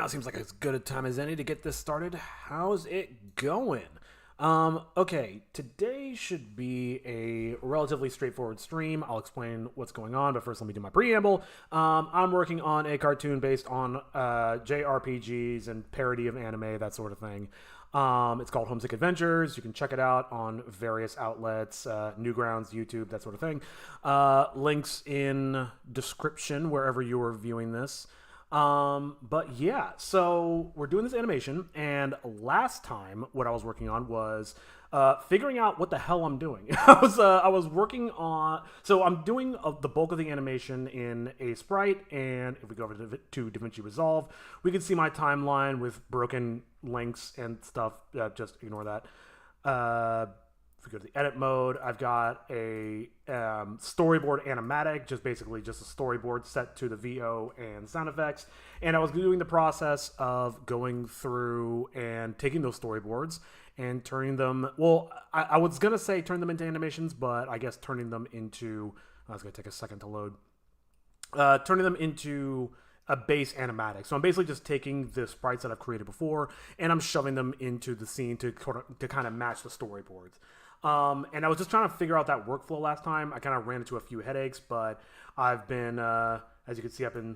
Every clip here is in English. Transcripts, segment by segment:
now seems like as good a time as any to get this started. How's it going? Okay, today should be a relatively straightforward stream. I'll explain what's going on, but first let me do my preamble. I'm working on a cartoon based on JRPGs and parody of anime, that sort of thing. It's called Homesick Adventures. You can check it out on various outlets, Newgrounds, YouTube, that sort of thing. Links in description wherever you are viewing this. But yeah, so we're doing this animation, and last time what I was working on was figuring out what the hell I'm doing. I was working on, so I'm doing the bulk of the animation in a sprite, and if we go over to DaVinci Resolve, we can see my timeline with broken links and stuff. Just ignore that. If we go to the edit mode, I've got a storyboard animatic, just basically just a storyboard set to the VO and sound effects. And I was doing the process of going through and taking those storyboards and turning them, well, I was going to say turn them into animations, but I guess turning them into, oh, it's going to take a second to load, turning them into a base animatic. So I'm basically just taking the sprites that I've created before and I'm shoving them into the scene to kind of match the storyboards. And I was just trying to figure out that workflow last time. I kind of ran into a few headaches, but I've been, as you can see, I've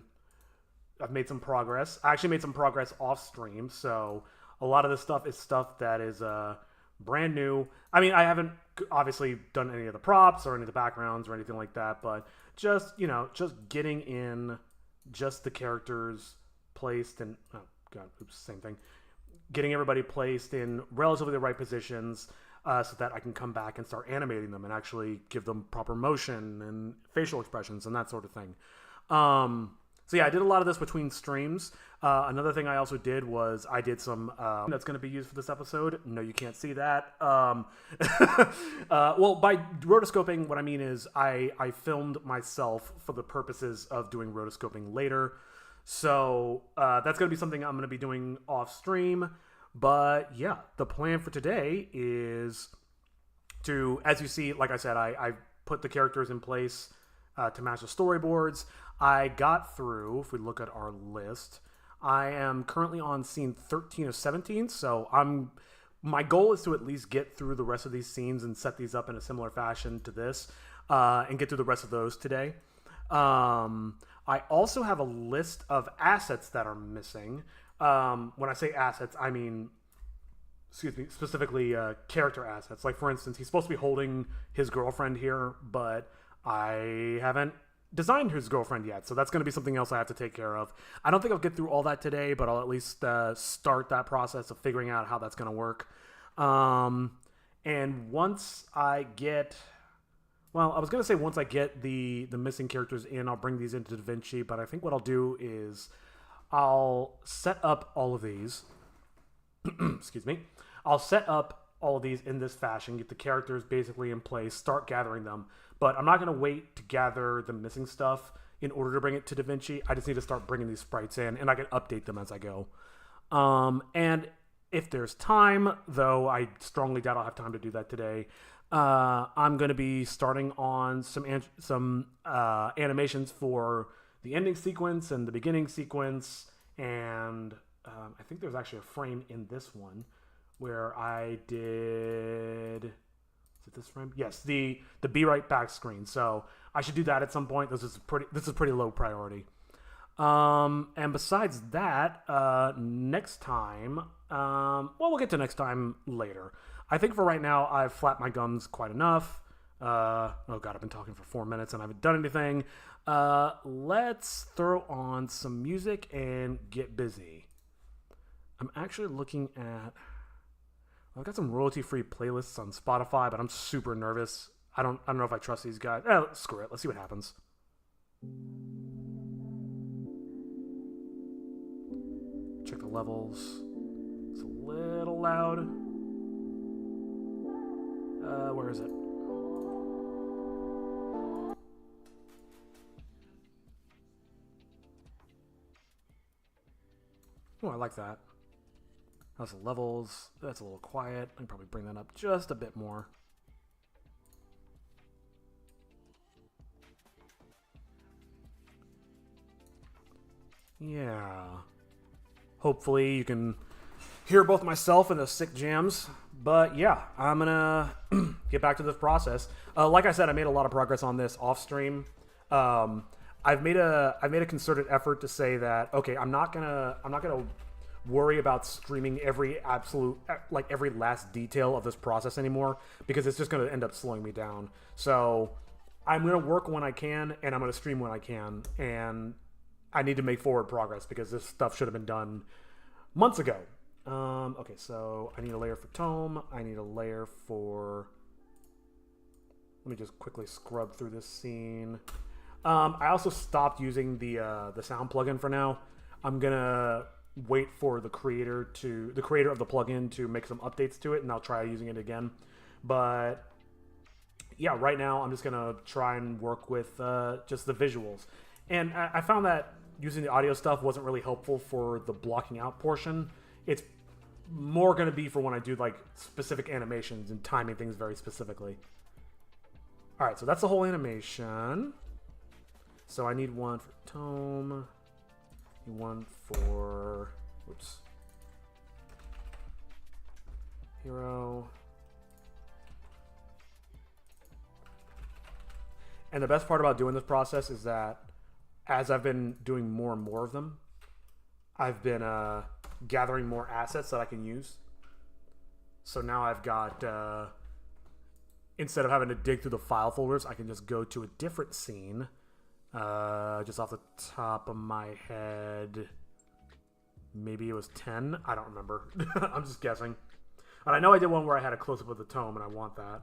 made some progress. I actually made some progress off stream. So a lot of this stuff is stuff that is brand new. I mean, I haven't obviously done any of the props or any of the backgrounds or anything like that, but just, you know, just getting in just the characters placed in, oh God, oops, same thing. Getting everybody placed in relatively the right positions, so that I can come back and start animating them and actually give them proper motion and facial expressions and that sort of thing. So yeah, I did a lot of this between streams. Another thing I also did was I did some that's going to be used for this episode. No, you can't see that. Well, by rotoscoping, what I mean is I filmed myself for the purposes of doing rotoscoping later. So that's going to be something I'm going to be doing off stream. But yeah, the plan for today is to, as you see, like I said, I put the characters in place to match the storyboards. I got through, if we look at our list, I am currently on scene 13 of 17. So my goal is to at least get through the rest of these scenes and set these up in a similar fashion to this and get through the rest of those today. I also have a list of assets that are missing. When I say assets, I mean, excuse me, specifically character assets. Like, for instance, he's supposed to be holding his girlfriend here, but I haven't designed his girlfriend yet, so that's going to be something else I have to take care of. I don't think I'll get through all that today, but I'll at least start that process of figuring out how that's going to work. And once I get... Well, I was going to say once I get the missing characters in, I'll bring these into DaVinci, but I think what I'll do is I'll set up all of these. Excuse me. I'll set up all of these in this fashion, get the characters basically in place, start gathering them. But I'm not going to wait to gather the missing stuff in order to bring it to DaVinci. I just need to start bringing these sprites in, and I can update them as I go. And if there's time, though I strongly doubt I'll have time to do that today, I'm going to be starting on some animations for the ending sequence and the beginning sequence, and I think there's actually a frame in this one where I did... Is it this frame? Yes, the Be Right Back screen. So I should do that at some point. This is pretty low priority. And besides that, next time, well, we'll get to next time later. I think for right now, I've flapped my gums quite enough. Oh God, I've been talking for 4 minutes and I haven't done anything. Let's throw on some music and get busy. I'm actually looking at... I've got some royalty-free playlists on Spotify, but I'm super nervous. I don't know if I trust these guys. Screw it. Let's see what happens. Check the levels. It's a little loud. Where is it? Oh, I like that. How's the levels? That's a little quiet. I can probably bring that up just a bit more. Yeah. Hopefully you can hear both myself and the sick jams. But yeah, I'm gonna get back to this process. Like I said, I made a lot of progress on this off stream. I've made a concerted effort to say that okay, I'm not gonna worry about streaming every every last detail of this process anymore because it's just gonna end up slowing me down. So I'm gonna work when I can and I'm gonna stream when I can, and I need to make forward progress because this stuff should have been done months ago. Okay, so I need a layer for tome. I need a layer for... Let me just quickly scrub through this scene. I also stopped using the sound plugin for now. I'm gonna wait for the creator of the plugin to make some updates to it, and I'll try using it again. But yeah, right now I'm just gonna try and work with just the visuals. And I found that using the audio stuff wasn't really helpful for the blocking out portion. It's more going to be for when I do like specific animations and timing things very specifically. All right, so that's the whole animation. So I need one for tome, one for, whoops, hero. And the best part about doing this process is that as I've been doing more and more of them, I've been gathering more assets that I can use. So now I've got, instead of having to dig through the file folders, I can just go to a different scene. Just off the top of my head, maybe it was 10. I don't remember. I'm just guessing. And I know I did one where I had a close-up of the tome, and I want that.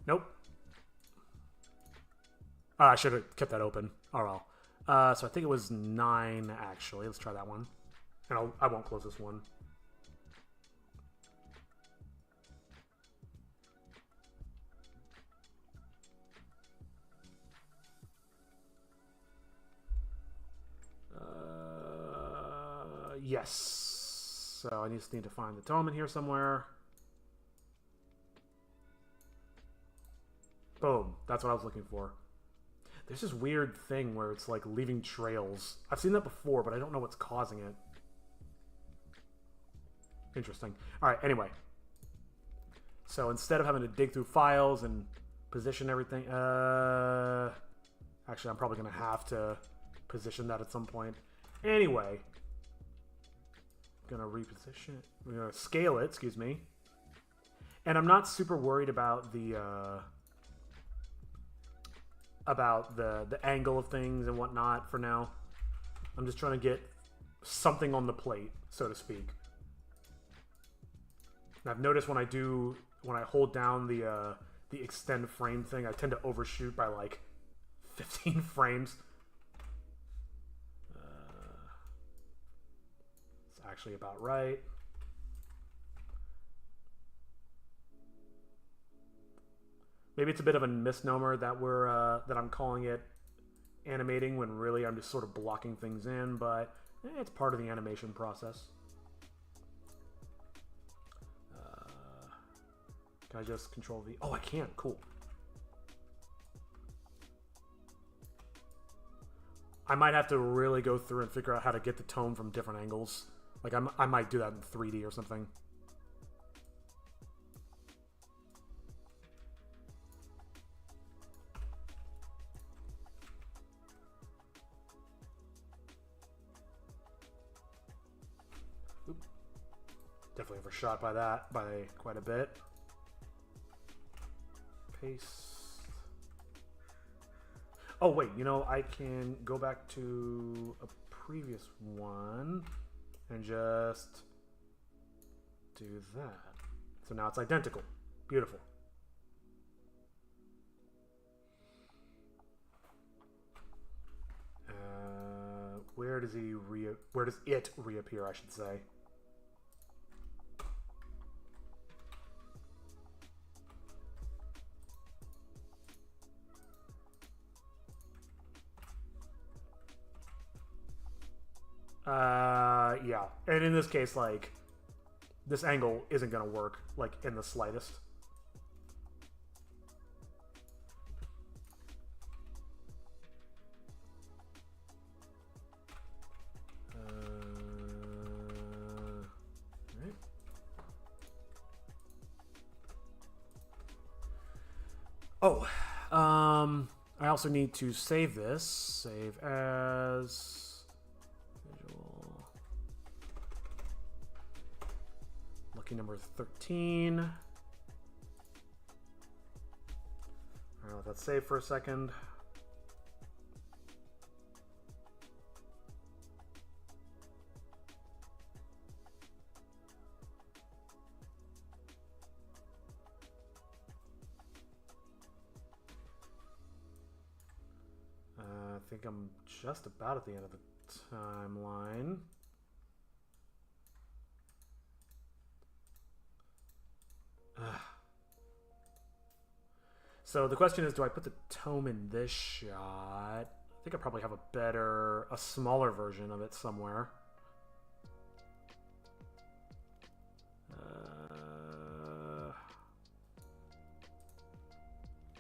Nope. I should have kept that open. Oh well. So I think it was 9, actually. Let's try that one. And I won't close this one. Yes. So I just need to find the tome in here somewhere. Boom. That's what I was looking for. There's this weird thing where it's like leaving trails. I've seen that before, but I don't know what's causing it. Interesting. Alright, anyway. So instead of having to dig through files and position everything... Actually, I'm probably going to have to position that at some point. Anyway. I'm going to reposition it. We're going to scale it, excuse me. And I'm not super worried about the angle of things and whatnot for now. I'm just trying to get something on the plate, so to speak. And I've noticed when I hold down the extend frame thing, I tend to overshoot by like 15 frames. It's actually about right. Maybe it's a bit of a misnomer that that I'm calling it animating when really I'm just sort of blocking things in, but it's part of the animation process. Can I just control V? Oh, I can. Cool. I might have to really go through and figure out how to get the tone from different angles. Like I might do that in 3D or something. Definitely overshot by that by quite a bit. Paste. Oh wait, you know, I can go back to a previous one and just do that. So now it's identical. Beautiful. Where does it reappear, I should say? Yeah. And in this case, like, this angle isn't going to work, like, in the slightest. Oh, I also need to save this. Save as visual. Lucky number 13. All right, let that save for a second. I think I'm just about at the end of the timeline. So the question is, do I put the tome in this shot? I think I probably have a smaller version of it somewhere.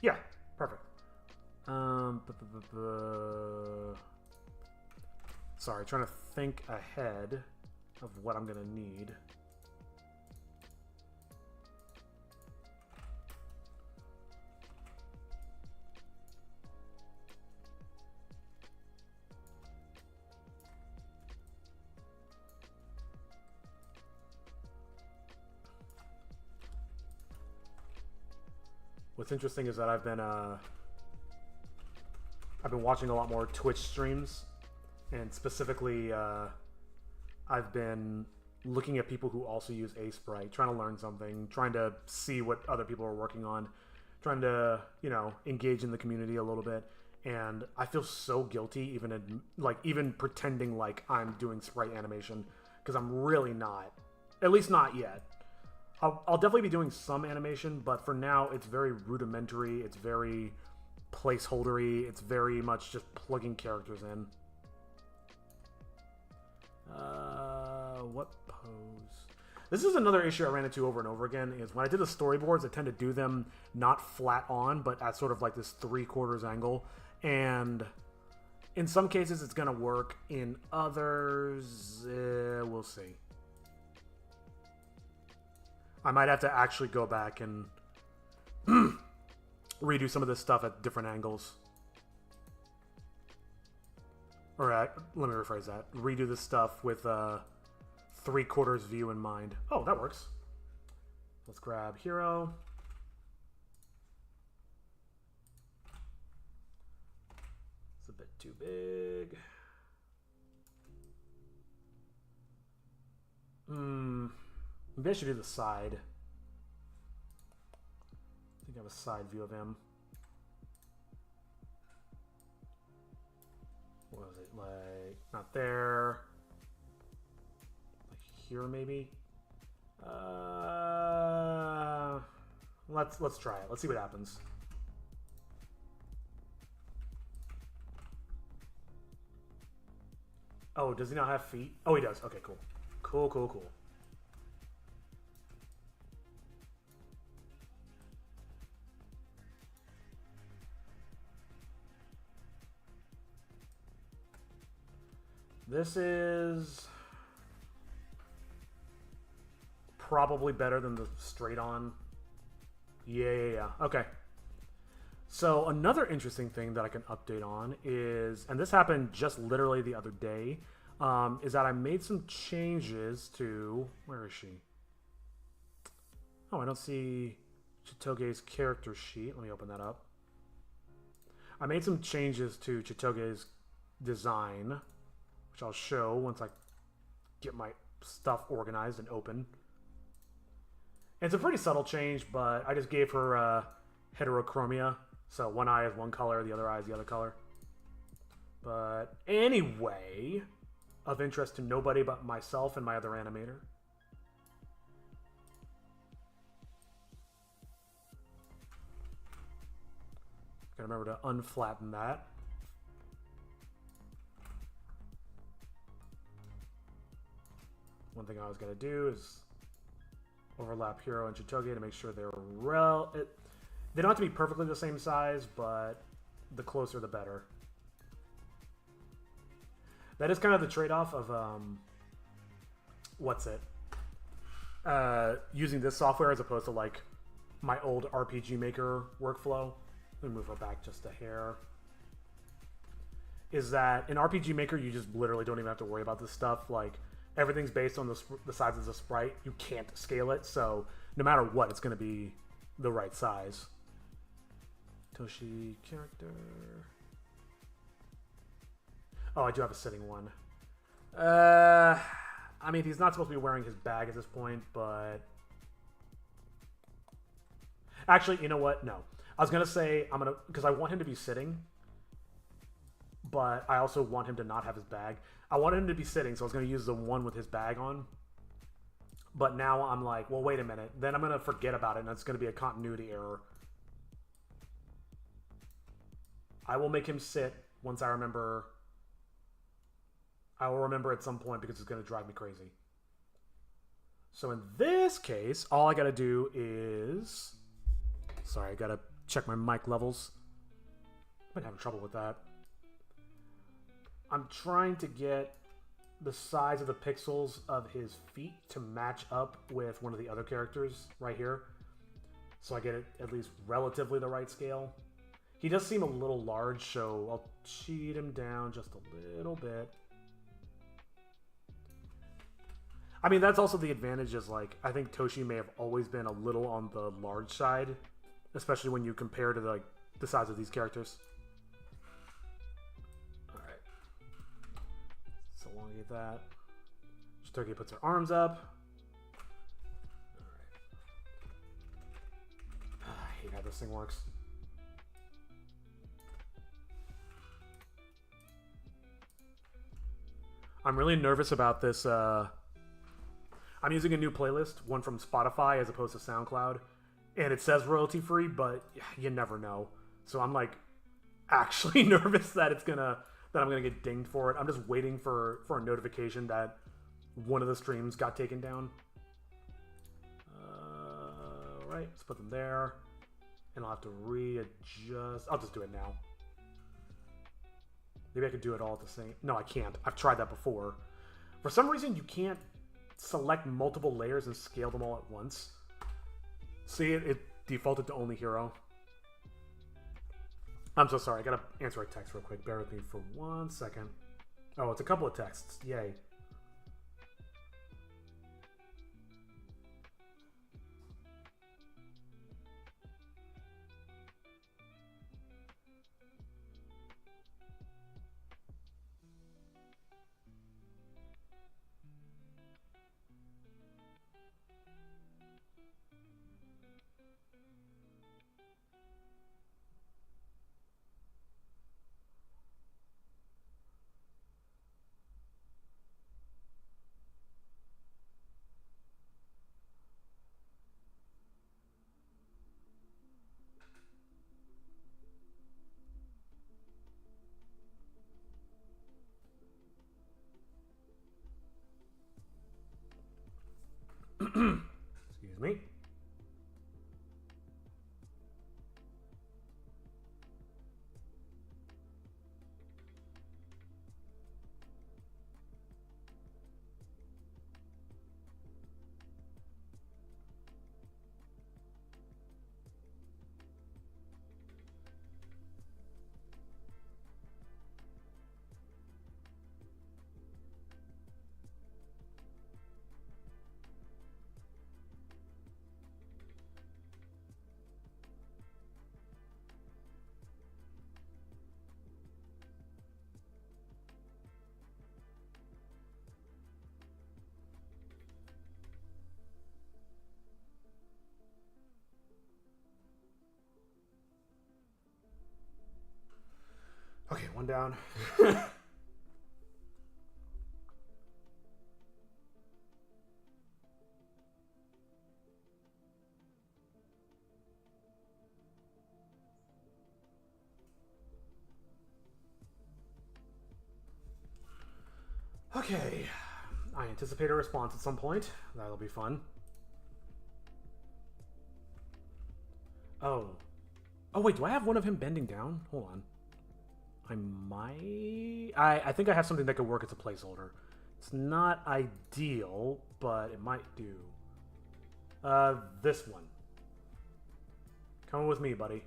Yeah, perfect. Sorry, trying to think ahead of what I'm gonna need. What's interesting is that I've been watching a lot more Twitch streams, and specifically I've been looking at people who also use Sprite, trying to learn something, trying to see what other people are working on, trying to, you know, engage in the community a little bit. And I feel so guilty even pretending like I'm doing sprite animation, because I'm really not, at least not yet. I'll definitely be doing some animation, but for now it's very rudimentary, it's very placeholdery, it's very much just plugging characters in. What pose? This is another issue I ran into over and over again, is when I did the storyboards, I tend to do them not flat on, but at sort of like this 3/4 angle. And in some cases it's gonna work, in others, we'll see. I might have to actually go back and redo some of this stuff at different angles. Or let me rephrase that. Redo this stuff with 3/4 view in mind. Oh, that works. Let's grab hero. It's a bit too big. Maybe I should do the side. I think I have a side view of him. What was it, like, not there, like here maybe? Let's try it. Let's see what happens. Oh, does he not have feet? Oh, he does. Okay, cool. Cool. This is probably better than the straight on. Yeah. Okay. So another interesting thing that I can update on is, and this happened just literally the other day, is that I made some changes to, where is she? Oh, I don't see Chitoge's character sheet. Let me open that up. I made some changes to Chitoge's design, which I'll show once I get my stuff organized and open. And it's a pretty subtle change, but I just gave her heterochromia. So one eye is one color, the other eye is the other color. But anyway, of interest to nobody but myself and my other animator. Gotta remember to unflatten that. One thing I was going to do is overlap Hero and Chitoge to make sure they're they don't have to be perfectly the same size, but the closer the better. That is kind of the trade-off of using this software as opposed to like my old RPG Maker workflow. Let me move her back just a hair. Is that in RPG Maker, you just literally don't even have to worry about this stuff. Like, everything's based on the size of the sprite. You can't scale it, so no matter what, it's going to be the right size. Toshi character. Oh, I do have a sitting one. I mean, he's not supposed to be wearing his bag at this point, but... Actually, you know what? No. I was going to say, because I want him to be sitting, but I also want him to not have his bag. I wanted him to be sitting, so I was going to use the one with his bag on. But now I'm like, well, wait a minute. Then I'm going to forget about it, and it's going to be a continuity error. I will make him sit once I remember... I will remember at some point because it's going to drive me crazy. So in this case, all I got to do is... Sorry, I got to check my mic levels. I've been having trouble with that. I'm trying to get the size of the pixels of his feet to match up with one of the other characters right here. So I get it at least relatively the right scale. He does seem a little large, so I'll cheat him down just a little bit. I mean, that's also the advantage is, like, I think Toshi may have always been a little on the large side, especially when you compare to, the size of these characters. Alright. So elongate that. Shitoki puts her arms up. Alright. I hate how this thing works. I'm really nervous about this, I'm using a new playlist, one from Spotify as opposed to SoundCloud, and it says royalty free, but you never know. So I'm like actually nervous that I'm gonna get dinged for it. I'm just waiting for a notification that one of the streams got taken down. Right, let's put them there, and I'll have to readjust. I'll just do it now. Maybe I could do it all at the same. No, I can't. I've tried that before. For some reason, you can't select multiple layers and scale them all at once. See, it defaulted to only hero. I'm so sorry. I gotta answer a text real quick. Bear with me for 1 second. Oh, it's a couple of texts. Yay. Excuse me. Okay, one down. Okay, I anticipate a response at some point. That'll be fun. Oh. Oh, wait, do I have one of him bending down? Hold on. I think I have something that could work as a placeholder. It's not ideal, but it might do. This one. Come with me, buddy.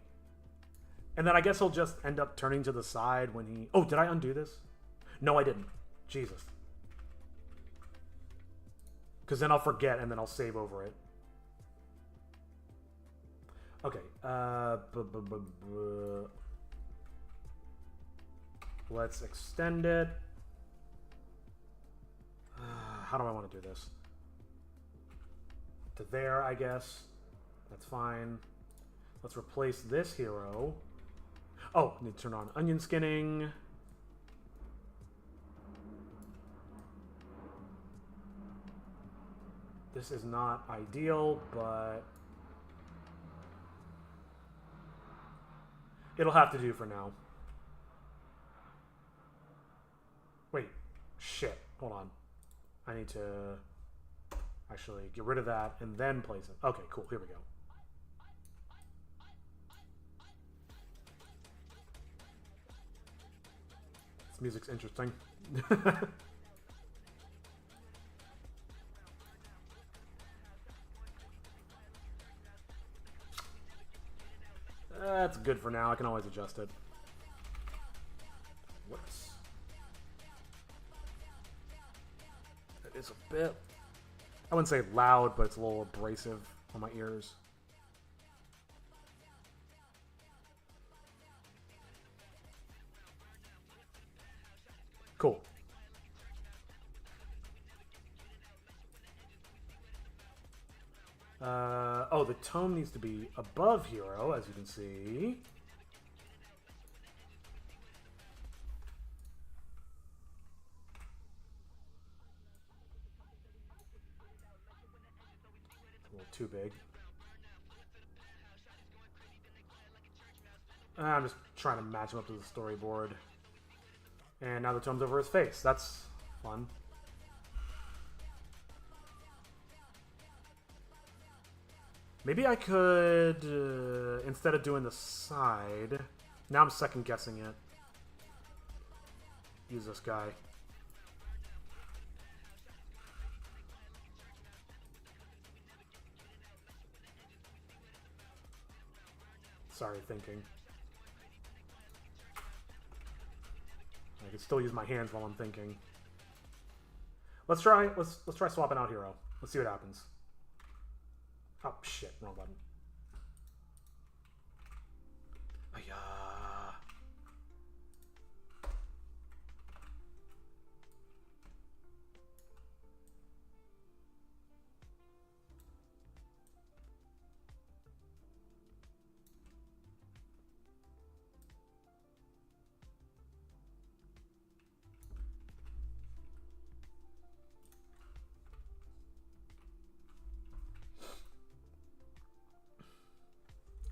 And then I guess he'll just end up turning to the side when he... Oh, did I undo this? No, I didn't. Jesus. Because then I'll forget and then I'll save over it. Okay. Let's extend it. How do I want to do this? To there, I guess. That's fine. Let's replace this hero. Oh, need to turn on onion skinning. This is not ideal, but it'll have to do for now. Wait, shit, hold on. I need to actually get rid of that and then place it. Okay, cool, here we go. This music's interesting. That's good for now. I can always adjust it. Whoops. It is a bit... I wouldn't say loud, but it's a little abrasive on my ears. Cool. Oh, the tome needs to be above hero, as you can see. It's a little too big. I'm just trying to match him up to the storyboard. And now the tome's over his face. That's fun. Maybe I could, instead of doing the side, now I'm second guessing it. Use this guy. Sorry, thinking. I can still use my hands while I'm thinking. Let's try swapping out hero. Let's see what happens. Oh shit, wrong button.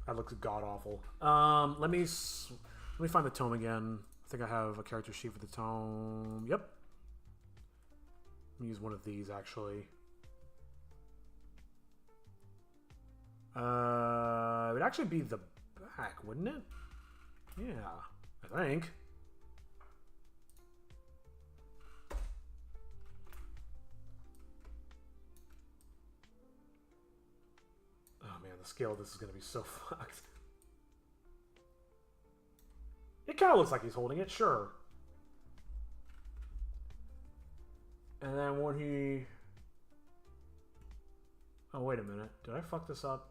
That looks god-awful. Let me find the tome again. I think I have a character sheet for the tome. Yep. Let me use one of these, actually. It would actually be the back, wouldn't it? Yeah, I think. The scale of this is going to be so fucked. It kind of looks like he's holding it, sure. And then when he... Oh, wait a minute. Did I fuck this up?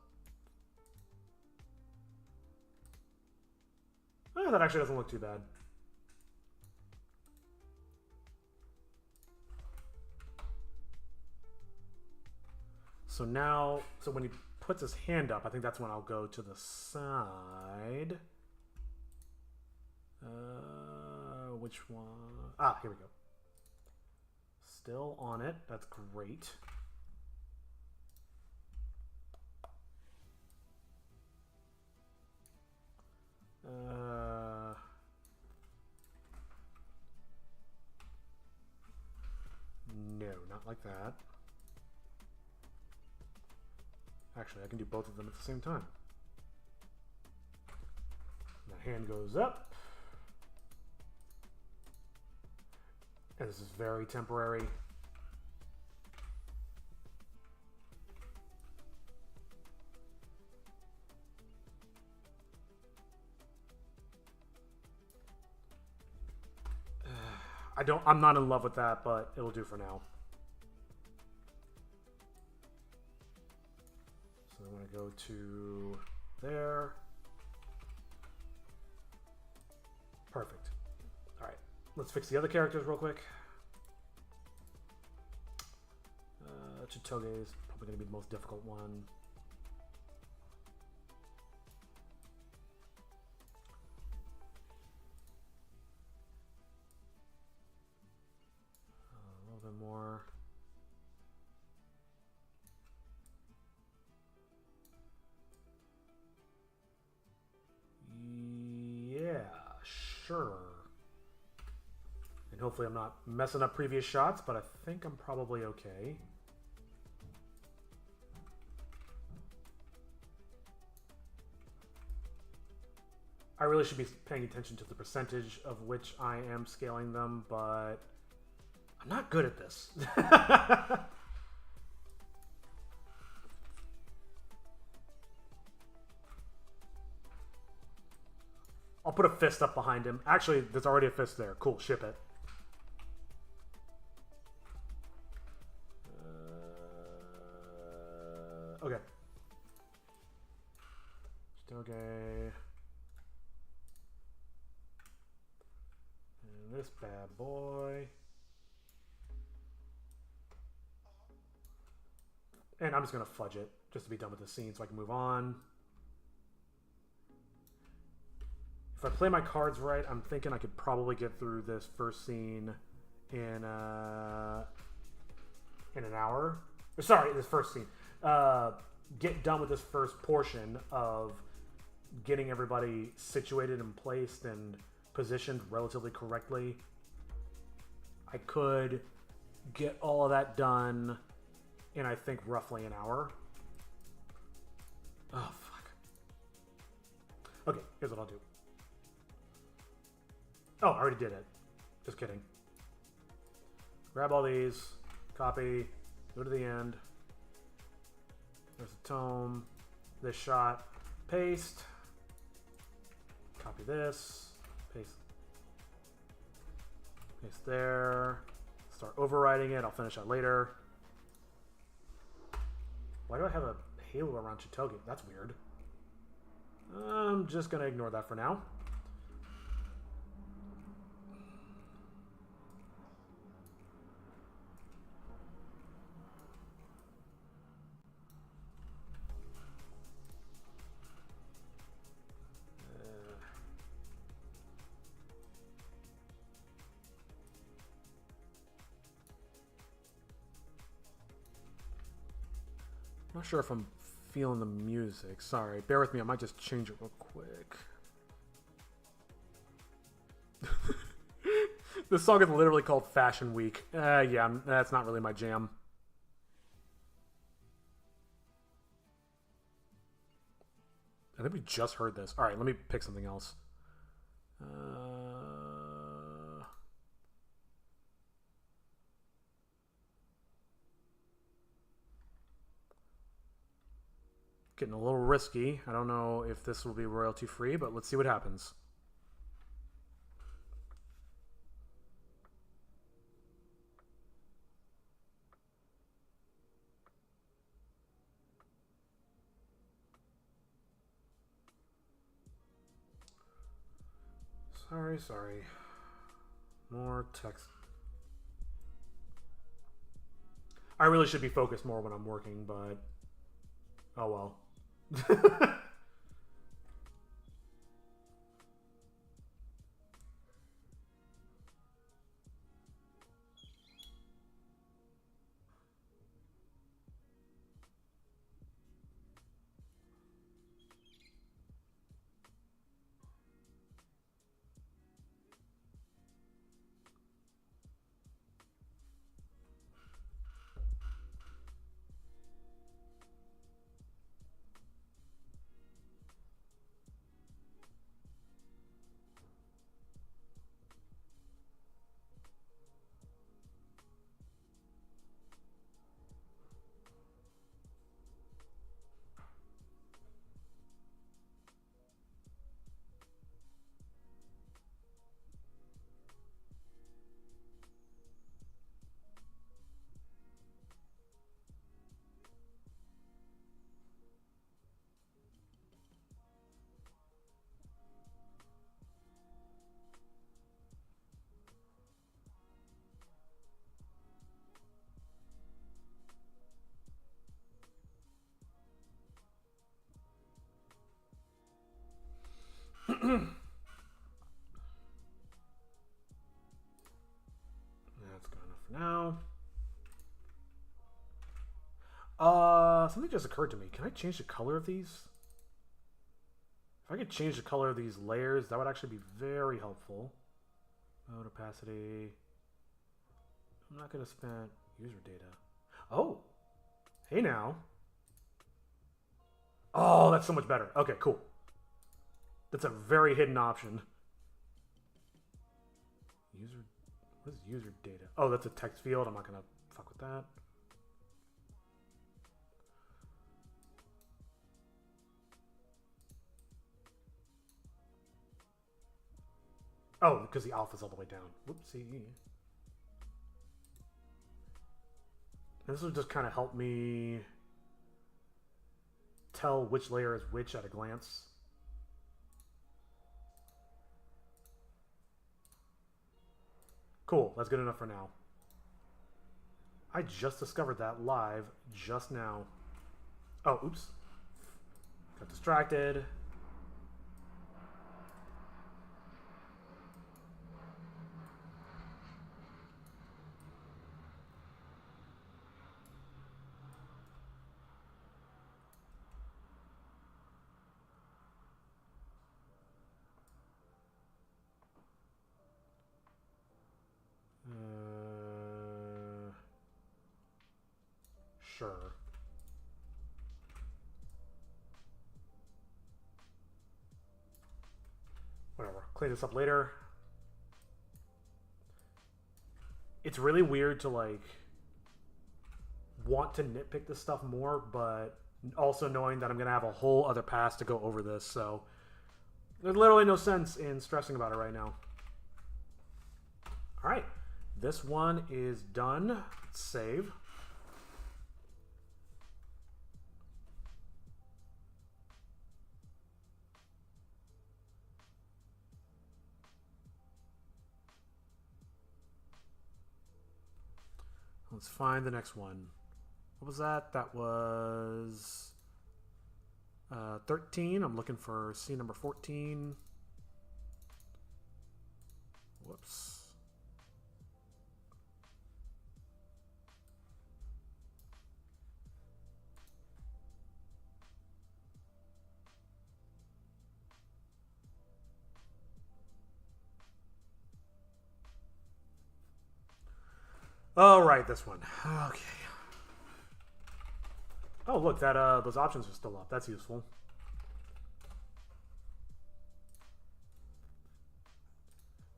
Oh, that actually doesn't look too bad. So now... So when he puts his hand up, I think that's when I'll go to the side. Which one? Ah, here we go. Still on it. That's great. No, not like that. Actually, I can do both of them at the same time. The hand goes up. And this is very temporary. I'm not in love with that, but it'll do for now. So I'm going to go to there. Perfect. All right, let's fix the other characters real quick. Chitoge is probably going to be the most difficult one. A little bit more. Yeah, sure. And hopefully I'm not messing up previous shots, but I think I'm probably okay. I really should be paying attention to the percentage of which I am scaling them, but I'm not good at this. I'll put a fist up behind him. Actually, there's already a fist there. Cool, ship it. Okay. Okay. And this bad boy. And I'm just going to fudge it just to be done with the scene so I can move on. If I play my cards right, I'm thinking I could probably get through this first scene in an hour. Sorry, this first scene. Get done with this first portion of getting everybody situated and placed and positioned relatively correctly. I could get all of that done in, I think, roughly an hour. Oh, fuck. Okay, here's what I'll do. Oh, I already did it. Just kidding. Grab all these, copy, go to the end. There's a tome, this shot, paste, copy this, paste there, start overriding it, I'll finish that later. Why do I have a halo around Chitoge? That's weird. I'm just going to ignore that for now. I'm not sure if I'm feeling the music. Sorry, bear with me. I might just change it real quick. This song is literally called Fashion Week. Yeah, that's not really my jam. I think we just heard this. All right, let me pick something else. Getting a little risky. I don't know if this will be royalty free, but let's see what happens. Sorry. More text. I really should be focused more when I'm working, but oh well. for now. Something just occurred to me. Can I change the color of these? If I could change the color of these layers, that would actually be very helpful. Mode opacity. I'm not going to spend user data. Oh! Hey now. Oh, that's so much better. Okay, cool. That's a very hidden option. User... What is user data? Oh, that's a text field. I'm not going to fuck with that. Oh, because the alpha's all the way down. Whoopsie. This will just kind of help me tell which layer is which at a glance. Cool, that's good enough for now. I just discovered that live just now. Oh, oops. Got distracted. Sure. Whatever. Clean this up later. It's really weird to, like, want to nitpick this stuff more, but also knowing that I'm going to have a whole other pass to go over this, so there's literally no sense in stressing about it right now. All right. This one is done. Let's save. Let's find the next one. What was that? That was 13. I'm looking for scene number 14. Whoops. Oh, right, this one. Okay. Oh, look, that those options are still up. That's useful.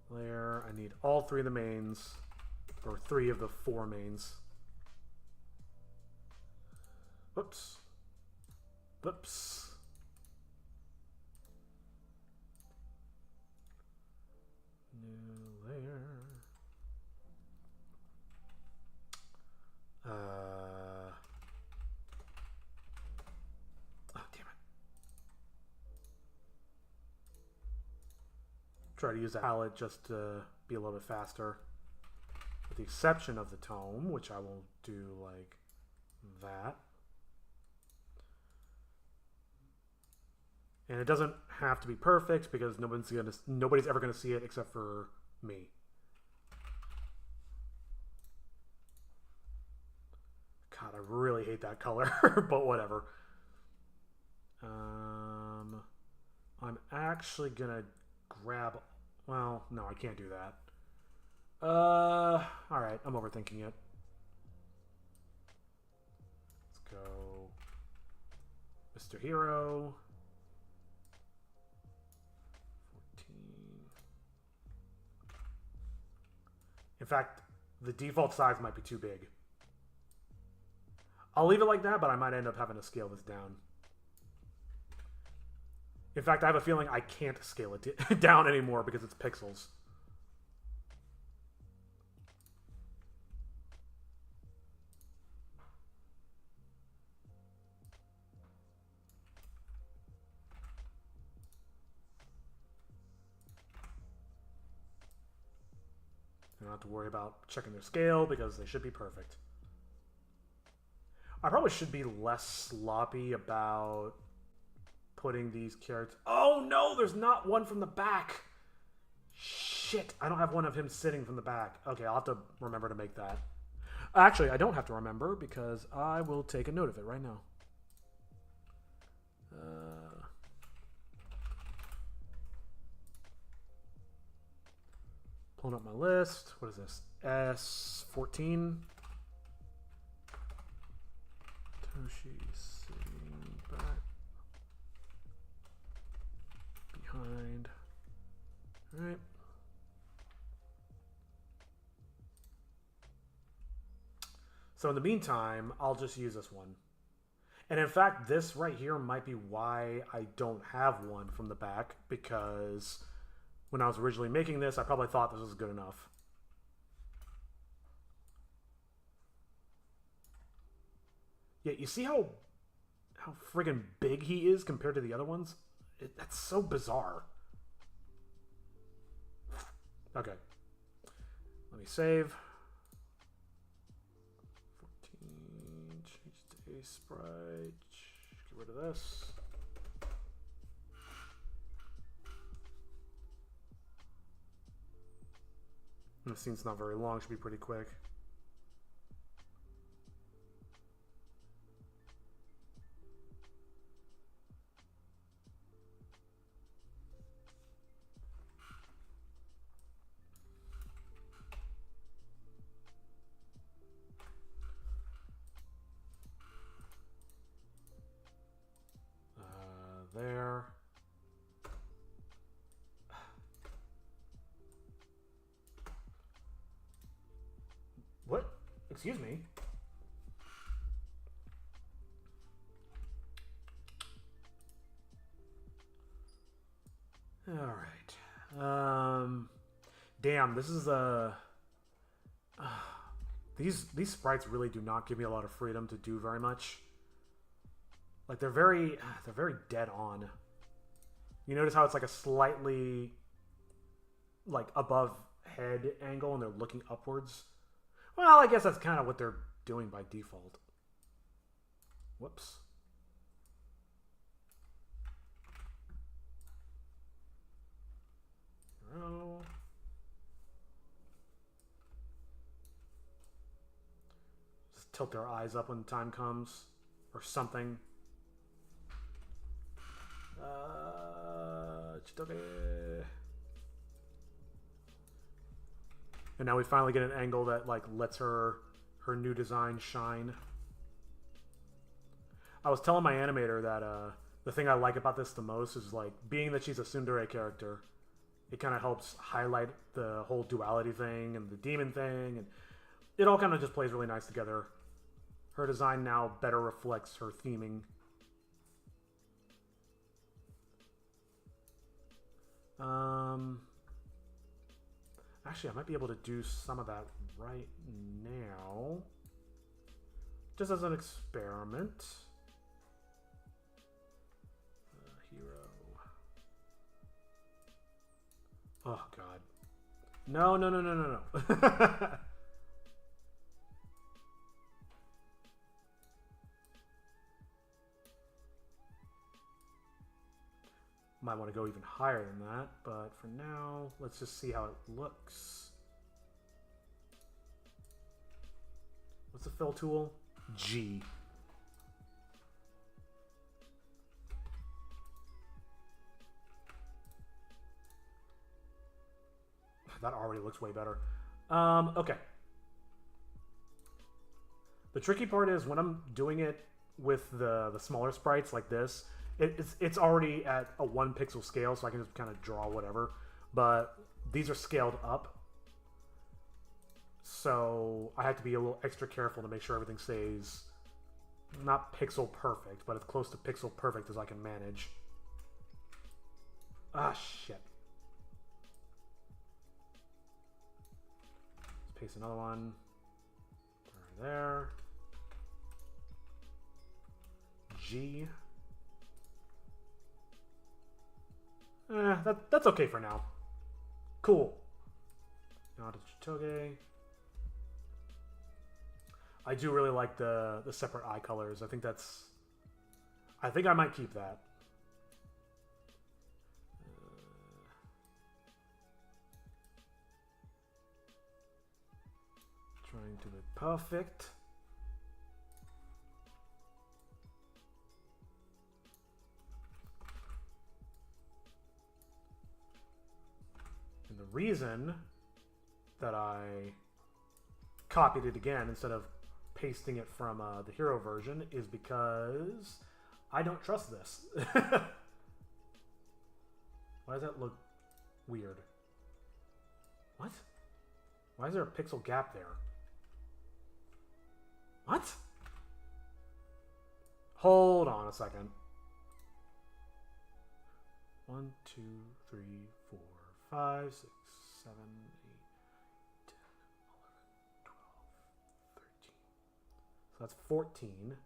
Layer. I need all three of the mains, or three of the four mains. Whoops. Whoops. New layer. Oh, damn it. Try to use the palette just to be a little bit faster. With the exception of the tome, which I will do like that. And it doesn't have to be perfect because nobody's ever gonna see it except for me. God, I really hate that color, but whatever. I'm actually gonna grab. Well, no, I can't do that. All right, I'm overthinking it. Let's go, Mr. Hero. 14. In fact, the default size might be too big. I'll leave it like that, but I might end up having to scale this down. In fact, I have a feeling I can't scale it down anymore because it's pixels. I don't have to worry about checking their scale because they should be perfect. I probably should be less sloppy about putting these characters. Oh no, there's not one from the back. Shit. shit, I don't have one of him sitting from the back. Okay, I'll have to remember to make that. Actually, I don't have to remember because I will take a note of it right now. Pulling up my list. What is this? S14. Toshi sitting back. Behind. Alright. So in the meantime, I'll just use this one. And in fact, this right here might be why I don't have one from the back, because when I was originally making this, I probably thought this was good enough. Yeah, you see how friggin' big he is compared to the other ones? That's so bizarre. Okay. Let me save. 14, change to a sprite. Get rid of this. And the scene's not very long, should be pretty quick. There. What? Excuse me? Alright. Damn, this is these sprites really do not give me a lot of freedom to do very much. Like they're very dead on. You notice how it's like a slightly like above head angle and they're looking upwards? Well, I guess that's kind of what they're doing by default. Whoops. Oh. Just tilt their eyes up when the time comes or something. And now we finally get an angle that like lets her new design shine. I was telling my animator that the thing I like about this the most is like being that she's a tsundere character, it kind of helps highlight the whole duality thing and the demon thing, and it all kind of just plays really nice together. Her design now better reflects her theming. Actually, I might be able to do some of that right now. Just as an experiment. Hero. Oh, God. No, no, no, no, no, no. Might want to go even higher than that, but for now, let's just see how it looks. What's the fill tool? G. That already looks way better. Okay. The tricky part is when I'm doing it with the smaller sprites like this, it's already at a 1 pixel scale, so I can just kind of draw whatever. But these are scaled up, so I have to be a little extra careful to make sure everything stays not pixel perfect, but as close to pixel perfect as I can manage. Ah, shit. Let's paste another one. Right there. G. That's okay for now. Cool. Now to Chitoge. I do really like the separate eye colors. I think I might keep that. trying to be perfect. And the reason that I copied it again instead of pasting it from the hero version is because I don't trust this. Why does that look weird? What? Why is there a pixel gap there? What? Hold on a second. 1, 2, 3, 4, 5, 6, 7, 8, 10, 11, 12, 13. So that's 14.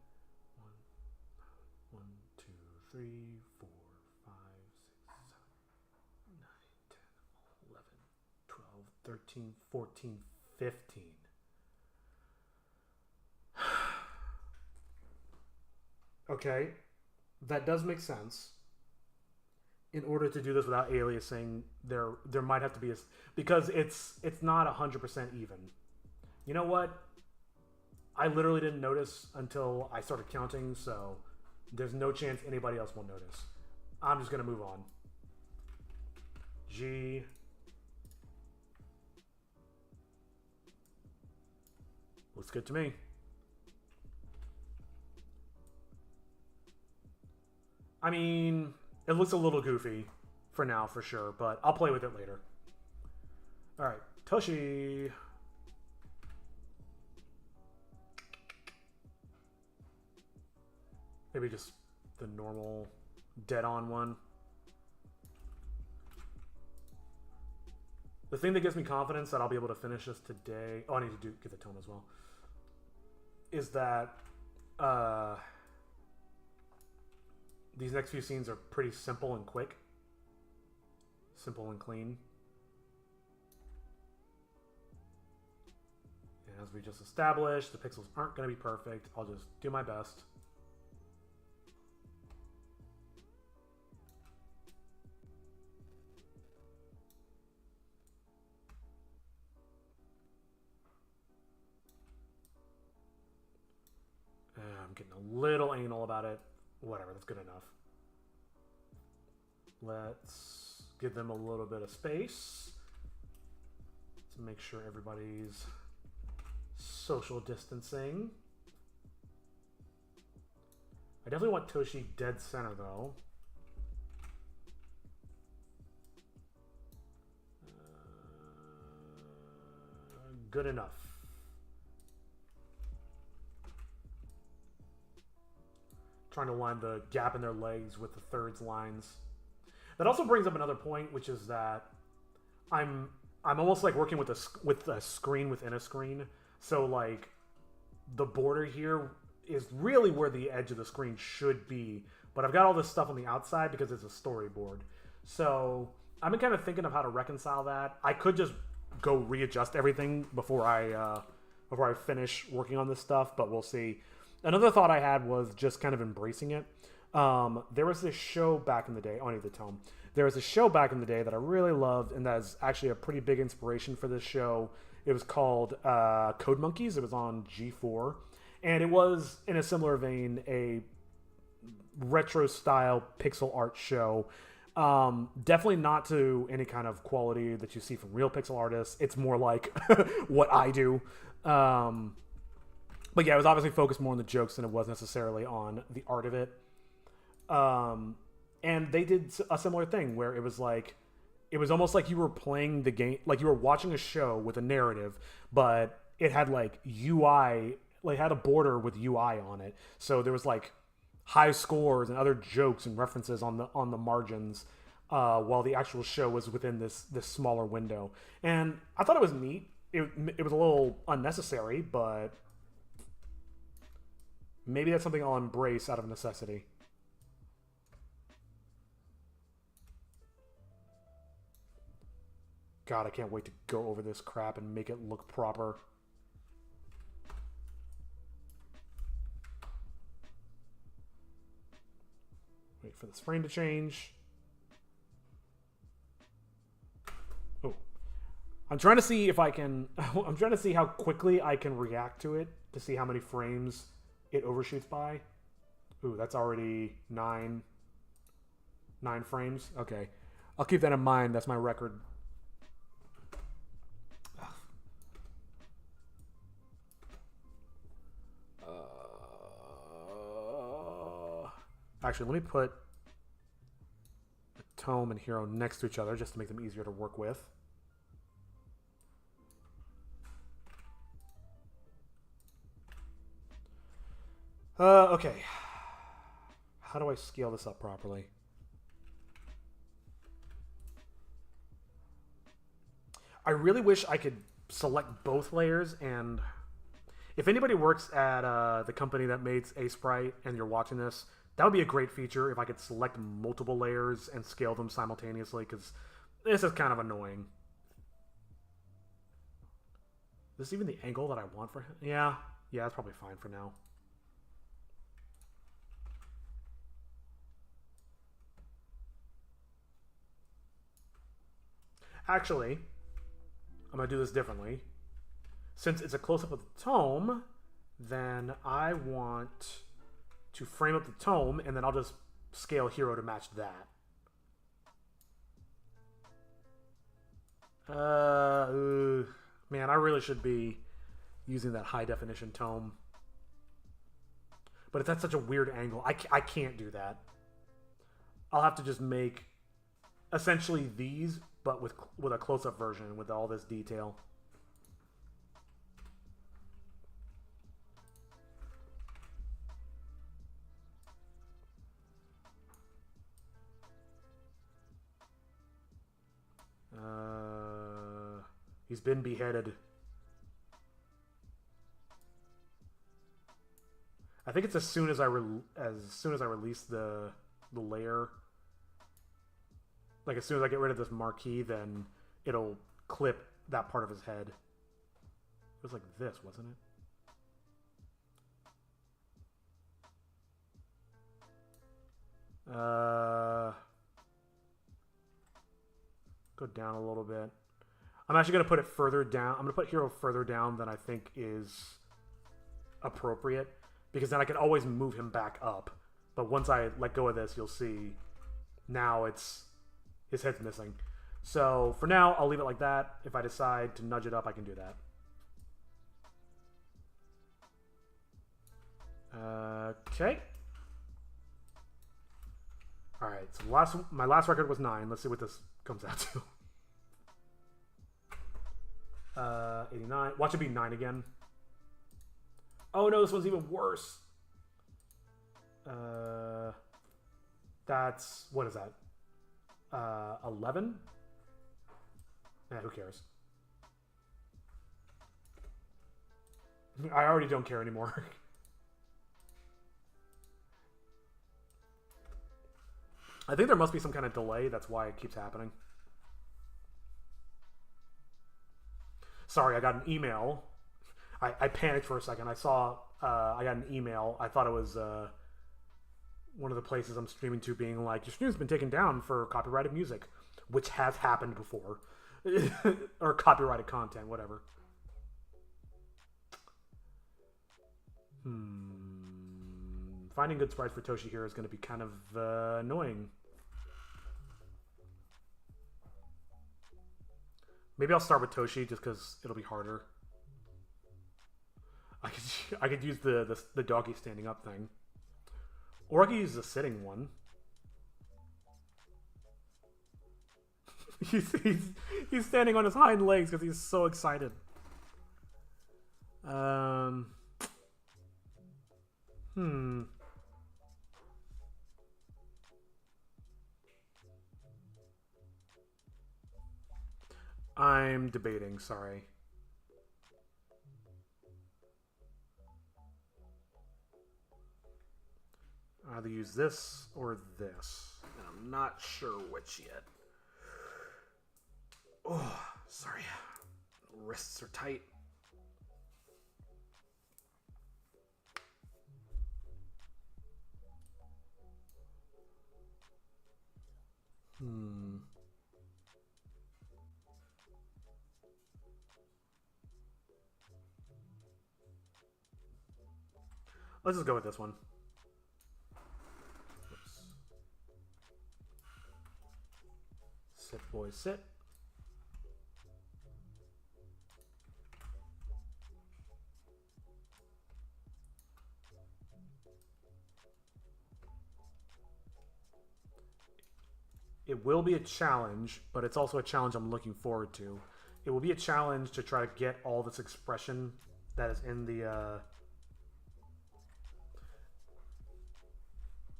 1, 2, 3, 4, 5, 6, 7, 9, 10, 11, 12, 13, 14, 15. Okay, that does make sense. In order to do this without aliasing, there might have to be a, because it's not 100% even. You know what? I literally didn't notice until I started counting, so there's no chance anybody else will notice. I'm just gonna move on. G. Looks good to me. I mean, it looks a little goofy for now, for sure, but I'll play with it later. Alright, Toshi. Maybe just the normal dead-on one. The thing that gives me confidence that I'll be able to finish this today... Oh, I need to get the tone as well. Is that... these next few scenes are pretty simple and quick. Simple and clean. And as we just established, the pixels aren't going to be perfect. I'll just do my best. I'm getting a little anal about it. Whatever, that's good enough. Let's give them a little bit of space to make sure everybody's social distancing. I definitely want Toshi dead center, though. Good enough. Trying to line the gap in their legs with the thirds lines. That also brings up another point, which is that I'm almost like working with a screen within a screen. So like the border here is really where the edge of the screen should be, but I've got all this stuff on the outside because it's a storyboard. So I've been kind of thinking of how to reconcile that. I could just go readjust everything before I finish working on this stuff, but we'll see. Another thought I had was just kind of embracing it. There was this show back in the day. Oh, I need the tone. There was a show back in the day that I really loved, and that is actually a pretty big inspiration for this show. It was called Code Monkeys. It was on G4, and it was, in a similar vein, a retro-style pixel art show. Definitely not to any kind of quality that you see from real pixel artists. It's more like what I do. But yeah, it was obviously focused more on the jokes than it was necessarily on the art of it. And they did a similar thing where it was almost like you were playing the game, like you were watching a show with a narrative, but it had like UI, like had a border with UI on it. So there was like high scores and other jokes and references on the margins, while the actual show was within this smaller window. And I thought it was neat. It was a little unnecessary, but maybe that's something I'll embrace out of necessity. God, I can't wait to go over this crap and make it look proper. Wait for this frame to change. Oh, I'm trying to see if I can. I'm trying to see how quickly I can react to it to see how many frames it overshoots by. Ooh, that's already 9 frames. Okay, I'll keep that in mind. That's my record. Actually, let me put the Tome and Hero next to each other just to make them easier to work with. Okay. How do I scale this up properly? I really wish I could select both layers, and if anybody works at the company that makes A Sprite and you're watching this, that would be a great feature if I could select multiple layers and scale them simultaneously, because this is kind of annoying. Is this even the angle that I want for him? Yeah, that's probably fine for now. Actually, I'm going to do this differently. Since it's a close-up of the Tome, then I want to frame up the Tome, and then I'll just scale Hero to match that. Man, I really should be using that high-definition Tome. But if that's such a weird angle, I can't do that. I'll have to just make essentially these, but with a close-up version with all this detail. He's been beheaded. I think it's as soon as I release the layer. Like, as soon as I get rid of this marquee, then it'll clip that part of his head. It was like this, wasn't it? Go down a little bit. I'm actually going to put it further down. I'm going to put Hero further down than I think is appropriate, because then I can always move him back up. But once I let go of this, you'll see now his head's missing. So for now, I'll leave it like that. If I decide to nudge it up, I can do that. Okay. All right. So my last record was 9. Let's see what this comes out to. 89. Watch it be 9 again. Oh no, this one's even worse. That's, what is that? 11? Who cares? I already don't care anymore. I think there must be some kind of delay. That's why it keeps happening. Sorry, I got an email. I panicked for a second. I saw I got an email. I thought it was one of the places I'm streaming to being like, your stream's been taken down for copyrighted music, which has happened before. Or copyrighted content, whatever. Finding good sprites for Toshi here is going to be kind of annoying. Maybe I'll start with Toshi just because it'll be harder. I could use the doggy standing up thing, or I could use the sitting one. he's standing on his hind legs because he's so excited. I'm debating, sorry. Either use this or this. And I'm not sure which yet. Oh, sorry. Wrists are tight. Let's just go with this one. Oops. Sit, boys, sit. It will be a challenge, but it's also a challenge I'm looking forward to. It will be a challenge to try to get all this expression that is in the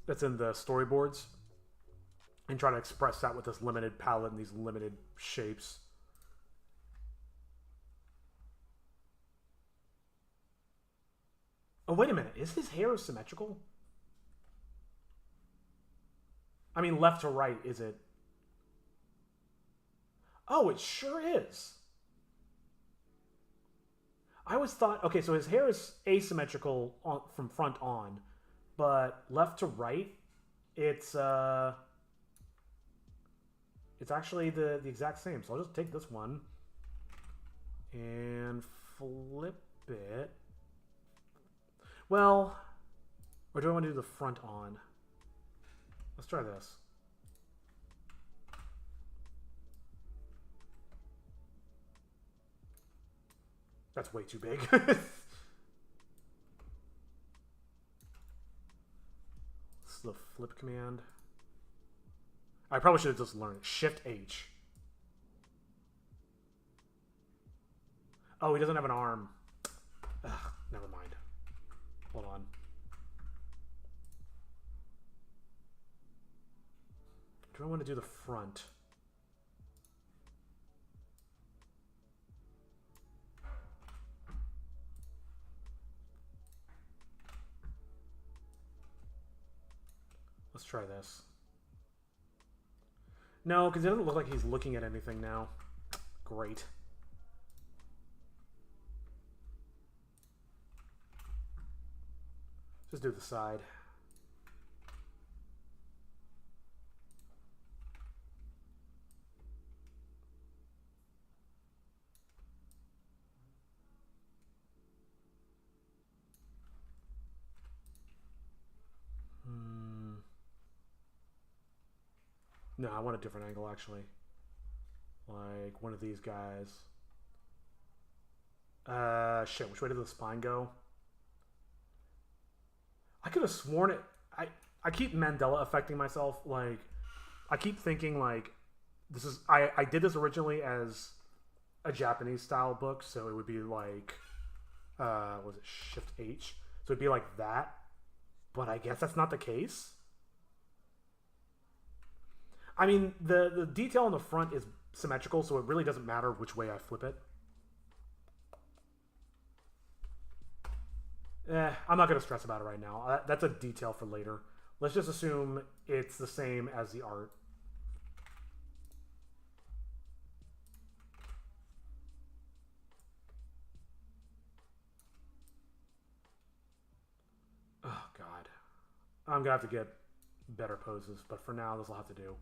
that's in the storyboards, and try to express that with this limited palette and these limited shapes. Oh, wait a minute. Is his hair symmetrical? I mean, left to right, is it? Oh, it sure is. I always thought, okay, so his hair is asymmetrical from front on, but left to right, it's actually the exact same. So I'll just take this one and flip it. Well, or do I want to do the front on? Let's try this. That's way too big. This is the flip command. I probably should have just learned it. Shift H. Oh, he doesn't have an arm. Ugh, never mind. Hold on. Do I want to do the front? Let's try this. No, because it doesn't look like he's looking at anything now. Great. Just do the side. No, I want a different angle, actually. Like one of these guys. Shit, which way did the spine go? I could have sworn it... I keep Mandela affecting myself. Like, I keep thinking, like, this is... I did this originally as a Japanese-style book, so it would be like... was it Shift H? So it'd be like that. But I guess that's not the case. I mean, the detail on the front is symmetrical, so it really doesn't matter which way I flip it. I'm not going to stress about it right now. That's a detail for later. Let's just assume it's the same as the art. Oh, God. I'm going to have to get better poses, but for now, this will have to do.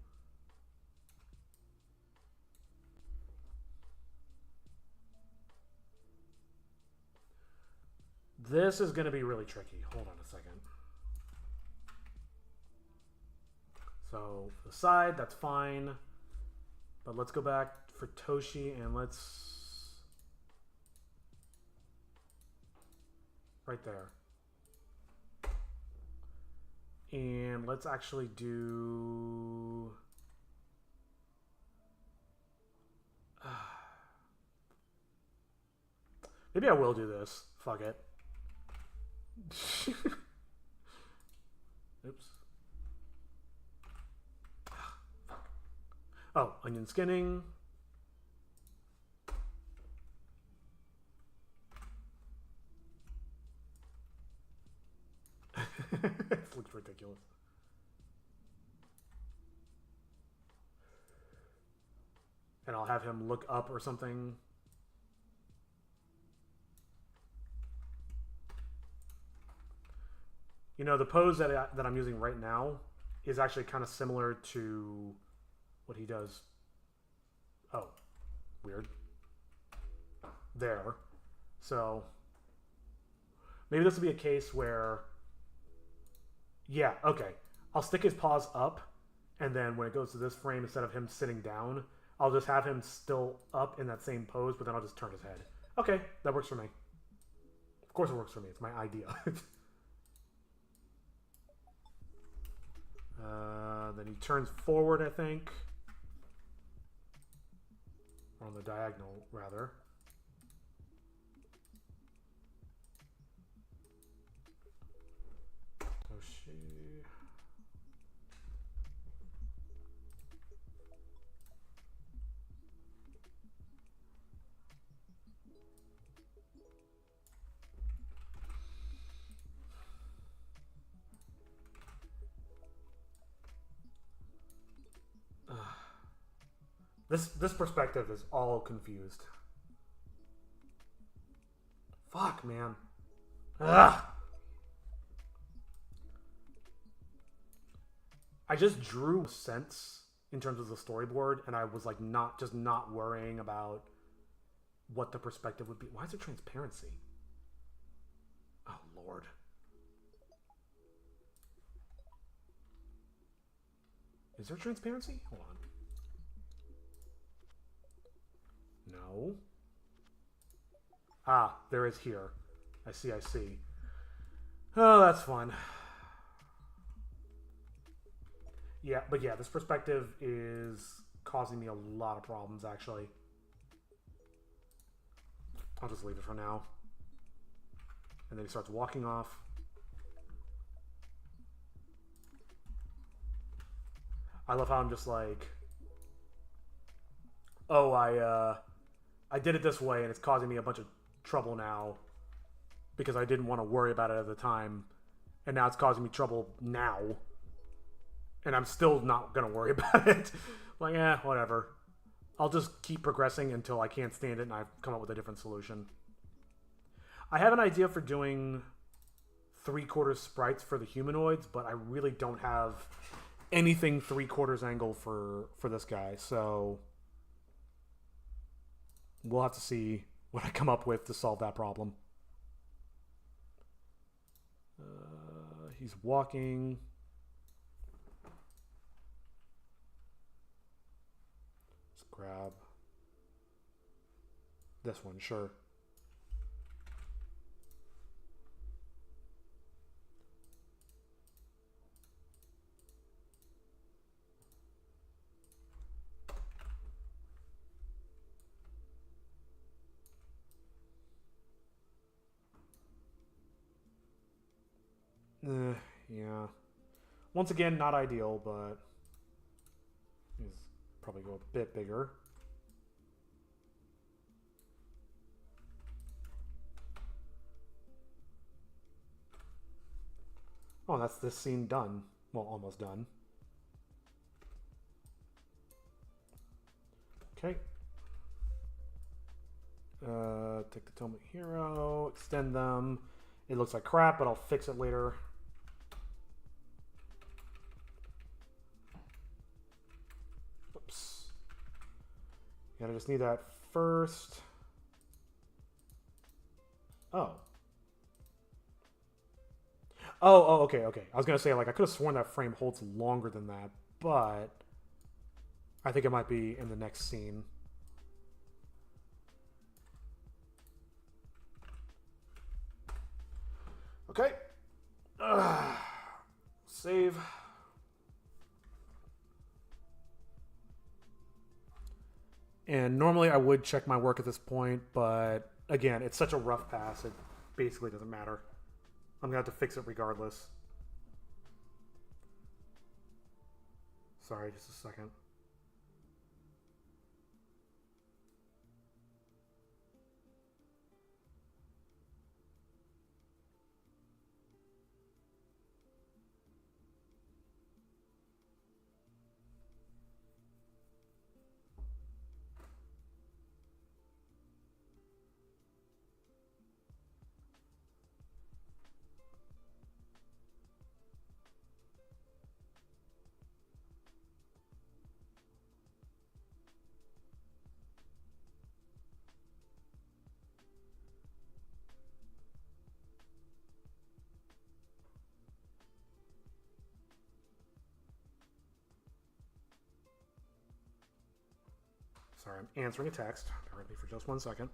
This is going to be really tricky. Hold on a second. So, the side, that's fine. But let's go back for Toshi and let's... Right there. And let's actually do... Maybe I will do this. Fuck it. Oops. Oh, onion skinning. This looks ridiculous. And I'll have him look up or something. You know, the pose that I'm using right now is actually kind of similar to what he does. Oh, weird. There. So maybe this will be a case where Yeah, okay. I'll stick his paws up, and then when it goes to this frame, instead of him sitting down, I'll just have him still up in that same pose, but then I'll just turn his head. Okay, that works for me. Of course it works for me. It's my idea. Then he turns forward, I think. Or on the diagonal, rather. Oh, she... This perspective is all confused. Fuck, man. Ugh. I just drew sense in terms of the storyboard, and I was like not worrying about what the perspective would be. Why is there transparency? Oh Lord. Is there transparency? Hold on. No. Ah, there is here. I see, I see. Oh, that's fun. Yeah, but yeah, this perspective is causing me a lot of problems, actually. I'll just leave it for now. And then he starts walking off. I love how I'm just like, oh, I did it this way, and it's causing me a bunch of trouble now because I didn't want to worry about it at the time, and now it's causing me trouble now, and I'm still not gonna worry about it. Like, whatever. I'll just keep progressing until I can't stand it and I've come up with a different solution. I have an idea for doing 3/4 sprites for the humanoids, but I really don't have anything 3/4 angle for this guy, so we'll have to see what I come up with to solve that problem. He's walking. Let's grab this one, sure. Yeah. Once again, not ideal, but he's probably go a bit bigger. Oh, that's this scene done. Well, almost done. Okay. Take the Tomic Hero, extend them. It looks like crap, but I'll fix it later. Oops. Yeah, I just need that first. Oh. Oh, okay. I was going to say, like, I could have sworn that frame holds longer than that, but I think it might be in the next scene. Okay. Save. And normally I would check my work at this point, but again, it's such a rough pass, it basically doesn't matter. I'm going to have to fix it regardless. Sorry, just a second. Sorry, I'm answering a text. Bear with me for just 1 second.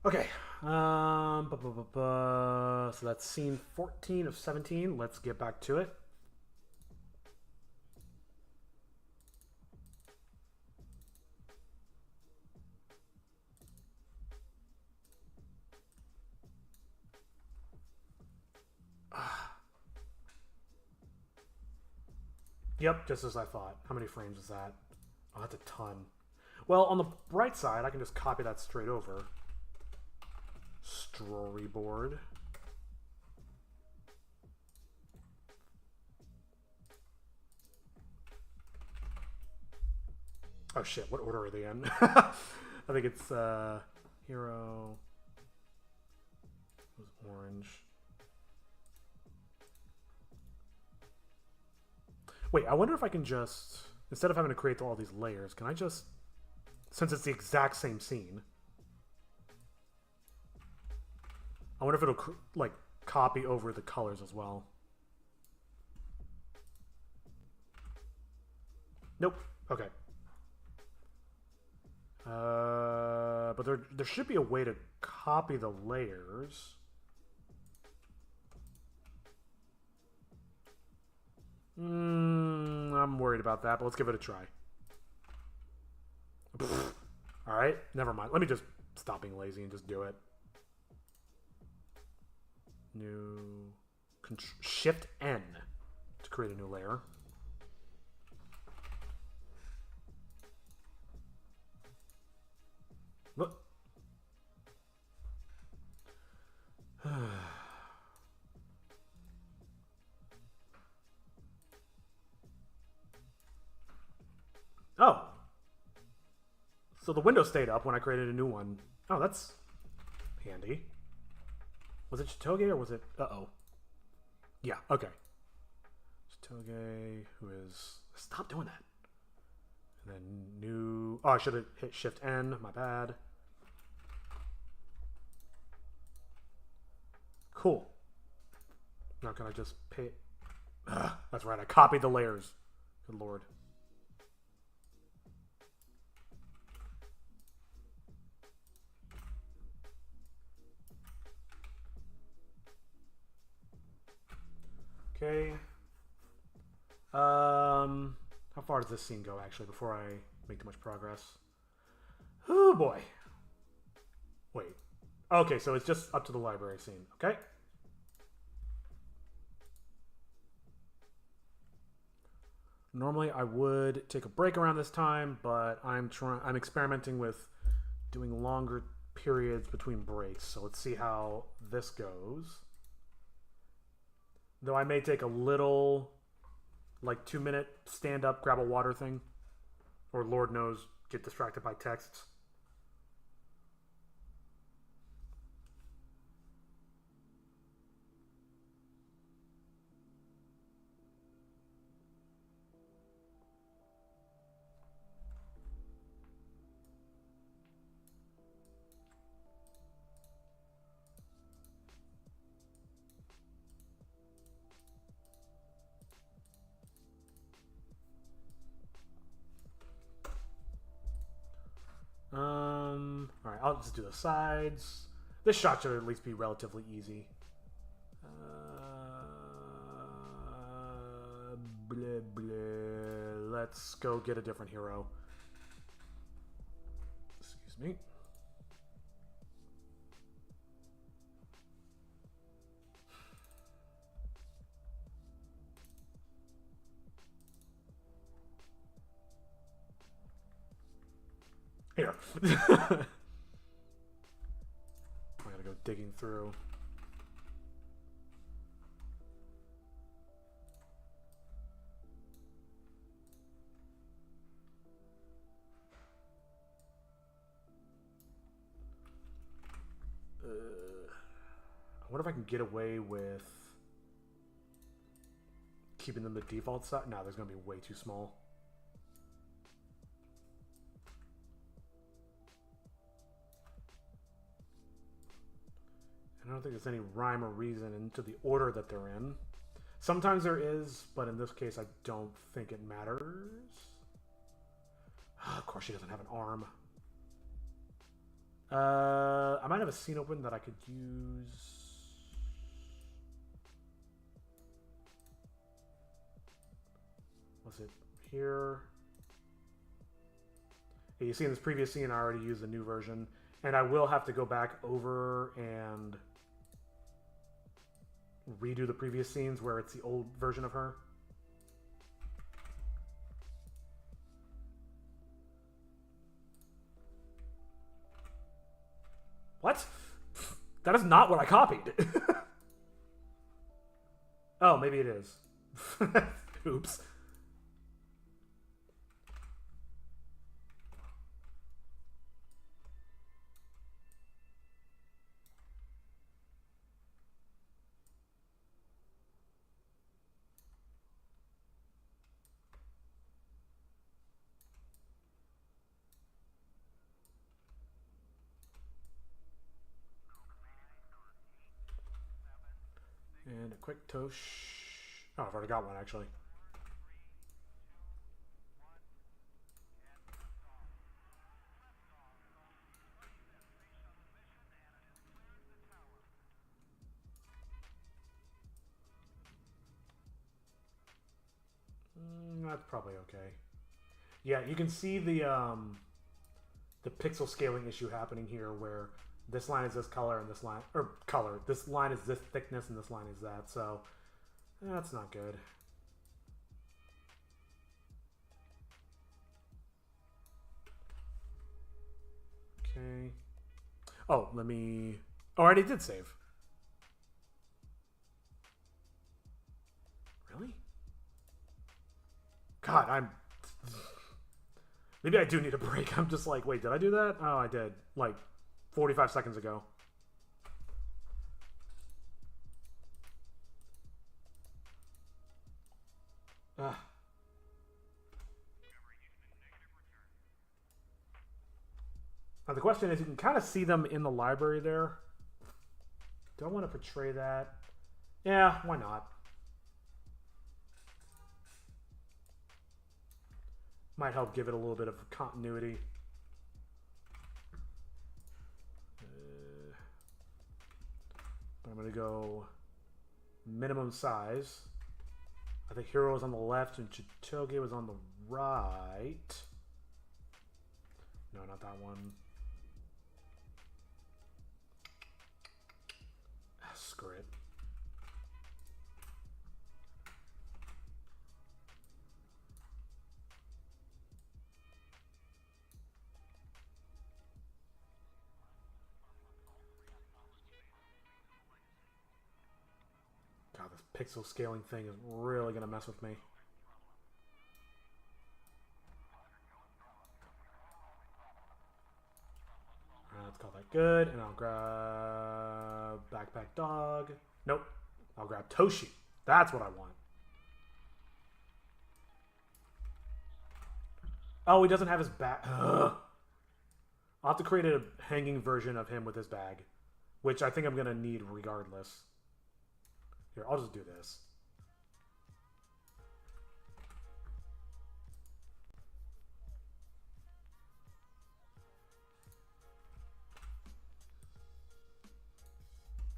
Okay. So that's scene 14 of 17. Let's get back to it. Yep, just as I thought. How many frames is that? Oh, that's a ton. Well, on the bright side, I can just copy that straight over. Storyboard. Oh shit, what order are they in? I think it's hero was orange. Wait, I wonder if I can just, instead of having to create all these layers, can I just, since it's the exact same scene, I wonder if it'll like copy over the colors as well. Nope. Okay. But there should be a way to copy the layers. I'm worried about that, but let's give it a try. All right, never mind. Let me just stop being lazy and just do it. New Shift N to create a new layer. Look. Oh. So the window stayed up when I created a new one. Oh, that's handy. Was it Chitoge or was it... Uh-oh. Yeah, okay. Chitoge, who is... Stop doing that. And then new... Oh, I should have hit Shift N. My bad. Cool. Now can I just pay... That's right, I copied the layers. Good lord. Okay. How far does this scene go, actually, before I make too much progress? Oh, boy. Wait. Okay, so it's just up to the library scene. Okay. Normally, I would take a break around this time, but I'm experimenting with doing longer periods between breaks. So let's see how this goes. Though I may take a little, like 2-minute stand up, grab a water thing. Or Lord knows, get distracted by texts. I'll just do the sides. This shot should at least be relatively easy. Blah, blah. Let's go get a different hero. Excuse me. Here. I gotta go digging through. I wonder if I can get away with keeping them the default size. No, there's gonna be way too small. I don't think there's any rhyme or reason into the order that they're in. Sometimes there is, but in this case, I don't think it matters. Of course, she doesn't have an arm. I might have a scene open that I could use. Was it here? Yeah, you see in this previous scene, I already used the new version. And I will have to go back over and redo the previous scenes where it's the old version of her. What? That is not what I copied. Oh, maybe it is. Oops. And a quick tosh. Oh, I've already got one, actually. That's probably okay. Yeah, you can see the pixel scaling issue happening here where this line is this color and this line, or color, this line is this thickness and this line is that, so that's not good. Okay. Oh, let me, oh, I already did save. Really? God, I'm, maybe I do need a break. I'm just like, wait, did I do that? Oh, I did. Like 45 seconds ago. Ugh. Now the question is, you can kind of see them in the library there. Do I want to portray that? Yeah, why not? Might help give it a little bit of continuity. But I'm going to go minimum size. I think Hero was on the left and Chitoge was on the right. No, not that one. Screw it. God, this pixel scaling thing is really going to mess with me. Let's call that good, and I'll grab Backpack Dog. Nope, I'll grab Toshi. That's what I want. Oh, he doesn't have his bag. I'll have to create a hanging version of him with his bag, which I think I'm going to need regardless. Here, I'll just do this.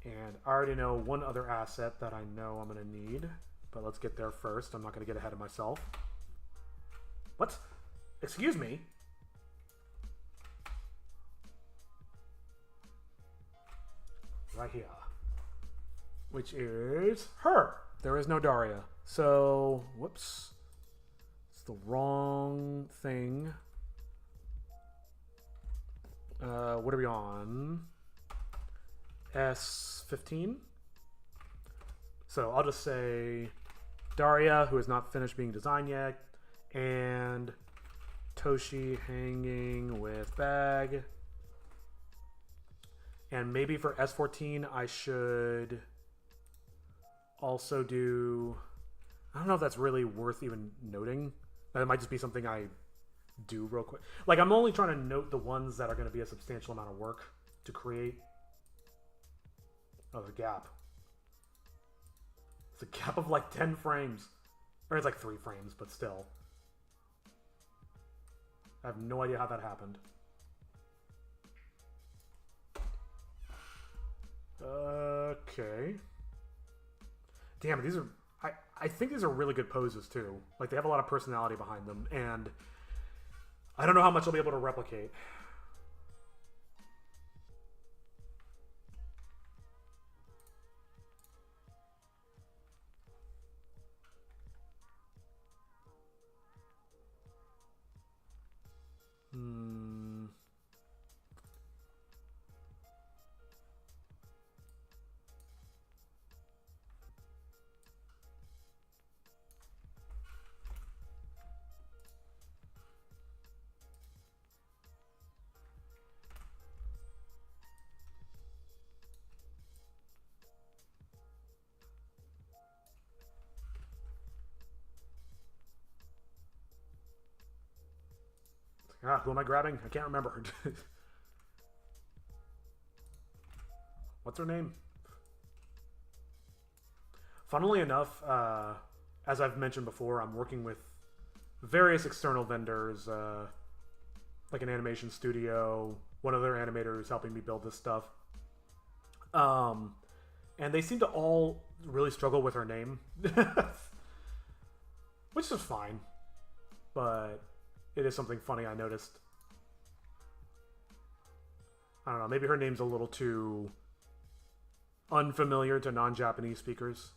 And I already know one other asset that I know I'm going to need. But let's get there first. I'm not going to get ahead of myself. What? Excuse me? Right here. Which is her. There is no Daria. So, whoops. It's the wrong thing. What are we on? S15? So I'll just say Daria, who has not finished being designed yet, and Toshi hanging with bag. And maybe for S14, I should also do... I don't know if that's really worth even noting. That might just be something I do real quick. Like, I'm only trying to note the ones that are going to be a substantial amount of work to create. Oh, there's a gap. It's a gap of like 10 frames. Or it's like 3 frames, but still. I have no idea how that happened. Okay. Damn, these are... I think these are really good poses, too. Like, they have a lot of personality behind them, and I don't know how much I'll be able to replicate. Who am I grabbing? I can't remember. What's her name? Funnily enough, as I've mentioned before, I'm working with various external vendors, like an animation studio, one of their animators helping me build this stuff. And they seem to all really struggle with her name. Which is fine. But it is something funny I noticed. I don't know, maybe her name's a little too unfamiliar to non-Japanese speakers.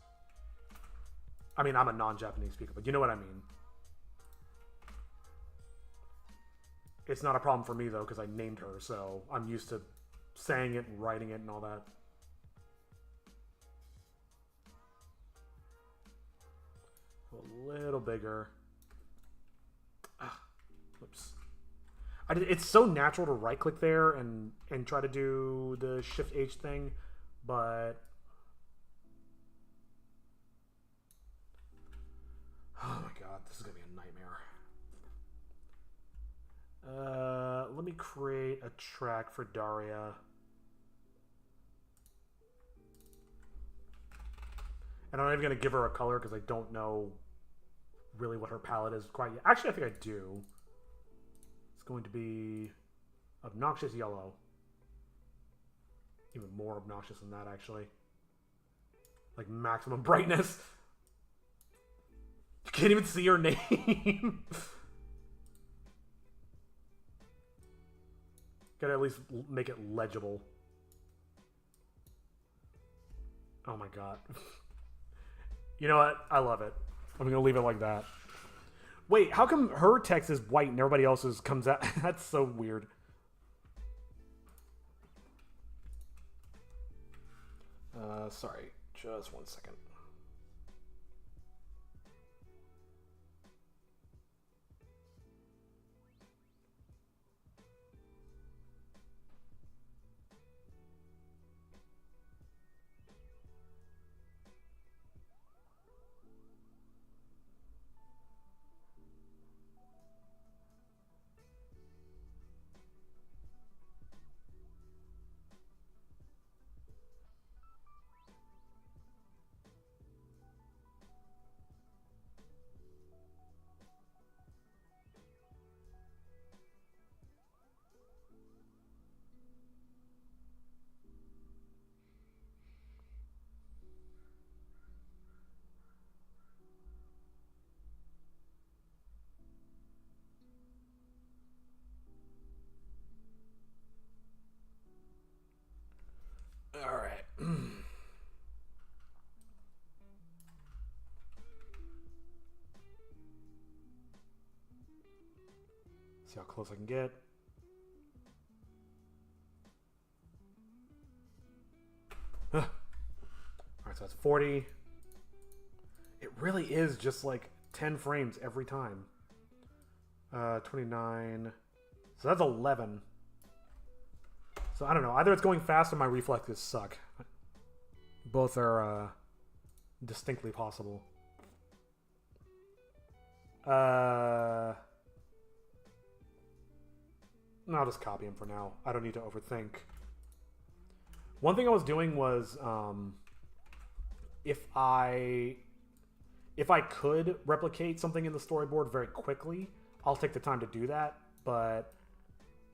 I mean, I'm a non-Japanese speaker, but you know what I mean. It's not a problem for me, though, because I named her, so I'm used to saying it and writing it and all that. A little bigger. Whoops. It's so natural to right-click there and try to do the Shift-H thing, but... Oh my god, this is going to be a nightmare. Let me create a track for Daria. And I'm not even going to give her a color because I don't know really what her palette is quite yet. Actually, I think I do. It's going to be obnoxious yellow. Even more obnoxious than that, actually. Like maximum brightness. You can't even see her name. Gotta at least make it legible. Oh my god. You know what? I love it. I'm gonna leave it like that. Wait, how come her text is white and everybody else's comes out? That's so weird. Sorry, just 1 second. See how close I can get. Alright, so that's 40. It really is just like 10 frames every time. 29. So that's 11. So I don't know. Either it's going fast or my reflexes suck. Both are distinctly possible. I'll just copy him for now. I don't need to overthink. One thing I was doing was if I could replicate something in the storyboard very quickly, I'll take the time to do that. But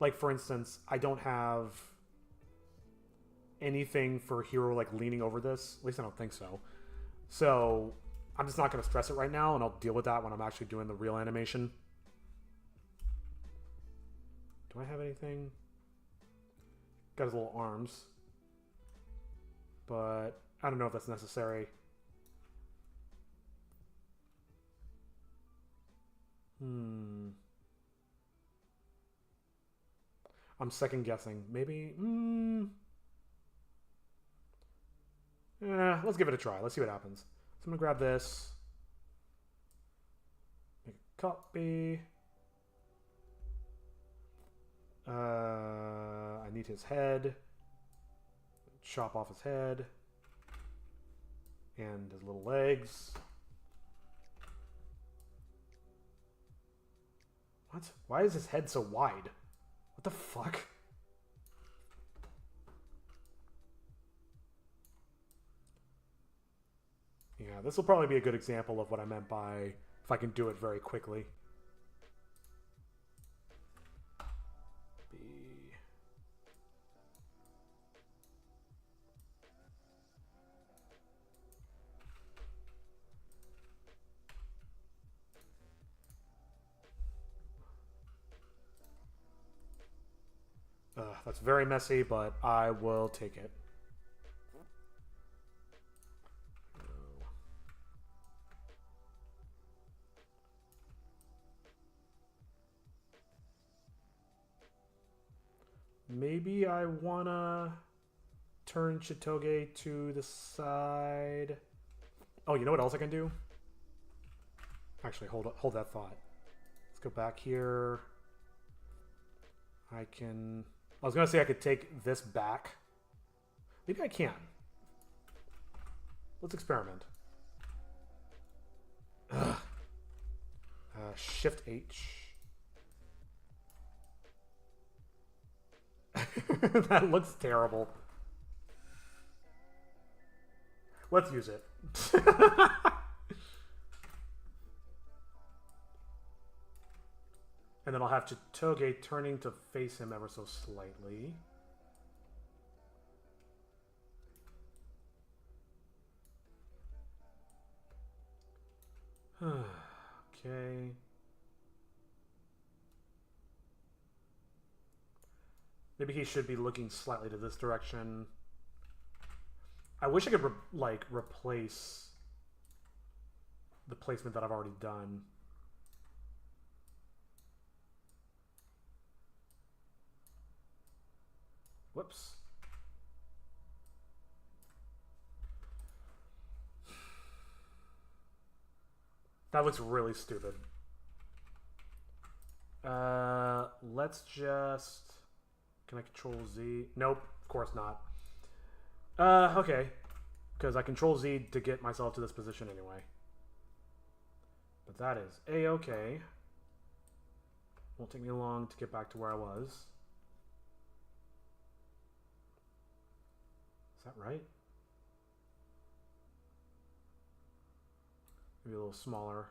like for instance, I don't have anything for Hero like leaning over this. At least I don't think so. So I'm just not going to stress it right now, and I'll deal with that when I'm actually doing the real animation. Do I have anything? Got his little arms. But I don't know if that's necessary. I'm second guessing. Maybe... let's give it a try. Let's see what happens. So I'm going to grab this. Make a copy. I need his head. Chop off his head. And his little legs. What? Why is his head so wide? What the fuck? Yeah, this will probably be a good example of what I meant by if I can do it very quickly. That's very messy, but I will take it. Maybe I wanna turn Chitoge to the side. Oh, you know what else I can do? Actually, hold that thought. Let's go back here. I was gonna say I could take this back. Maybe I can. Let's experiment. Shift H. That looks terrible. Let's use it. And then I'll have Chitoge turning to face him ever so slightly. Okay. Maybe he should be looking slightly to this direction. I wish I could replace the placement that I've already done. Whoops. That looks really stupid. Let's just... Can I control Z? Nope, of course not. Okay. Because I control Z to get myself to this position anyway. But that is A-okay. Won't take me long to get back to where I was. Is that right? Maybe a little smaller.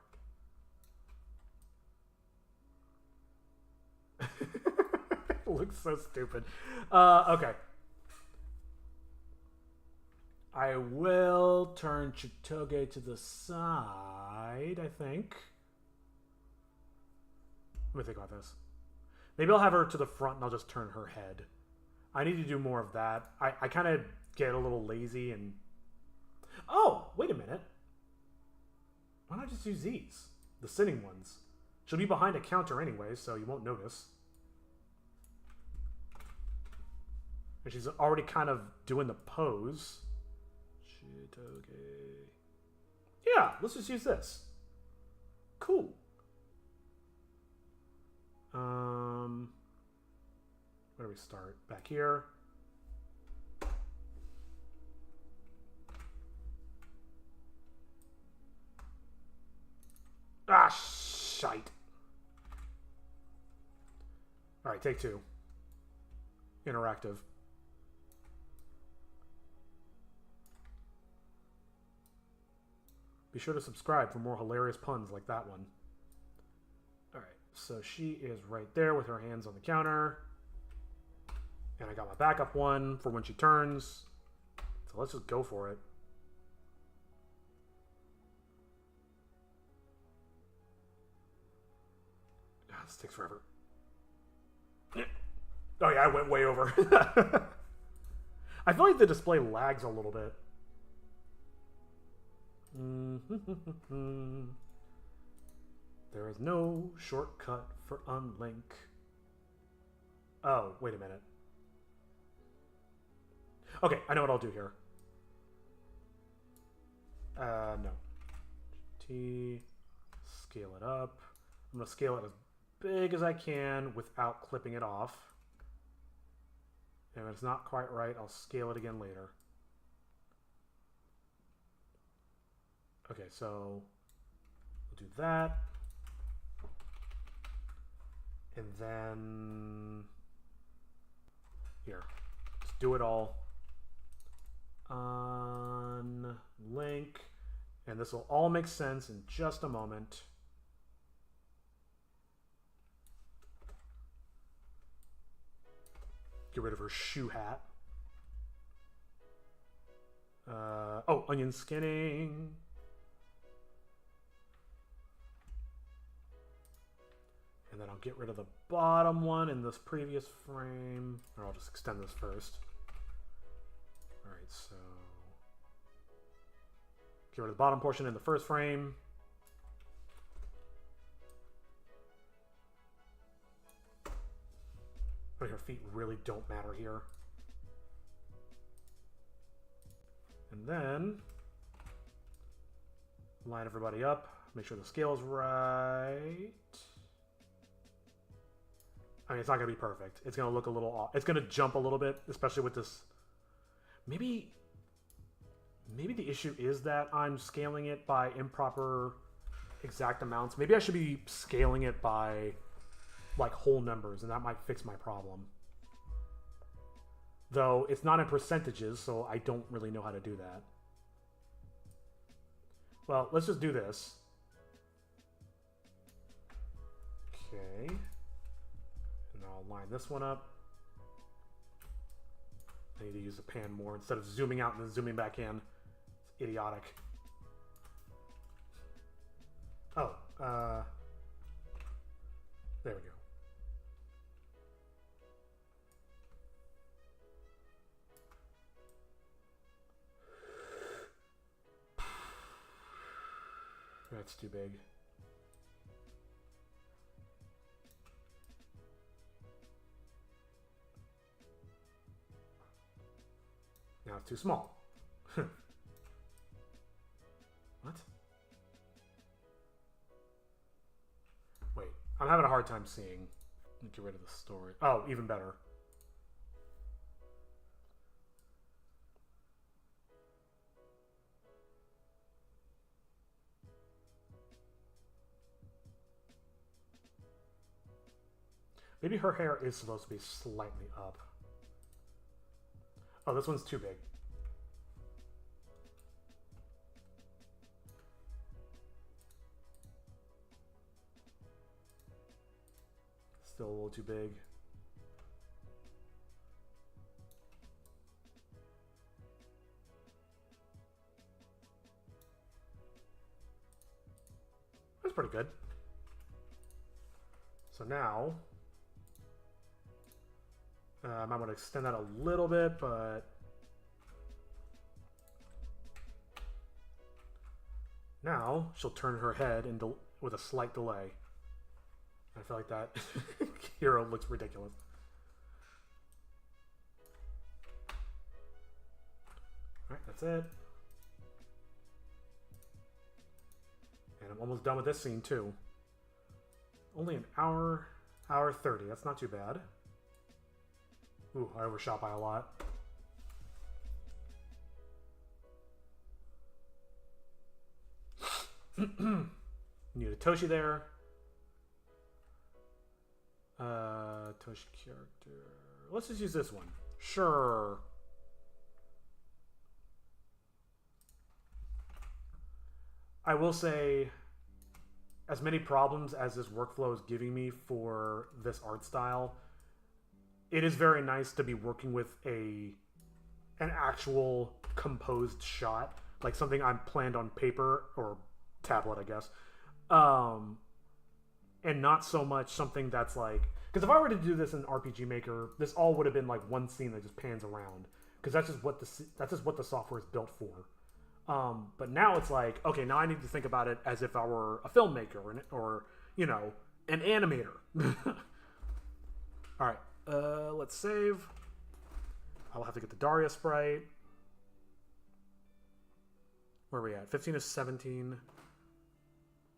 It looks so stupid. Okay. I will turn Chitoge to the side, I think. Let me think about this. Maybe I'll have her to the front and I'll just turn her head. I need to do more of that. I kind of get a little lazy and... Oh, wait a minute. Why not just use these? The sitting ones. She'll be behind a counter anyway, so you won't notice. And she's already kind of doing the pose. Shit, okay. Yeah, let's just use this. Cool. Where do we start? Back here. Ah, shite. Alright, take two. Interactive. Be sure to subscribe for more hilarious puns like that one. Alright, so she is right there with her hands on the counter. And I got my backup one for when she turns. So let's just go for it. God, this takes forever. Oh yeah, I went way over. I feel like the display lags a little bit. There is no shortcut for unlink. Oh, wait a minute. Okay, I know what I'll do here. No. T, scale it up. I'm going to scale it as big as I can without clipping it off. And if it's not quite right, I'll scale it again later. Okay, so we'll do that. And then here, let's do it all. On link, and this will all make sense in just a moment. Get rid of her shoe hat. Oh, onion skinning. And then I'll get rid of the bottom one in this previous frame. Or I'll just extend this first. Alright, so... get rid of the bottom portion in the first frame. But her feet really don't matter here. And then... line everybody up. Make sure the scale's right. I mean, it's not going to be perfect. It's going to look a little off. It's going to jump a little bit, especially with this. Maybe the issue is that I'm scaling it by improper exact amounts. Maybe I should be scaling it by like whole numbers, and that might fix my problem. Though it's not in percentages, so I don't really know how to do that. Well, let's just do this. Okay. And I'll line this one up. I need to use the pan more instead of zooming out and then zooming back in. It's idiotic. Oh, there we go. That's too big. Now it's too small. What? Wait, I'm having a hard time seeing. Get rid of the story. Oh, even better. Maybe her hair is supposed to be slightly up. Oh, this one's too big. Still a little too big. That's pretty good. So now, I might want to extend that a little bit, but Now she'll turn her head and with a slight delay. I feel like that hero looks ridiculous. Alright, that's it. And I'm almost done with this scene too. Only an hour 30. That's not too bad. Ooh, I overshot by a lot. Need a Toshi there. Toshi character. Let's just use this one. Sure. I will say, as many problems as this workflow is giving me for this art style, it is very nice to be working with an actual composed shot, like something I'm planned on paper or tablet, I guess, and not so much something that's like, because if I were to do this in RPG Maker, this all would have been like one scene that just pans around, because that's just what the software is built for. But now it's like, okay, now I need to think about it as if I were a filmmaker or you know, an animator. All right, let's save. I'll have to get the Daria sprite. Where are we at? 15 to 17.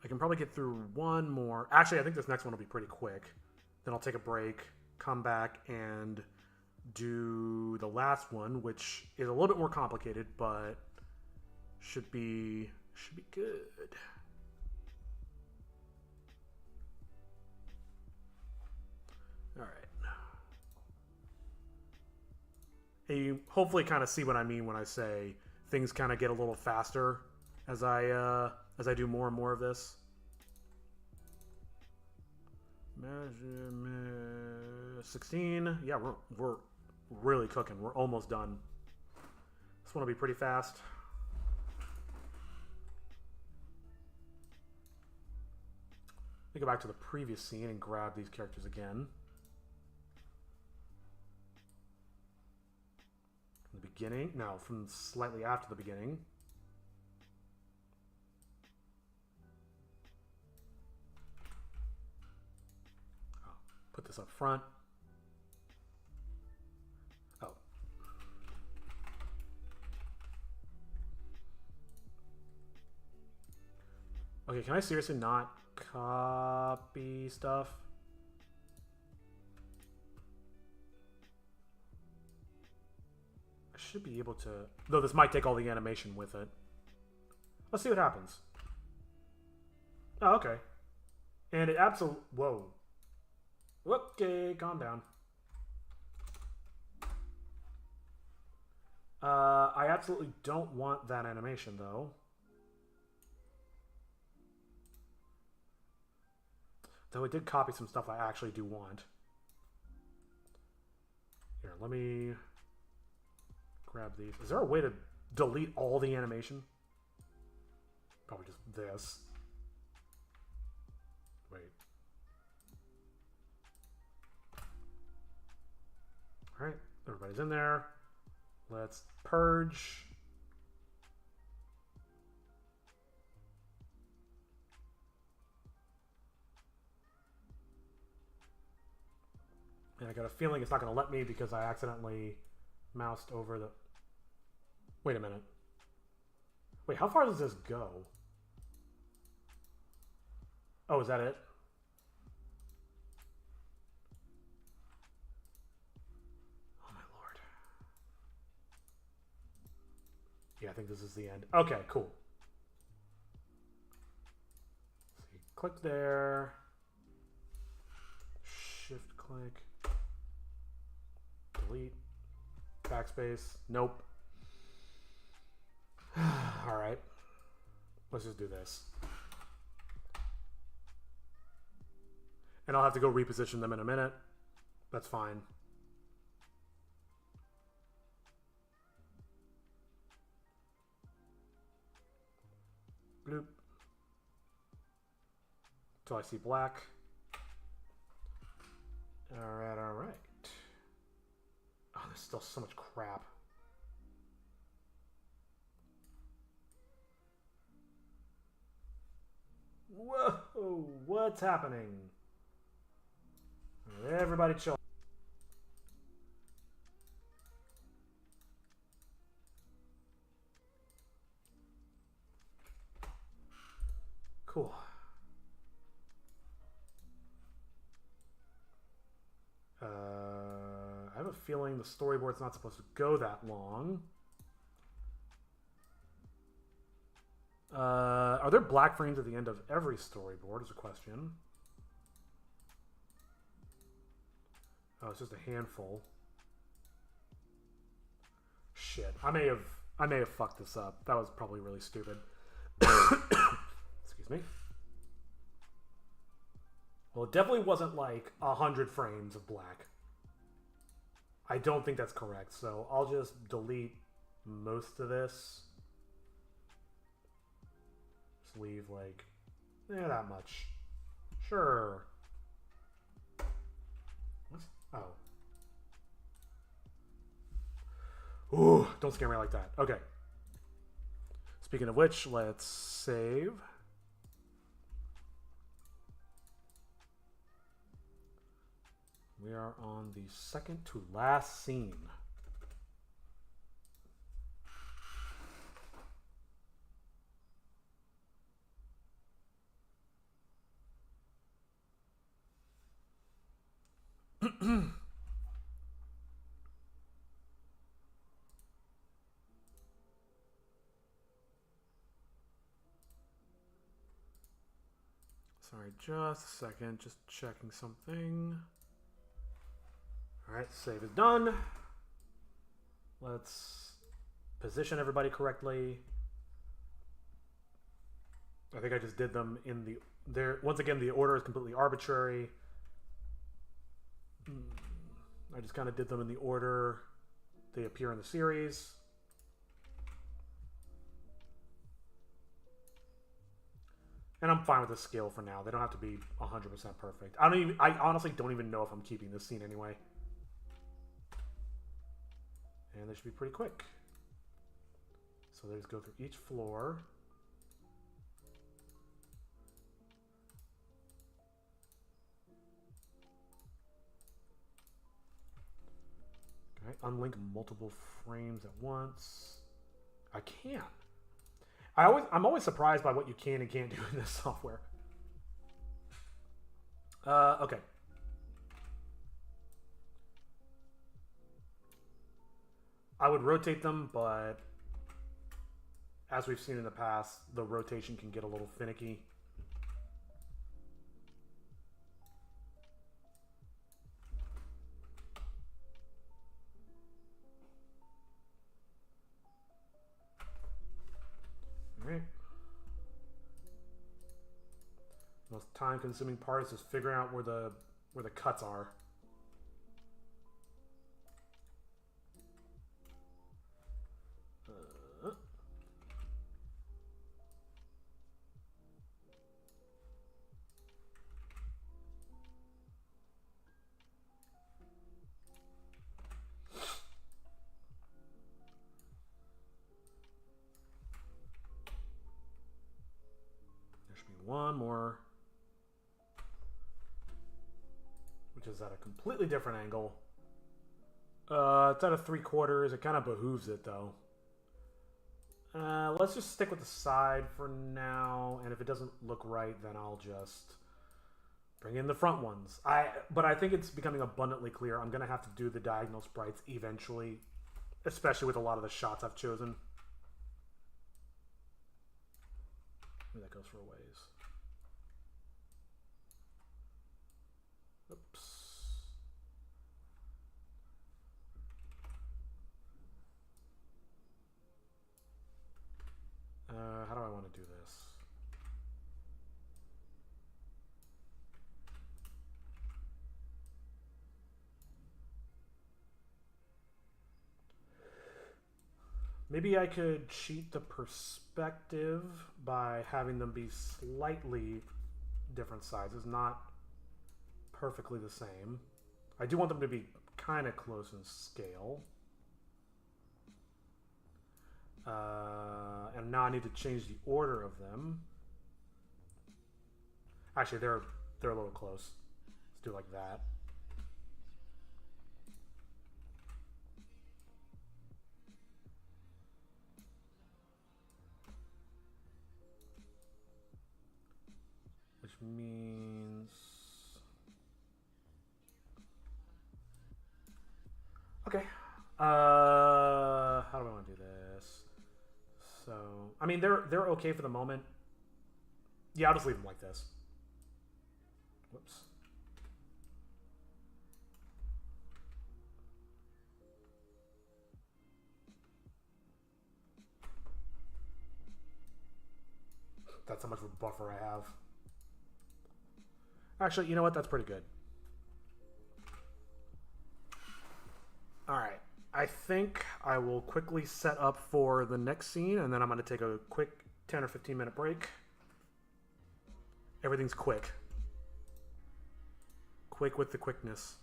I can probably get through one more. Actually, I think this next one will be pretty quick. Then I'll take a break, come back, and do the last one, which is a little bit more complicated, but should be good. All right. And you hopefully kind of see what I mean when I say things kind of get a little faster as I do more and more of this. 16. Yeah, we're really cooking. We're almost done. This one will be pretty fast. Let me go back to the previous scene and grab these characters again. From the beginning? No, from slightly after the beginning. I'll put this up front. Oh. Okay, can I seriously not copy stuff? I should be able to, though this might take all the animation with it. Let's see what happens. Oh, okay. And it absolutely, whoa. Okay, calm down. I absolutely don't want that animation though. Though it did copy some stuff I actually do want. Here, let me grab these. Is there a way to delete all the animation? Probably just this. Wait. Alright, everybody's in there. Let's purge. And I got a feeling it's not going to let me because I accidentally moused over the... Wait a minute. Wait, how far does this go? Oh, is that it? Oh, my lord. Yeah, I think this is the end. Okay, cool. So you click there. Shift click. Delete. Backspace. Nope. Alright. Let's just do this. And I'll have to go reposition them in a minute. That's fine. Bloop. Till I see black. Alright, alright. Oh, there's still so much crap. Whoa, what's happening? Everybody chill. Cool. I have a feeling the storyboard's not supposed to go that long. Are there black frames at the end of every storyboard is a question. Oh, it's just a handful. Shit. I may have fucked this up. That was probably really stupid. Excuse me. Well, it definitely wasn't like 100 frames of black. I don't think that's correct, so I'll just delete most of this. Just leave like, that much. Sure. What? Oh. Ooh, don't scare me like that. Okay. Speaking of which, let's save. We are on the second to last scene. Sorry, just a second. Just checking something. Alright, save is done. Let's position everybody correctly. I think I just did them in the... Once again, the order is completely arbitrary. I just kind of did them in the order they appear in the series. And I'm fine with the scale for now. They don't have to be 100% perfect. I honestly don't even know if I'm keeping this scene anyway. And they should be pretty quick. So they just go through each floor. Okay, unlink multiple frames at once. I can't. I'm always surprised by what you can and can't do in this software. Okay. I would rotate them, but as we've seen in the past, the rotation can get a little finicky. All right. Most time-consuming part is just figuring out where the cuts are. One more, which is at a completely different angle. It's at a 3/4. It kind of behooves it though. Let's just stick with the side for now, and if it doesn't look right, then I'll just bring in the front ones. But I think it's becoming abundantly clear I'm gonna have to do the diagonal sprites eventually, especially with a lot of the shots I've chosen. Maybe that goes for a ways. Oops. How do I want to do this? Maybe I could cheat the perspective by having them be slightly different sizes, not perfectly the same. I do want them to be kind of close in scale. And now I need to change the order of them. Actually, they're a little close. Let's do it like that. Which means... Okay. How do I want to do this? So, I mean, they're okay for the moment. Yeah, I'll just leave them like this. Whoops. That's how much of a buffer I have. Actually, you know what? That's pretty good. All right. I think I will quickly set up for the next scene, and then I'm going to take a quick 10 or 15 minute break. Everything's quick. Quick with the quickness.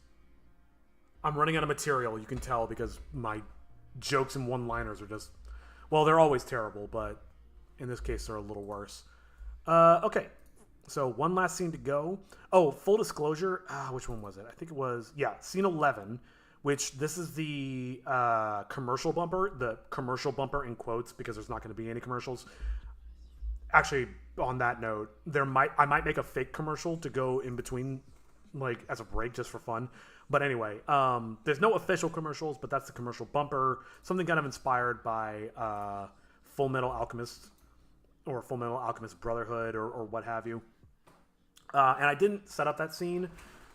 I'm running out of material, you can tell, because my jokes and one-liners are just... Well, they're always terrible, but in this case, they're a little worse. Okay. So, one last scene to go. Oh, full disclosure. Which one was it? I think it was... Yeah, scene 11, which this is the commercial bumper. The commercial bumper in quotes, because there's not going to be any commercials. Actually, on that note, I might make a fake commercial to go in between, like, as a break, just for fun. But anyway, there's no official commercials, but that's the commercial bumper. Something kind of inspired by Full Metal Alchemist, or Full Metal Alchemist Brotherhood, or what have you. And I didn't set up that scene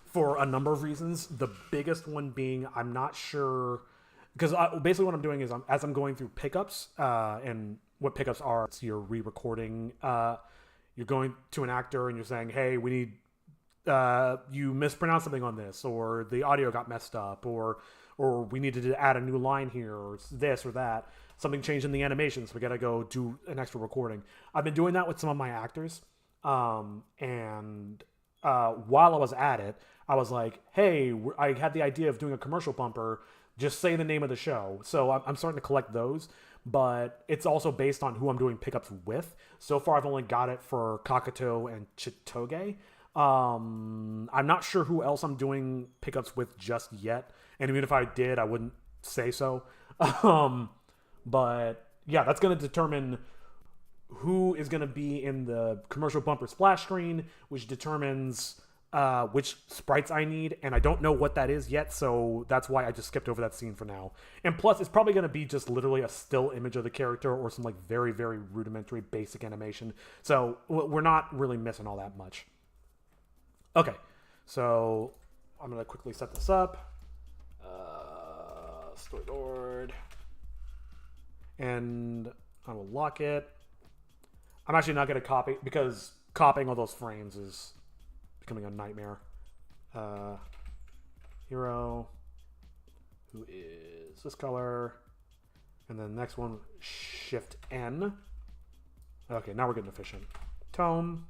for a number of reasons. The biggest one being, I'm not sure, because basically what I'm doing is, as I'm going through pickups, and what pickups are, it's you're re-recording, you're going to an actor and you're saying, hey, we need, you mispronounced something on this, or the audio got messed up, or we needed to add a new line here, or this or that. Something changed in the animation, so we got to go do an extra recording. I've been doing that with some of my actors, and while I was at it, I was like, hey, I had the idea of doing a commercial bumper, just say the name of the show. So I'm starting to collect those, but it's also based on who I'm doing pickups with. So far, I've only got it for Kakato and Chitoge. I'm not sure who else I'm doing pickups with just yet. And even if I did, I wouldn't say so. But yeah, that's going to determine who is going to be in the commercial bumper splash screen, which determines which sprites I need. And I don't know what that is yet, so that's why I just skipped over that scene for now. And plus, it's probably going to be just literally a still image of the character or some like very, very rudimentary basic animation. So we're not really missing all that much. Okay, so I'm going to quickly set this up. Storyboard. And I will lock it. I'm actually not going to copy, because copying all those frames is becoming a nightmare. Hero, who is this color. And then the next one, Shift N. Okay, now we're getting efficient. Tone.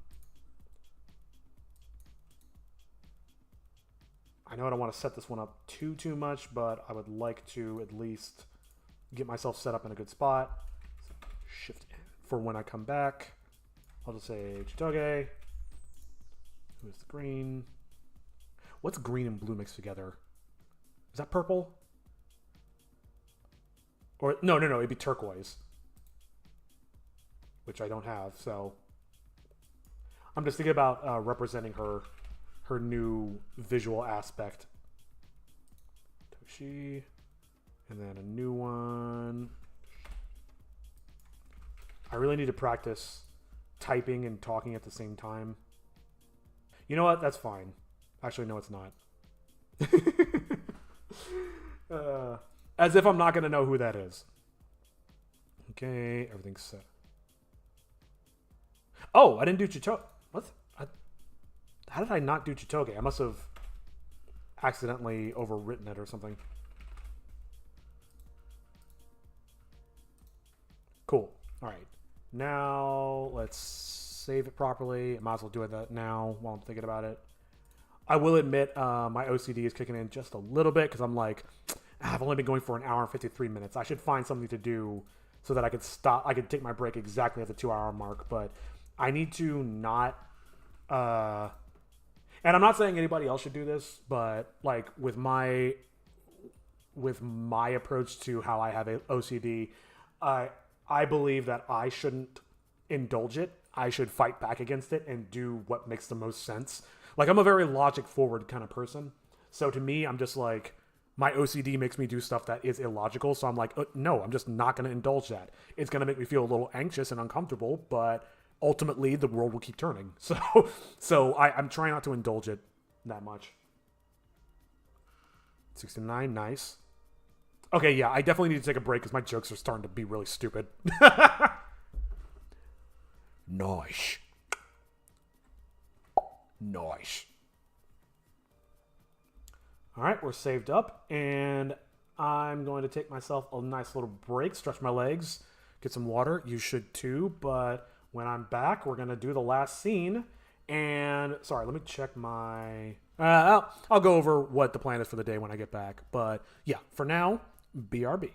I know I don't want to set this one up too much, but I would like to at least get myself set up in a good spot. So Shift N for when I come back. I'll just say Chitoge. Who's the green? What's green and blue mixed together? Is that purple? Or no, it'd be turquoise, which I don't have. So I'm just thinking about representing her new visual aspect. Toshi, and then a new one. I really need to practice typing and talking at the same time. You know what? That's fine. Actually, no, it's not. As if I'm not going to know who that is. Okay, everything's set. Oh, I didn't do Chitoge. What? How did I not do Chitoge? I must have accidentally overwritten it or something. Cool. All right. Now, let's save it properly. I might as well do that now while I'm thinking about it. I will admit my OCD is kicking in just a little bit because I'm like, I've only been going for an hour and 53 minutes. I should find something to do so that I could stop. I could take my break exactly at the 2 hour mark, but I need to not Uh, and I'm not saying anybody else should do this, but like with my approach to how I have OCD, I believe that I shouldn't indulge it. I should fight back against it and do what makes the most sense. Like I'm a very logic forward kind of person. So to me, I'm just like my OCD makes me do stuff that is illogical. So I'm like, no, I'm just not going to indulge that. It's going to make me feel a little anxious and uncomfortable, but ultimately the world will keep turning. I'm trying not to indulge it that much. 69, nice. Okay, yeah, I definitely need to take a break because my jokes are starting to be really stupid. Nice. Nice. All right, we're saved up, and I'm going to take myself a nice little break, stretch my legs, get some water. You should too, but when I'm back, we're going to do the last scene. And, sorry, let me check my... I'll go over what the plan is for the day when I get back. But, yeah, for now, BRB.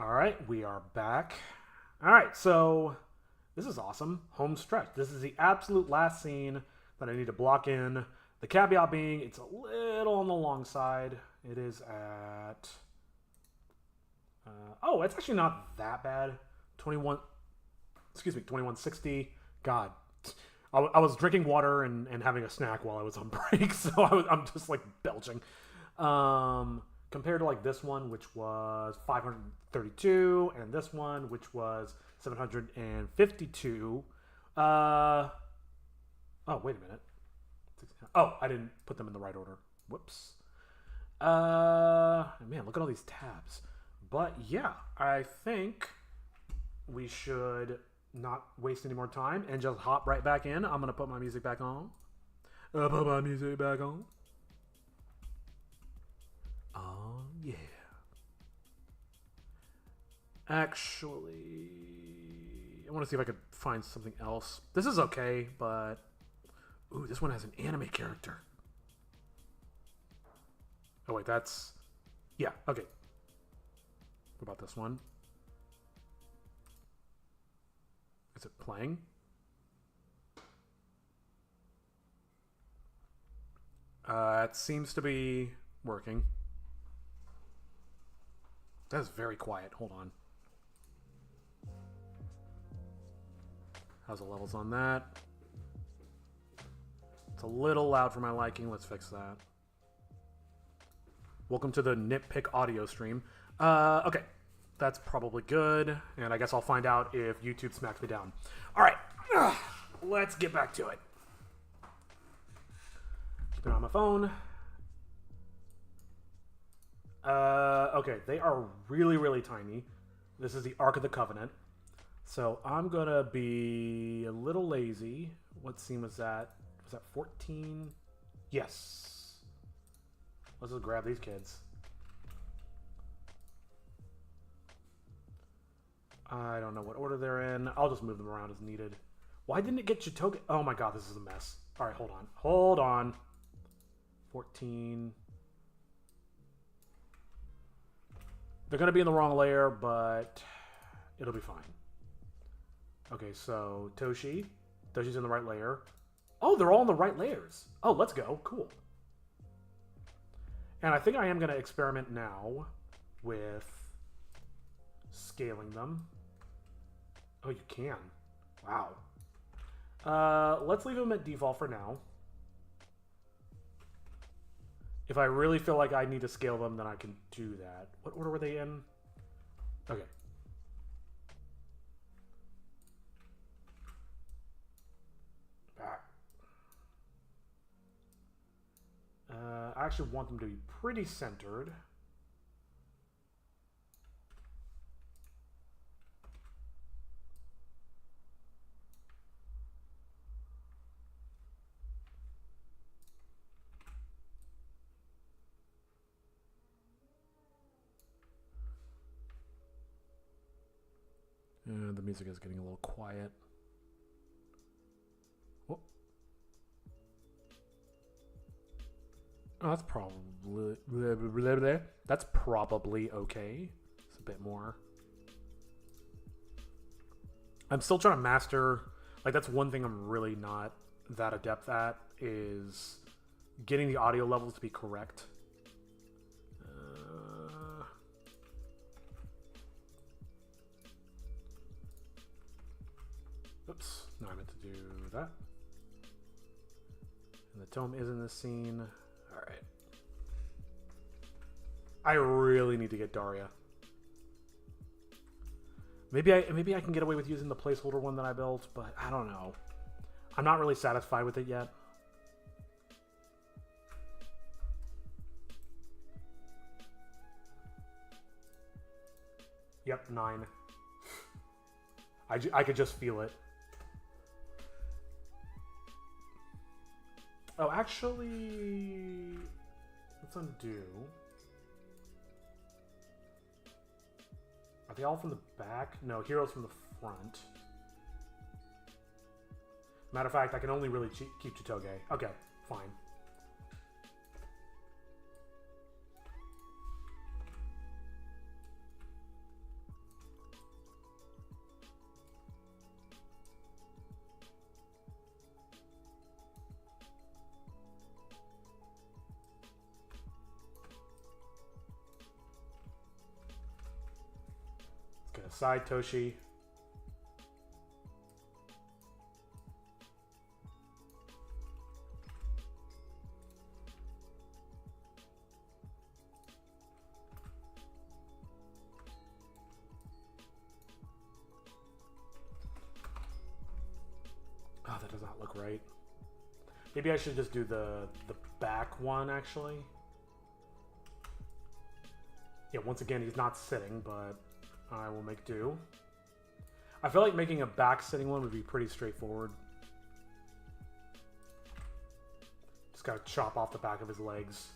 All right, we are back. All right, so this is awesome. Home stretch. This is the absolute last scene that I need to block in. The caveat being it's a little on the long side. It is at... oh, it's actually not that bad. 2160. God. I was drinking water and having a snack while I was on break, so I'm just like belching. Compared to like this one, which was 532, and this one, which was 752. Oh, wait a minute. Oh, I didn't put them in the right order. Whoops. Man, look at all these tabs. But yeah, I think we should not waste any more time and just hop right back in. I'm gonna put my music back on. Put my music back on. Oh yeah. Actually, I want to see if I could find something else. This is okay, but ooh, this one has an anime character. Oh wait, that's yeah. Okay. What about this one? Is it playing? It seems to be working. That is very quiet. Hold on. How's the levels on that? It's a little loud for my liking. Let's fix that. Welcome to the nitpick audio stream. Okay. That's probably good. And I guess I'll find out if YouTube smacks me down. All right. Let's get back to it. Keep it on my phone. Okay. They are really, really tiny. This is the Ark of the Covenant. So I'm going to be a little lazy. What scene was that? Was that 14? Yes. Let's just grab these kids. I don't know what order they're in. I'll just move them around as needed. Why didn't it get Chitoge? Oh my god, this is a mess. All right, hold on. Hold on. 14. They're going to be in the wrong layer, but it'll be fine. Okay, so Toshi. Toshi's in the right layer. Oh, they're all in the right layers. Oh, let's go. Cool. And I think I am going to experiment now with scaling them. Oh, you can. Wow. Let's leave them at default for now. If I really feel like I need to scale them, then I can do that. What order were they in? Okay. Back. I actually want them to be pretty centered. The music is getting a little quiet. Oh, that's probably okay. It's a bit more. I'm still trying to master. Like that's one thing I'm really not that adept at is getting the audio levels to be correct. Oops, no, I meant to do that. And the tome is in this scene. All right. I really need to get Daria. Maybe I can get away with using the placeholder one that I built, but I don't know. I'm not really satisfied with it yet. Yep, 9. I could just feel it. Oh, actually, let's undo. Are they all from the back? No, Hero's from the front. Matter of fact, I can only really keep Chitoge. Okay, fine. Side Toshi. Oh, that does not look right. Maybe I should just do the back one, actually. Yeah, once again, he's not sitting, but I will make do. I feel like making a back sitting one would be pretty straightforward. Just gotta chop off the back of his legs.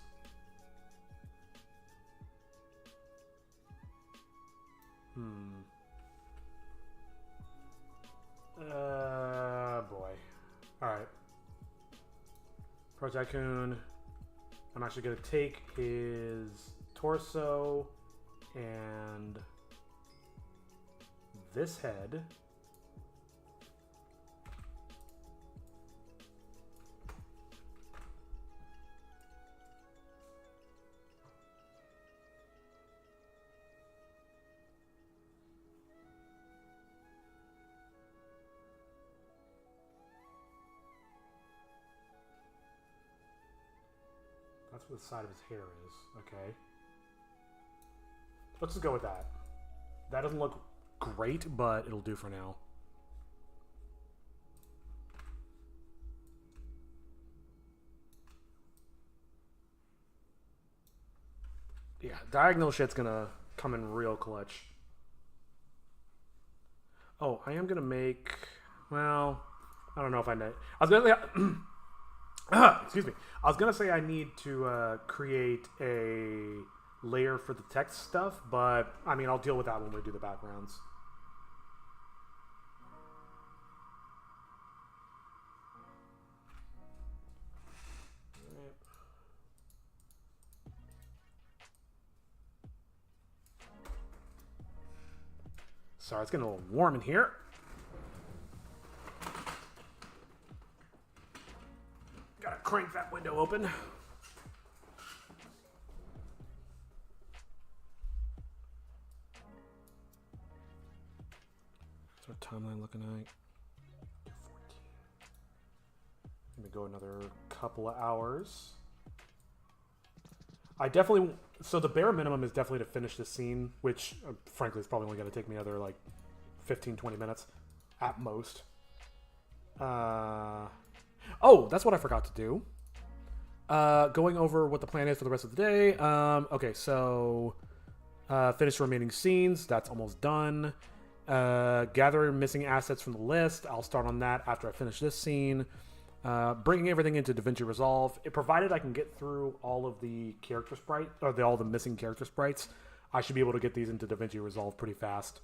Boy. Alright. Pro Tycoon. I'm actually going to take his torso and this head. That's where the side of his hair is. Okay. Let's just go with that. That doesn't look great, but it'll do for now. Yeah, diagonal shit's gonna come in real clutch. Oh, I am gonna make... Well, I don't know if I know. I was gonna say... excuse me. I was gonna say I need to create a layer for the text stuff, but I mean I'll deal with that when we do the backgrounds. Sorry, it's getting a little warm in here. Gotta crank that window open. What's our timeline looking like? 2:14. Let me go another couple of hours. I definitely... So the bare minimum is definitely to finish this scene, which, frankly, is probably only going to take me another, like, 15, 20 minutes at most. Oh, that's what I forgot to do. Going over what the plan is for the rest of the day. Okay, so finish remaining scenes. That's almost done. Gather missing assets from the list. I'll start on that after I finish this scene. Bringing everything into DaVinci Resolve. Provided I can get through all of the character sprite, or all the missing character sprites, I should be able to get these into DaVinci Resolve pretty fast.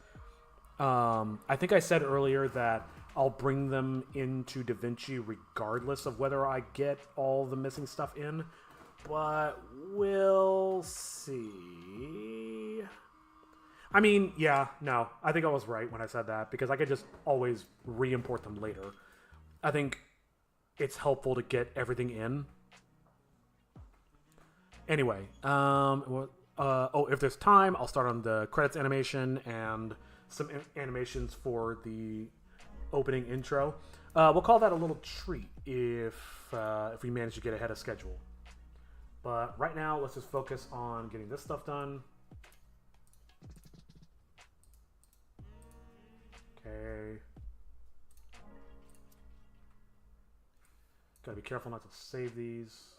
I think I said earlier that I'll bring them into DaVinci regardless of whether I get all the missing stuff in, but we'll see. I mean, yeah, no, I think I was right when I said that, because I could just always re-import them later. I think it's helpful to get everything in. Anyway, if there's time, I'll start on the credits animation and some animations for the opening intro. We'll call that a little treat if we manage to get ahead of schedule. But right now, let's just focus on getting this stuff done. Okay. Gotta be careful not to save these.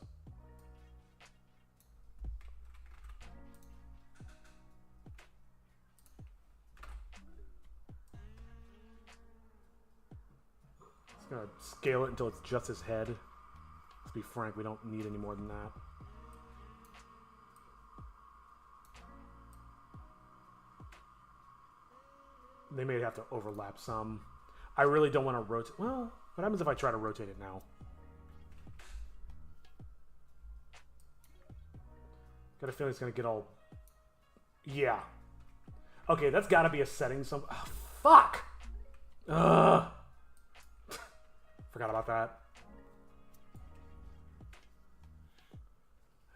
Just gonna scale it until it's just his head. Let's be frank, we don't need any more than that. They may have to overlap some. I really don't want to rotate. Well, what happens if I try to rotate it now? Got a feeling it's gonna get all... Yeah. Okay, that's gotta be a setting some... Oh, fuck! Ugh! Forgot about that.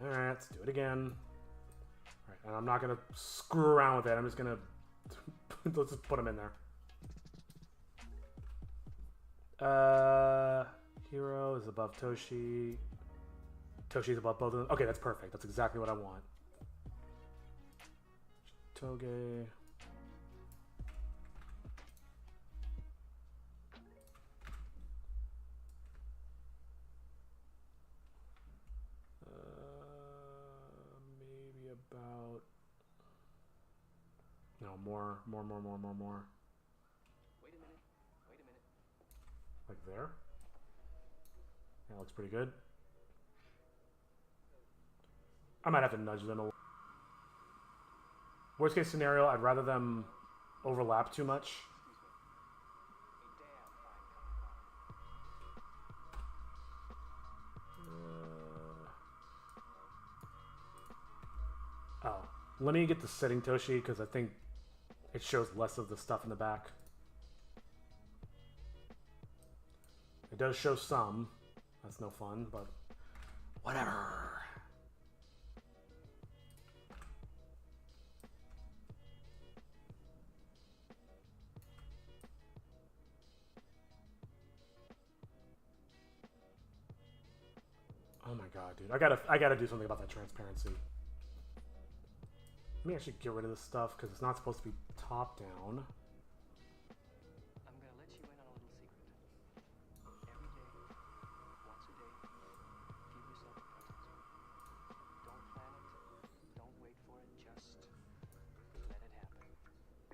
Alright, let's do it again. Alright, and I'm not gonna screw around with it. I'm just gonna Let's just put him in there. Hero is above Toshi. Toshi's above both of them. Okay, that's perfect. That's exactly what I want. Toge. Maybe about... No, more. Wait a minute. Like there? That looks pretty good. I might have to nudge them a little. Worst case scenario, I'd rather them overlap too much. Oh, let me get the setting Toshi because I think it shows less of the stuff in the back. It does show some. That's no fun, but whatever. Oh my god, dude. I gotta do something about that transparency. Let me actually get rid of this stuff because it's not supposed to be top down. I'm gonna let you in on a little secret. Every day, once a day, give yourself a present. Don't plan it, don't wait for it, just let it happen.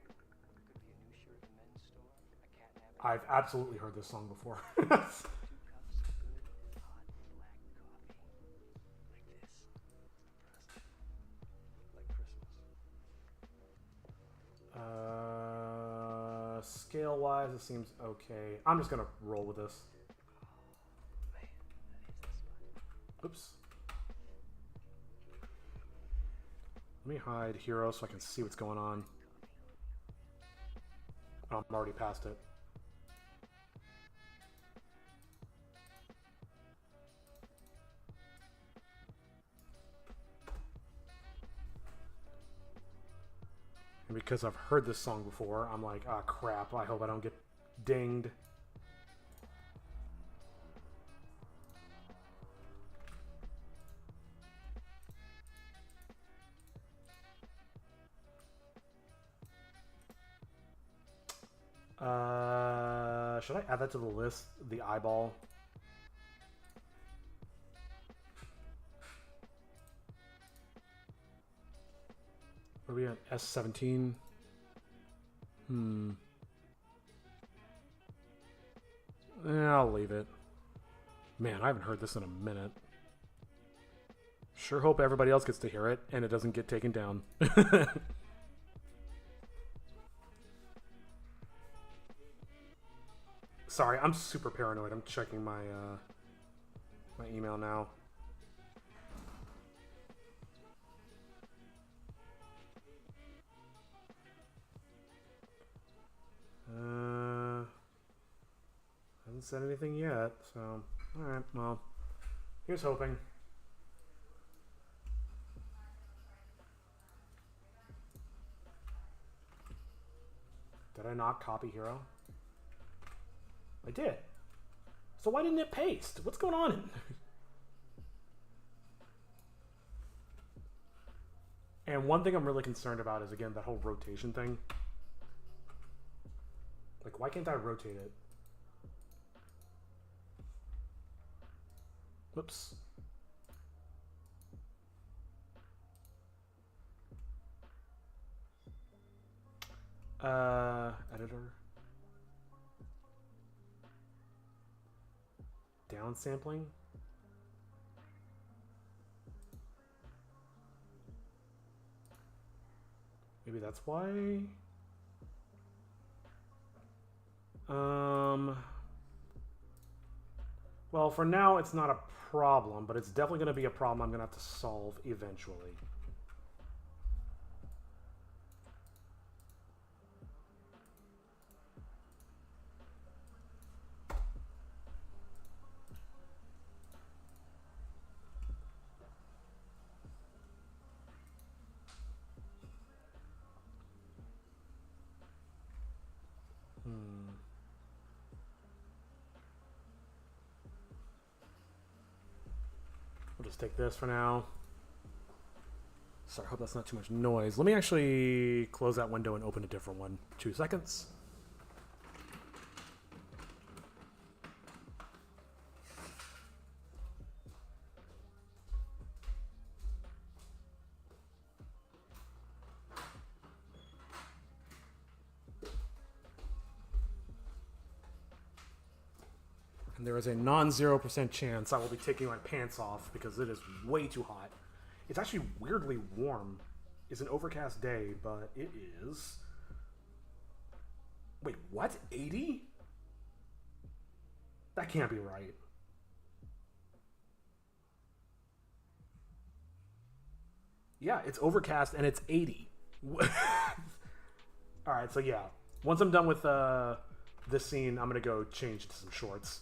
Could be a new shirt at the men's store, a cat nap. I've absolutely heard this song before. 2 cups of good, hot, black coffee. Like this. Present. Like Christmas. Scale-wise, it seems okay. I'm just gonna roll with this. Man, that is the spot. Oops. Let me hide Hero so I can see what's going on. Oh, I'm already past it. And because I've heard this song before, I'm like, ah, crap, I hope I don't get dinged. Should I add that to the list? The eyeball? Are we at S17? I'll leave it. Man, I haven't heard this in a minute. Sure hope everybody else gets to hear it and it doesn't get taken down. Sorry, I'm super paranoid. I'm checking my my email now. Hasn't said anything yet, so alright, well, here's hoping. Did I not copy Hero? I did. So why didn't it paste? What's going on? And one thing I'm really concerned about is, again, that whole rotation thing. Like, why can't I rotate it? Whoops. Editor. Downsampling. Maybe that's why. Well, for now, it's not a problem, but it's definitely going to be a problem I'm going to have to solve eventually. We'll just take this for now. Sorry, I hope that's not too much noise. Let me actually close that window and open a different one. 2 seconds. And there is a non-0% chance I will be taking my pants off because it is way too hot. It's actually weirdly warm. It's an overcast day, but it is... Wait, what? 80? That can't be right. Yeah, it's overcast and it's 80. Alright, so yeah. Once I'm done with this scene, I'm going to go change to some shorts.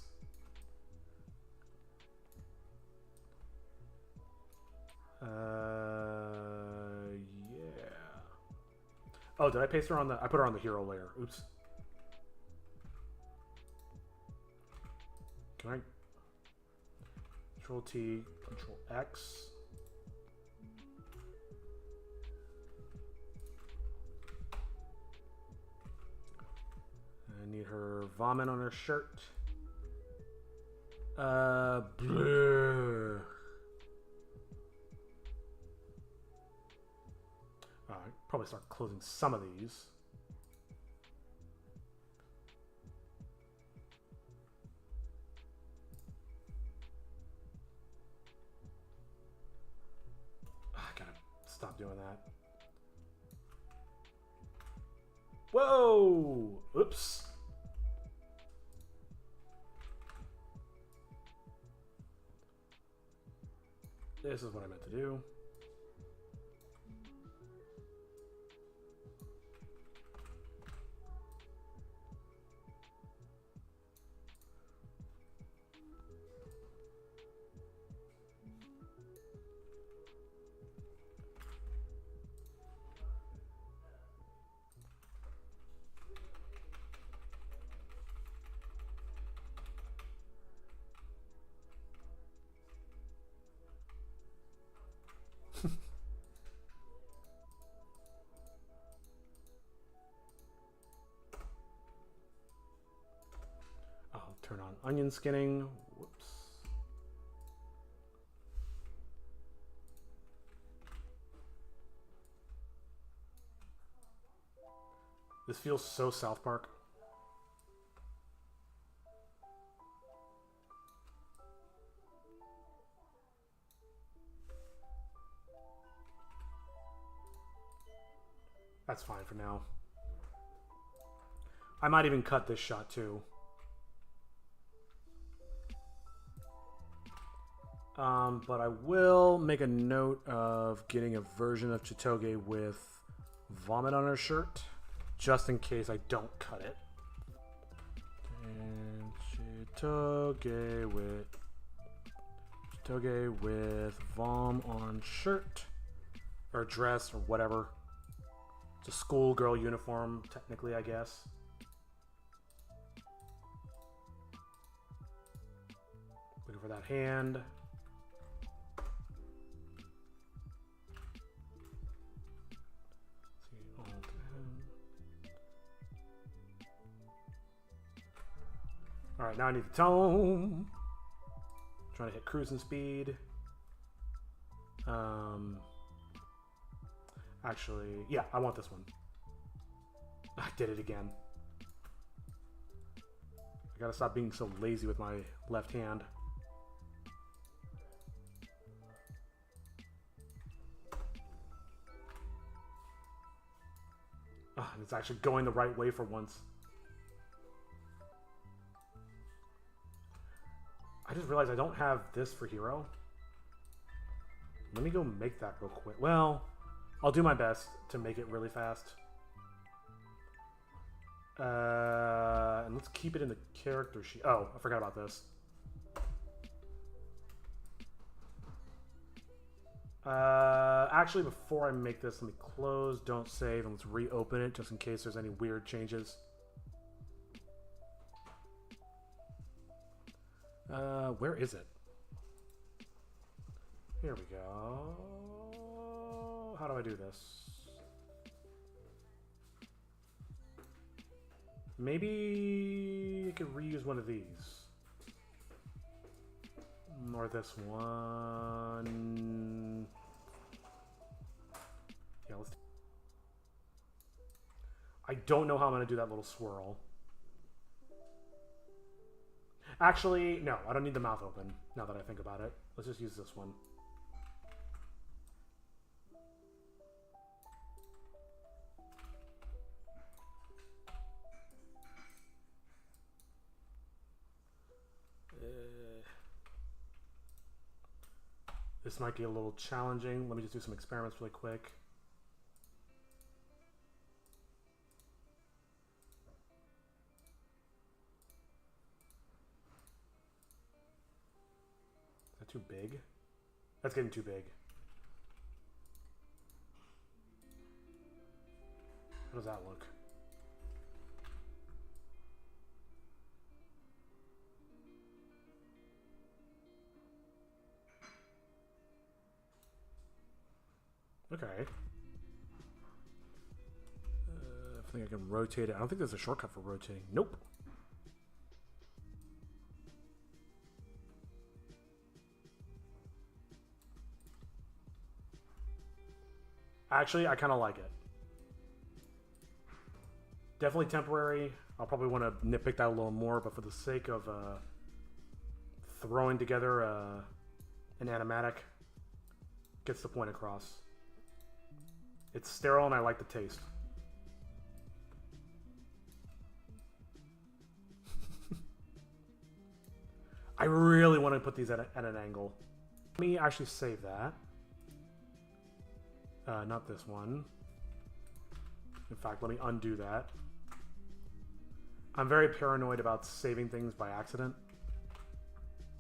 Yeah. Oh, did I paste her on the... I put her on the hero layer. Oops. Can I... Control T, Control X. I need her vomit on her shirt. Bleh. Probably start closing some of these. I gotta stop doing that. Whoa! Oops. This is what I meant to do. I'll turn on onion skinning. Whoops. This feels so South Park. That's fine for now. I might even cut this shot too. But I will make a note of getting a version of Chitoge with vomit on her shirt, just in case I don't cut it. And Chitoge with vom on shirt, or dress, or whatever. It's a schoolgirl uniform, technically, I guess. Looking for that hand. Alright, now I need the tone. Trying to hit cruising speed. Actually, yeah, I want this one. I did it again. I gotta stop being so lazy with my left hand. And it's actually going the right way for once. I just realized I don't have this for hero. Let me go make that real quick. Well, I'll do my best to make it really fast. And let's keep it in the character sheet. Oh, I forgot about this. Actually, before I make this, let me close, don't save, and let's reopen it just in case there's any weird changes. Where is it? Here we go. How do I do this? Maybe I could reuse one of these. Or this one. Yeah, let's. I don't know how I'm going to do that little swirl. Actually, no, I don't need the mouth open, now that I think about it. Let's just use this one. This might be a little challenging. Let me just do some experiments really quick. Is that too big? That's getting too big. How does that look? Okay. I think I can rotate it. I don't think there's a shortcut for rotating. Nope. Actually, I kind of like it. Definitely temporary. I'll probably want to nitpick that a little more, but for the sake of throwing together an animatic, gets the point across. It's sterile and I like the taste. I really want to put these at an angle. Let me actually save that. Not this one. In fact, let me undo that. I'm very paranoid about saving things by accident.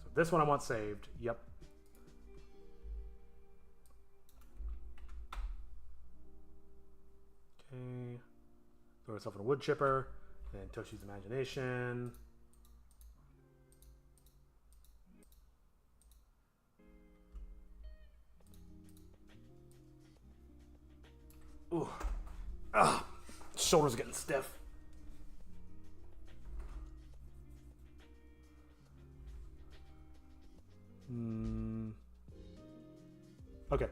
So this one I want saved. Yep. Okay. Throw yourself in a wood chipper. And Toshi's imagination. Ooh. Ah. Shoulders getting stiff. Okay.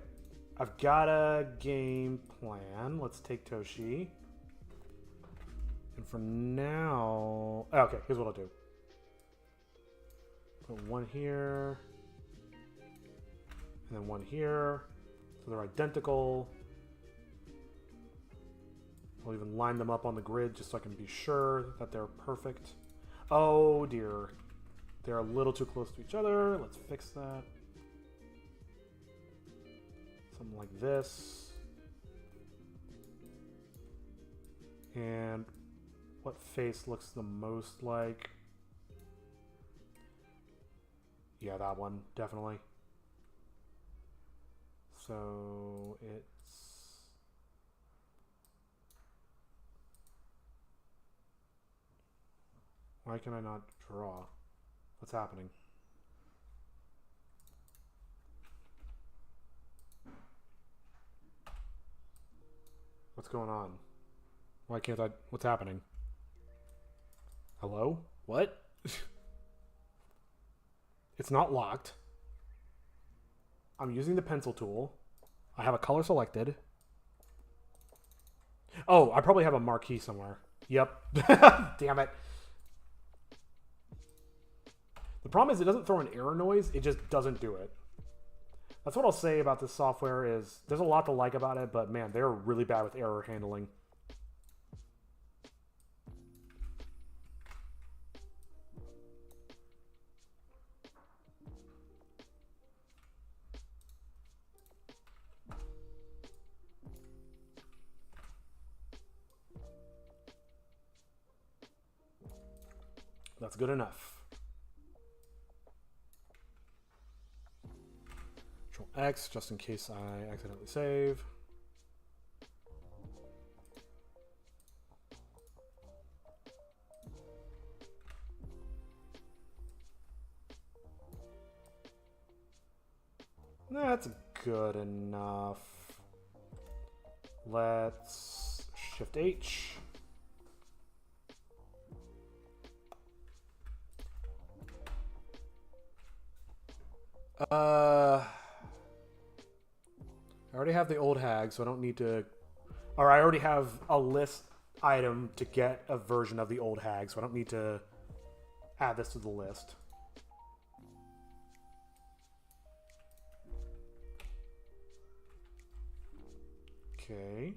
I've got a game plan. Let's take Toshi. And for now... Okay, here's what I'll do. Put one here. And then one here. So they're identical. I'll even line them up on the grid just so I can be sure that they're perfect. Oh dear. They're a little too close to each other. Let's fix that. Something like this. And what face looks the most like? Yeah, that one, definitely. So it's... Why can I not draw? What's happening? What's going on? Why can't I... What's happening? Hello? What? It's not locked. I'm using the pencil tool. I have a color selected. Oh, I probably have a marquee somewhere. Yep. Damn it. The problem is it doesn't throw an error noise. It just doesn't do it. That's what I'll say about this software is there's a lot to like about it, but man, they're really bad with error handling. That's good enough. Control X, just in case I accidentally save. That's good enough. Let's Shift H. I already have the old hag, so I don't need to... Or I already have a list item to get a version of the old hag, so I don't need to add this to the list. Okay.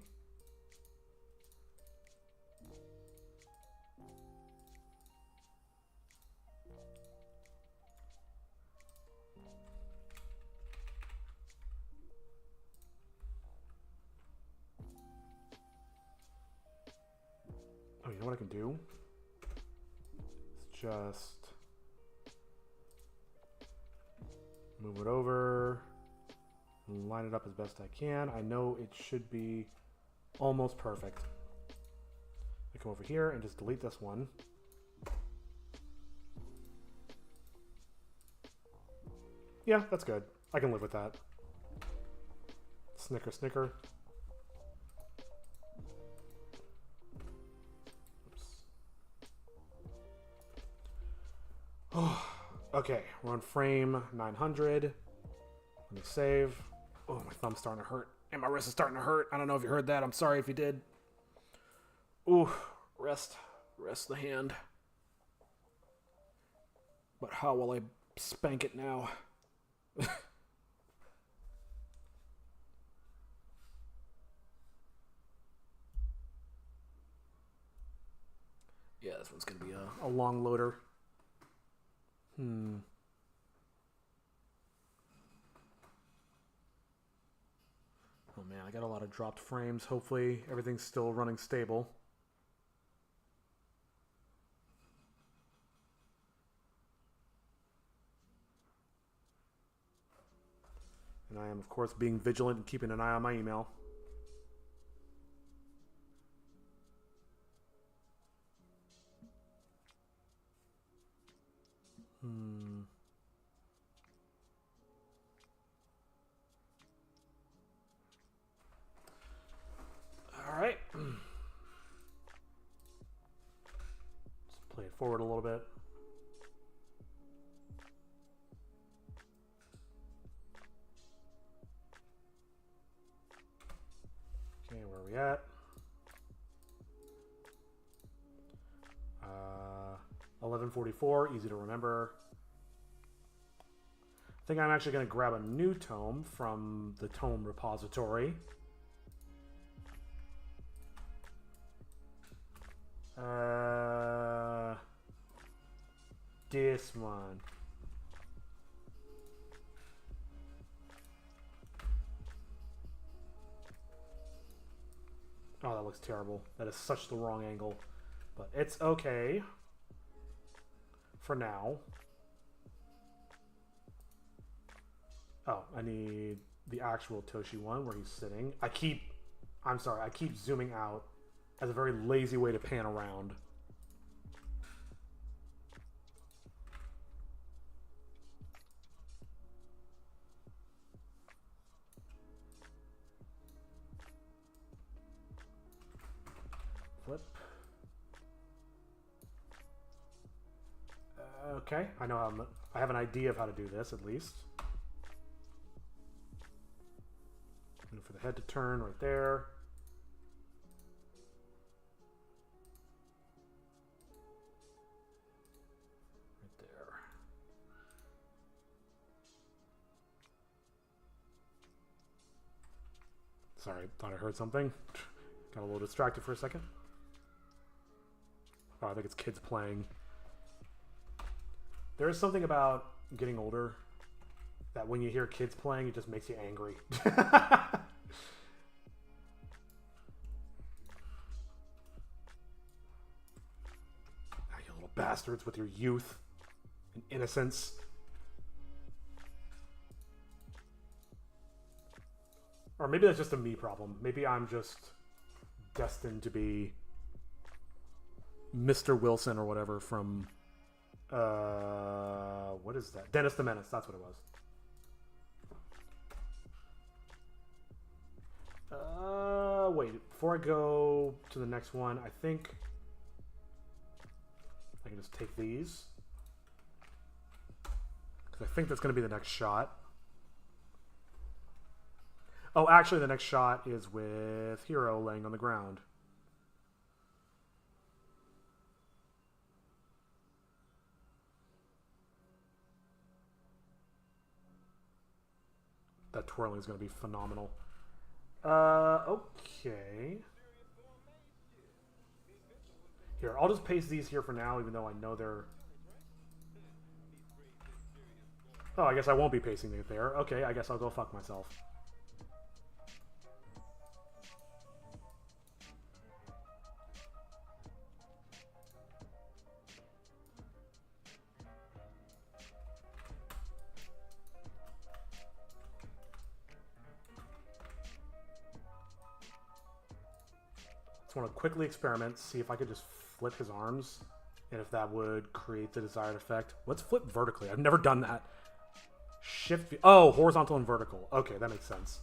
Oh, you know what I can do? It's just move it over, line it up as best I can. I know it should be almost perfect. I come over here and just delete this one. Yeah, that's good. I can live with that. Snicker, snicker. Okay, we're on frame 900. Let me save. Oh, my thumb's starting to hurt. And my wrist is starting to hurt. I don't know if you heard that. I'm sorry if you did. Ooh, rest the hand. But how will I spank it now? Yeah, this one's going to be a long loader. Oh man, I got a lot of dropped frames. Hopefully everything's still running stable. And I am, of course, being vigilant and keeping an eye on my email. All right. Let's play it forward a little bit. Okay, where are we at? 1144, easy to remember. I think I'm actually going to grab a new tome from the tome repository. This one. Oh, that looks terrible. That is such the wrong angle. But it's okay. For now. Oh, I need the actual Toshi one where he's sitting. I'm sorry, I keep zooming out as a very lazy way to pan around. Flip. Okay, I know I have an idea of how to do this at least. And for the head to turn right there. Right there. Sorry, thought I heard something. Got a little distracted for a second. Oh, I think it's kids playing. There is something about getting older that when you hear kids playing, it just makes you angry. You little bastards with your youth and innocence. Or maybe that's just a me problem. Maybe I'm just destined to be Mr. Wilson or whatever from... what is that? Dennis the Menace. That's what it was. wait. Before I go to the next one, I think I can just take these. Because I think that's going to be the next shot. Oh, actually, the next shot is with Hero laying on the ground. That twirling is going to be phenomenal. Okay. Here, I'll just paste these here for now, even though I know they're... Oh, I guess I won't be pasting it there. Okay, I guess I'll go fuck myself. I want to quickly experiment, see if I could just flip his arms, and if that would create the desired effect. Let's flip vertically. I've never done that. Shift. Oh, horizontal and vertical. Okay, that makes sense.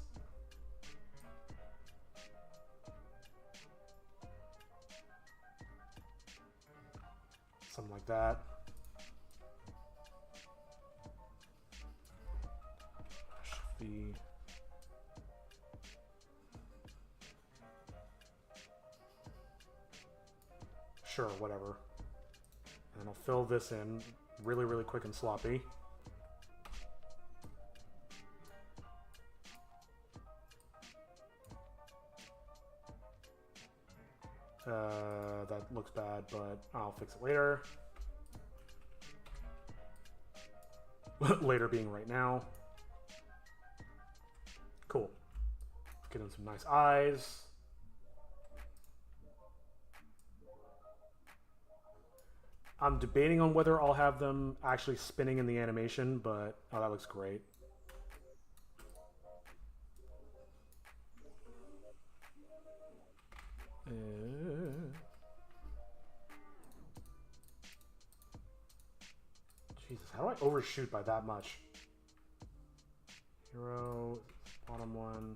Something like that. Shift V. Sure, whatever. And I'll fill this in really, really quick and sloppy. That looks bad, but I'll fix it later. Later being right now. Cool. Get him some nice eyes. I'm debating on whether I'll have them actually spinning in the animation, but oh, that looks great. Jesus, how do I overshoot by that much? Hero, bottom one.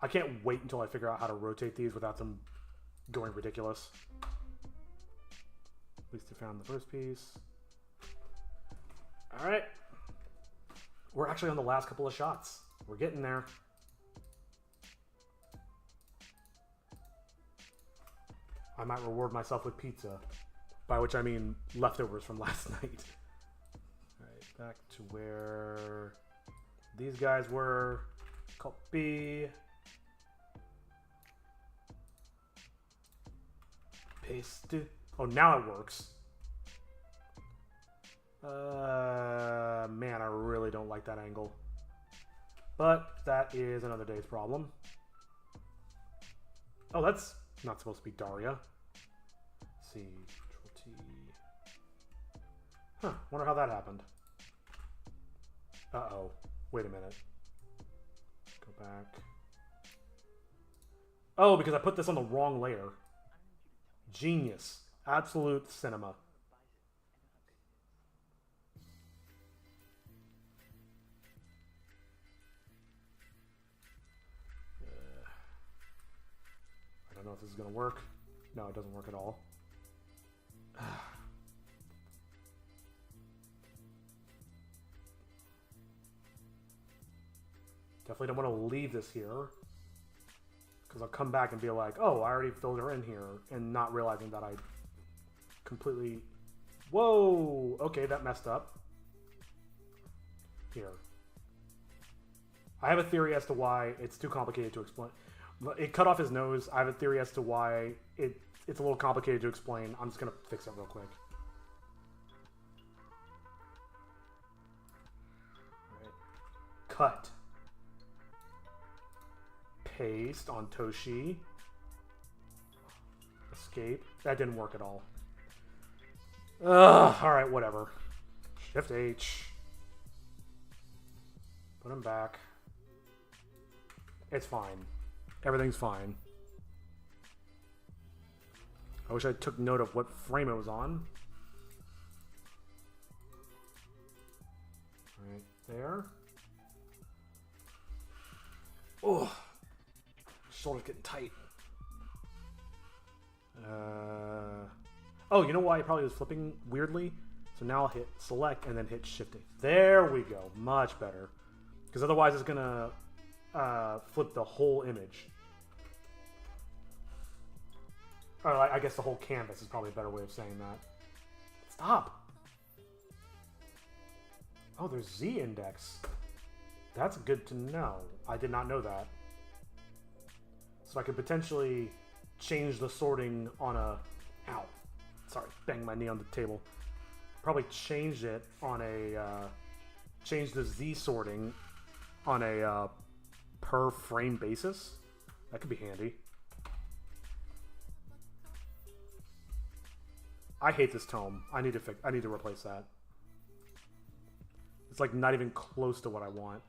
I can't wait until I figure out how to rotate these without them going ridiculous. At least I found the first piece. All right. We're actually on the last couple of shots. We're getting there. I might reward myself with pizza, by which I mean leftovers from last night. All right, back to where these guys were. Copy. Paste. Oh, now it works. Man, I really don't like that angle. But that is another day's problem. Oh, that's not supposed to be Daria. Let's see. Huh, wonder how that happened. Uh-oh. Wait a minute. Go back. Oh, because I put this on the wrong layer. Genius. Absolute cinema. I don't know if this is going to work. No, it doesn't work at all. Definitely don't want to leave this here. Because I'll come back and be like, oh, I already filled her in here. And not realizing that I completely... Whoa! Okay, that messed up. Here. I have a theory as to why it's too complicated to explain. It cut off his nose. I have a theory as to why it's a little complicated to explain. I'm just going to fix it real quick. All right. Cut. Paste on Toshi. Escape. That didn't work at all. Ugh, alright, whatever. Shift H. Put him back. It's fine. Everything's fine. I wish I took note of what frame it was on. Right there. shoulder's getting tight. Oh, you know why it probably was flipping weirdly? So now I'll hit select and then hit shift A. There we go. Much better. Because otherwise it's going to flip the whole image. Or I guess the whole canvas is probably a better way of saying that. Stop! Oh, there's Z index. That's good to know. I did not know that. So I could potentially change the sorting on a... Ow. Sorry, banged my knee on the table. Probably change it on a... change the Z sorting on a per frame basis. That could be handy. I hate this tome. I need to replace that. It's like not even close to what I want.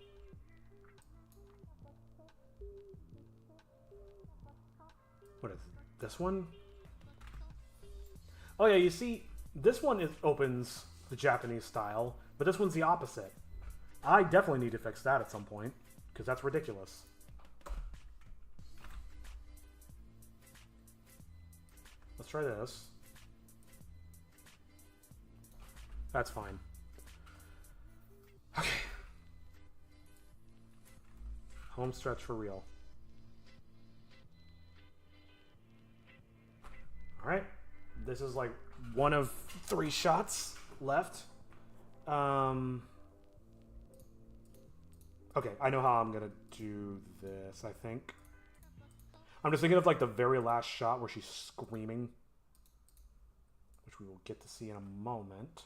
What is this one? Oh yeah, you see, this one opens the Japanese style, but this one's the opposite. I definitely need to fix that at some point, because that's ridiculous. Let's try this. That's fine. Okay. Home stretch for real. Alright. This is like one of 3 shots left. Okay, I know how I'm gonna do this, I think. I'm just thinking of like the very last shot where she's screaming, which we will get to see in a moment.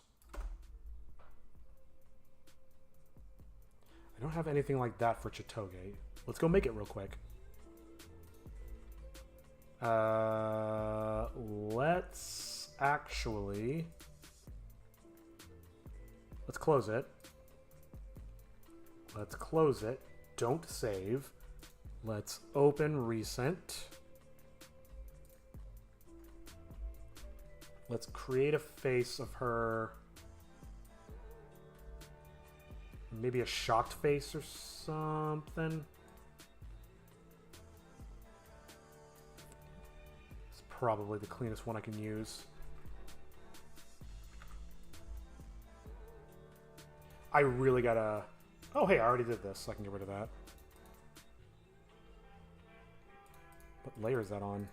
I don't have anything like that for Chitoge. Let's go make it real quick. Let's actually... Let's close it. Let's close it. Don't save. Let's open recent. Let's create a face of her... Maybe a shocked face or something. It's probably the cleanest one I can use. I really gotta... Oh, hey, I already did this, so I can get rid of that. What layer is that on?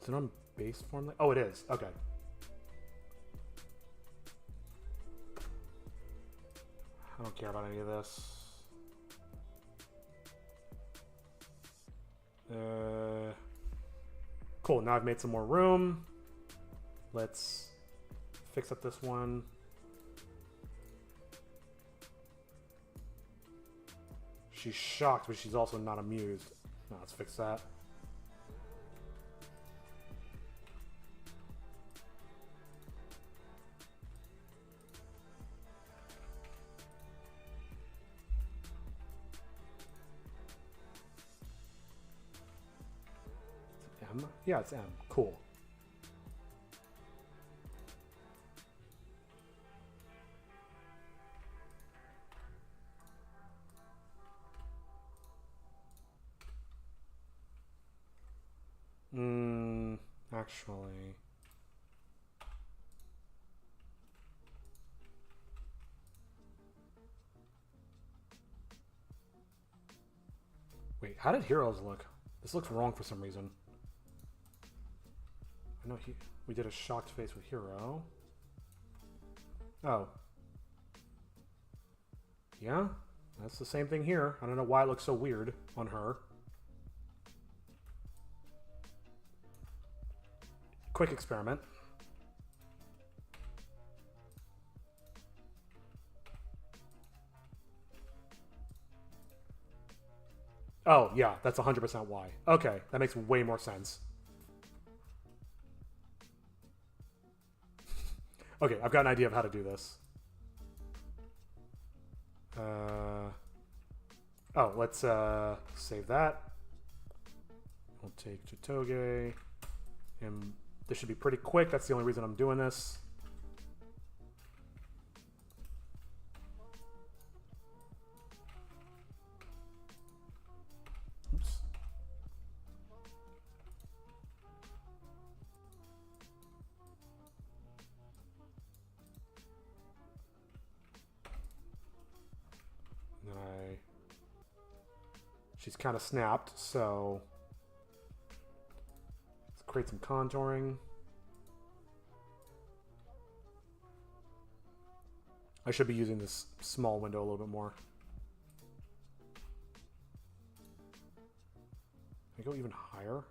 Is it on base form? Oh, it is. Okay. I don't care about any of this. Cool. Now I've made some more room. Let's fix up this one. She's shocked, but she's also not amused. Now let's fix that. M? Yeah, it's M. Cool. Actually... Wait, how did Heroes look? This looks wrong for some reason. I know we did a shocked face with Hero. Oh. Yeah, that's the same thing here. I don't know why it looks so weird on her. Quick experiment. Oh, yeah, that's 100% why. Okay, that makes way more sense. Okay, I've got an idea of how to do this. Oh, let's save that. We'll take Chitoge. And this should be pretty quick. That's the only reason I'm doing this. she's kind of snapped, so let's create some contouring. I should be using this small window a little bit more. Can I go even higher?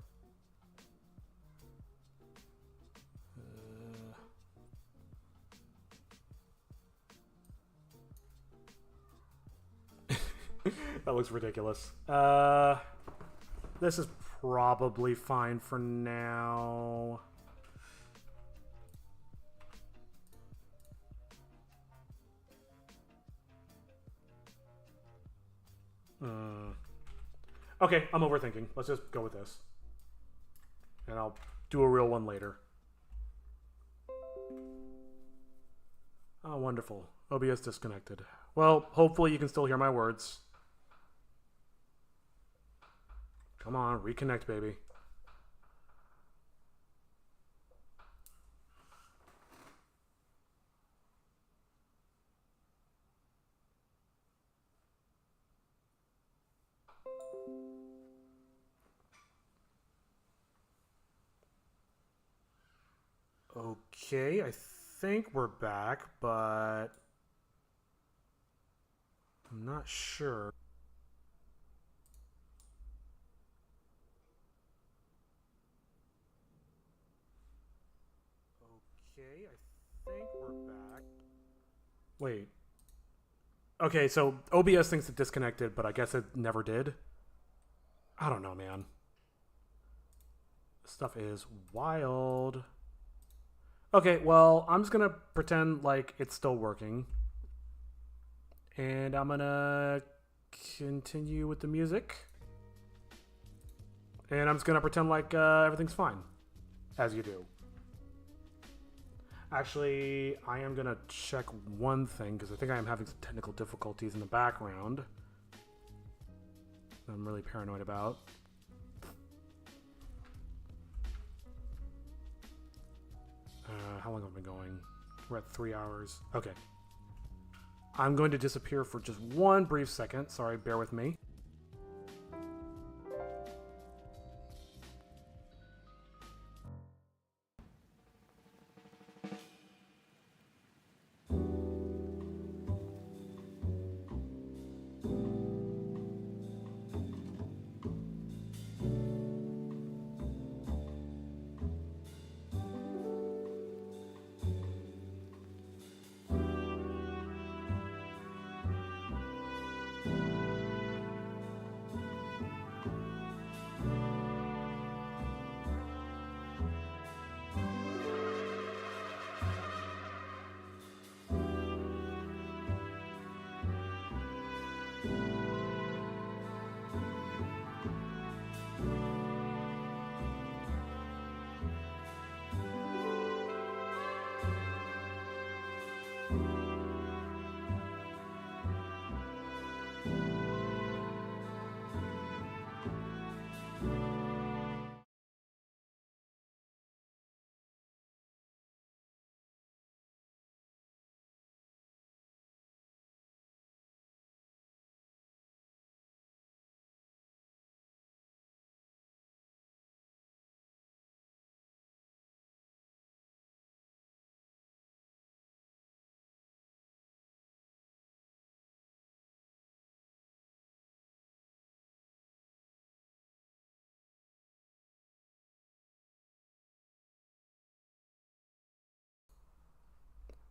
That looks ridiculous. This is probably fine for now. Okay, I'm overthinking. Let's just go with this. And I'll do a real one later. Oh, wonderful. OBS disconnected. Well, hopefully you can still hear my words. Come on, reconnect, baby. Okay, I think we're back, but I'm not sure. Okay, I think we're back. Wait. Okay, so OBS thinks it disconnected, but I guess it never did. I don't know, man. This stuff is wild. Okay, well, I'm just gonna pretend like it's still working. And I'm gonna continue with the music. And I'm just gonna pretend like everything's fine. As you do. Actually, I am gonna check one thing, because I think I am having some technical difficulties in the background. I'm really paranoid about. How long have I been going? We're at 3 hours. Okay. I'm going to disappear for just one brief second. Sorry, bear with me.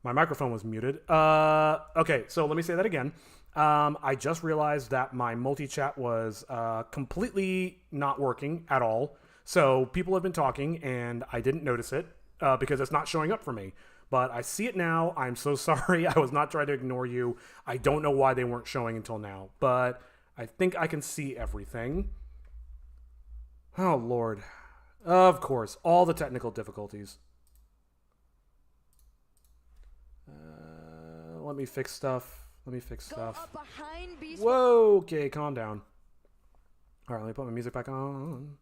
My microphone was muted. Okay, so let me say that again. I just realized that my multi-chat was completely not working at all. So people have been talking, and I didn't notice it because it's not showing up for me. But I see it now. I'm so sorry. I was not trying to ignore you. I don't know why they weren't showing until now. But I think I can see everything. Oh, Lord. Of course, all the technical difficulties. Let me fix stuff. Let me fix stuff. Whoa, okay, calm down. Alright, let me put my music back on.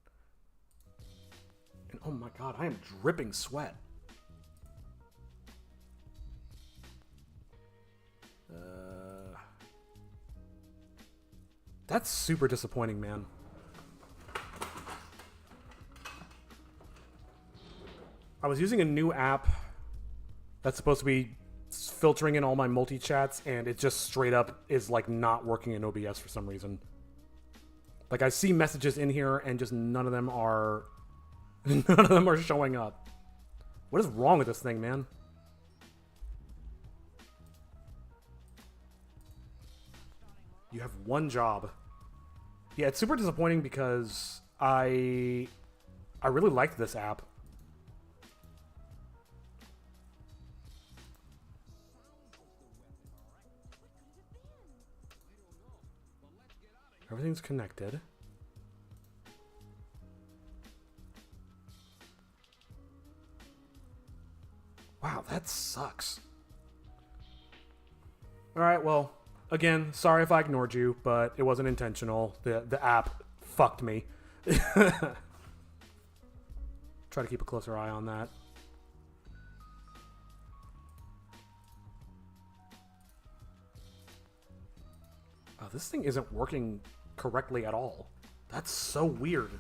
And oh my god, I am dripping sweat. That's super disappointing, man. I was using a new app that's supposed to be filtering in all my multi-chats, and it just straight up is like not working in OBS for some reason. Like I see messages in here and just none of them are showing up. What is wrong with this thing, man? You have one job. Yeah, it's super disappointing because I really liked this app. Everything's connected. Wow, that sucks. Alright, well, again, sorry if I ignored you, but it wasn't intentional. The app fucked me. Try to keep a closer eye on that. Oh, this thing isn't working correctly at all. That's so weird.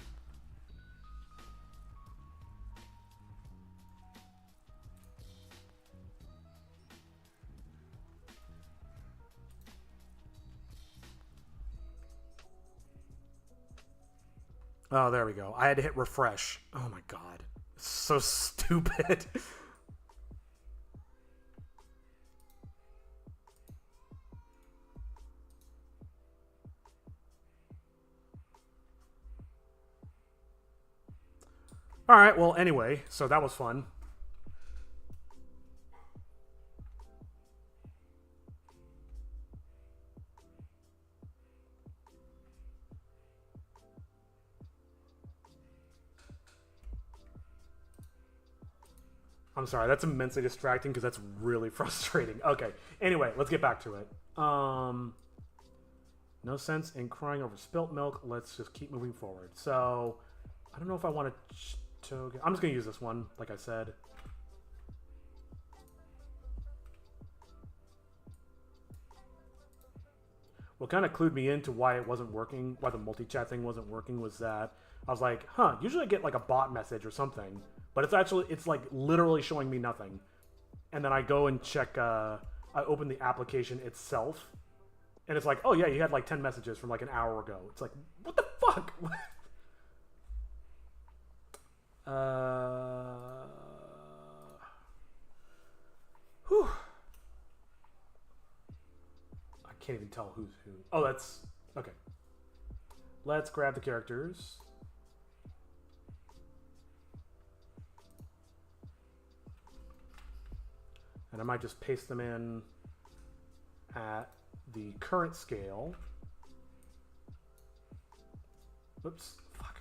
Oh, there we go. I had to hit refresh. Oh my god. It's so stupid. Alright, well, anyway, so that was fun. I'm sorry, that's immensely distracting because that's really frustrating. Okay, anyway, let's get back to it. No sense in crying over spilt milk. Let's just keep moving forward. So, I don't know if I want to... I'm just going to use this one, like I said. What kind of clued me into why it wasn't working, why the multi-chat thing wasn't working, was that I was like, huh, usually I get like a bot message or something, but it's like literally showing me nothing. And then I go and check, I open the application itself, and it's like, oh yeah, you had like 10 messages from like an hour ago. It's like, what the fuck? Whew. I can't even tell who's who. Oh, that's... Okay. Let's grab the characters. And I might just paste them in at the current scale. Whoops. Fuck.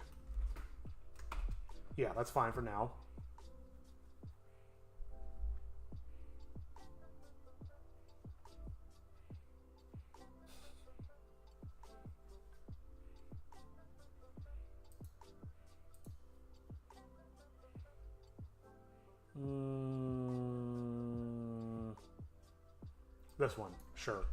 Yeah, that's fine for now. This one, sure.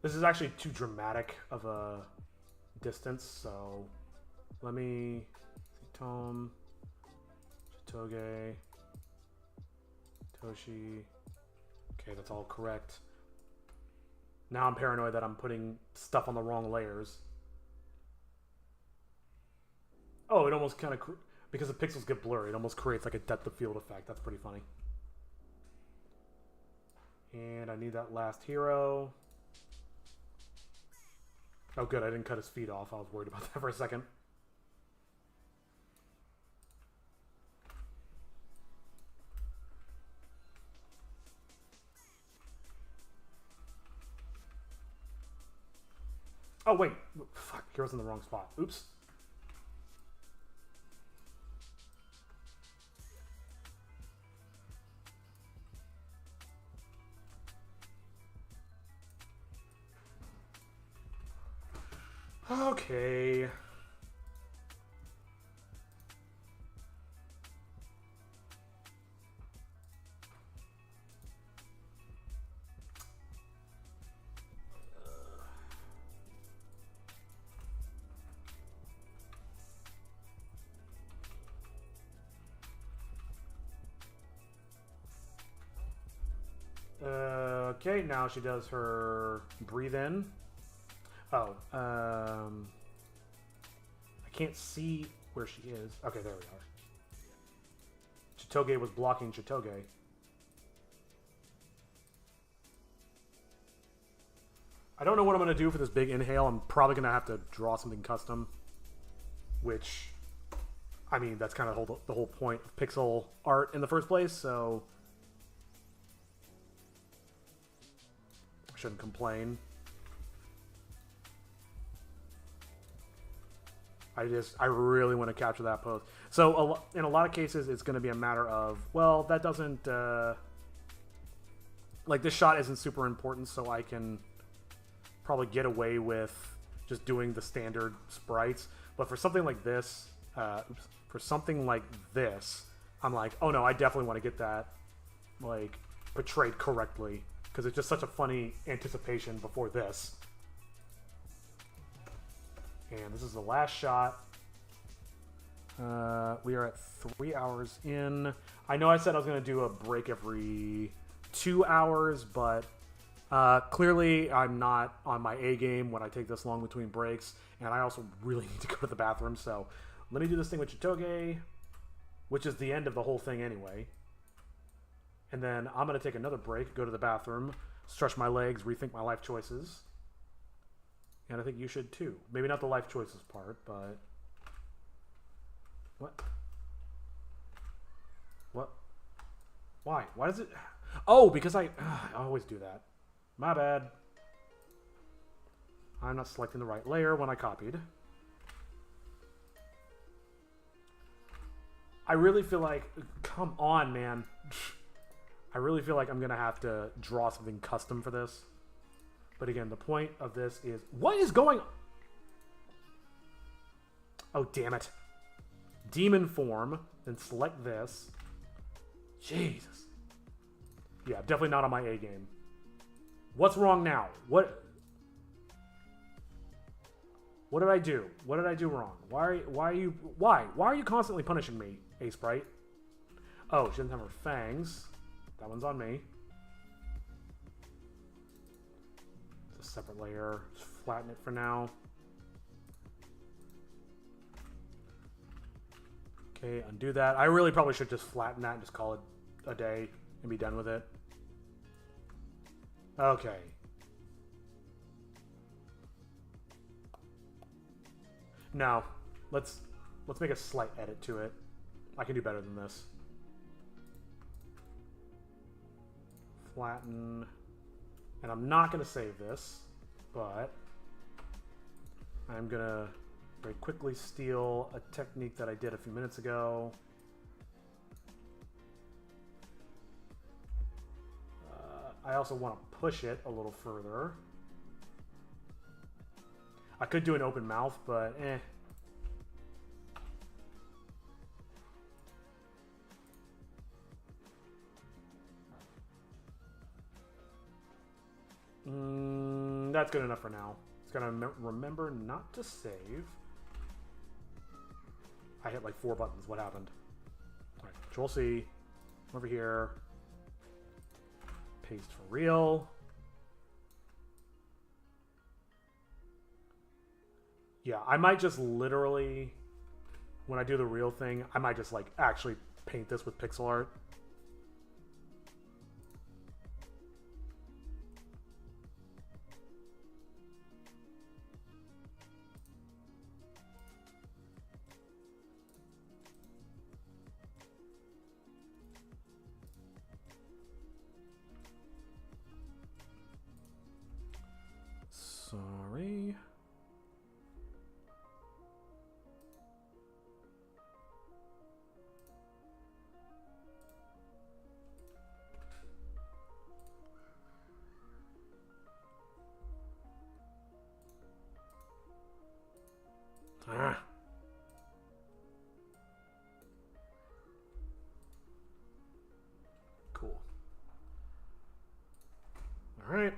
This is actually too dramatic of a distance, so let me see. Tom, Chitoge, Toshi. Okay, that's all correct. Now I'm paranoid that I'm putting stuff on the wrong layers. Oh, it almost kind of... because the pixels get blurry, it almost creates like a depth of field effect. That's pretty funny. And I need that last hero. Oh, good. I didn't cut his feet off. I was worried about that for a second. Oh, wait. Fuck. Hero's in the wrong spot. Oops. Okay. Okay, now she does her breathe in. Oh, I can't see where she is. Okay, there we are. Chitoge was blocking Chitoge. I don't know what I'm going to do for this big inhale. I'm probably going to have to draw something custom. Which, I mean, that's kind of the whole point of pixel art in the first place, so I shouldn't complain. I really want to capture that pose. So in a lot of cases, it's going to be a matter of, well, that doesn't, like this shot isn't super important, so I can probably get away with just doing the standard sprites. But for something like this, I'm like, oh no, I definitely want to get that like portrayed correctly because it's just such a funny anticipation before this. And this is the last shot. We are at 3 hours in. I know I said I was going to do a break every 2 hours, but clearly I'm not on my A game when I take this long between breaks, and I also really need to go to the bathroom, so let me do this thing with Chitoge, which is the end of the whole thing anyway. And then I'm going to take another break, go to the bathroom, stretch my legs, rethink my life choices. And I think you should too. Maybe not the life choices part, but... What? What? Why? Why does it... Oh, because I always do that. My bad. I'm not selecting the right layer when I copied. I really feel like... Come on, man. I really feel like I'm going to have to draw something custom for this. But again, the point of this is... What is going on? Oh, damn it. Demon form. Then select this. Jesus. Yeah, definitely not on my A game. What's wrong now? What did I do? What did I do wrong? Why are you constantly punishing me, A Sprite? Oh, she doesn't have her fangs. That one's on me. It's a separate layer. Just flatten it for now. Okay, undo that. I really probably should just flatten that and just call it a day and be done with it. Okay. Now, let's make a slight edit to it. I can do better than this. Flatten. And I'm not going to save this, but I'm going to very quickly steal a technique that I did a few minutes ago. I also want to push it a little further. I could do an open mouth, but eh. That's good enough for now. It's gonna remember not to save. I hit like 4 buttons. What happened? All right, Control C. Over here. Paste for real. Yeah, I might just literally, when I do the real thing, I might just like actually paint this with pixel art. Sorry. Ah. Cool. All right.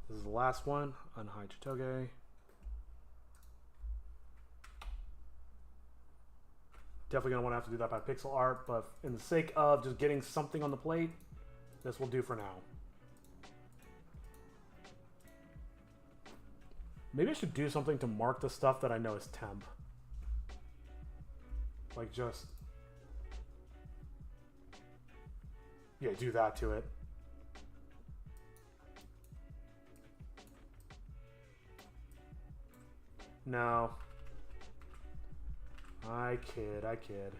This is the last one. Unhide Chitoge. Definitely going to want to have to do that by pixel art, but in the sake of just getting something on the plate, this will do for now. Maybe I should do something to mark the stuff that I know is temp. Like just... yeah, do that to it. No. I kid, I kid.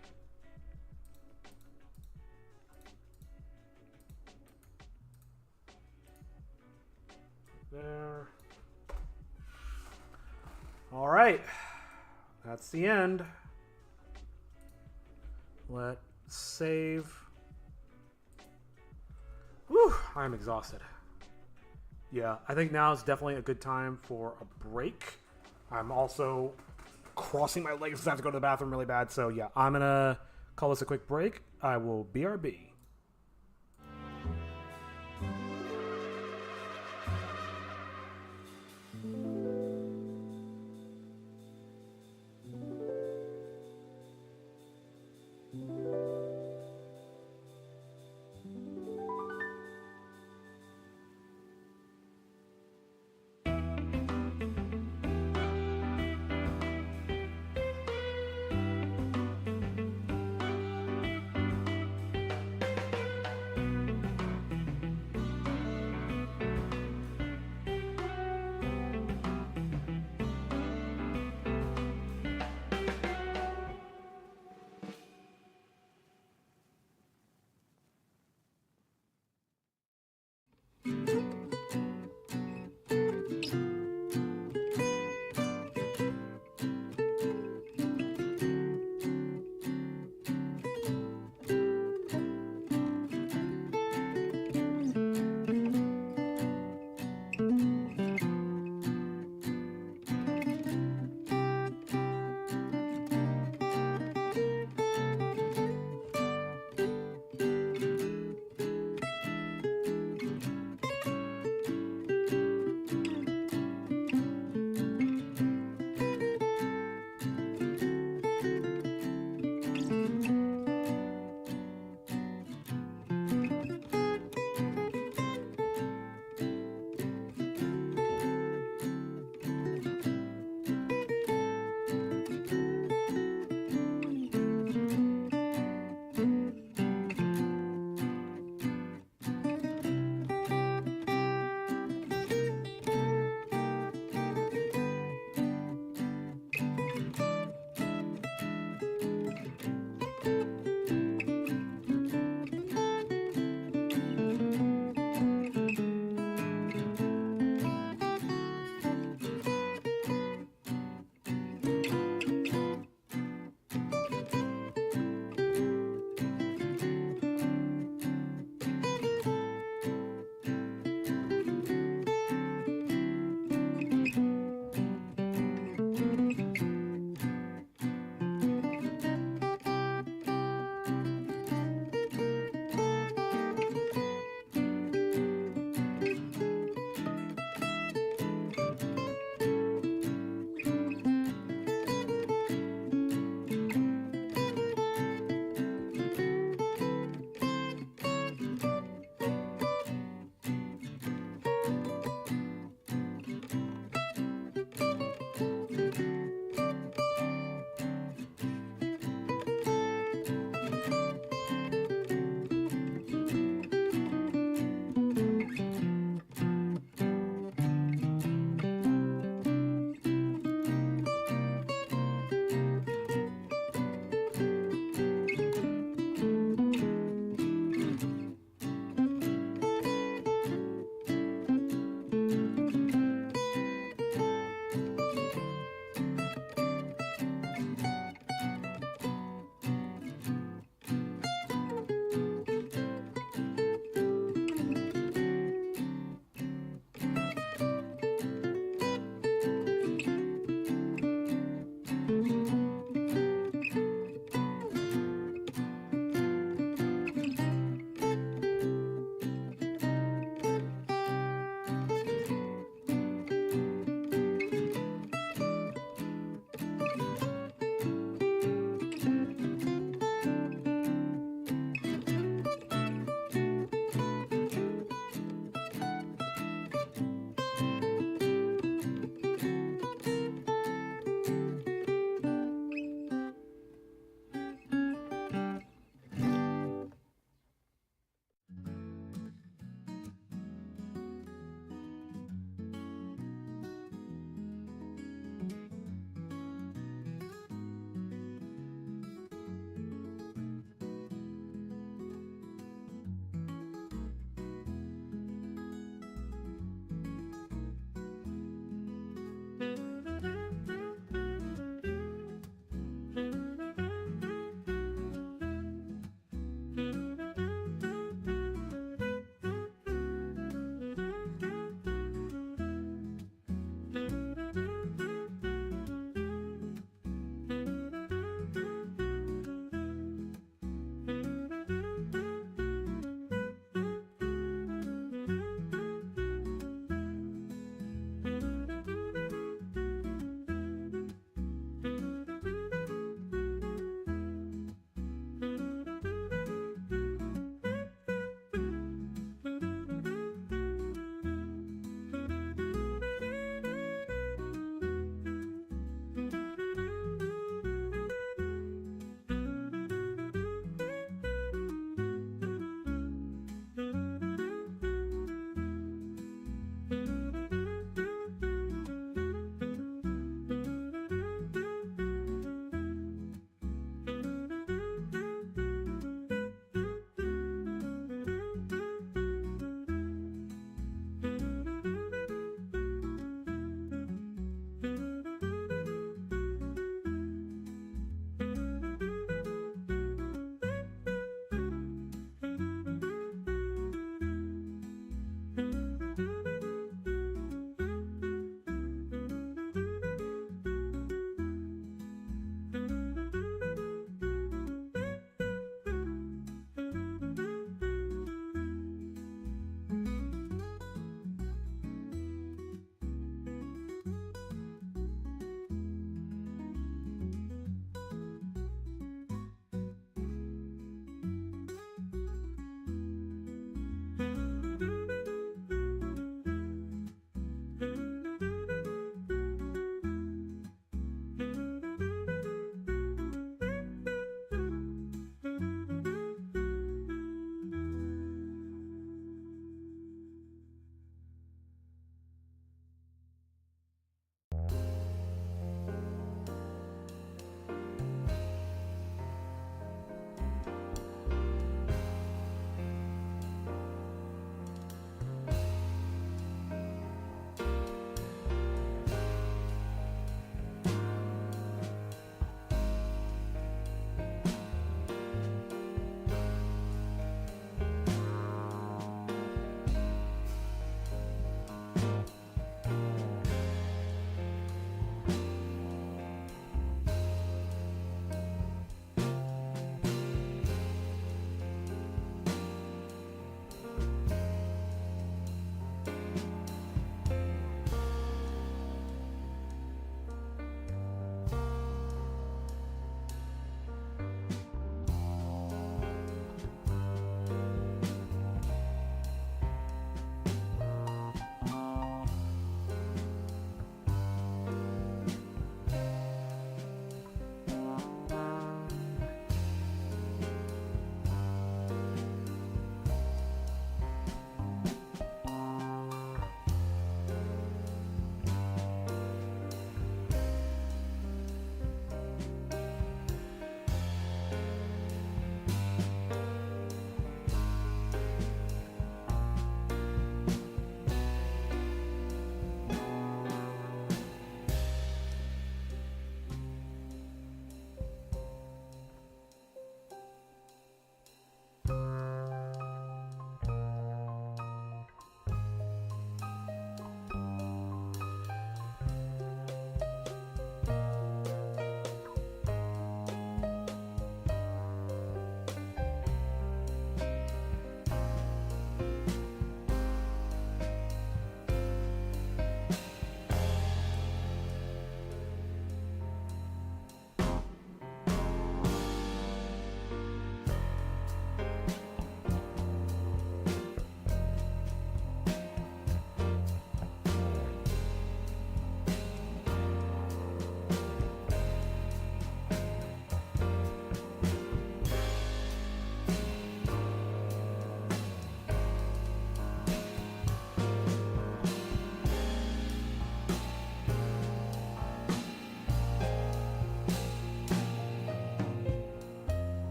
There. All right. That's the end. Let's save. Whew, I'm exhausted. Yeah, I think now is definitely a good time for a break. I'm also crossing my legs because I have to go to the bathroom really bad. So yeah, I'm going to call this a quick break. I will BRB.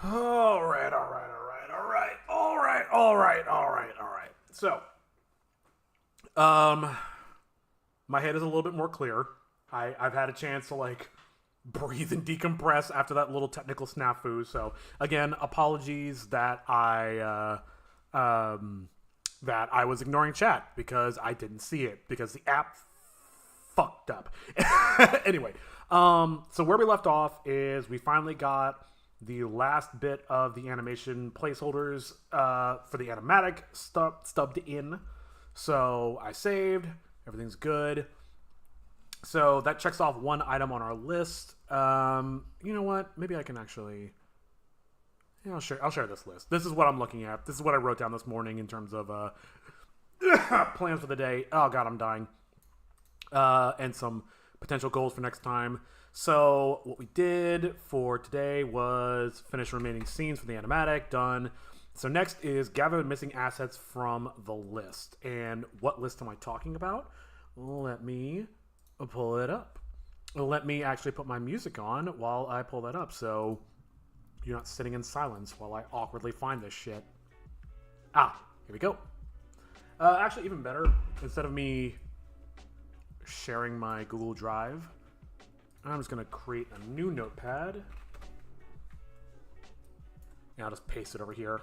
All right, all right, all right, all right, all right, all right, all right, all right. So, um, my head is a little bit more clear. I've had a chance to like breathe and decompress after that little technical snafu. So again, apologies that that I was ignoring chat because I didn't see it because the app fucked up. Anyway, so where we left off is we finally got the last bit of the animation placeholders for the animatic stubbed in. So I saved. Everything's good. So that checks off one item on our list. You know what? Maybe I can actually. Yeah, I'll share this list. This is what I'm looking at. This is what I wrote down this morning in terms of plans for the day. Oh god, I'm dying. And some potential goals for next time. So what we did for today was finish remaining scenes for the animatic. Done. So next is gather missing assets from the list. And what list am I talking about? Let me pull it up. Let me actually put my music on while I pull that up, so you're not sitting in silence while I awkwardly find this shit. Ah, here we go. Actually, even better, instead of me sharing my Google Drive, I'm just going to create a new notepad. And I'll just paste it over here.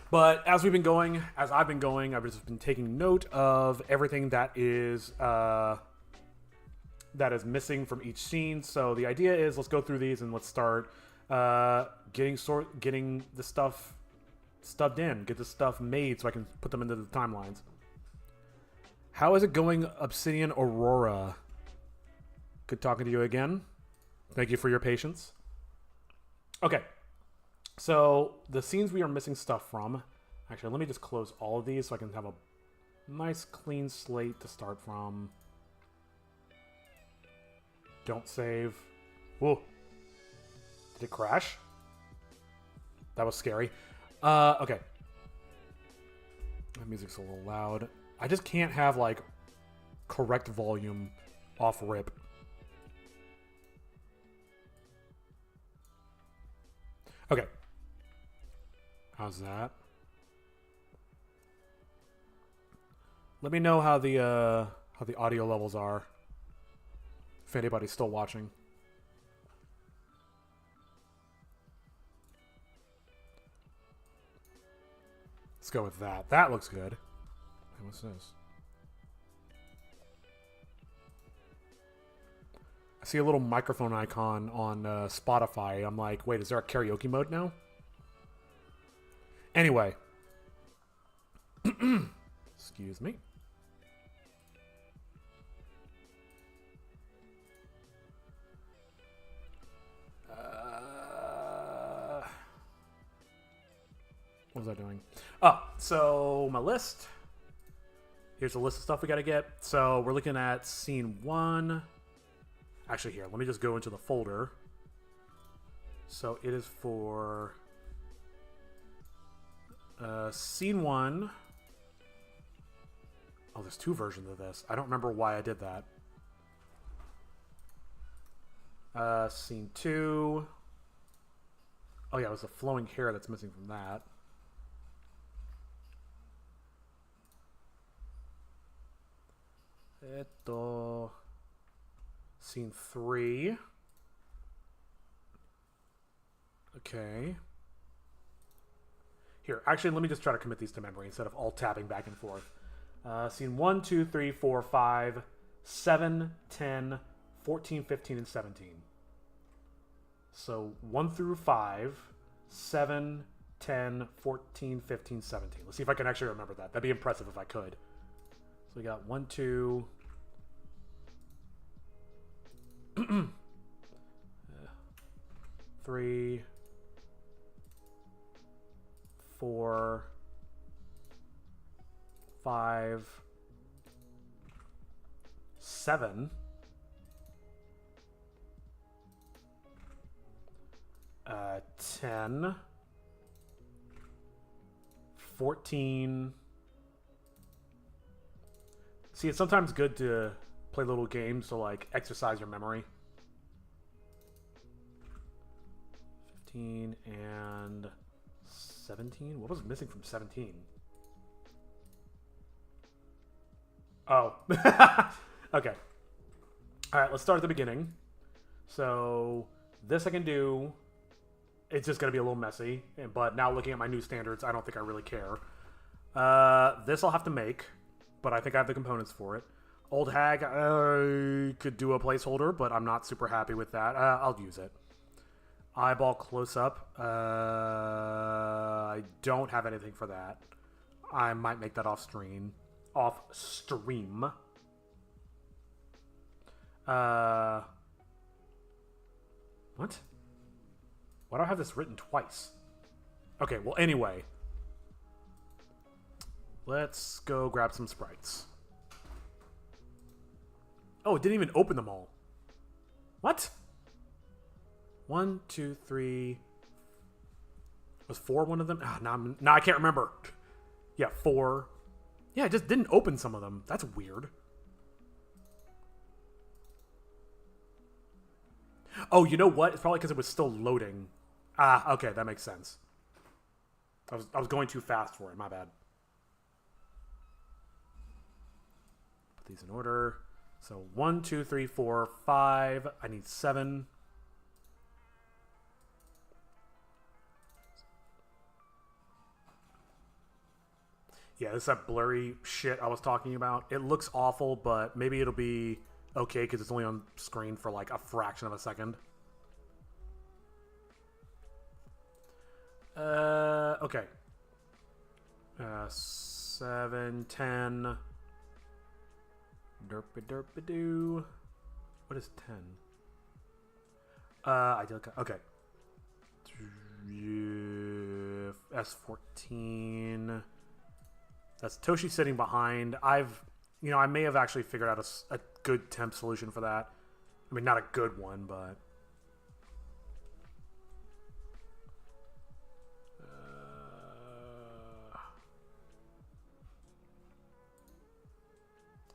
But as I've been going, I've just been taking note of everything that is missing from each scene. So the idea is, let's go through these and let's start getting the stuff stubbed in, get the stuff made so I can put them into the timelines. How is it going, Obsidian Aurora? Good talking to you again. Thank you for your patience. Okay. So the scenes we are missing stuff from. Actually, let me just close all of these so I can have a nice clean slate to start from. Don't save. Whoa. Did it crash? That was scary. Okay. That music's a little loud. I just can't have, like, correct volume off rip. Okay. How's that? Let me know how the audio levels are. If anybody's still watching. Let's go with that. That looks good. Hey, what's this? I see a little microphone icon on Spotify. I'm like, wait, is there a karaoke mode now? Anyway. Excuse me. What was I doing? Oh, so my list. Here's a list of stuff we got to get. So we're looking at scene 1. Actually, here, let me just go into the folder. So it is for scene 1. Oh, there's 2 versions of this. I don't remember why I did that. Scene 2. Oh yeah, it was the flowing hair that's missing from that. Scene 3. Okay. Here, actually, let me just try to commit these to memory instead of all tabbing back and forth. Scene 1, 2, 3, 4, 5, 7, 10, 14, 15, and 17. So 1 through 5, 7, 10, 14, 15, 17. Let's see if I can actually remember that. That'd be impressive if I could. So we got 1, 2, 3, 4, 5, 7, 10, 14. See, it's sometimes good to play little games to, like, exercise your memory. 15 and 17? What was missing from 17? Oh. Okay. Alright, let's start at the beginning. So, this I can do. It's just going to be a little messy. But now looking at my new standards, I don't think I really care. This I'll have to make. But I think I have the components for it. Old Hag, I could do a placeholder, but I'm not super happy with that. I'll use it. Eyeball close-up. I don't have anything for that. I might make that off stream. What? Why do I have this written twice? Okay, well, anyway. Let's go grab some sprites. Oh, it didn't even open them all. What? 1, 2, 3. Was 4 one of them? Ah, now I can't remember. Yeah, 4. Yeah, it just didn't open some of them. That's weird. Oh, you know what? It's probably because it was still loading. Ah, okay, that makes sense. I was going too fast for it. My bad. Put these in order. So 1, 2, 3, 4, 5. I need 7. Yeah, this is that blurry shit I was talking about. It looks awful, but maybe it'll be okay because it's only on screen for like a fraction of a second. Okay. 7, 10. Derpy derpy doo. What is 10? Okay. S14. That's Toshi sitting behind. I may have actually figured out a good temp solution for that. I mean, not a good one, but...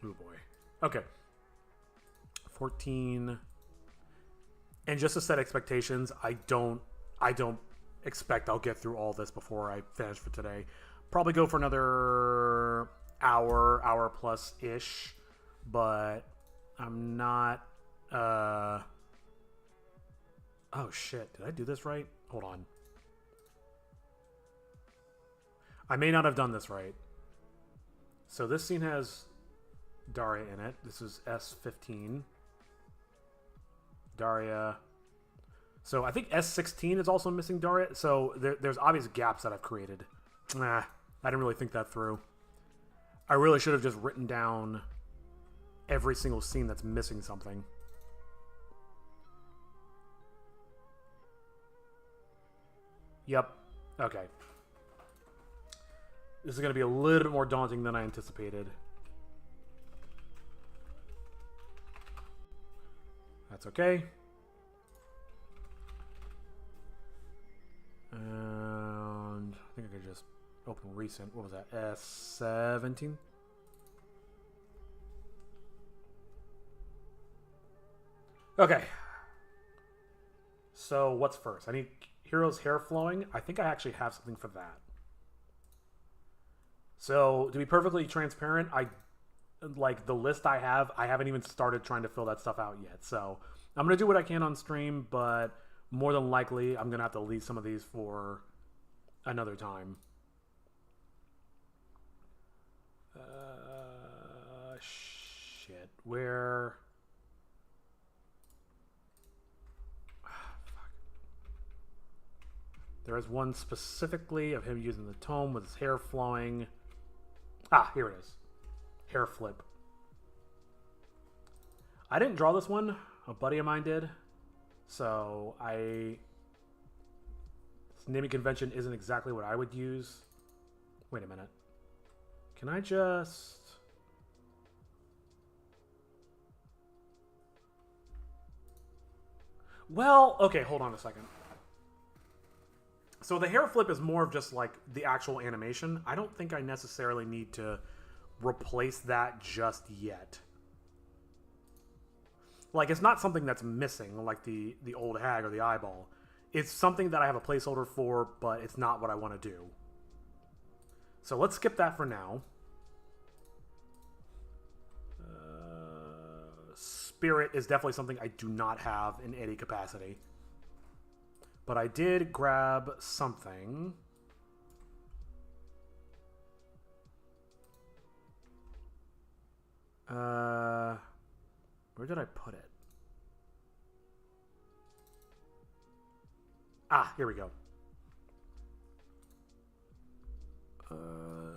oh boy. Okay. 14. And just to set expectations, I don't expect I'll get through all this before I finish for today. Probably go for another hour plus ish, but I'm not oh shit, did I do this right? Hold on. I may not have done this right. So this scene has Daria in it. This is S15. Daria. So I think S16 is also missing Daria. So there's obvious gaps that I've created. Nah, I didn't really think that through. I really should have just written down every single scene that's missing something. Yep. Okay. This is going to be a little bit more daunting than I anticipated. That's okay. And I think I could just open recent. What was that? S17? Okay. So what's first? I need Hero's hair flowing. I think I actually have something for that. So to be perfectly transparent, like the list I haven't even started trying to fill that stuff out yet. So I'm going to do what I can on stream, but more than likely I'm going to have to leave some of these for another time. Shit. Where... fuck. There is one specifically of him using the tome with his hair flowing. Ah, here it is. Hair flip. I didn't draw this one. A buddy of mine did. So this naming convention isn't exactly what I would use. Wait a minute. Can I just... well, okay, hold on a second. So the hair flip is more of just like the actual animation. I don't think I necessarily need to replace that just yet. Like, it's not something that's missing, like the old hag or the eyeball. It's something that I have a placeholder for, but it's not what I want to do. So let's skip that for now. Spirit is definitely something I do not have in any capacity. But I did grab something. Where did I put it? Ah, here we go.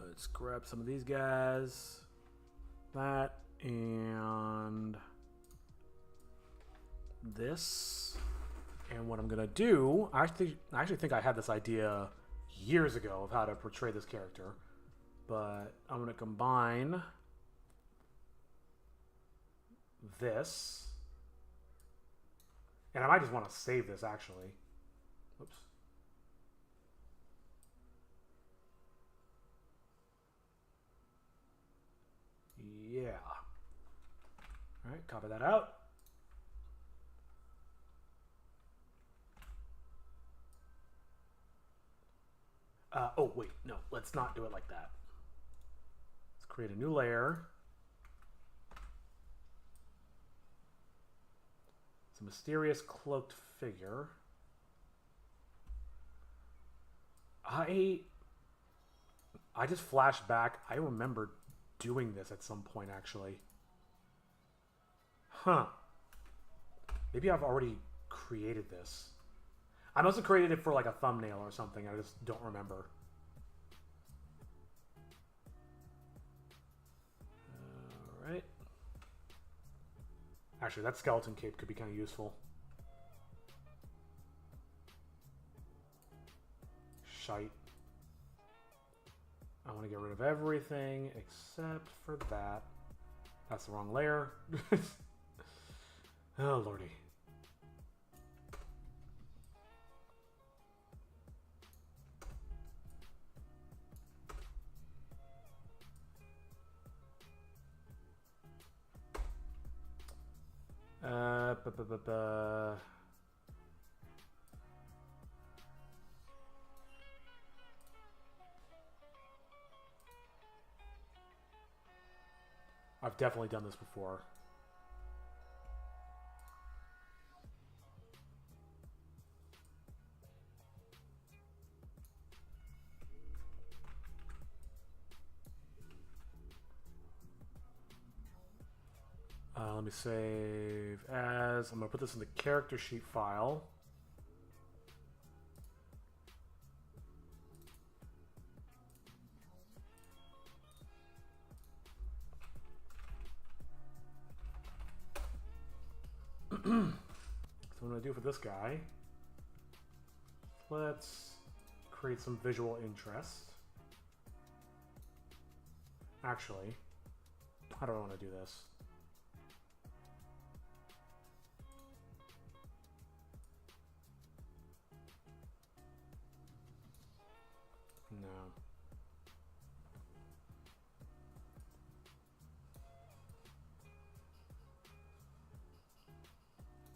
Let's grab some of these guys. That and this. And what I'm gonna do, I actually think I had this idea years ago of how to portray this character. but I'm going to combine this. And I might just want to save this, actually. Oops. Yeah. All right, copy that out. Oh, wait, no, let's not do it like that. Let's create a new layer. It's a mysterious cloaked figure. I just flashed back. I remember doing this at some point, actually. Huh. Maybe I've already created this. I must have created it for like a thumbnail or something. I just don't remember. Alright. Actually, that skeleton cape could be kind of useful. Shite. I want to get rid of everything except for that. That's the wrong layer. Oh, lordy. Uh, bu- bu- bu- bu- I've definitely done this before. Let me save as. I'm going to put this in the character sheet file. So what I'm going to do for this guy, let's create some visual interest. Actually, how do I want to do this? No.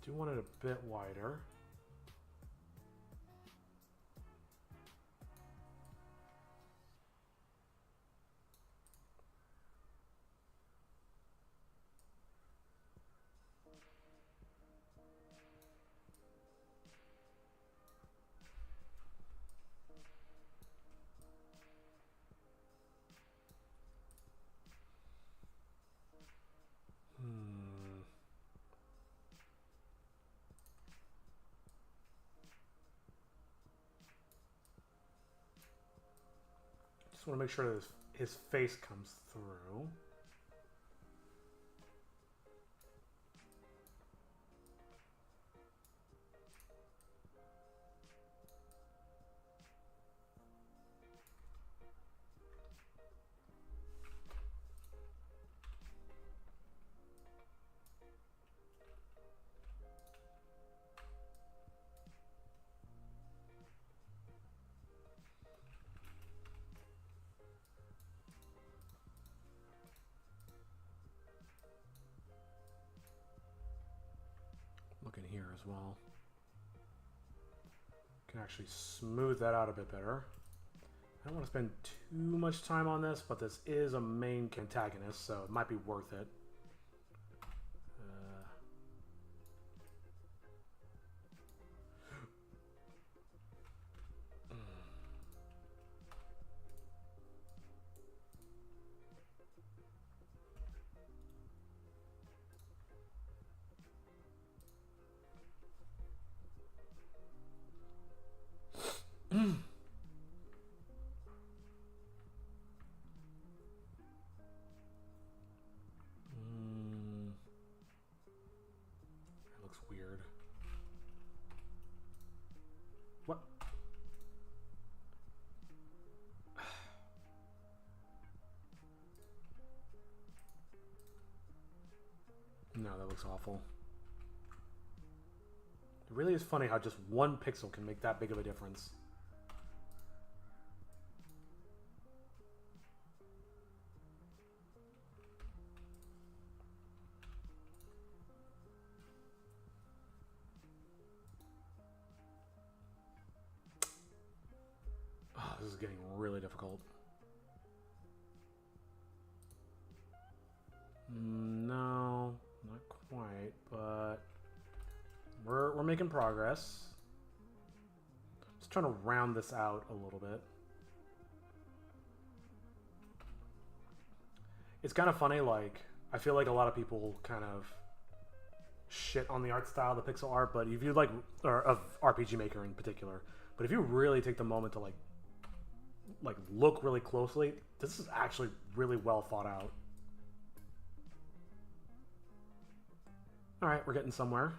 Do want it a bit wider. Just want to make sure that his face comes through. Look in here as well. Can actually smooth that out a bit better. I don't want to spend too much time on this, but this is a main antagonist, so it might be worth it. looks awful. It really is funny how just one pixel can make that big of a difference. Oh, this is getting really difficult. No, not quite, but we're making progress. Just trying to round this out a little bit. It's kind of funny, like, I feel like a lot of people kind of shit on the art style, the pixel art, but if you like, or of RPG Maker in particular, but if you really take the moment to like look really closely, this is actually really well thought out. All right, we're getting somewhere.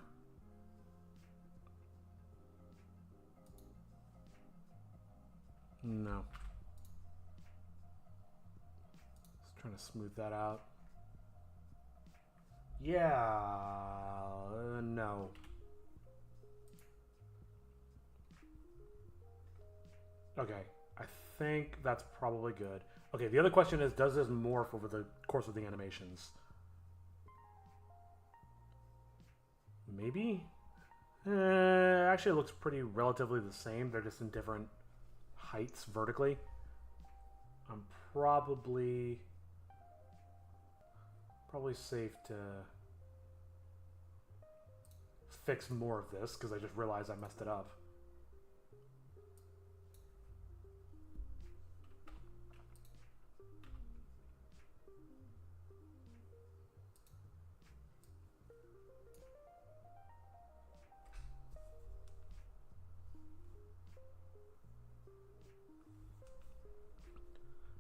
No. Just trying to smooth that out. Yeah, no. Okay, I think that's probably good. Okay, the other question is, does this morph over the course of the animations? Maybe? Actually, it looks pretty relatively the same. They're just in different heights vertically. I'm probably safe to fix more of this because I just realized I messed it up.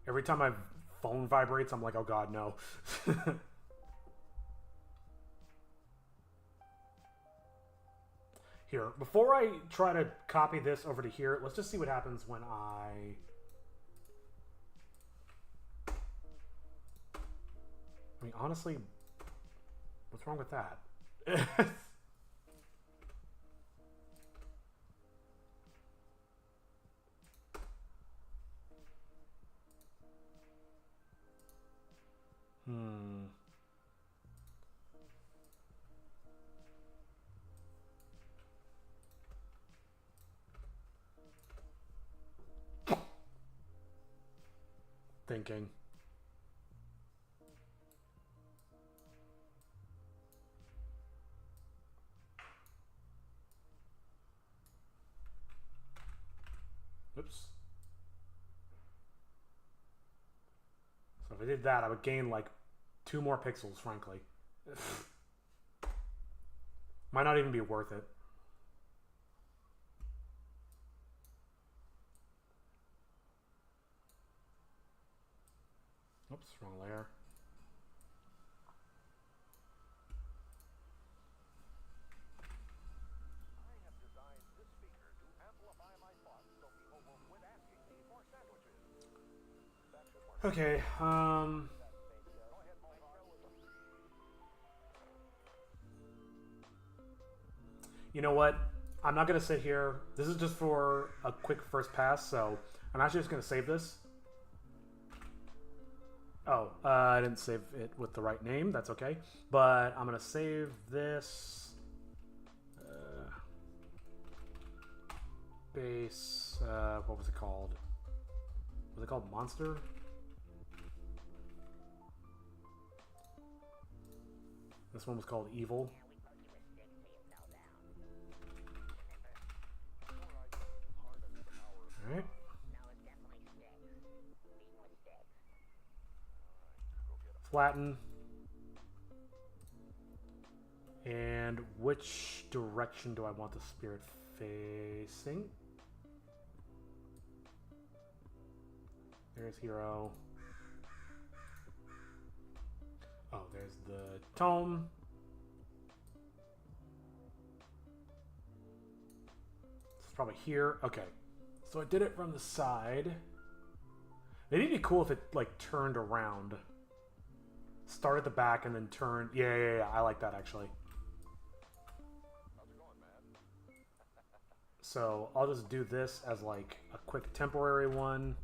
Every time my phone vibrates, I'm like, oh god, no. Here, before I try to copy this over to here, let's just see what happens when I mean, honestly, what's wrong with that? Hmm. Thinking. Oops. So if I did that, I would gain like 2 more pixels, frankly. Might not even be worth it. Oops, wrong layer. Okay, you know what? I'm not going to sit here. This is just for a quick first pass, so I'm actually just going to save this. Oh, I didn't save it with the right name. That's okay. But I'm going to save this. Base. What was it called? Was it called Monster? This one was called Evil. Alright. Flatten. And which direction do I want the spirit facing? There's Hero. Oh, there's the tome. It's probably here. Okay. So I did it from the side. Maybe it'd be cool if it like turned around. Start at the back and then turn. Yeah. I like that, actually. So I'll just do this as like a quick temporary one.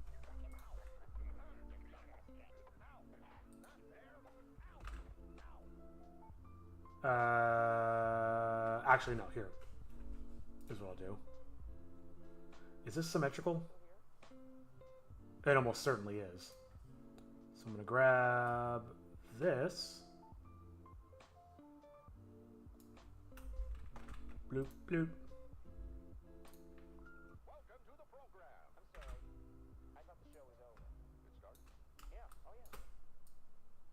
Actually, no. Here is what I'll do. Is this symmetrical? It almost certainly is. So I'm going to grab this. Bloop, bloop. Welcome to the program. I'm sorry. I thought the show was over. It started? Yeah. Oh, yeah.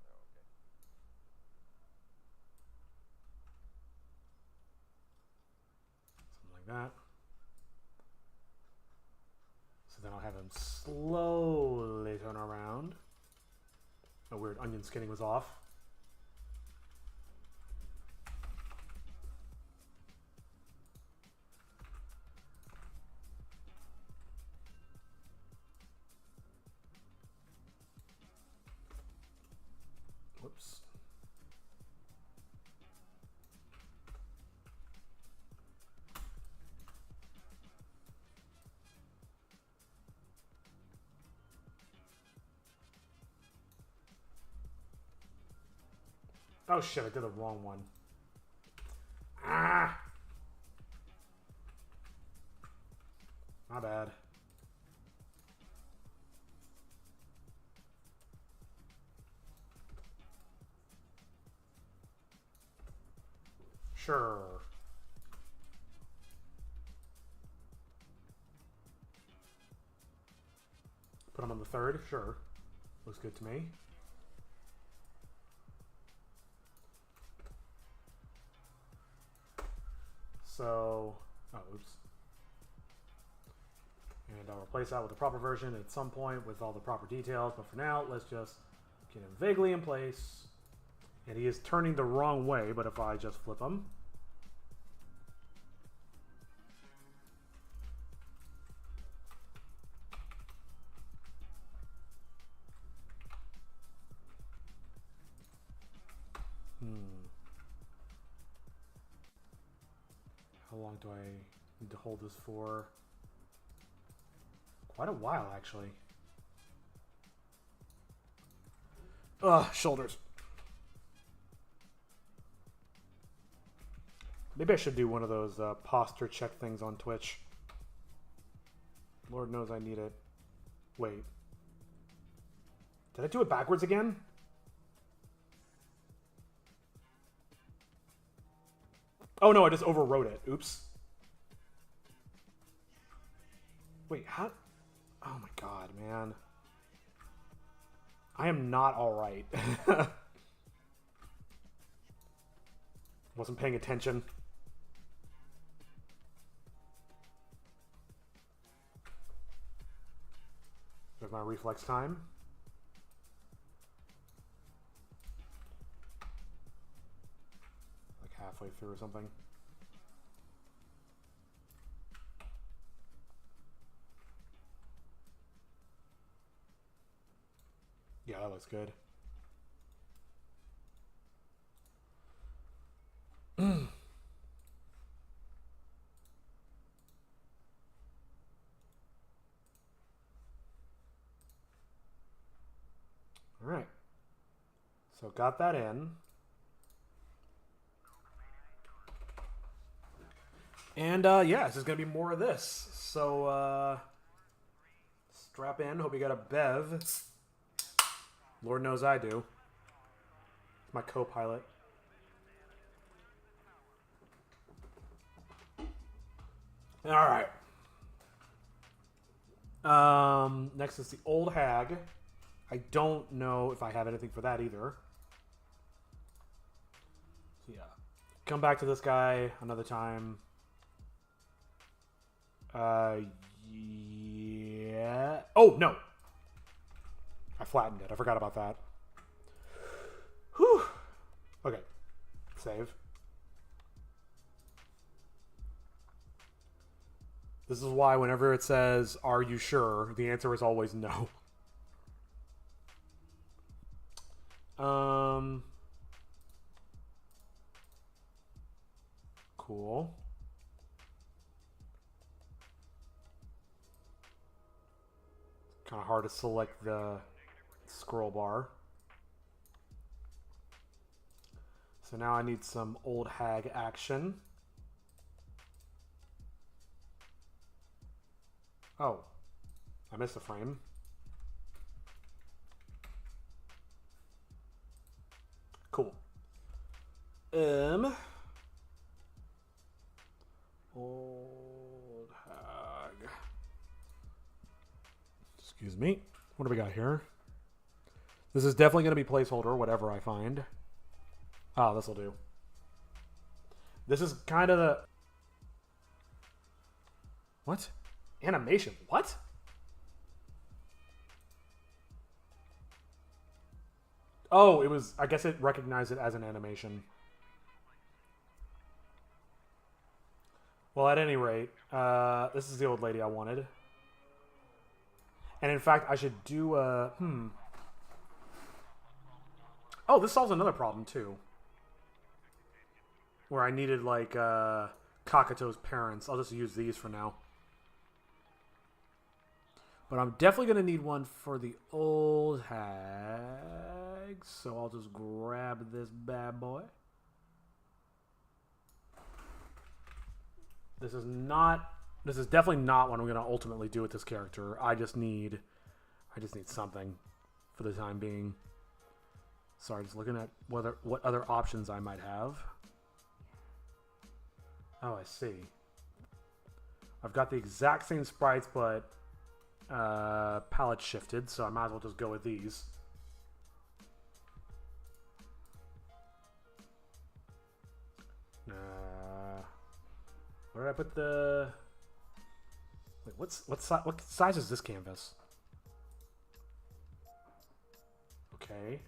Oh, okay. Something like that. So then I'll have him slowly turn around. Oh, weird. Onion skinning was off. Whoops. Oh shit, I did the wrong one. Ah! My bad. Sure. Put him on the third? Sure. Looks good to me. So, oh, oops. And I'll replace that with the proper version at some point with all the proper details. But for now, let's just get him vaguely in place. And he is turning the wrong way, but if I just flip him. How long do I need to hold this for? Quite a while, actually. Ugh, shoulders. Maybe I should do one of those posture check things on Twitch. Lord knows I need it. Wait. Did I do it backwards again? Oh no, I just overwrote it. Oops. Wait, how? Oh my god, man. I am not alright. Wasn't paying attention. There's my reflex time. Like halfway through or something. Yeah, that looks good. All right. So got that in. And yeah, this is going to be more of this. So strap in. Hope you got a bev. Lord knows I do. It's my co-pilot. All right. Next is the Old Hag. I don't know if I have anything for that either. So yeah. Come back to this guy another time. Yeah. Oh, no. I flattened it. I forgot about that. Whew. Okay. Save. This is why whenever it says, "Are you sure?" the answer is always no. Um, cool. Kind of hard to select the scroll bar. So now I need some old hag action. Oh, I missed a frame. Cool. Old hag. Excuse me. What do we got here? This is definitely going to be placeholder, whatever I find. Oh, this will do. This is kind of the... What? Animation? What? Oh, it was... I guess it recognized it as an animation. Well, at any rate, this is the old lady I wanted. And in fact, I should do a... Oh, this solves another problem, too. Where I needed, like, Kakato's parents. I'll just use these for now. But I'm definitely going to need one for the old hag. So I'll just grab this bad boy. This is not... This is definitely not what I'm going to ultimately do with this character. I just need something for the time being. Sorry, just looking at what other options I might have. Oh, I see. I've got the exact same sprites, but palette shifted, so I might as well just go with these. Where did I put the... Wait, what size is this canvas? Okay.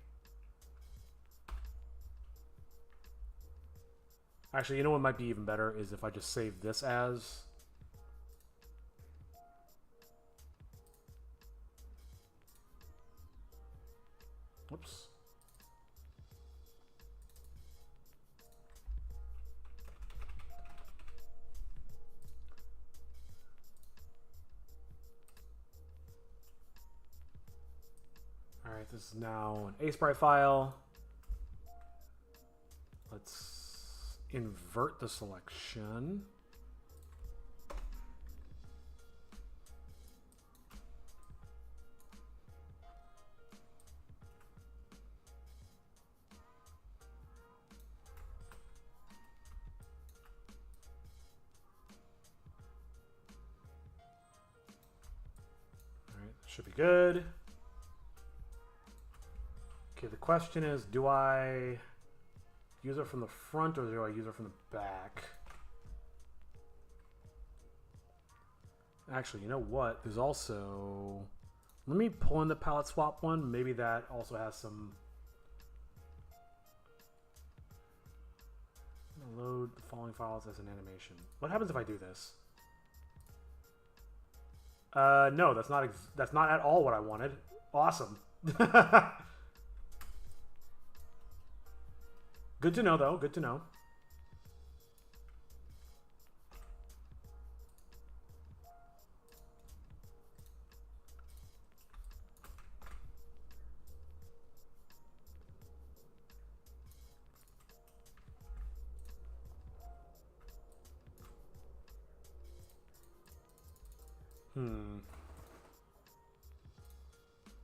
Actually, you know what might be even better is if I just save this as... Whoops. Alright, this is now an A-sprite file. Let's invert the selection. Alright, should be good. Okay, the question is, do I use it from the front or do I use it from the back? Actually, you know what? There's also... Let me pull in the palette swap one. Maybe that also has some... I'm gonna load the following files as an animation. What happens if I do this? No, that's not at all what I wanted. Awesome. Good to know, though. Good to know.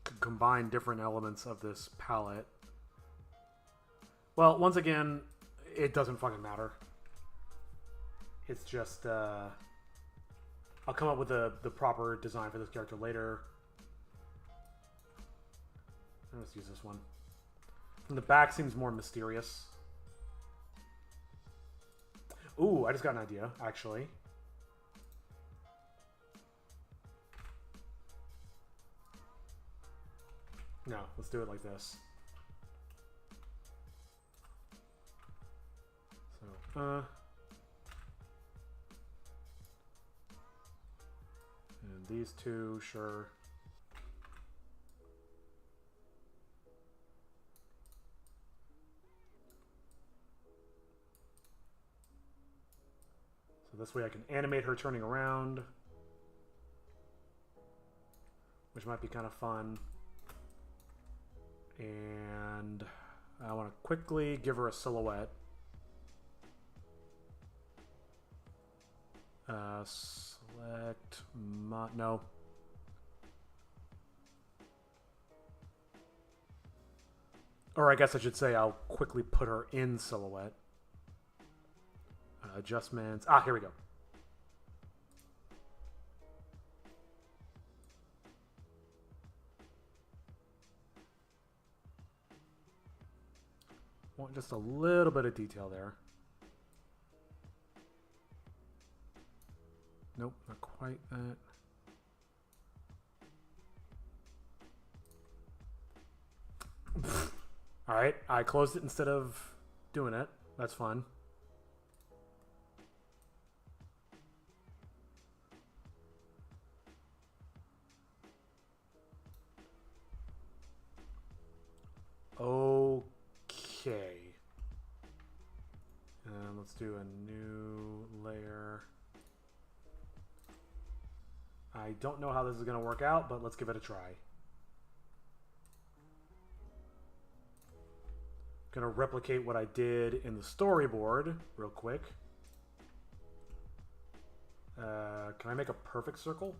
Could combine different elements of this palette. Well, once again, it doesn't fucking matter. It's just, I'll come up with the proper design for this character later. Let's use this one. And the back seems more mysterious. Ooh, I just got an idea, actually. No, let's do it like this. So, and these two, sure. So this way I can animate her turning around, which might be kind of fun. And I want to quickly give her a silhouette. Select no. Or I guess I should say I'll quickly put her in silhouette. Adjustments. Ah, here we go. Want just a little bit of detail there. Nope, not quite that. Alright, I closed it instead of doing it. That's fun. Okay. And let's do a new layer. I don't know how this is going to work out, but let's give it a try. Gonna replicate what I did in the storyboard real quick. Can I make a perfect circle?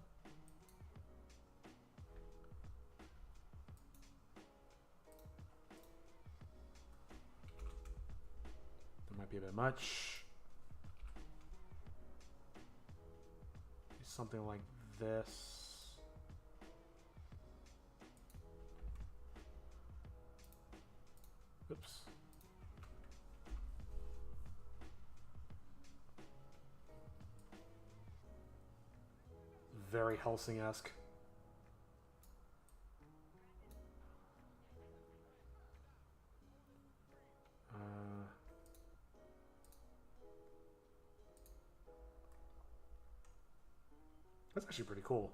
That might be a bit much. Something like this. Oops. Very Helsing-esque. That's actually pretty cool.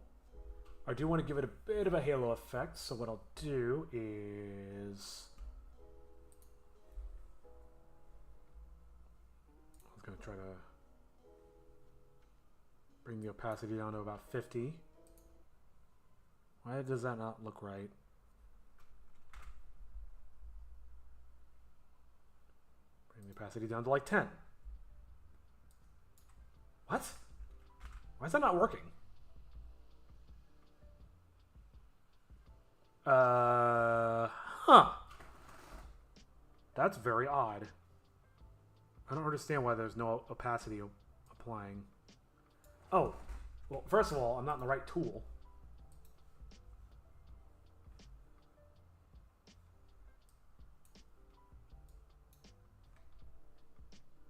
I do want to give it a bit of a halo effect, so what I'll do is... I was going to try to bring the opacity down to about 50. Why does that not look right? Bring the opacity down to like 10. What? Why is that not working? Huh. That's very odd. I don't understand why there's no opacity applying. Oh, well, first of all, I'm not in the right tool.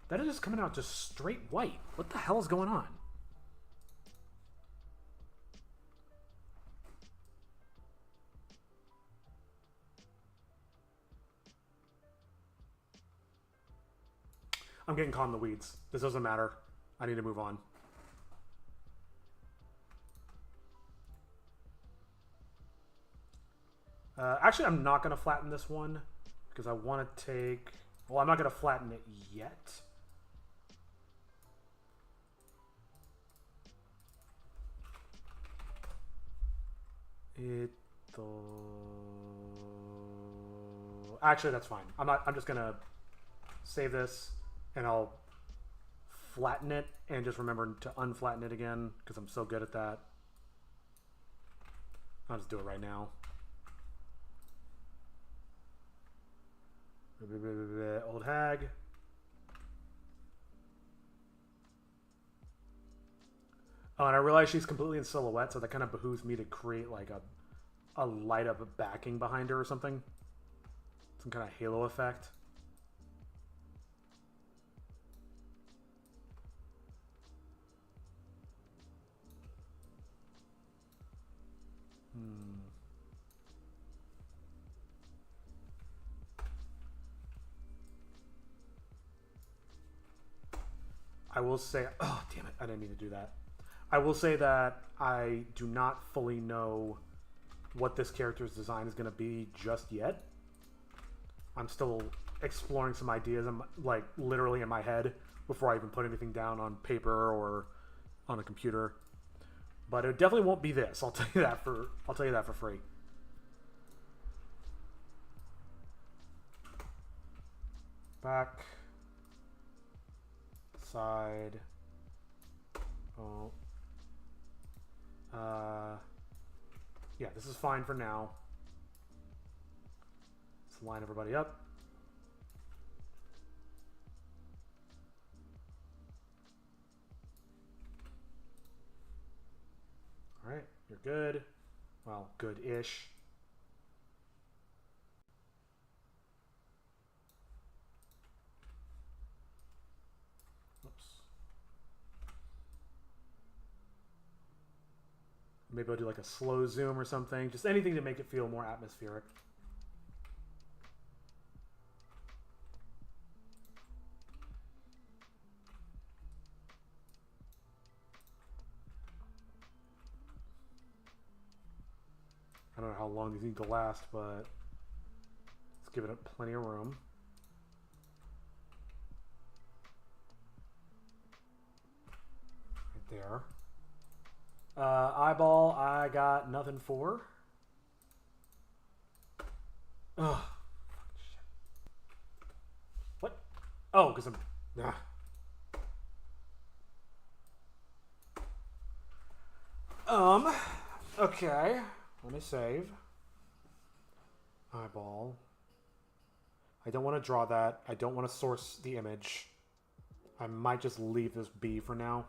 That is just coming out just straight white. What the hell is going on? I'm getting caught in the weeds. This doesn't matter. I need to move on. Actually, I'm not going to flatten this one because I want to take... Well, I'm not going to flatten it yet. Actually, that's fine. I'm just going to save this and I'll flatten it and just remember to unflatten it again because I'm so good at that. I'll just do it right now. Old hag. Oh, and I realize she's completely in silhouette, so that kind of behooves me to create like a light up backing behind her or something. Some kind of halo effect. I will say, oh, damn it, I didn't mean to do that. I will say that I do not fully know what this character's design is going to be just yet. I'm still exploring some ideas, I'm like literally in my head before I even put anything down on paper or on a computer. But it definitely won't be this. I'll tell you that for free. Back, side. Oh. Yeah, this is fine for now. Let's line everybody up. All right, you're good. Well, good-ish. Oops. Maybe I'll do like a slow zoom or something. Just anything to make it feel more atmospheric. I don't know how long these need to last, but let's give it plenty of room. Right there. Eyeball, I got nothing for. Ugh. Shit. What? Oh, because I'm... Okay. Let me save. Eyeball. I don't want to draw that. I don't want to source the image. I might just leave this be for now.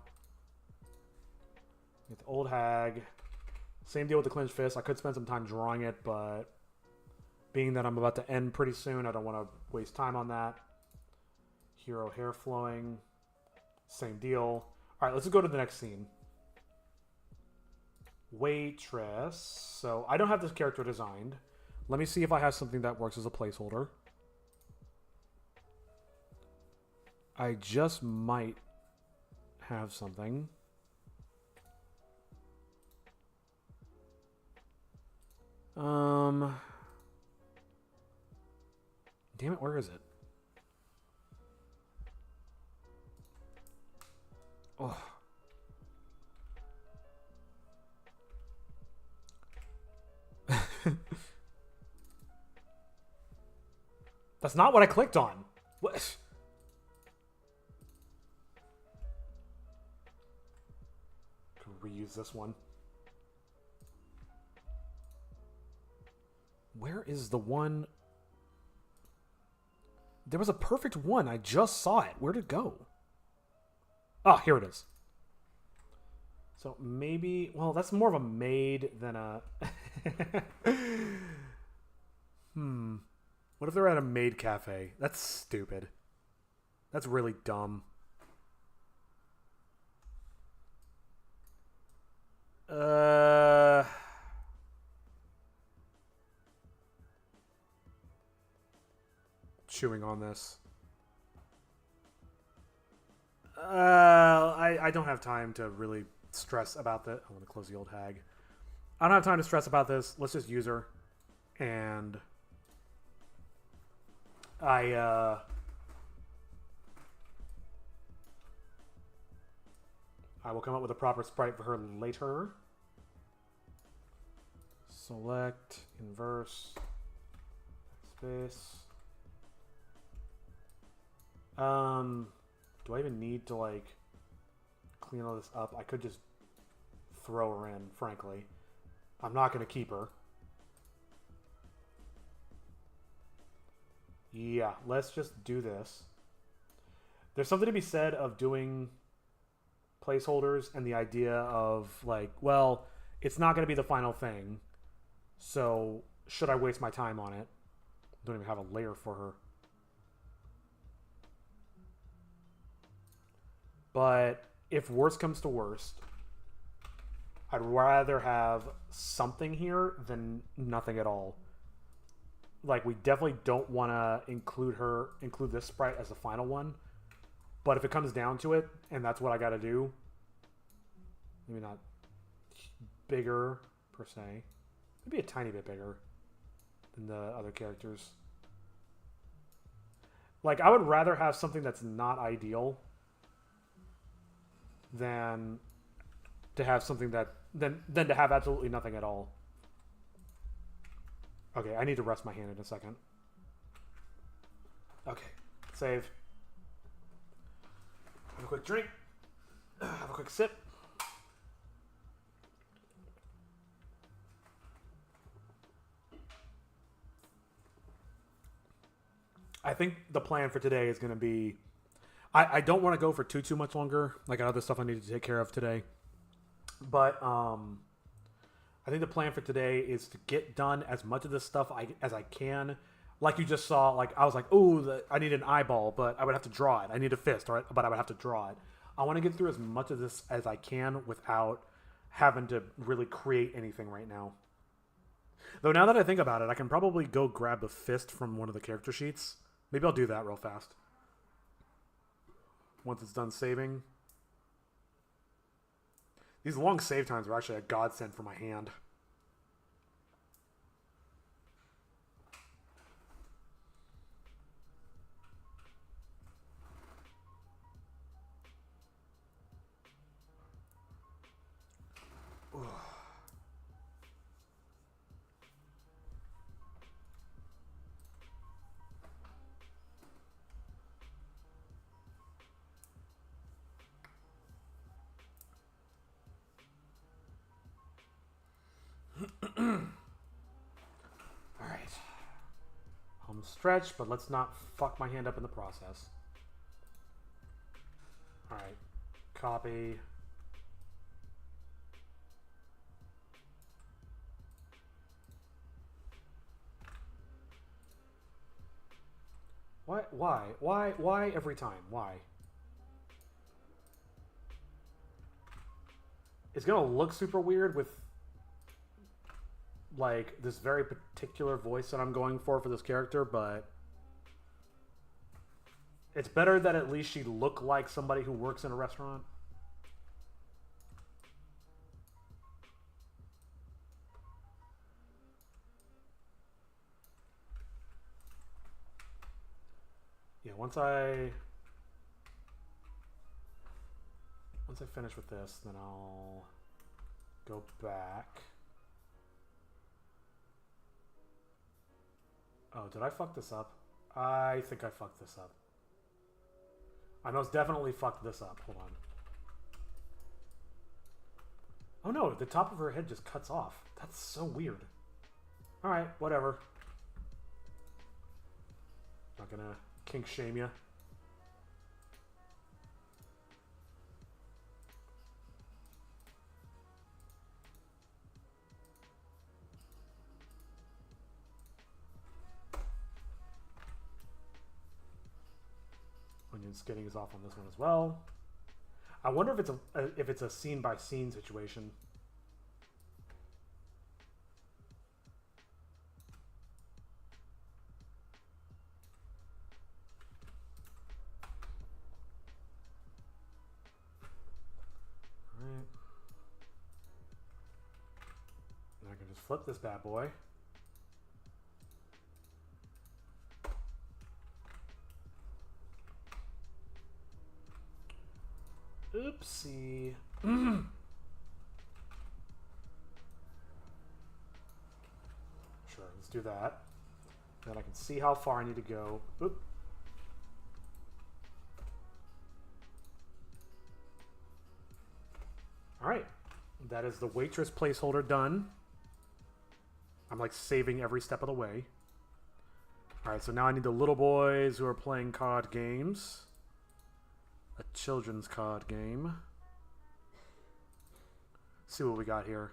Get the old hag. Same deal with the clenched fist. I could spend some time drawing it, but being that I'm about to end pretty soon, I don't want to waste time on that. Hero hair flowing. Same deal. All right, let's go to the next scene. Waitress. So I don't have this character designed. Let me see if I have something that works as a placeholder. I just might have something. Damn it, where is it? Oh. That's not what I clicked on. What? Can reuse this one. Where is the one? There was a perfect one. I just saw it. Where'd it go? Ah, here it is. So maybe, well, that's more of a maid than a... What if they're at a maid cafe? That's stupid. That's really dumb. Chewing on this. I don't have time to really stress about that. I want to close the old hag. I don't have time to stress about this. Let's just use her. And I will come up with a proper sprite for her later. Select, inverse, space. Do I even need to like clean all this up? I could just throw her in, frankly. I'm not going to keep her. Yeah, let's just do this. There's something to be said of doing placeholders and the idea of like, well, it's not going to be the final thing. So should I waste my time on it? Don't even have a layer for her. But if worst comes to worst, I'd rather have something here than nothing at all. Like, we definitely don't want to include this sprite as the final one. But if it comes down to it, and that's what I got to do, maybe not bigger, per se. Maybe a tiny bit bigger than the other characters. Like, I would rather have something that's not ideal than to have something that than to have absolutely nothing at all. Okay, I need to rest my hand in a second. Okay, save. Have a quick drink. Have a quick sip. I think the plan for today is going to be... I don't want to go for too much longer. Like, I have other stuff I need to take care of today. But I think the plan for today is to get done as much of this stuff as I can. Like you just saw, like I was like, oh, I need an eyeball, but I would have to draw it. I need a fist, right? But I would have to draw it. I want to get through as much of this as I can without having to really create anything right now. Though now that I think about it, I can probably go grab the fist from one of the character sheets. Maybe I'll do that real fast. Once it's done saving. These long save times are actually a godsend for my hand. Alright. Home stretch, but let's not fuck my hand up in the process. Alright. Copy. Why every time? Why? It's gonna look super weird with like this very particular voice that I'm going for this character, but it's better that at least she look like somebody who works in a restaurant. Yeah, once I finish with this, then I'll go back. Oh, did I fuck this up? I think I fucked this up. I most definitely fucked this up. Hold on. Oh no, the top of her head just cuts off. That's so weird. Alright, whatever. Not gonna kink shame you. Onion skinning is off on this one as well. I wonder if it's a scene by scene situation. All right. Now I can just flip this bad boy. Oopsie. Sure, let's do that. Then I can see how far I need to go. Oop. All right. That is the waitress placeholder done. I'm like saving every step of the way. All right, so now I need the little boys who are playing COD games. A children's COD game. Let's see what we got here.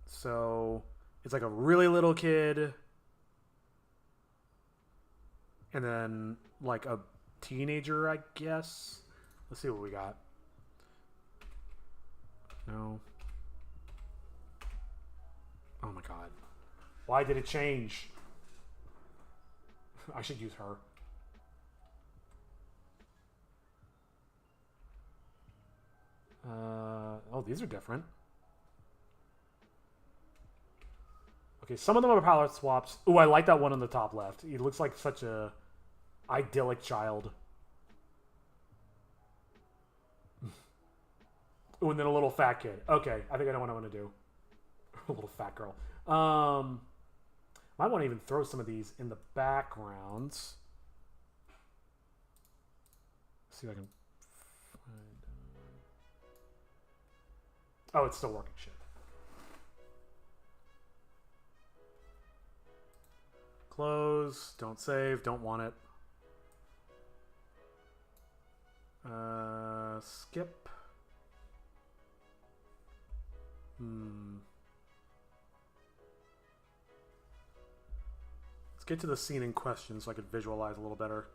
So it's like a really little kid, and then like a teenager, I guess. Let's see what we got. No. Oh my god. Why did it change? I should use her. Oh, these are different. Okay, some of them are palette swaps. Ooh, I like that one on the top left. He looks like such a idyllic child. Oh, and then a little fat kid. Okay, I think I know what I want to do. A little fat girl. Might want to even throw some of these in the backgrounds. See if I can find. Oh, it's still working. Shit. Close. Don't save. Don't want it. Skip. Let's get to the scene in question so I could visualize a little better.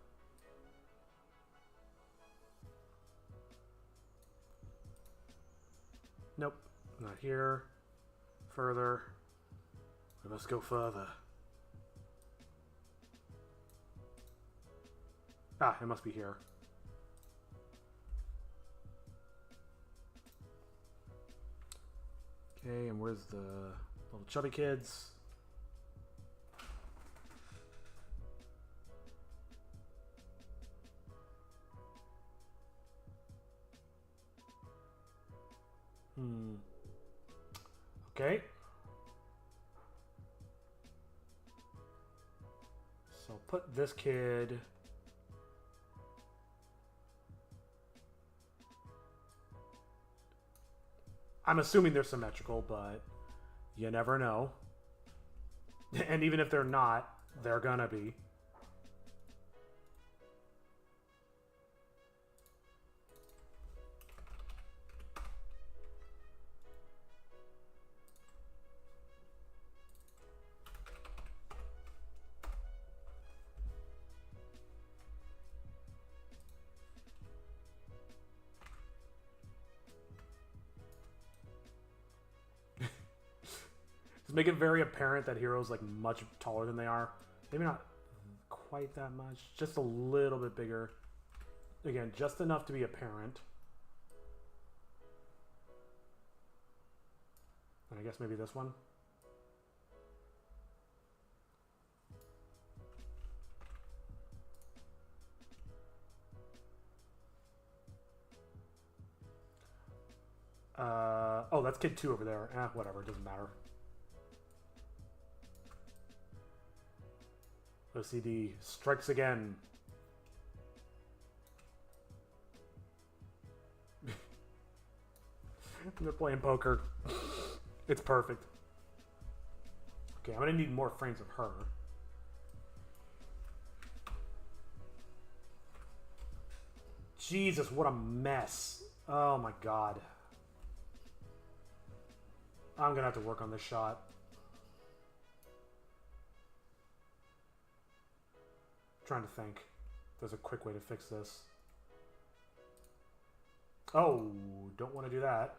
Nope. Not here. Further. We must go further. Ah, it must be here. Okay, and where's the little chubby kids? Okay. So put this kid... I'm assuming they're symmetrical, but you never know. And even if they're not, they're gonna be. Just make it very apparent that Hero's like much taller than they are. Maybe not quite that much, just a little bit bigger. Again, just enough to be apparent. And I guess maybe this one. Oh, that's kid 2 over there. Whatever, it doesn't matter. OCD strikes again. They're playing poker. It's perfect. Okay, I'm gonna need more frames of her. Jesus, what a mess. Oh my god. I'm gonna have to work on this shot. I'm trying to think. There's a quick way to fix this. Oh, don't want to do that.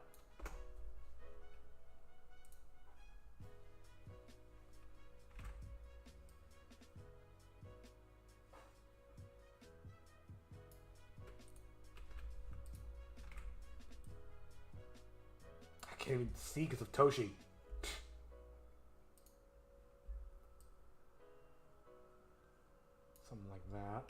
I can't even see because of Toshi. Something like that.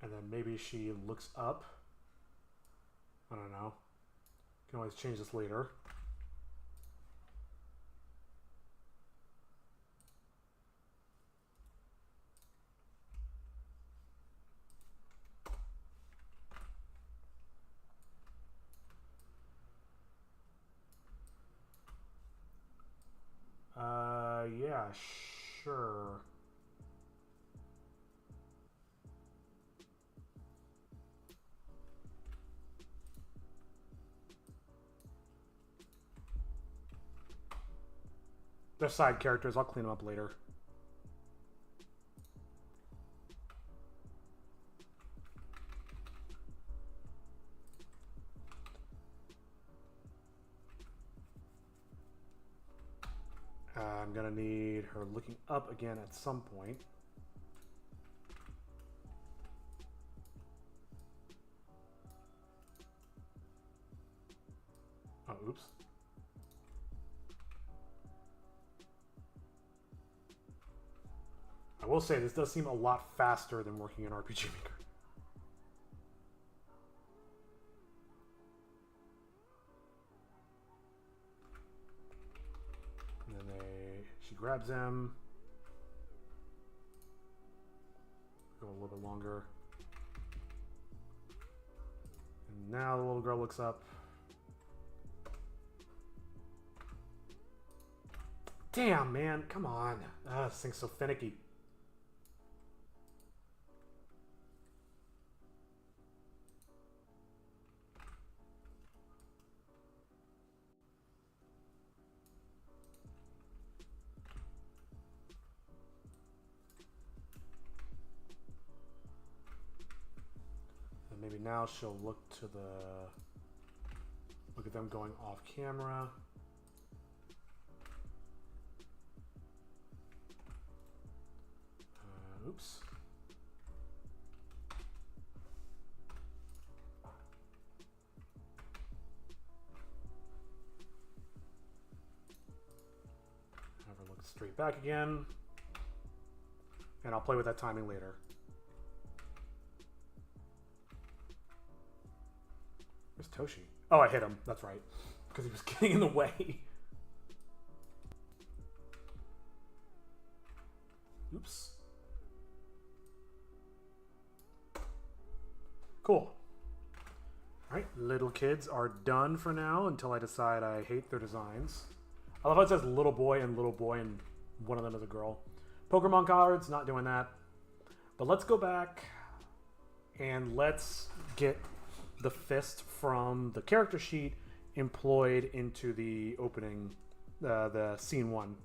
And then maybe she looks up. I don't know. Can always change this later. Yeah, sure. They're side characters. I'll clean them up later. I'm gonna need her looking up again at some point. Oh, oops. I will say, this does seem a lot faster than working in RPG Maker. And then she grabs him. Go a little bit longer. And now the little girl looks up. Damn, man. Come on. This thing's so finicky. And maybe now she'll look at them going off camera. Oops. Have her look straight back again. And I'll play with that timing later. Where's Toshi? Oh, I hit him. That's right. Because he was getting in the way. Oops. Cool. Alright, little kids are done for now until I decide I hate their designs. I love how it says little boy, and one of them is a girl. Pokemon cards, not doing that. But let's go back and let's get the fist from the character sheet employed into the opening, the scene 1.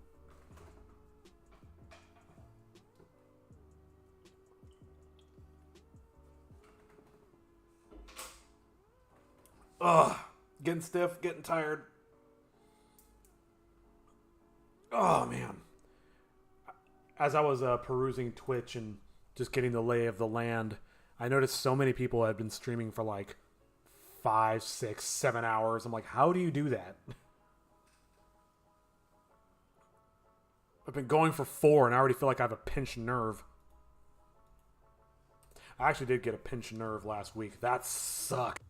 Ugh, getting stiff, getting tired. Oh, man. As I was perusing Twitch and just getting the lay of the land, I noticed so many people had been streaming for like 5, 6, 7 hours. I'm like, how do you do that? I've been going for 4 and I already feel like I have a pinched nerve. I actually did get a pinched nerve last week. That sucked.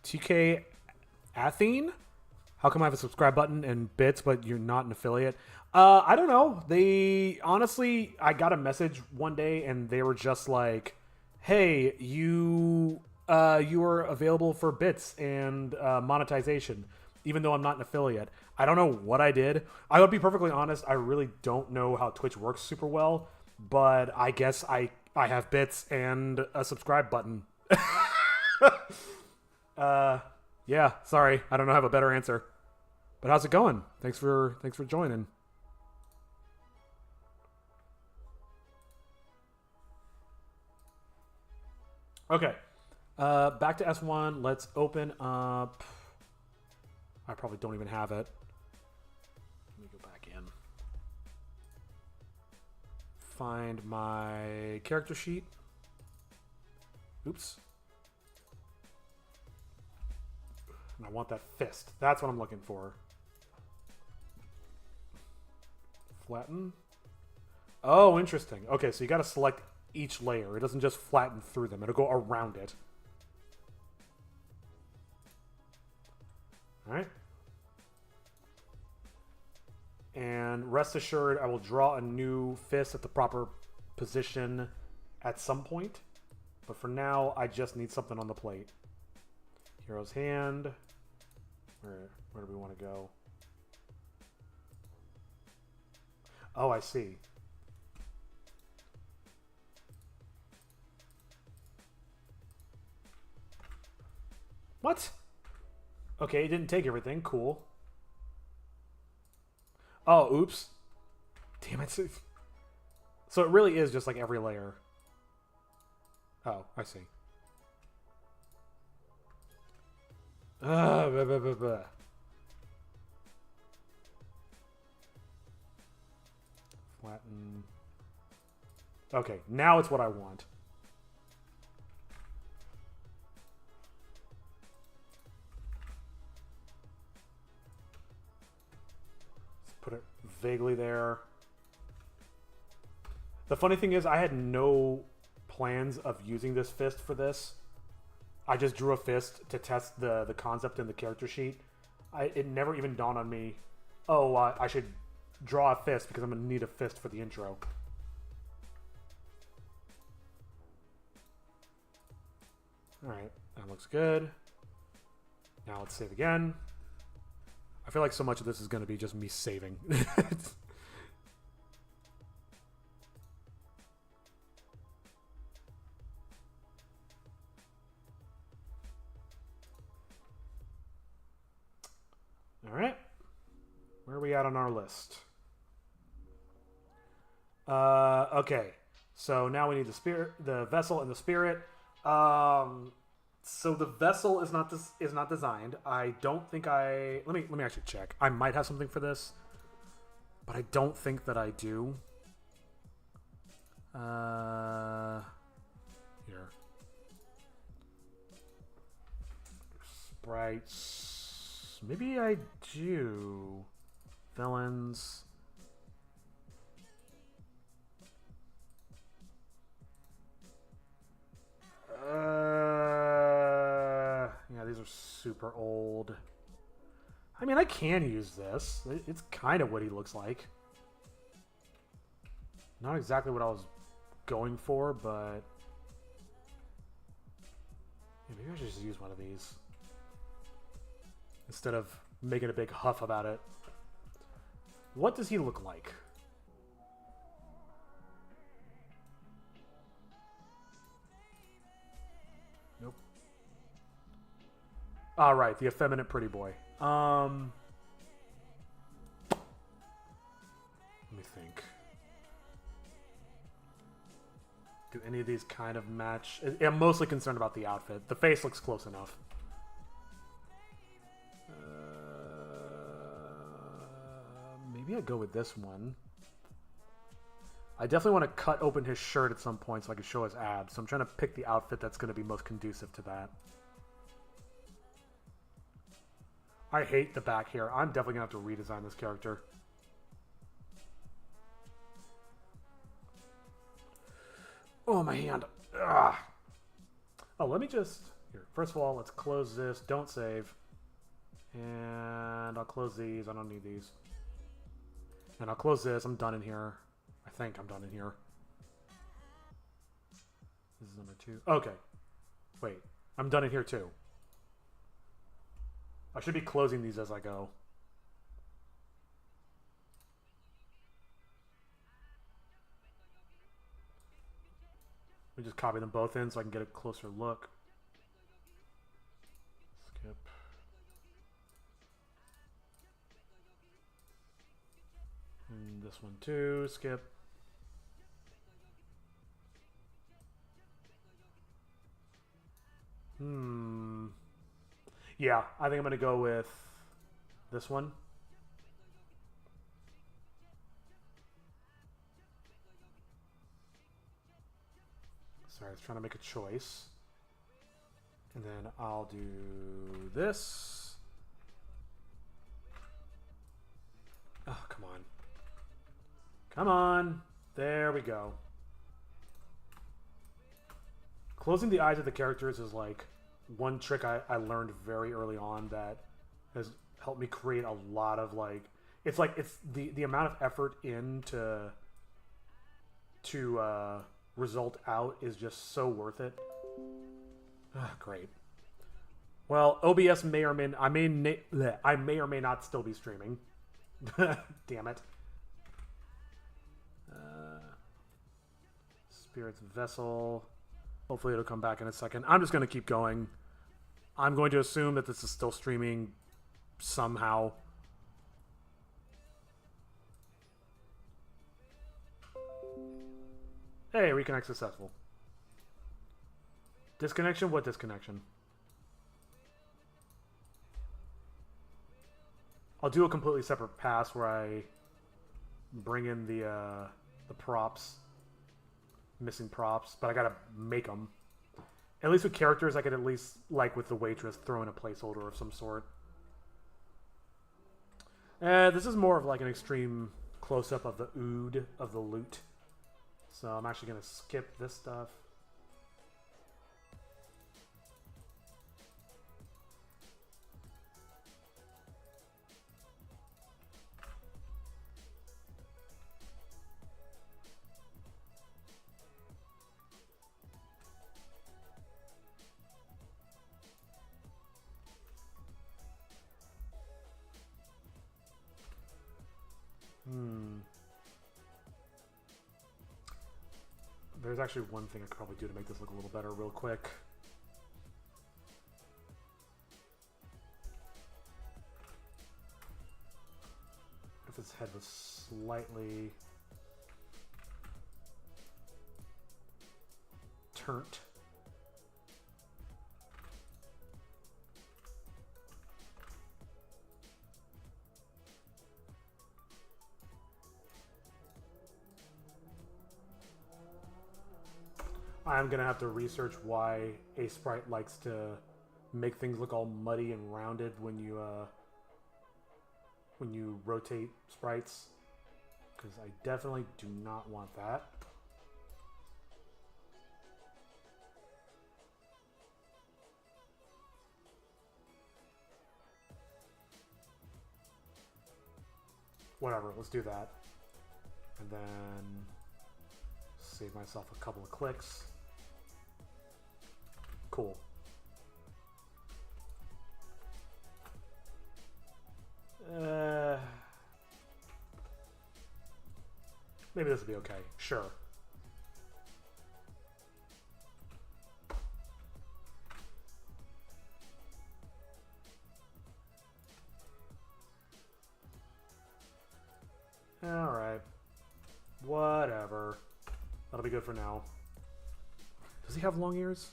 TK Athene? How come I have a subscribe button and bits, but you're not an affiliate? I don't know. Honestly, I got a message one day and they were just like, hey, you are available for bits and monetization, even though I'm not an affiliate. I don't know what I did. I would be perfectly honest, I really don't know how Twitch works super well, but I guess I have bits and a subscribe button. Yeah, sorry. I don't know, have a better answer. But how's it going? Thanks for joining. Okay. Back to S1. Let's open up. I probably don't even have it. Let me go back in. Find my character sheet. Oops. And I want that fist. That's what I'm looking for. Flatten. Oh, interesting. Okay, so you got to select each layer. It doesn't just flatten through them. It'll go around it. All right. And rest assured, I will draw a new fist at the proper position at some point. But for now, I just need something on the plate. Hero's hand. Where do we want to go? Oh, I see. What? Okay, it didn't take everything. Cool. Oh, oops. Damn it. So it really is just like every layer. Oh, I see. Blah, blah, blah, blah. Flatten. Okay, now it's what I want. vaguely there. The funny thing is, I had no plans of using this fist for this. I just drew a fist to test the concept in the character sheet. It never even dawned on me, oh, I should draw a fist because I'm going to need a fist for the intro. Alright, that looks good. Now let's save again. I feel like so much of this is going to be just me saving. Alright. Where are we at on our list? Okay. So now we need the vessel and the spirit. So the vessel is not designed. I don't think let me actually check. I might have something for this, but I don't think that I do. Here. Sprites. Maybe I do. Villains. Yeah, these are super old. I mean, I can use this. It's kind of what he looks like. Not exactly what I was going for, but... Yeah, maybe I should just use one of these. Instead of making a big huff about it. What does he look like? Nope. All right, the effeminate pretty boy. Let me think. Do any of these kind of match? I'm mostly concerned about the outfit. The face looks close enough. Maybe I go with this one. I definitely want to cut open his shirt at some point so I can show his abs. So I'm trying to pick the outfit that's going to be most conducive to that. I hate the back hair. I'm definitely going to have to redesign this character. Oh, my hand. Ugh. Oh, let me just... Here. First of all, let's close this. Don't save. And I'll close these. I don't need these. And I'll close this. I'm done in here. I think I'm done in here. This is number 2. Okay. Wait. I'm done in here too. I should be closing these as I go. Let me just copy them both in so I can get a closer look. Skip. And this one too. Skip. Yeah, I think I'm going to go with this one. Sorry, I was trying to make a choice. And then I'll do this. Oh, come on. Come on. There we go. Closing the eyes of the characters is like one trick I learned very early on that has helped me create a lot of like it's the amount of effort into result out is just so worth it. Great. Well, OBS may or may I may or may not still be streaming. Damn it. Spirit's vessel. Hopefully it'll come back in a second. I'm just going to keep going. I'm going to assume that this is still streaming somehow. Hey, reconnect successful. Disconnection? What disconnection? I'll do a completely separate pass where I bring in the props. Missing props, but I gotta make them. At least with characters, I could at least, like with the waitress, throw in a placeholder of some sort. This is more of like an extreme close up of the ood of the loot. So I'm actually going to skip this stuff. There's actually one thing I could probably do to make this look a little better real quick. If his head was slightly turnt. I'm gonna have to research why a sprite likes to make things look all muddy and rounded when you rotate sprites, because I definitely do not want that. Whatever, let's do that. And then save myself a couple of clicks. Cool. Maybe this will be okay. Sure. Alright. Whatever. That'll be good for now. Does he have long ears?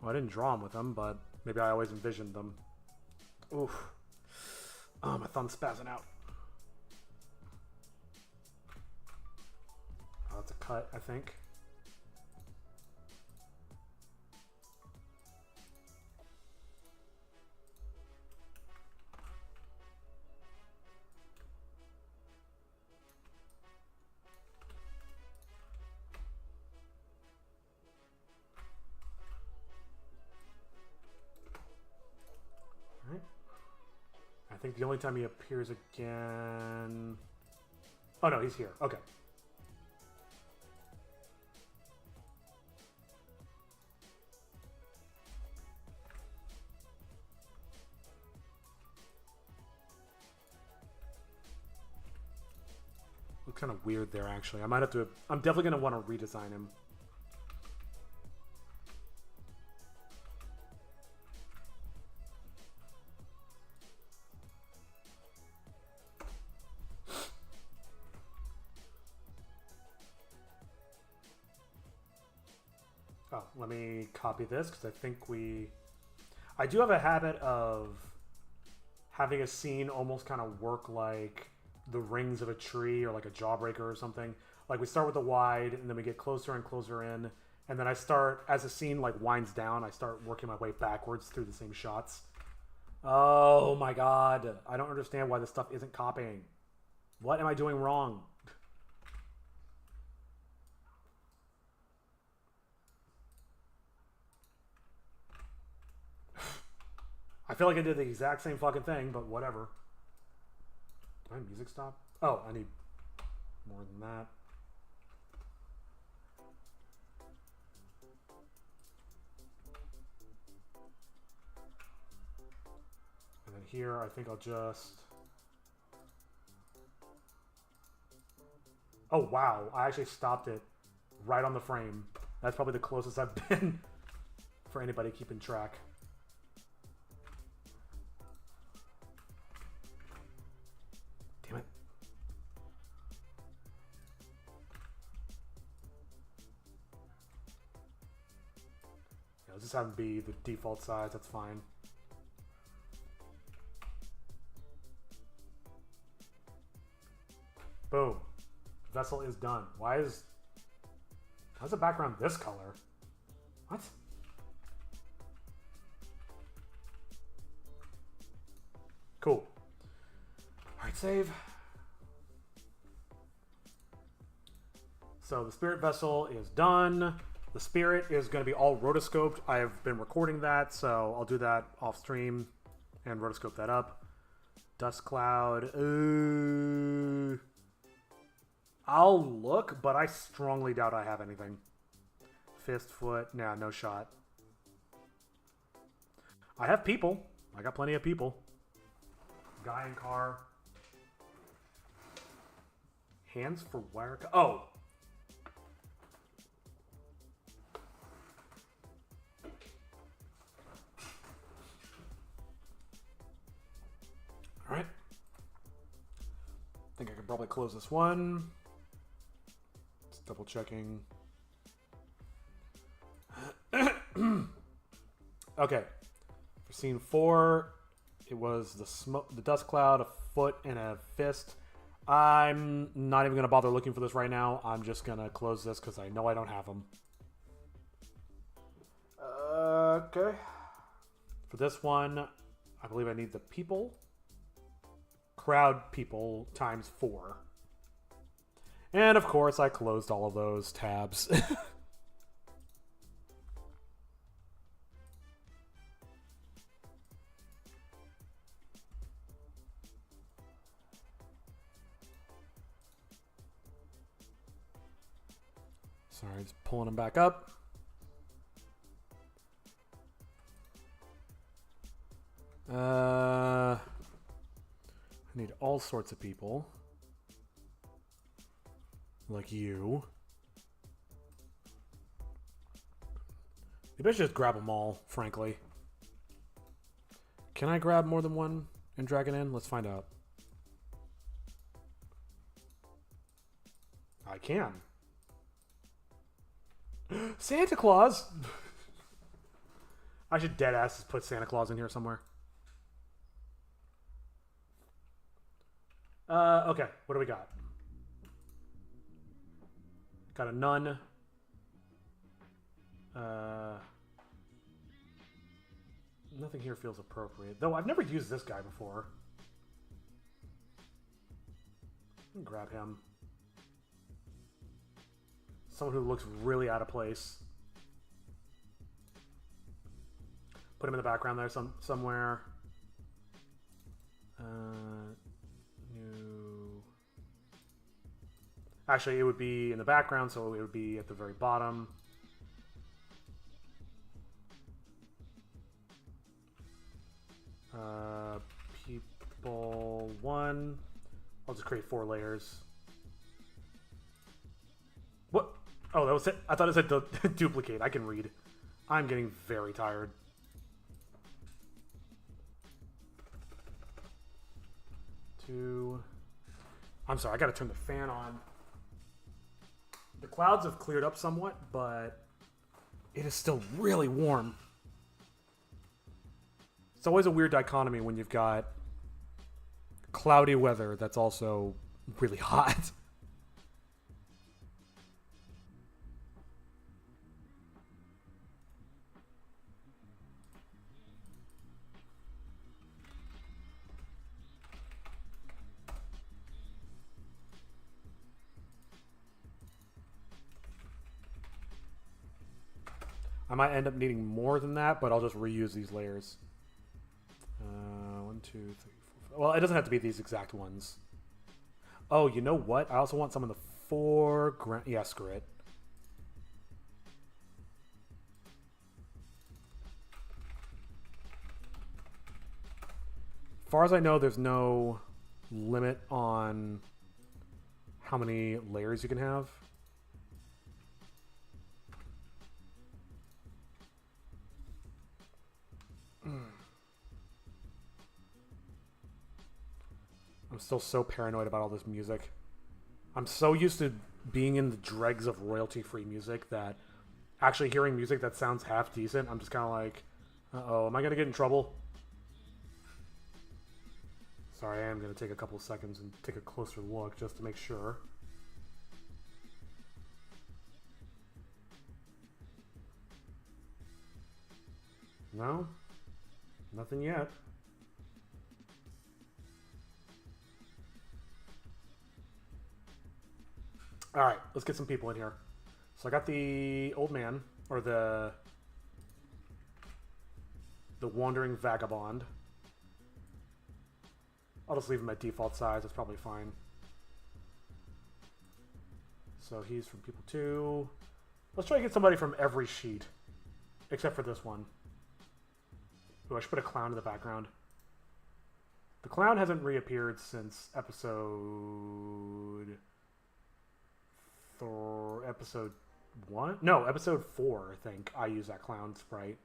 Well, I didn't draw him with them, but maybe I always envisioned them. Oof. Oh, my thumb's spazzing out. Oh, that's a cut, I think. I think the only time he appears again... Oh no, he's here. Okay. Looks kind of weird there, actually. I might have to... I'm definitely going to want to redesign him. Oh, let me copy this because I think I do have a habit of having a scene almost kind of work like the rings of a tree or like a jawbreaker or something. Like we start with the wide and then we get closer and closer in. And then I start, as the scene like winds down, I start working my way backwards through the same shots. Oh my god. I don't understand why this stuff isn't copying. What am I doing wrong? I feel like I did the exact same fucking thing, but whatever. Did my music stop? Oh, I need more than that. And then here, I think I'll just... Oh, wow. I actually stopped it right on the frame. That's probably the closest I've been for anybody keeping track. Damn it. Yeah, let's just have them be the default size. That's fine. Boom. Vessel is done. How's the background this color? What? Cool. Alright, save. So the spirit vessel is done. The spirit is going to be all rotoscoped. I've been recording that, so I'll do that off stream and rotoscope that up. Dust cloud. I'll look, but I strongly doubt I have anything. Fist, foot. Nah, no shot. I have people. I got plenty of people. Guy in car. Hands for wire. Oh! Alright. I think I can probably close this one. Just double checking. Okay. For scene 4, it was the dust cloud, a foot, and a fist. I'm not even going to bother looking for this right now. I'm just going to close this because I know I don't have them. Okay. For this one, I believe I need the people. Crowd people times 4. And of course, I closed all of those tabs. Sorry, just pulling them back up. I need all sorts of people. Like you. Maybe I should just grab them all, frankly. Can I grab more than one and drag it in? Let's find out. I can. Santa Claus! I should deadass put Santa Claus in here somewhere. Okay, what do we got? Got a nun. Nothing here feels appropriate. Though I've never used this guy before. Grab him. Someone who looks really out of place. Put him in the background there somewhere. New. Actually, it would be in the background, so it would be at the very bottom. People 1. I'll just create 4 layers. What? Oh, that was it. I thought it said duplicate. I can read. I'm getting very tired. I'm sorry, I gotta turn the fan on. The clouds have cleared up somewhat, but it is still really warm. It's always a weird dichotomy when you've got cloudy weather that's also really hot. I might end up needing more than that, but I'll just reuse these layers. 1, 2, 3, 4, 5. Well, it doesn't have to be these exact ones. Oh, you know what? I also want some of the foreground. Yeah, screw it. As far as I know, there's no limit on how many layers you can have. I'm still so paranoid about all this music. I'm so used to being in the dregs of royalty-free music that actually hearing music that sounds half decent, I'm just kind of like, uh-oh, am I going to get in trouble? Sorry, I am going to take a couple of seconds and take a closer look just to make sure. No? Nothing yet. All right, let's get some people in here. So I got the old man, or the wandering vagabond. I'll just leave him at default size. That's probably fine. So he's from people 2. Let's try to get somebody from every sheet, except for this one. Ooh, I should put a clown in the background. The clown hasn't reappeared since episode 1? No, episode 4, I think. I use that clown sprite.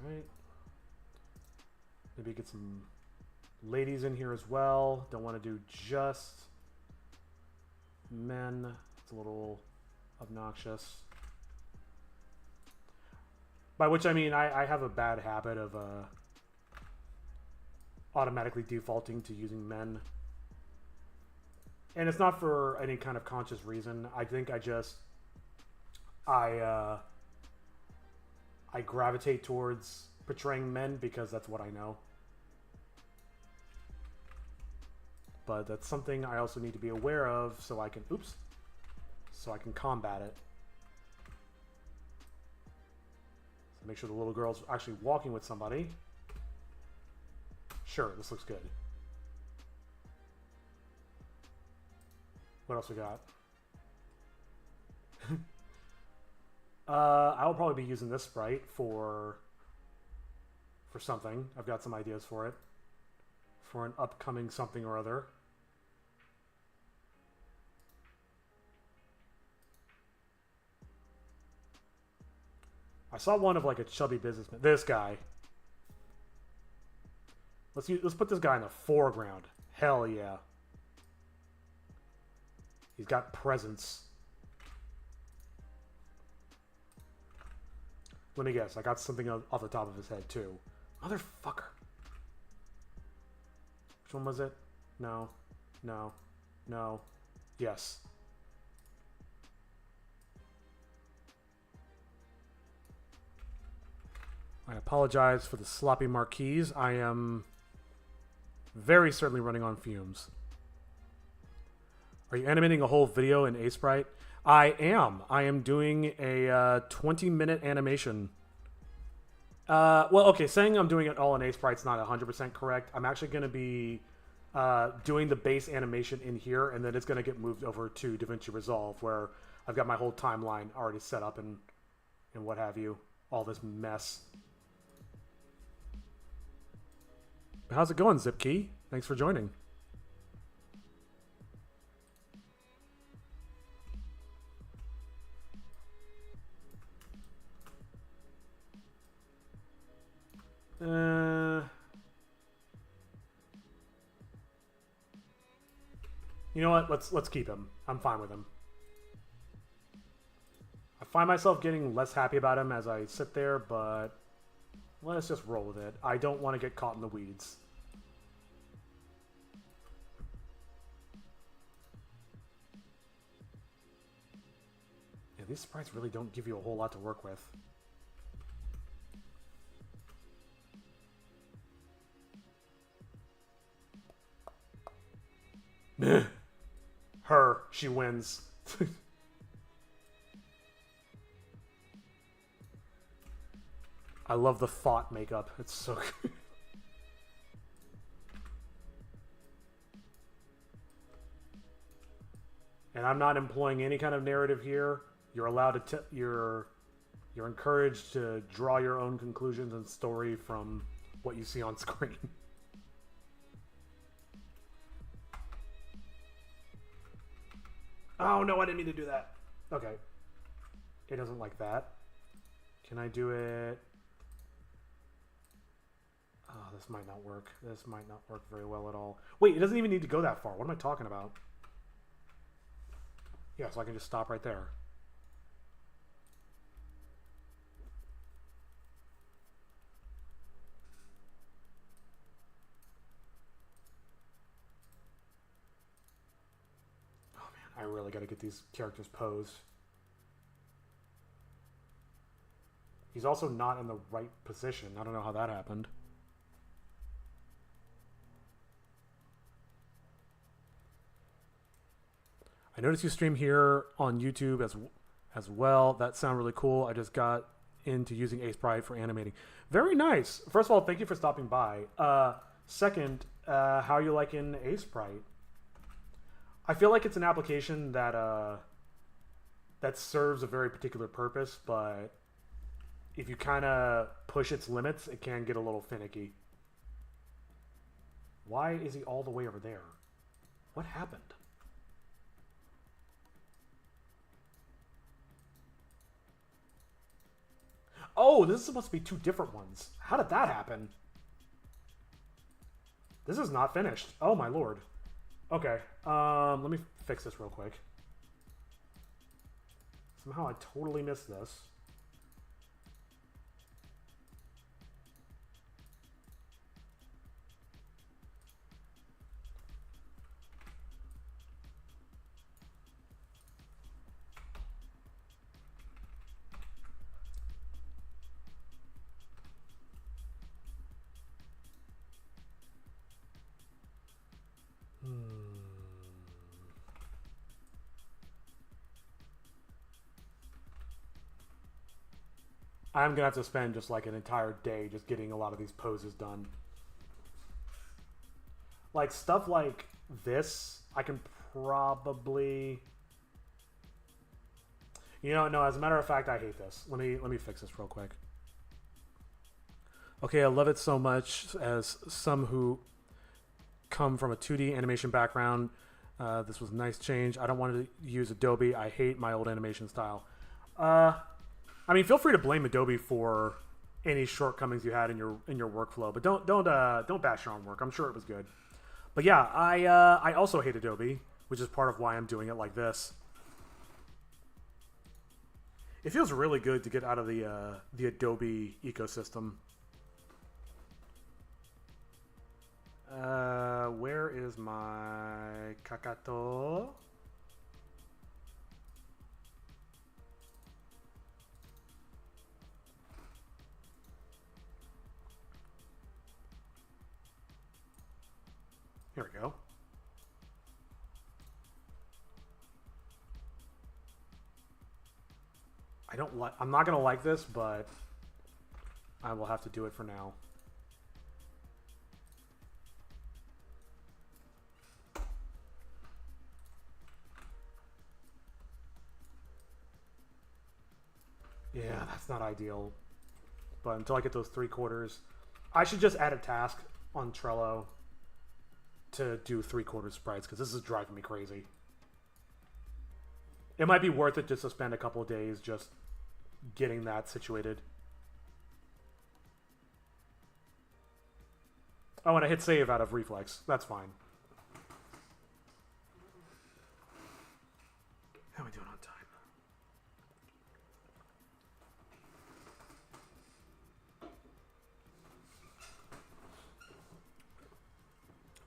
Alright. Maybe get some ladies in here as well. Don't want to do just men. It's a little obnoxious. By which I mean I have a bad habit of automatically defaulting to using men. And it's not for any kind of conscious reason. I think I gravitate towards portraying men because that's what I know. But that's something I also need to be aware of so I can, so I can combat it. So make sure the little girl's actually walking with somebody. Sure, this looks good. What else we got? I will probably be using this sprite for something. I've got some ideas for it. For an upcoming something or other. I saw one of like a chubby businessman. This guy. Let's put this guy in the foreground. Hell yeah. He's got presence. Let me guess. I got something off the top of his head too. Motherfucker. Which one was it? No. No. No. Yes. I apologize for the sloppy marquise. I am very certainly running on fumes. Are you animating a whole video in A-Sprite? I am. I am doing a 20-minute animation. Well, okay, saying I'm doing it all in A-Sprite's not 100% correct. I'm actually going to be doing the base animation in here, and then it's going to get moved over to DaVinci Resolve, where I've got my whole timeline already set up and what have you. All this mess. How's it going, Zipkey? Thanks for joining. You know what? Let's keep him. I'm fine with him. I find myself getting less happy about him as I sit there, but let's just roll with it. I don't want to get caught in the weeds. Yeah, these sprites really don't give you a whole lot to work with. Her. She wins. I love the thought makeup. It's so good. And I'm not employing any kind of narrative here. You're allowed to you're encouraged to draw your own conclusions and story from what you see on screen. Oh no, I didn't mean to do that. Okay. It doesn't like that. Can I do it? Oh, this might not work. This might not work very well at all. Wait, it doesn't even need to go that far. What am I talking about? Yeah, so I can just stop right there. Oh man, I really gotta get these characters posed. He's also not in the right position. I don't know how that happened. I noticed you stream here on YouTube as well. That sounds really cool. I just got into using Sprite for animating. Very nice. First of all, thank you for stopping by. Second, how are you liking Sprite? I feel like it's an application that that serves a very particular purpose, but if you kind of push its limits, it can get a little finicky. Why is he all the way over there? What happened? Oh, this is supposed to be two different ones. How did that happen? This is not finished. Oh my lord. Okay, let me fix this real quick. Somehow I totally missed this. I'm gonna have to spend just like an entire day just getting a lot of these poses done. Like stuff like this, I can probably. You know, no. As a matter of fact, I hate this. Let me fix this real quick. Okay, I love it so much. As some who come from a 2D animation background, this was a nice change. I don't want to use Adobe. I hate my old animation style. I mean, feel free to blame Adobe for any shortcomings you had in your workflow, but don't bash your own work. I'm sure it was good. But yeah, I also hate Adobe, which is part of why I'm doing it like this. It feels really good to get out of the Adobe ecosystem. Where is my Kakato? Here we go. I'm not gonna like this, but I will have to do it for now. Yeah, that's not ideal. But until I get those 3/4, I should just add a task on Trello to do 3/4 sprites, because this is driving me crazy. It might be worth it just to spend a couple of days just getting that situated. Oh, and I hit save out of reflex. That's fine. How are we doing on time?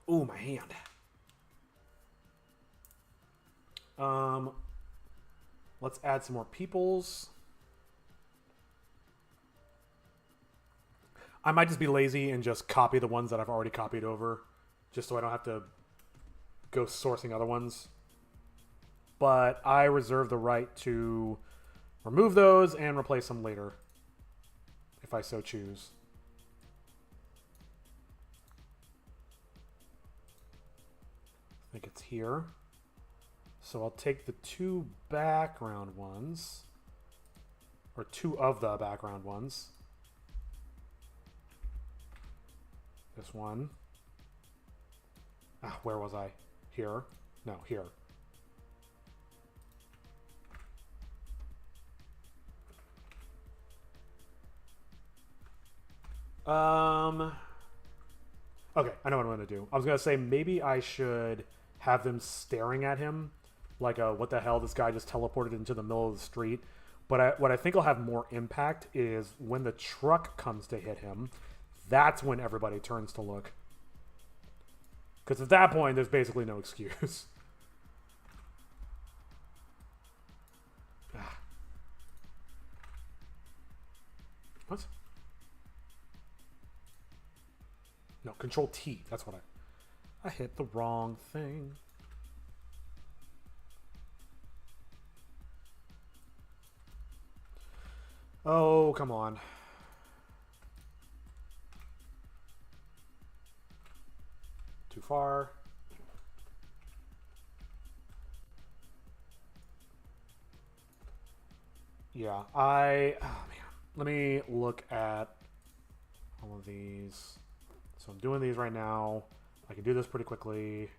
Ooh, my hand. Let's add some more peoples. I might just be lazy and just copy the ones that I've already copied over, just so I don't have to go sourcing other ones. But I reserve the right to remove those and replace them later, if I so choose. I think it's here. So I'll take the two background ones, or two of the background ones. This one. Ah, where was I? Here? No, here. Okay, I know what I'm going to do. I was going to say maybe I should have them staring at him like what the hell, this guy just teleported into the middle of the street. But what I think will have more impact is when the truck comes to hit him, that's when everybody turns to look. Because at that point, there's basically no excuse. What? No, Control T. That's what I hit the wrong thing. Oh, come on. Too far. Yeah, oh man. Let me look at all of these. So I'm doing these right now. I can do this pretty quickly.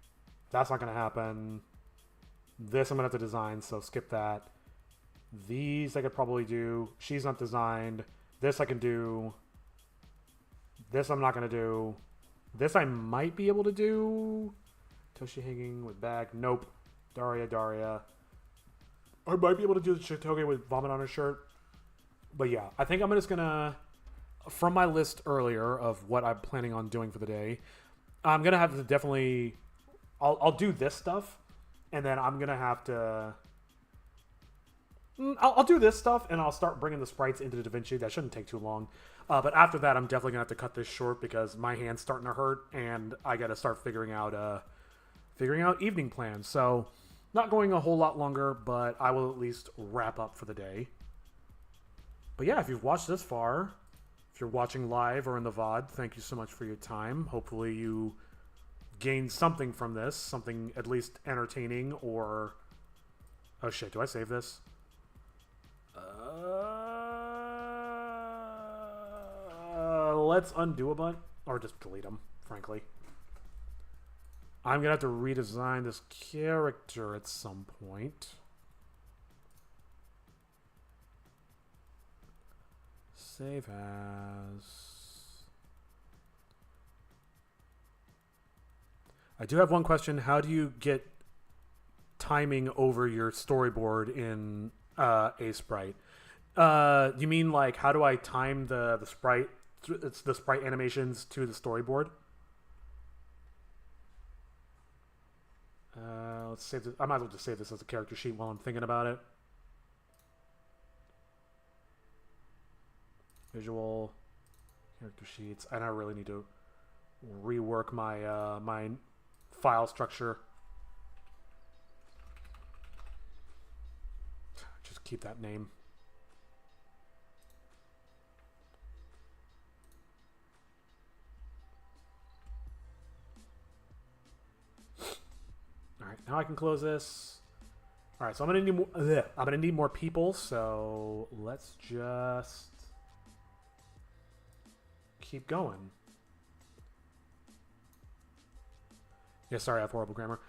That's not going to happen. This I'm going to have to design, so skip that. These I could probably do. She's not designed. This I can do. This I'm not going to do. This I might be able to do. Toshi hanging with bag. Nope. Daria. I might be able to do the Shitoge with vomit on her shirt. But yeah, I think I'm just going to, from my list earlier of what I'm planning on doing for the day, I'm going to have to definitely, I'll do this stuff. And then I'm going to have to, I'll do this stuff and I'll start bringing the sprites into DaVinci. That shouldn't take too long. But after that, I'm definitely going to have to cut this short because my hand's starting to hurt and I got to start figuring out evening plans. So not going a whole lot longer, but I will at least wrap up for the day. But yeah, if you've watched this far, if you're watching live or in the VOD, thank you so much for your time. Hopefully you gained something from this, something at least entertaining or... Oh shit, do I save this? Let's undo a bunch, or just delete them, frankly. I'm gonna have to redesign this character at some point. Save as. I do have one question. How do you get timing over your storyboard in Sprite? You mean like how do I time the sprite? It's the sprite animations to the storyboard. Let's save this. I might as well just save this as a character sheet while I'm thinking about it. Visual character sheets. And I really need to rework my my file structure. Just keep that name. All right, now I can close this. All right, so I'm gonna need more people. So let's just keep going. Yeah, sorry, I have horrible grammar.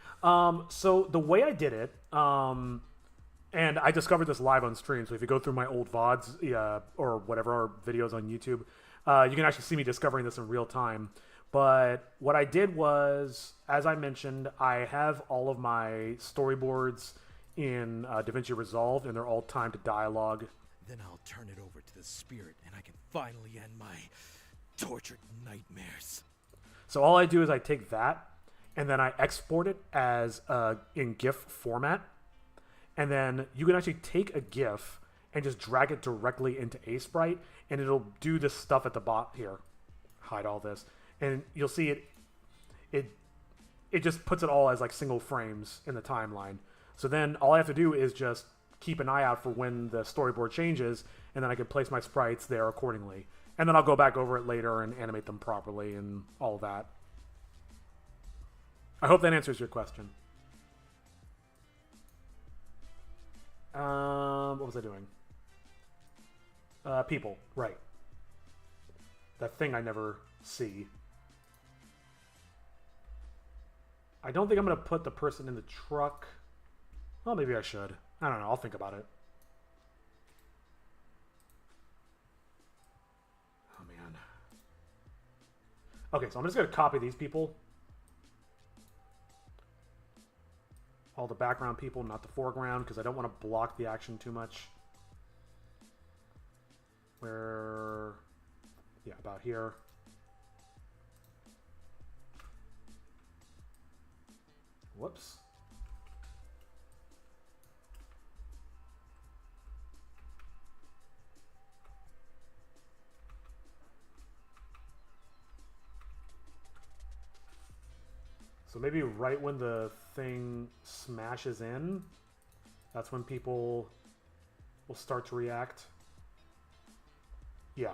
So the way I did it, and I discovered this live on stream. So if you go through my old VODs or whatever, or videos on YouTube, you can actually see me discovering this in real time. But what I did was, as I mentioned, I have all of my storyboards in DaVinci Resolve, and they're all timed to dialogue. Then I'll turn it over to the spirit, and I can finally end my tortured nightmares. So all I do is I take that, and then I export it as in GIF format. And then you can actually take a GIF and just drag it directly into Sprite, and it'll do this stuff at the bottom here. Hide all this. And you'll see it just puts it all as like single frames in the timeline. So then all I have to do is just keep an eye out for when the storyboard changes, and then I can place my sprites there accordingly. And then I'll go back over it later and animate them properly and all that. I hope that answers your question. What was I doing? People, right. That thing I never see. I don't think I'm going to put the person in the truck. Well, maybe I should. I don't know. I'll think about it. Oh, man. Okay, so I'm just going to copy these people. All the background people, not the foreground, because I don't want to block the action too much. Where... Yeah, about here. Whoops. So maybe right when the thing smashes in, that's when people will start to react. Yeah.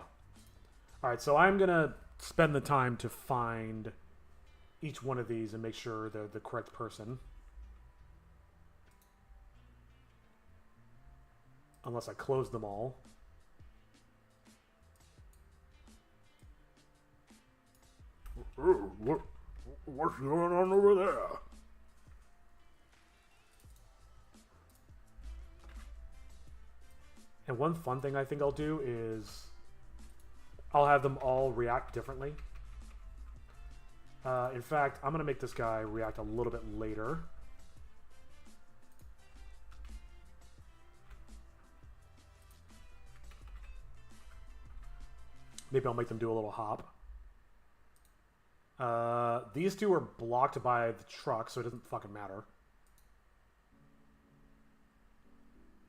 All right, so I'm going to spend the time to find each one of these and make sure they're the correct person. Unless I close them all. What's going on over there? And one fun thing I think I'll do is I'll have them all react differently. In fact, I'm going to make this guy react a little bit later. Maybe I'll make them do a little hop. These two are blocked by the truck, so it doesn't fucking matter.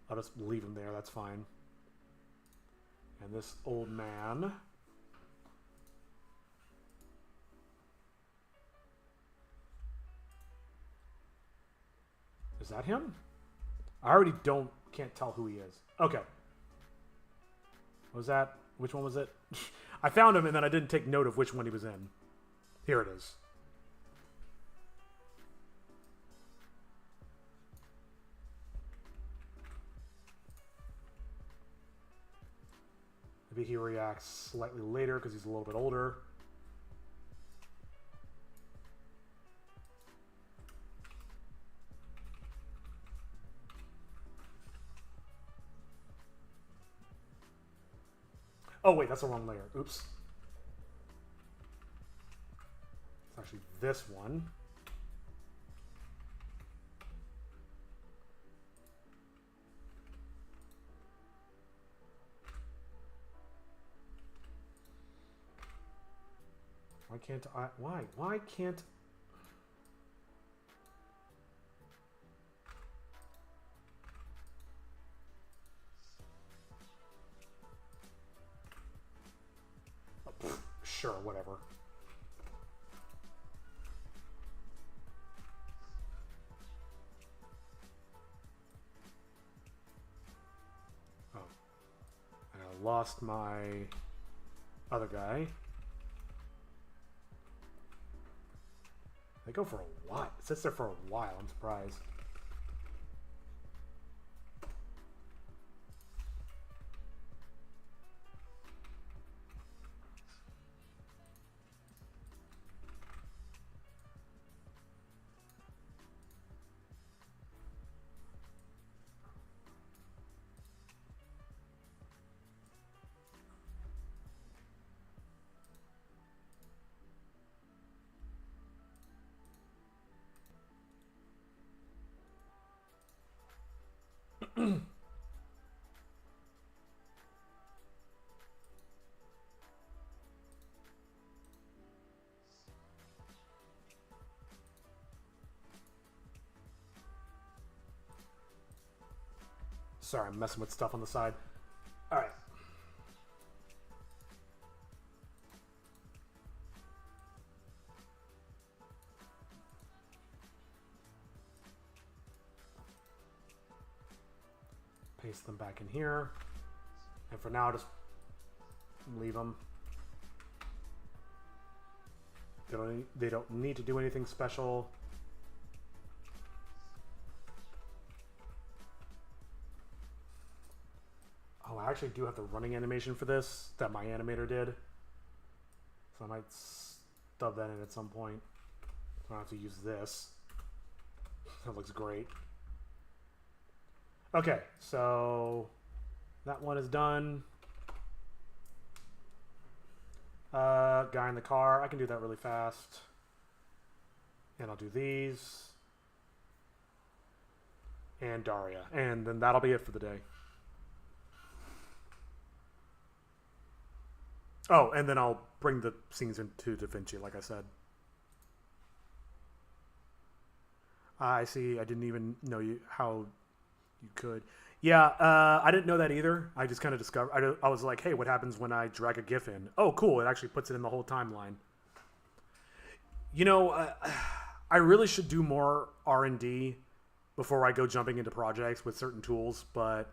I'll just leave him there, that's fine. And this old man. Is that him? I already can't tell who he is. Okay. What was that? Which one was it? I found him and then I didn't take note of which one he was in. Here it is. Maybe he reacts slightly later because he's a little bit older. Oh wait, that's the wrong layer. Oops. It's actually this one. Why can't I? Why? Why can't? Oh, pfft, sure, whatever. Oh, and I lost my other guy. They go for a while. It sits there for a while. I'm surprised. Sorry, I'm messing with stuff on the side. All right. Paste them back in here. And for now, just leave them. They don't need to do anything special. Oh, I actually do have the running animation for this that my animator did. So I might stub that in at some point. I don't have to use this. That looks great. Okay, so that one is done. Guy in the car. I can do that really fast. And I'll do these. And Daria. And then that'll be it for the day. Oh, and then I'll bring the scenes into DaVinci, like I said. I see. I didn't even know how you could. Yeah, I didn't know that either. I just kind of discovered. I was like, hey, what happens when I drag a GIF in? Oh, cool. It actually puts it in the whole timeline. You know, I really should do more R&D before I go jumping into projects with certain tools, but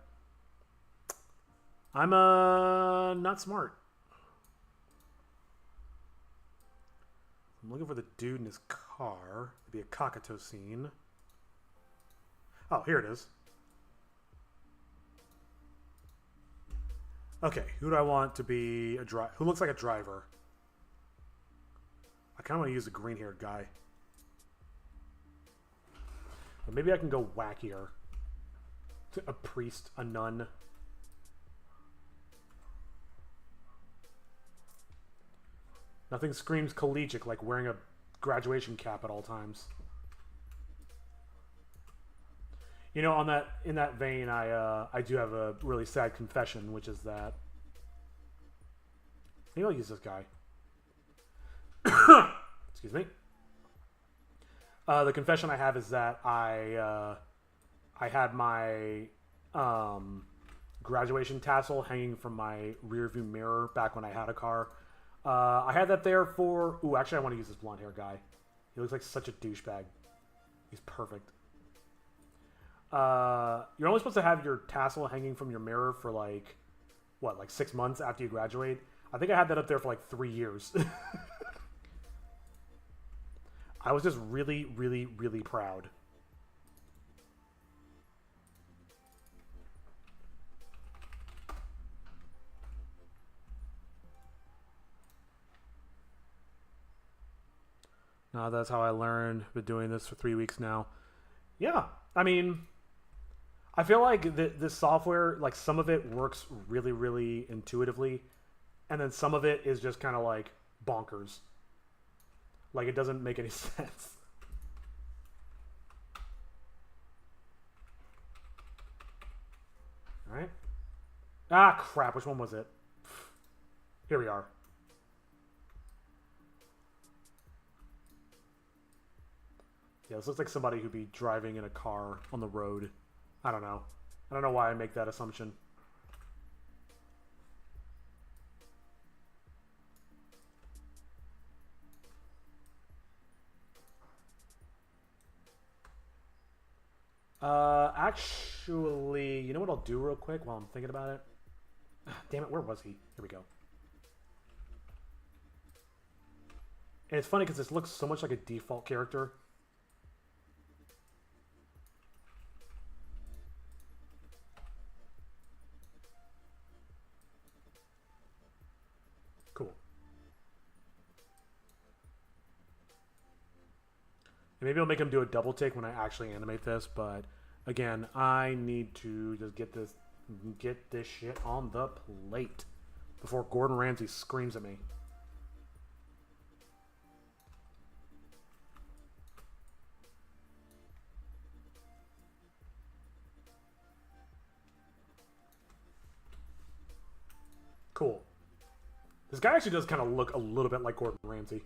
I'm not smart. I'm looking for the dude in his car. It'd be a Kakato scene. Oh, here it is. Okay, who do I want to be a driver? Who looks like a driver? I kind of want to use the green-haired guy. But maybe I can go wackier. A priest, a nun. Nothing screams collegiate like wearing a graduation cap at all times. You know, in that vein, I do have a really sad confession, which is that maybe I'll use this guy. Excuse me. The confession I have is that I had my graduation tassel hanging from my rear view mirror back when I had a car. I had that there for... Ooh, actually, I want to use this blonde hair guy. He looks like such a douchebag. He's perfect. You're only supposed to have your tassel hanging from your mirror for like, what, like 6 months after you graduate? I think I had that up there for like 3 years. I was just really, really, really proud. No, that's how I learned. Been doing this for 3 weeks now. Yeah, I mean, I feel like this software, like some of it works really, really intuitively, and then some of it is just kind of like bonkers. Like it doesn't make any sense. All right. Ah, crap. Which one was it? Here we are. Yeah, this looks like somebody who'd be driving in a car on the road. I don't know. I don't know why I make that assumption. Actually, you know what I'll do real quick while I'm thinking about it? Damn it, where was he? Here we go. And it's funny because this looks so much like a default character. Cool. And maybe I'll make him do a double take when I actually animate this, but again, I need to just get this shit on the plate before Gordon Ramsay screams at me. Cool. This guy actually does kind of look a little bit like Gordon Ramsay.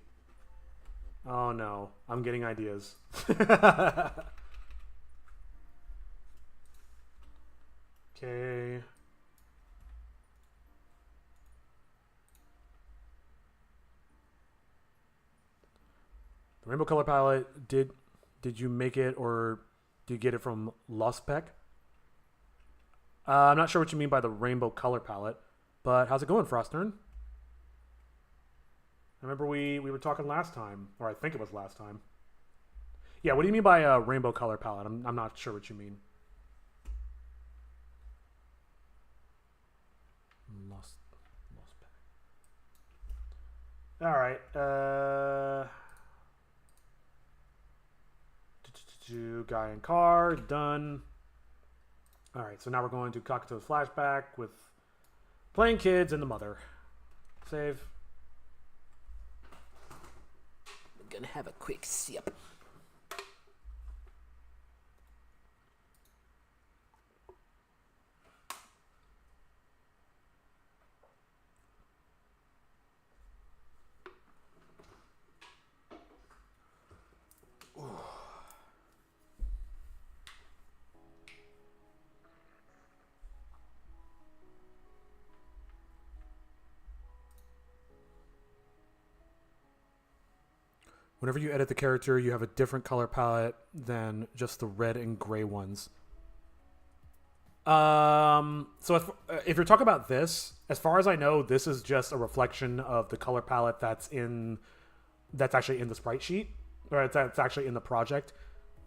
Oh no, I'm getting ideas. Okay. The rainbow color palette, did you make it or did you get it from Lospec? I'm not sure what you mean by the rainbow color palette, but how's it going, Frostern? I remember we were talking last time, or I think it was last time. Yeah, what do you mean by a rainbow color palette? I'm not sure what you mean. Lost pack. All right. Guy in car done. All right, so now we're going to Kakato's flashback with playing kids and the mother. Save. I'm gonna have a quick sip. Whenever you edit the character, you have a different color palette than just the red and gray ones. So if you're talking about this, as far as I know, this is just a reflection of the color palette that's actually in the sprite sheet, or that's actually in the project.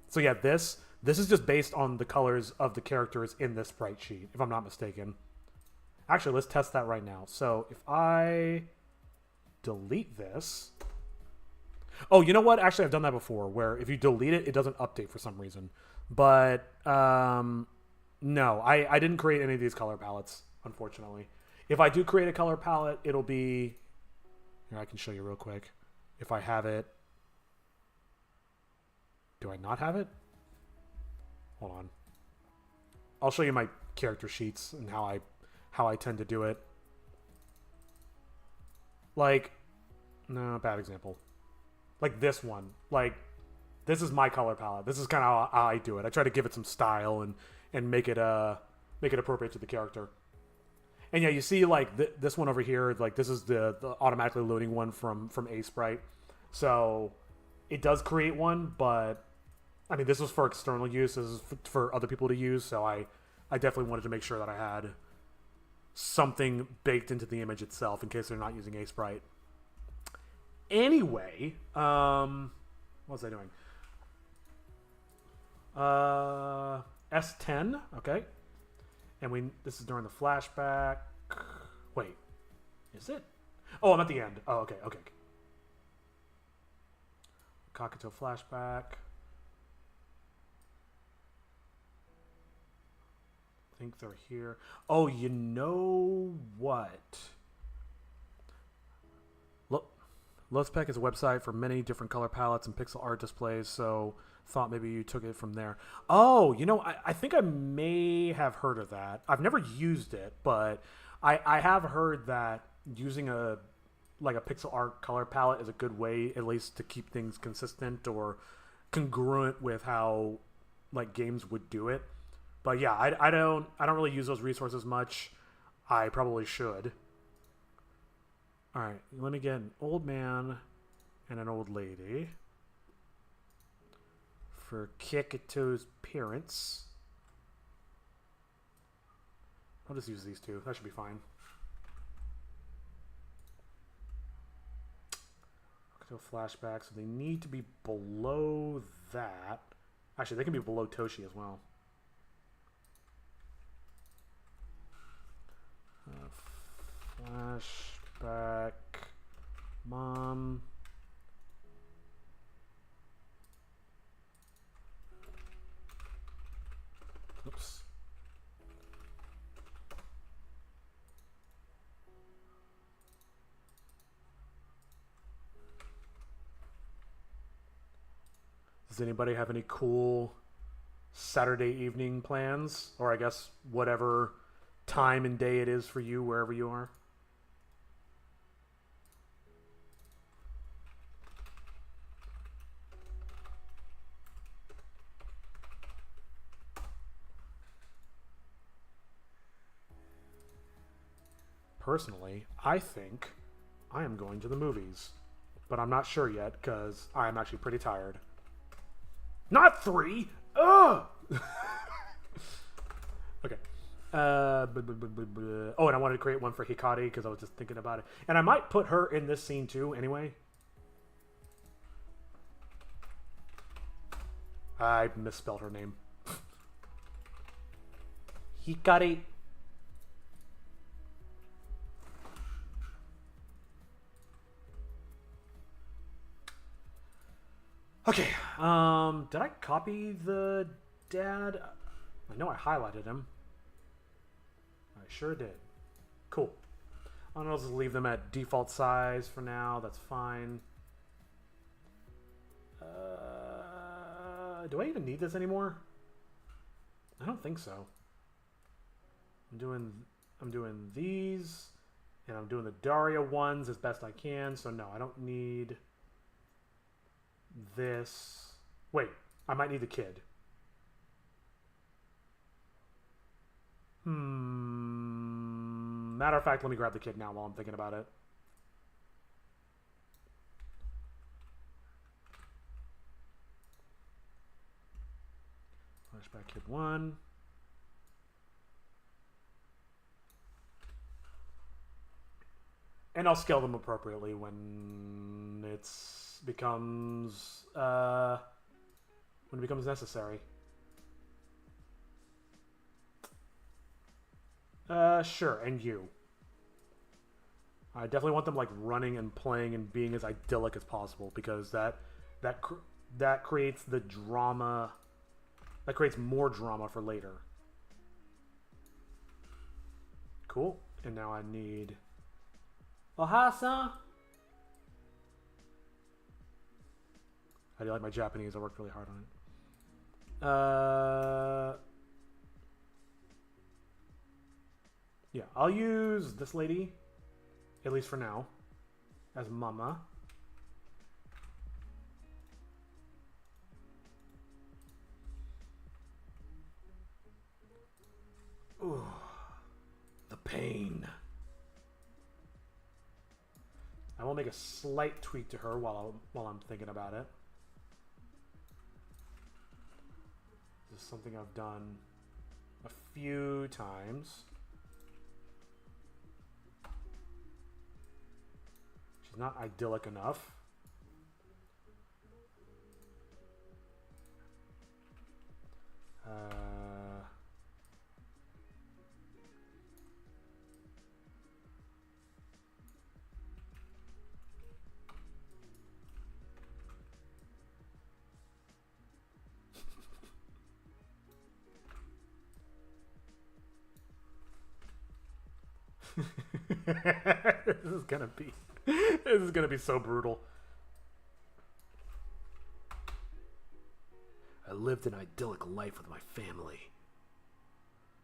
So yeah, this is just based on the colors of the characters in this sprite sheet, if I'm not mistaken. Actually, let's test that right now. So if I delete this, oh, you know what? Actually, I've done that before, where if you delete it, it doesn't update for some reason. But no, I didn't create any of these color palettes, unfortunately. If I do create a color palette, it'll be... Here, I can show you real quick. If I have it... Do I not have it? Hold on. I'll show you my character sheets and how I tend to do it. Like... No, bad example. Like this one. Like, this is my color palette. This is kind of how I do it. I try to give it some style and make it appropriate to the character. And yeah, you see like this one over here, like this is the automatically loading one from Asprite. So it does create one, but I mean, this was for external use. This is for other people to use. So I definitely wanted to make sure that I had something baked into the image itself in case they're not using Asprite. Anyway, what was I doing? S10, okay. And this is during the flashback. Wait, is it? Oh, I'm at the end. Oh, okay. Cockatoo flashback. I think they're here. Oh, you know what? Lospec is a website for many different color palettes and pixel art displays, so thought maybe you took it from there. Oh, you know, I think I may have heard of that. I've never used it, but I have heard that using a pixel art color palette is a good way, at least, to keep things consistent or congruent with how like games would do it. But yeah, I don't really use those resources much. I probably should. All right, let me get an old man and an old lady for Kikito's parents. I'll just use these two. That should be fine. Kikito flashback, so they need to be below that. Actually, they can be below Toshi as well. Flashback, mom. Oops. Does anybody have any cool Saturday evening plans? Or I guess whatever time and day it is for you, wherever you are? Personally, I think I am going to the movies. But I'm not sure yet, because I'm actually pretty tired. Not 3! Ugh! Okay. Oh, and I wanted to create one for Hikari, because I was just thinking about it. And I might put her in this scene, too, anyway. I misspelled her name. Hikari. Okay, did I copy the dad? I know I highlighted him. I sure did. Cool. I'll just leave them at default size for now. That's fine. Do I even need this anymore? I don't think so. I'm doing these, and I'm doing the Daria ones as best I can. So no, I don't need this. Wait, I might need the kid. Matter of fact, let me grab the kid now while I'm thinking about it. Flashback kid 1. And I'll scale them appropriately when it becomes necessary. Sure, and you. I definitely want them like running and playing and being as idyllic as possible because that creates the drama. That creates more drama for later. Cool. And now I need Ohasa. I do like my Japanese. I worked really hard on it. Yeah, I'll use this lady, at least for now, as Mama. Ooh, the pain. I will make a slight tweak to her while I'm thinking about it. This is something I've done a few times. She's not idyllic enough. This is gonna be so brutal. I lived an idyllic life with my family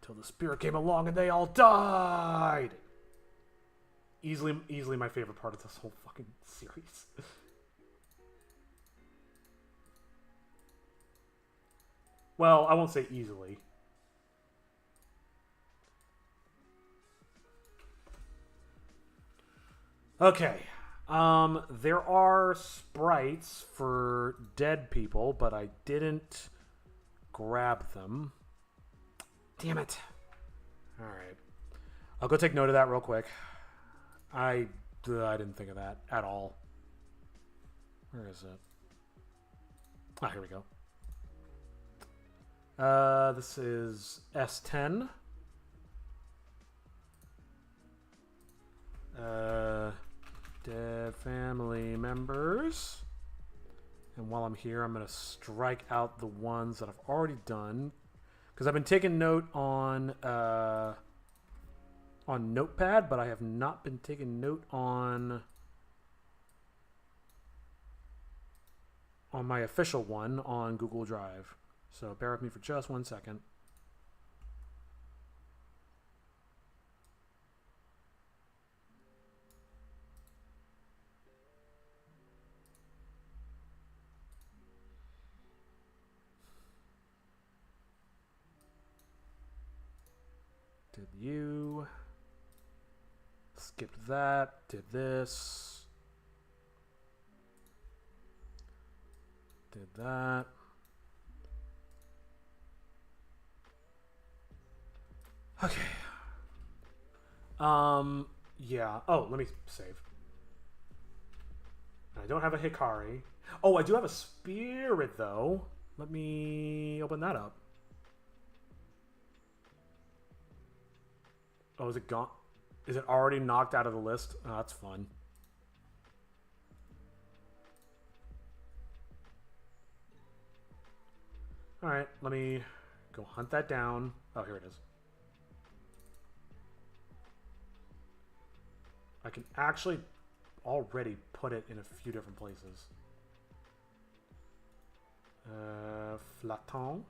till the spirit came along and they all died. Easily my favorite part of this whole fucking series. Well, I won't say easily. Okay. There are sprites for dead people, but I didn't grab them. Damn it. Alright. I'll go take note of that real quick. I didn't think of that at all. Where is it? Ah, here we go. This is S10. Dead family members. And while I'm here, I'm going to strike out the ones that I've already done. Because I've been taking note on Notepad, but I have not been taking note on my official one on Google Drive. So bear with me for just 1 second. Did you. Skipped that. Did this. Did that. Okay. Yeah. Oh, let me save. I don't have a Hikari. Oh, I do have a spirit, though. Let me open that up. Oh, is it gone? Is it already knocked out of the list? Oh, that's fun. Alright, let me go hunt that down. Oh, here it is. I can actually already put it in a few different places. Flaton.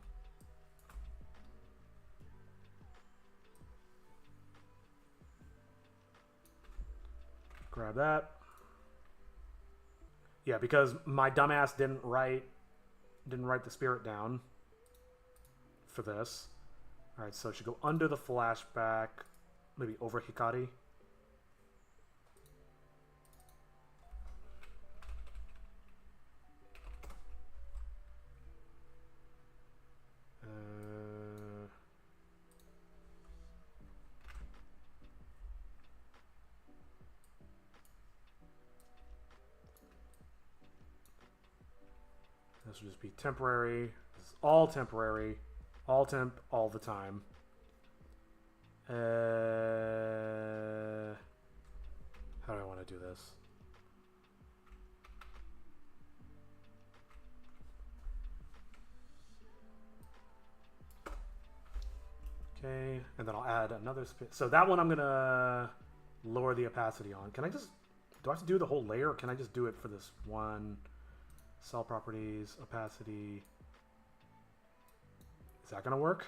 Grab that. Yeah, because my dumbass didn't write the spirit down for this. All right, so it should go under the flashback, maybe over Hikari. This will just be temporary. This is all temporary. All temp, all the time. How do I want to do this? Okay, and then I'll add another spin. So that one I'm gonna lower the opacity on. Can I just, do I have to do the whole layer, or can I just do it for this one? Cell properties, opacity. Is that gonna work?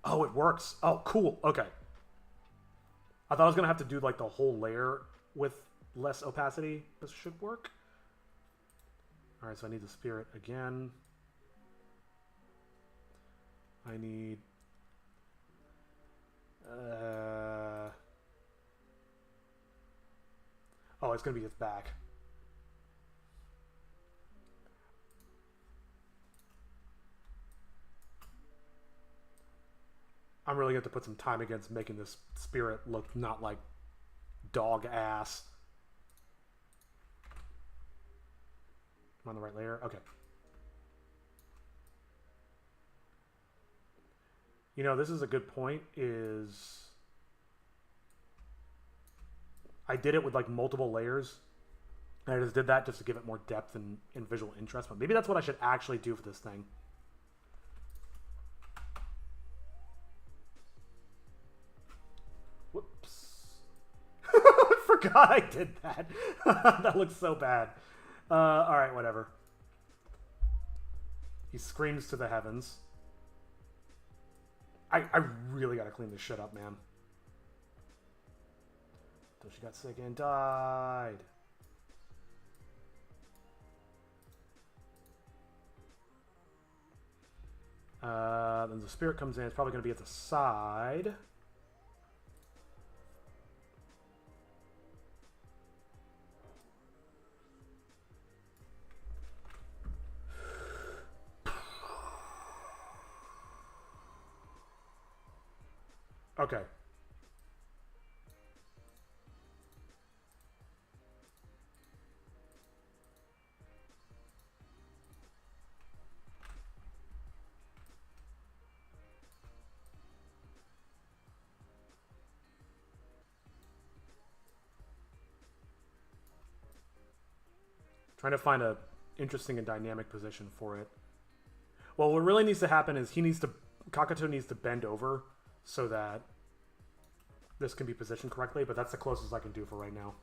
Oh, it works. Oh, cool. Okay. I thought I was gonna have to do like the whole layer with less opacity. This should work. All right, so I need the spirit again. I need oh, it's gonna be its back. I'm really going to have to put some time against making this spirit look not like dog ass. I'm on the right layer? Okay. You know, this is a good point, is I did it with like multiple layers. And I just did that just to give it more depth and visual interest. But maybe that's what I should actually do for this thing. Whoops. I forgot I did that. That looks so bad. Alright, whatever. He screams to the heavens. I really gotta clean this shit up, man. Until she got sick and died. Then the spirit comes in. It's probably gonna be at the side. Okay. Trying to find a interesting and dynamic position for it. Well, what really needs to happen is Kakato needs to bend over so that this can be positioned correctly, but that's the closest I can do for right now.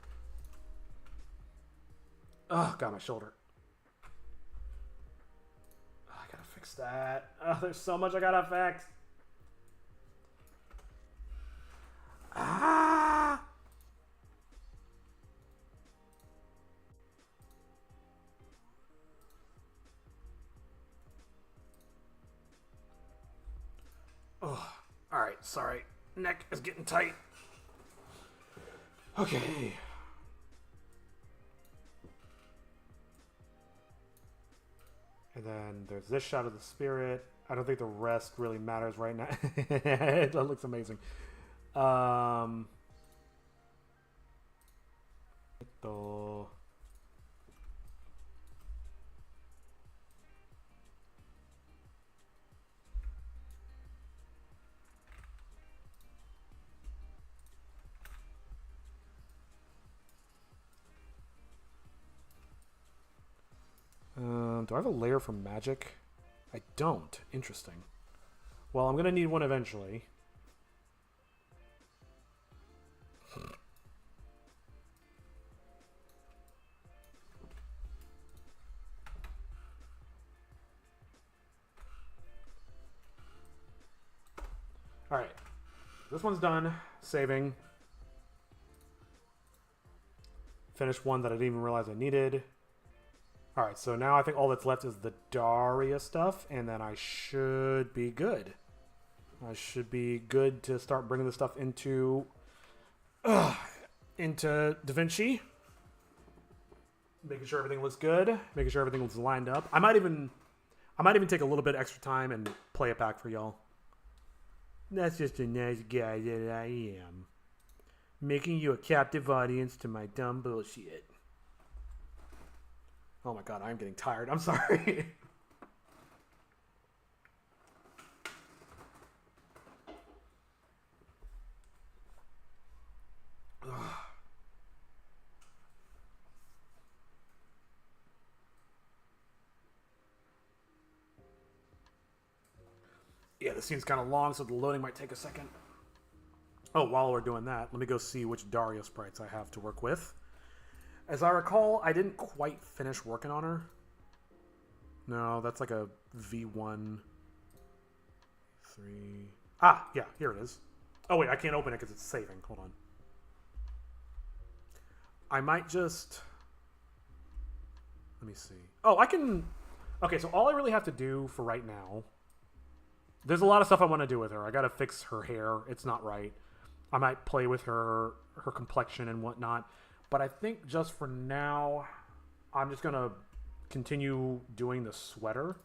Oh, got my shoulder. Oh, I gotta fix that. Oh, there's so much I gotta fix. Ah! Oh, alright, sorry. Neck is getting tight. Okay. And then there's this shot of the spirit. I don't think the rest really matters right now. That looks amazing. Do I have a layer for magic? I don't. Interesting. Well, I'm going to need one eventually. Alright. This one's done. Saving. Finished one that I didn't even realize I needed. Alright, so now I think all that's left is the Daria stuff, and then I should be good. I should be good to start bringing this stuff into DaVinci. Making sure everything looks good. Making sure everything looks lined up. I might even take a little bit extra time and play it back for y'all. That's just a nice guy that I am. Making you a captive audience to my dumb bullshit. Oh my god, I'm getting tired. I'm sorry. Yeah, this scene's kind of long, so the loading might take a second. Oh, while we're doing that, let me go see which Daria sprites I have to work with. As I recall, I didn't quite finish working on her. No, that's like a V1. 3. Ah, yeah, here it is. Oh, wait, I can't open it because it's saving. Hold on. I might just... Let me see. Oh, I can... Okay, so all I really have to do for right now... There's a lot of stuff I want to do with her. I gotta fix her hair. It's not right. I might play with her complexion and whatnot. But I think just for now, I'm just gonna continue doing the sweater,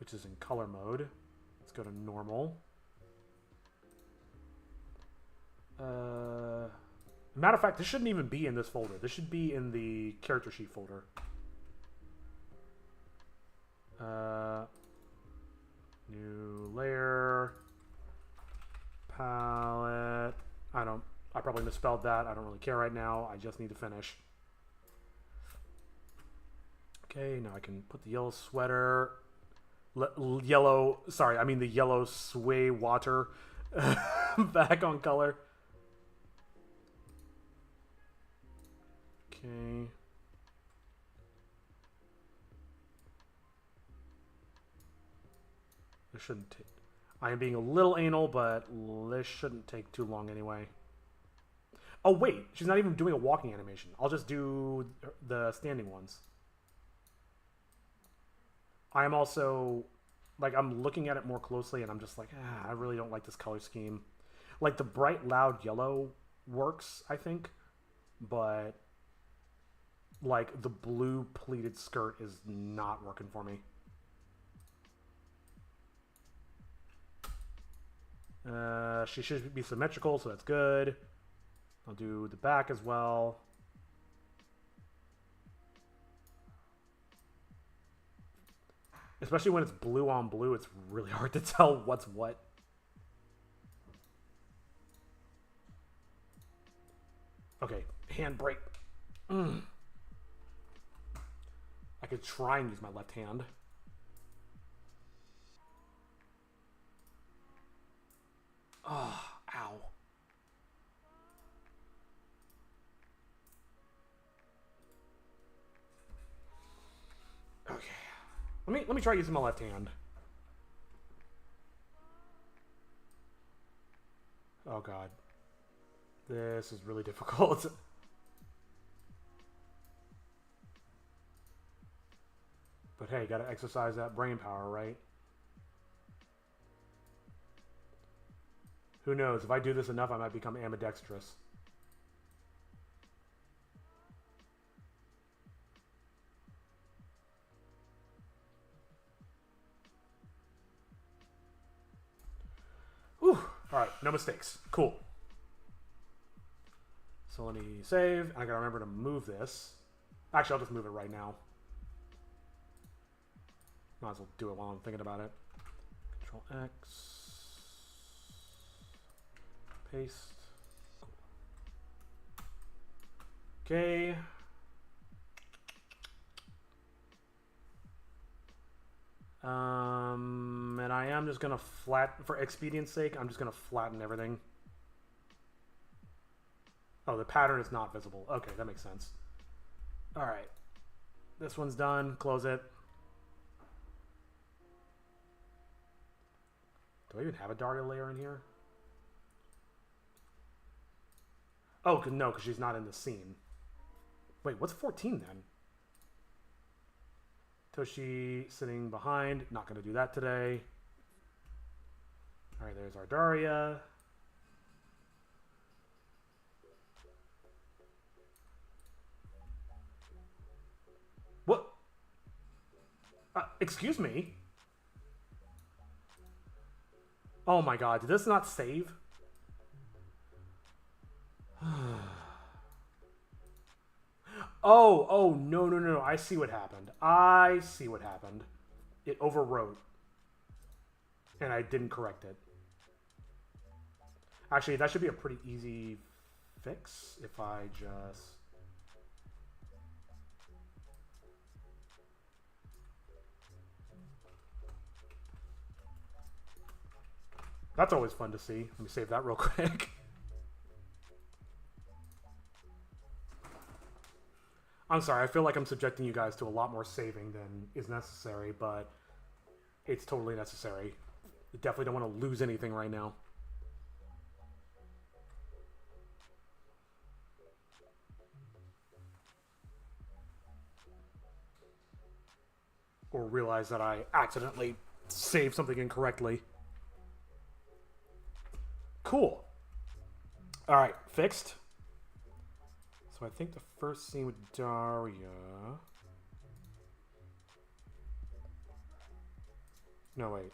which is in color mode. Let's go to normal. Matter of fact, this shouldn't even be in this folder. This should be in the character sheet folder. New layer, palette. I probably misspelled that. I don't really care right now. I just need to finish. Okay, now I can put the yellow sweater, the yellow sway water back on color. Okay. This shouldn't take... I am being a little anal, but this shouldn't take too long anyway. Oh, wait. She's not even doing a walking animation. I'll just do the standing ones. I'm also... Like, I'm looking at it more closely, and I'm just like, I really don't like this color scheme. Like, the bright, loud yellow works, I think. But, like, the blue pleated skirt is not working for me. She should be symmetrical, so that's good. I'll do the back as well. Especially when it's blue on blue, it's really hard to tell what's what. Okay, handbrake. I could try and use my left hand. Oh, ow. Okay. Let me try using my left hand. Oh god. This is really difficult. But hey, gotta exercise that brain power, right? Who knows? If I do this enough, I might become ambidextrous. Whew. Alright, no mistakes. Cool. So let me save. I gotta remember to move this. Actually, I'll just move it right now. Might as well do it while I'm thinking about it. Control X. Paste. Cool. Okay. And I am just gonna for expedience sake, I'm just gonna flatten everything. Oh, the pattern is not visible. Okay, that makes sense. All right, this one's done. Close it. Do I even have a Daria layer in here? Oh, no, because she's not in the scene. Wait, what's 14 then? Toshi sitting behind. Not going to do that today. All right, there's our Daria. What? Excuse me? Oh my god, did this not save? Oh, no, no, no, no. I see what happened. I see what happened. It overwrote. And I didn't correct it. Actually, that should be a pretty easy fix if I just... That's always fun to see. Let me save that real quick. I'm sorry, I feel like I'm subjecting you guys to a lot more saving than is necessary, but it's totally necessary. I definitely don't want to lose anything right now. Or realize that I accidentally saved something incorrectly. Cool. Alright, fixed. So I think the first scene with Daria... No, wait.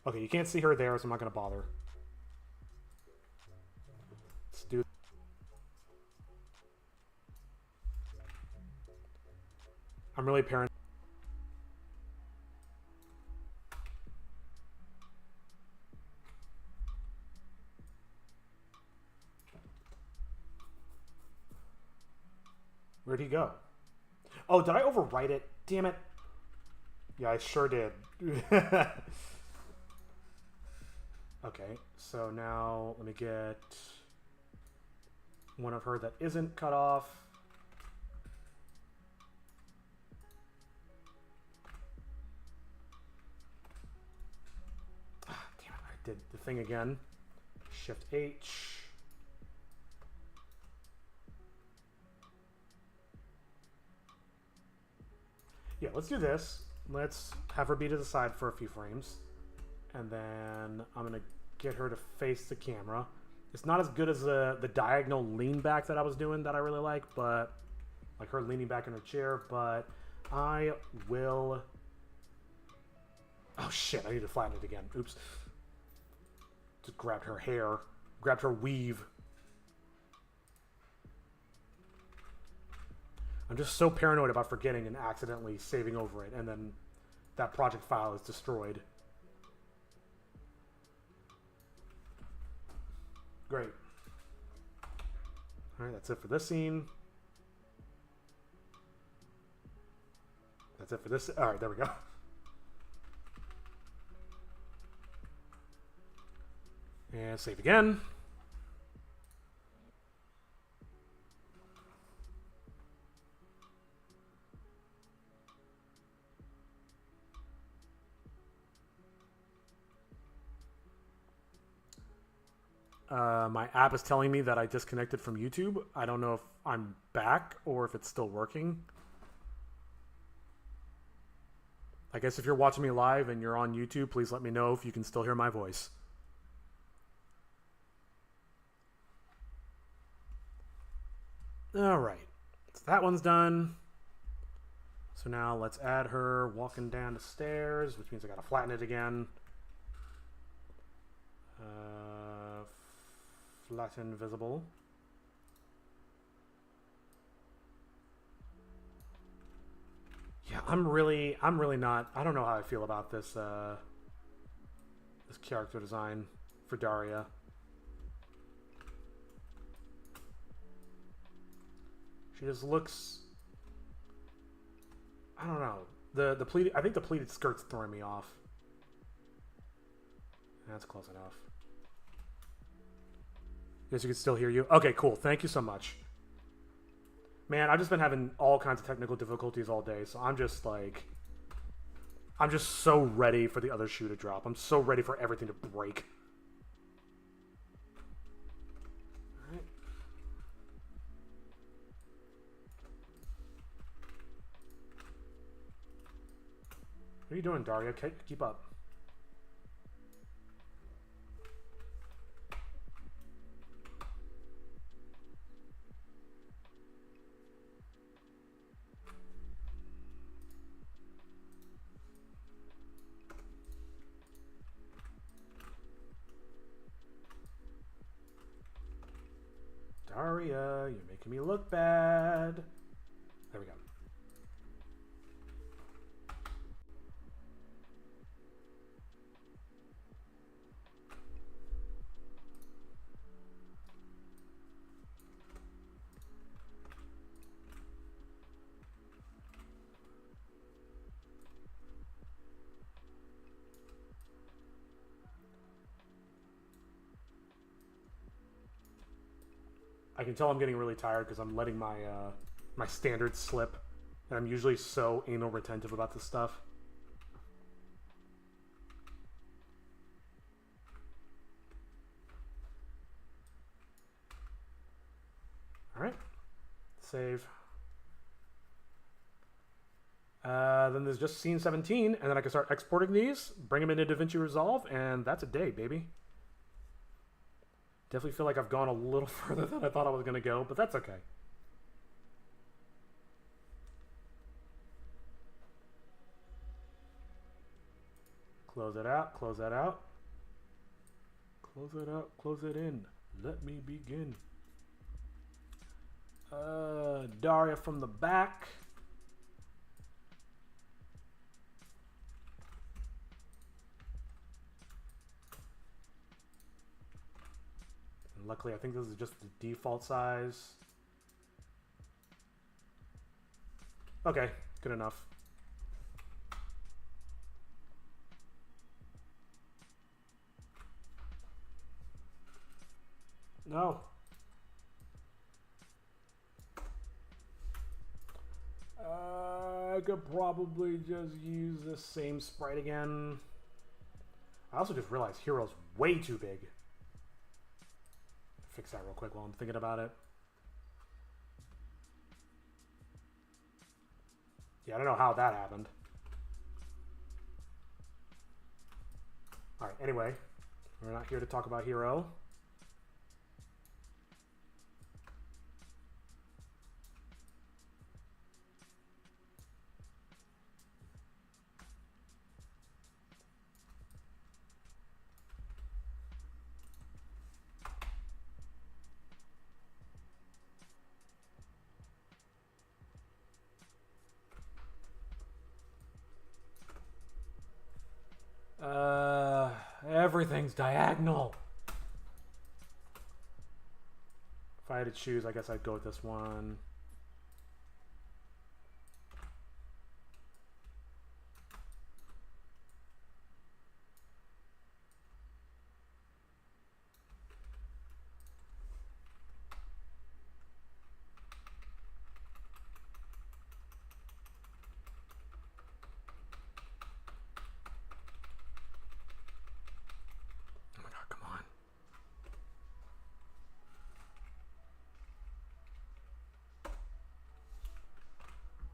Okay, you can't see her there, so I'm not going to bother. Let's do... I'm really paranoid. Where'd he go? Oh, did I overwrite it? Damn it. Yeah, I sure did. Okay, so now let me get one of her that isn't cut off. Ah, damn it, I did the thing again. Shift H. Yeah, let's do this. Let's have her be to the side for a few frames. And then I'm going to get her to face the camera. It's not as good as the diagonal lean back that I was doing that I really like, but like her leaning back in her chair, but I will... Oh shit, I need to flatten it again. Oops. Just grabbed her hair, grabbed her weave. I'm just so paranoid about forgetting and accidentally saving over it, and then that project file is destroyed. Great. Alright, that's it for this scene. That's it for this. Alright, there we go. And save again. My app is telling me that I disconnected from YouTube. I don't know if I'm back or if it's still working. I guess if you're watching me live and you're on YouTube, please let me know if you can still hear my voice. All right, so that one's done. So now let's add her walking down the stairs, which means I gotta flatten it again. Flatten visible. Yeah, I'm really not. I don't know how I feel about this this character design for Daria. She just looks. I don't know. The pleated. I think the pleated skirt's throwing me off. That's close enough. Guess you can still hear you. Okay, cool. Thank you so much. Man, I've just been having all kinds of technical difficulties all day, so I'm just like... I'm just so ready for the other shoe to drop. I'm so ready for everything to break. Alright. What are you doing, Daria? Keep up. Daria, you're making me look bad. There we go. I can tell I'm getting really tired because I'm letting my my standards slip. And I'm usually so anal retentive about this stuff. Alright. Save. Then there's just scene 17, and then I can start exporting these, bring them into DaVinci Resolve, and that's a day, baby. Definitely feel like I've gone a little further than I thought I was going to go, but that's okay. Close it out, close that out. Close it out, close it in. Let me begin. Daria from the back. And luckily, I think this is just the default size. Okay, good enough. No. I could probably just use the same sprite again. I also just realized Hero's way too big. Fix that real quick while I'm thinking about it. Yeah, I don't know how that happened. Alright, anyway. We're not here to talk about Hero. Everything's diagonal. If I had to choose, I guess I'd go with this one.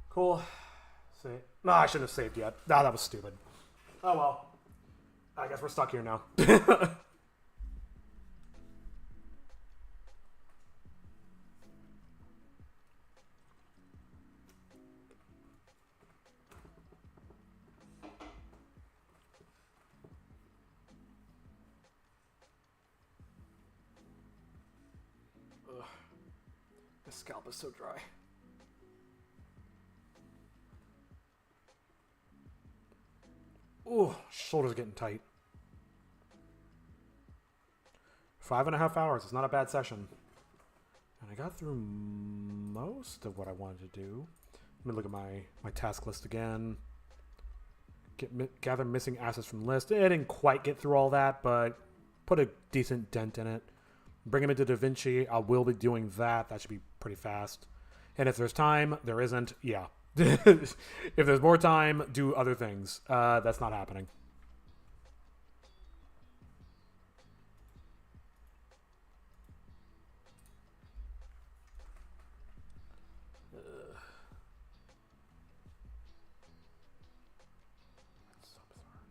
Cool. Save. No, I shouldn't have saved yet. No, that was stupid. Oh well. I guess we're stuck here now. Ugh. My scalp is so dry. Ooh, shoulders getting tight. 5.5 hours. It's not a bad session. And I got through most of what I wanted to do. Let me look at my task list again. Gather missing assets from list. I didn't quite get through all that, but put a decent dent in it. Bring them into DaVinci. I will be doing that. That should be pretty fast. And if there's time, there isn't. Yeah. If there's more time, do other things. That's not happening. That's so bizarre.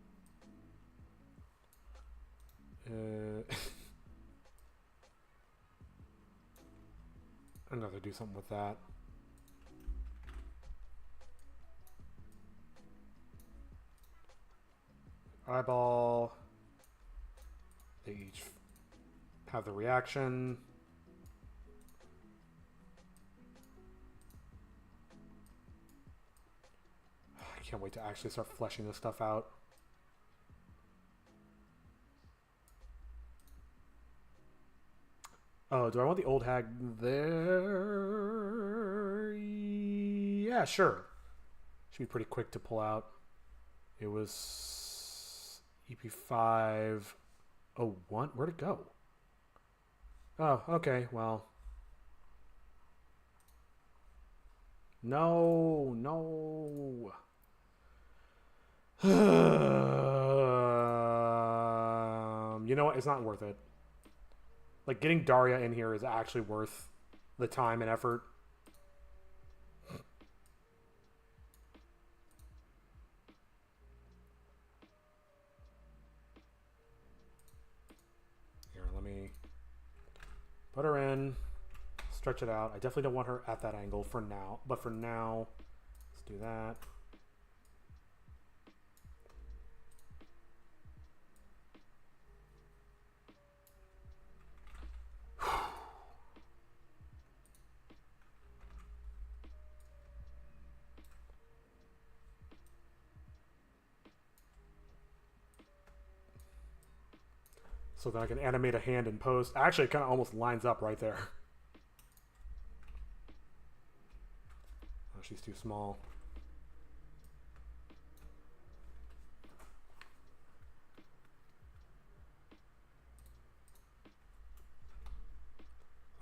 I'm gonna have to do something with that. Eyeball. They each have the reaction. can't wait to actually start fleshing this stuff out. Oh, do I want the old hag there? Yeah, sure. Should be pretty quick to pull out. It was EP501. Where'd it go? Oh, okay, well. No, no. You know what? It's not worth it. Like, getting Daria in here is actually worth the time and effort. Here, let me put her in. Stretch it out. I definitely don't want her at that angle for now. But for now, let's do that. So that I can animate a hand in post. Actually, it kind of almost lines up right there. Oh, she's too small.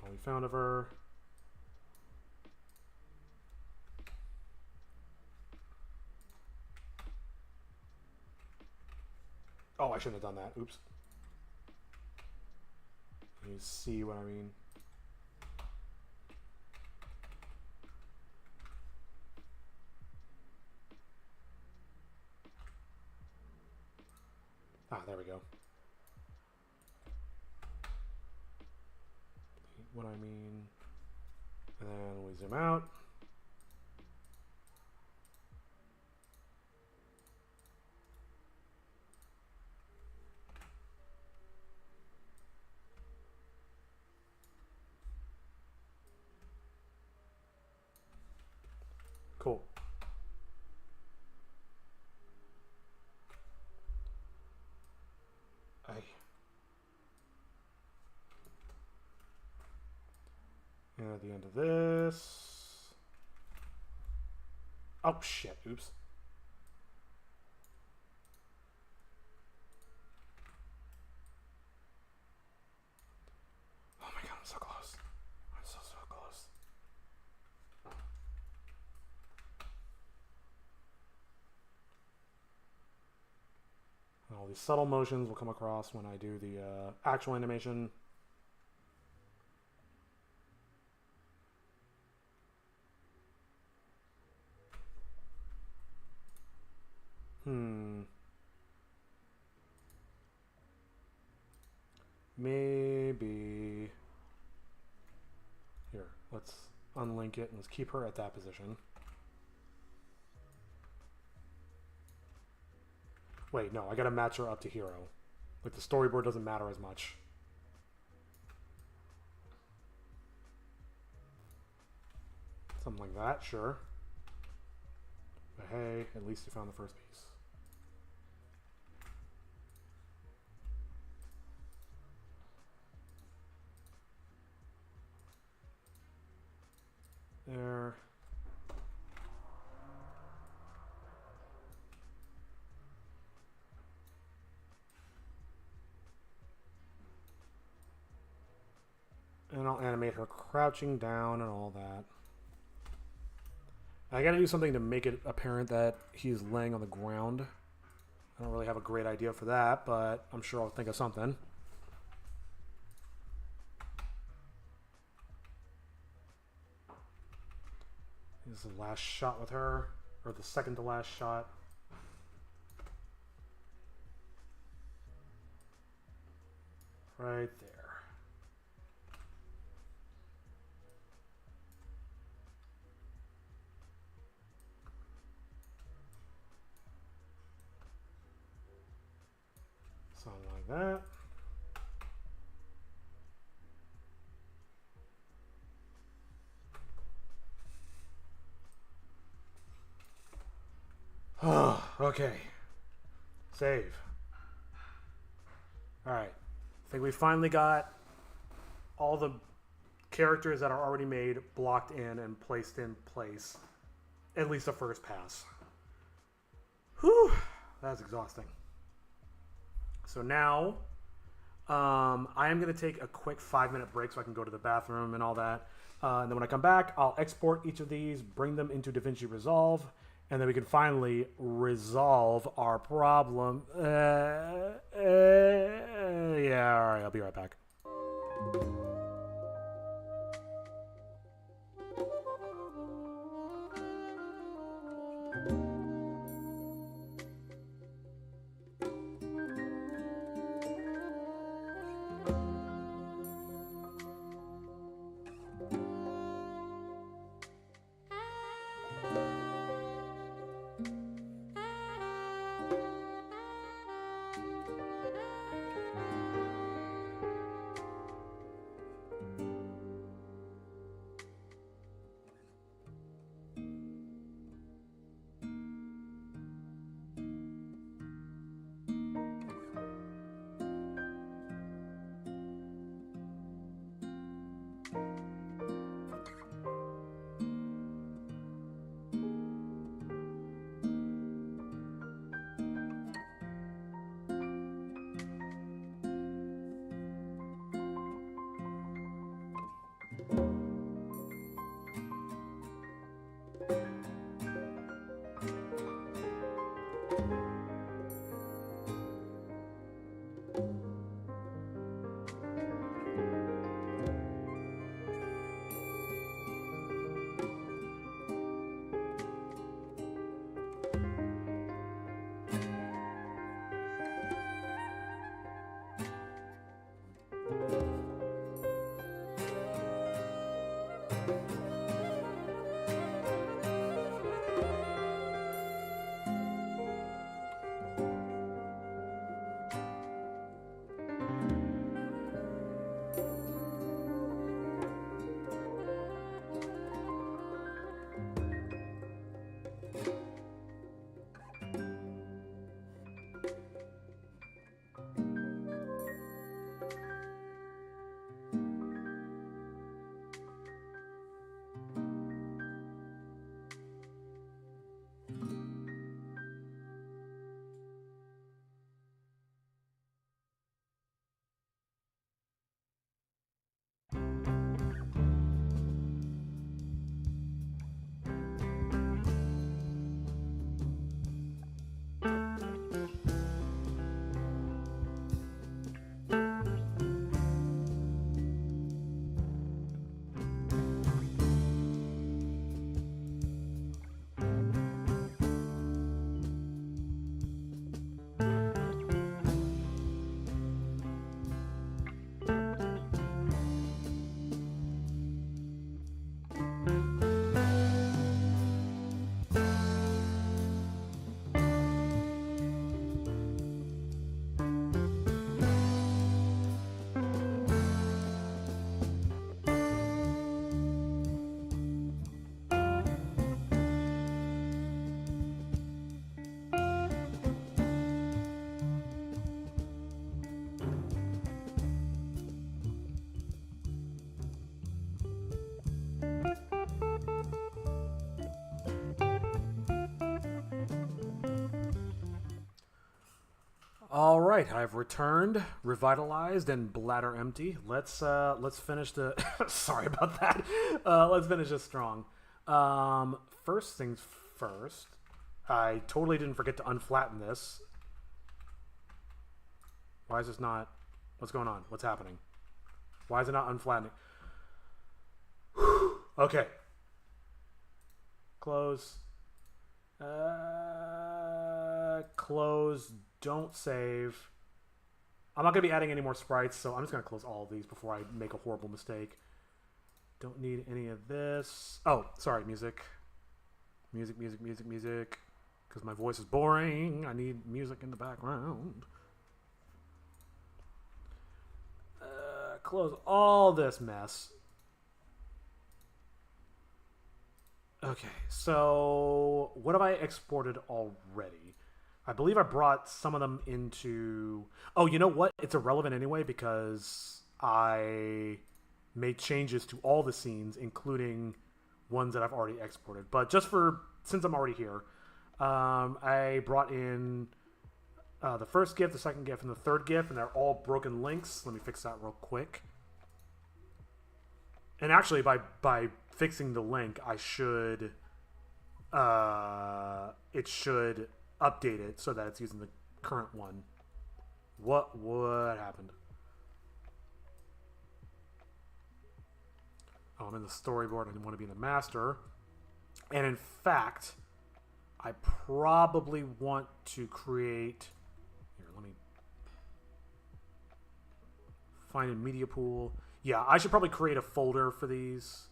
All we found of her. Oh, I shouldn't have done that. Oops. You see what I mean? Ah, there we go. What I mean. And then we zoom out. Cool. And at the end of this. Oh, shit. Oops. Oh my god, I'm so close. I'm so close. And all these subtle motions will come across when I do the actual animation. Maybe. Here, let's unlink it and let's keep her at that position. Wait, no, I gotta match her up to hero. Like, the storyboard doesn't matter as much. Something like that, sure. But hey, at least you found the first piece. There. And I'll animate her crouching down and all that. I gotta do something to make it apparent that he's laying on the ground. I don't really have a great idea for that, but I'm sure I'll think of something. This is the last shot with her, or the second to last shot. Right there. Something like that. Okay. Save. Alright. I think we finally got all the characters that are already made blocked in and placed in place. At least the first pass. Whew. That's exhausting. So now, I am going to take a quick 5-minute break so I can go to the bathroom and all that. And then when I come back, I'll export each of these, bring them into DaVinci Resolve, and then we can finally resolve our problem. Yeah, alright, I'll be right back. All right, I've returned, revitalized, and bladder empty. Let's finish the. Sorry about that. Let's finish this strong. First things first. I totally didn't forget to unflatten this. Why is this not? What's going on? What's happening? Why is it not unflattening? Okay. Close. Close. Don't save. I'm not going to be adding any more sprites, so I'm just going to close all of these before I make a horrible mistake. Don't need any of this. Oh, sorry, music. Music. Because my voice is boring. I need music in the background. Close all this mess. Okay, so what have I exported already? I believe I brought some of them into... Oh, you know what? It's irrelevant anyway because I made changes to all the scenes, including ones that I've already exported. But just for... Since I'm already here, I brought in the first GIF, the second GIF, and the third GIF, and they're all broken links. Let me fix that real quick. And actually, by fixing the link, I should... it should update it so that it's using the current one. What happened? Oh, I'm in the storyboard. I didn't want to be in the master. And in fact, I probably want to create... Here, let me find a media pool. Yeah, I should probably create a folder for these.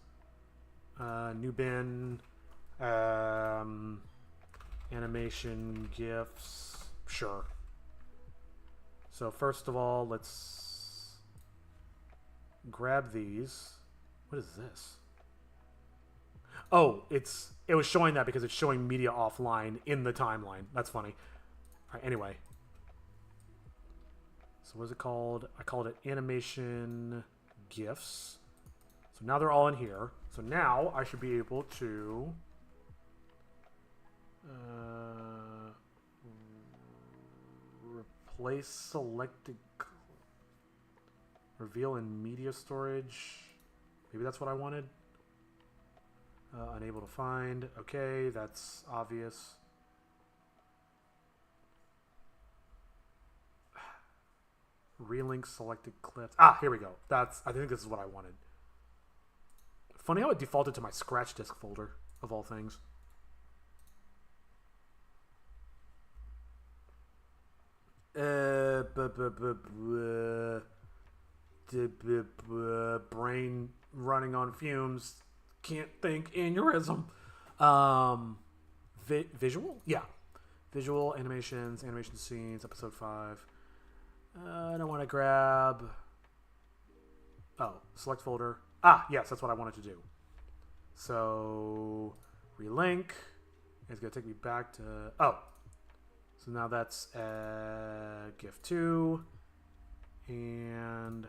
New bin. Animation, GIFs. Sure. So first of all, let's grab these. What is this? Oh, it was showing that because it's showing media offline in the timeline. That's funny. All right, anyway. So what is it called? I called it animation GIFs. So now they're all in here. So now I should be able to replace selected, reveal in media storage. Maybe that's what I wanted. Unable to find. Okay, that's obvious. Relink selected clips. Ah, here we go. I think this is what I wanted. Funny how it defaulted to my scratch disk folder, of all things. Brain running on fumes. Can't think. Aneurysm. Visual? Yeah. Visual, animations, animation scenes, episode 5. I don't want to grab... Oh, select folder. Ah, yes, that's what I wanted to do. So, relink. It's going to take me back to... Oh. So now that's GIF 2. And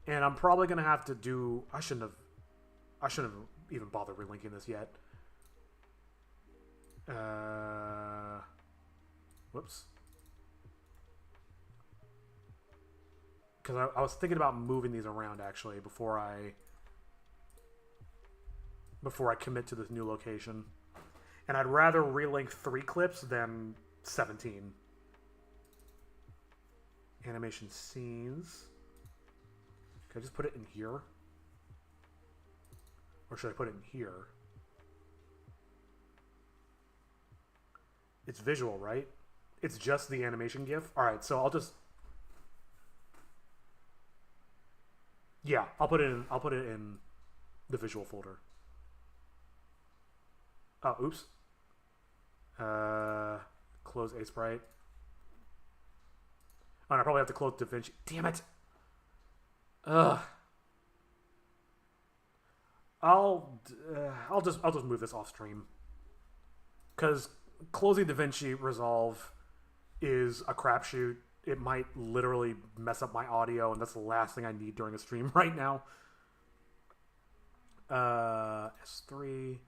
I'm probably going to have to do... I shouldn't have even bothered relinking this yet. Whoops. Because I was thinking about moving these around actually before I commit to this new location. And I'd rather relink 3 clips than 17. Animation scenes. Can I just put it in here? Or should I put it in here? It's visual, right? It's just the animation GIF? Alright, so I'll just... Yeah, I'll put it in the visual folder. Oh, oops. Close Sprite. Oh, and I probably have to close DaVinci. Damn it! Ugh. I'll just move this off stream. Because closing DaVinci Resolve is a crapshoot. It might literally mess up my audio, and that's the last thing I need during a stream right now. S3.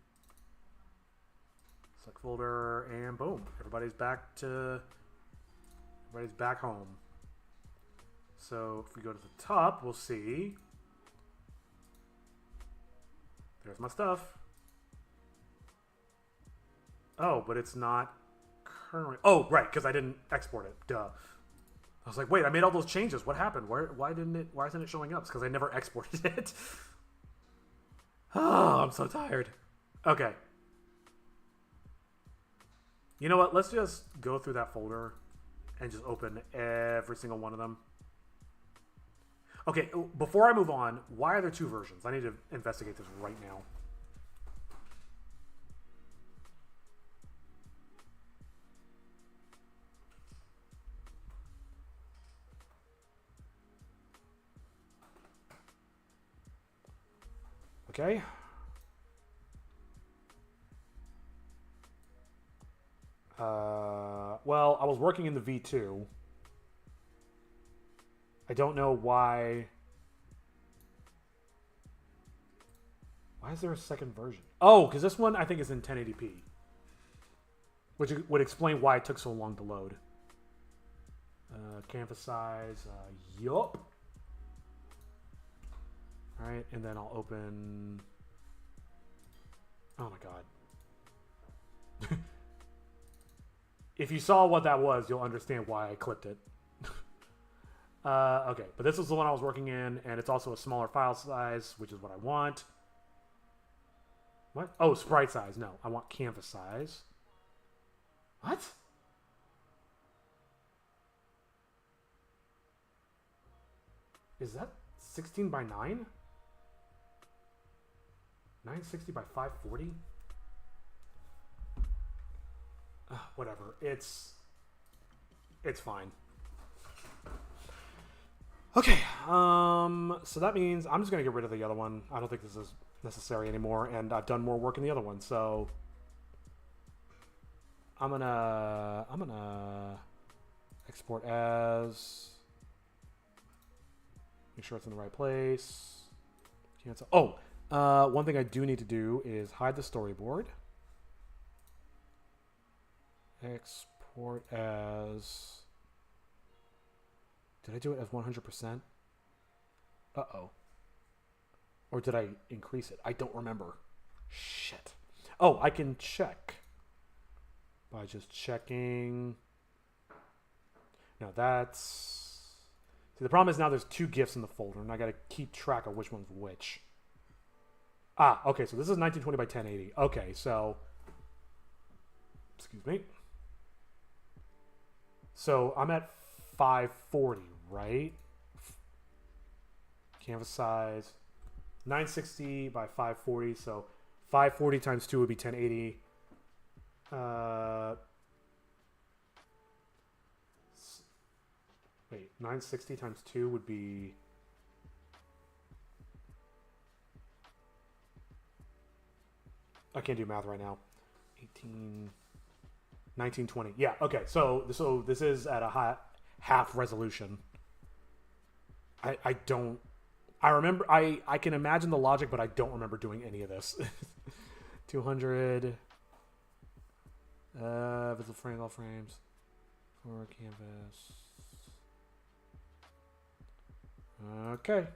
Select folder, and boom. Everybody's back home. So if we go to the top, we'll see. There's my stuff. Oh, but it's not current. Oh, right, because I didn't export it. Duh. I was like, wait, I made all those changes. What happened? Why isn't it showing up? It's because I never exported it. Oh, I'm so tired. Okay. You know what? Let's just go through that folder and just open every single one of them. Okay, before I move on, why are there 2 versions? I need to investigate this right now. Okay. Well, I was working in the V2. I don't know why. Why is there a second version? Oh, because this one I think is in 1080p. Which would explain why it took so long to load. Canvas size. Yup. Alright, and then I'll open... Oh my god. If you saw what that was, you'll understand why I clipped it. Okay, but this is the one I was working in, and it's also a smaller file size, which is what I want. What? Oh, sprite size. No, I want canvas size. What? Is that 16 by 9? 960 by 540? Whatever. It's fine. Okay. So that means I'm just gonna get rid of the other one. I don't think this is necessary anymore, and I've done more work in the other one, so I'm gonna export as. Make sure it's in the right place. Cancel. Oh, one thing I do need to do is hide the storyboard. Export as. Did I do it as 100%? Uh-oh. Or did I increase it? I don't remember. Shit. Oh, I can check. By just checking. No, that's... See, the problem is now there's 2 GIFs in the folder, and I gotta keep track of which one's which. Ah, okay, so this is 1920 by 1080. Okay, so... Excuse me. So I'm at 540, right? Canvas size 960 by 540, so 540 times 2 would be 1080. Wait, 960 times 2 would be... I can't do math right now. 1920. Yeah, okay. So this is at a half resolution. I don't... I remember... I can imagine the logic, but I don't remember doing any of this. 200... visible frames, all frames. For canvas. Okay.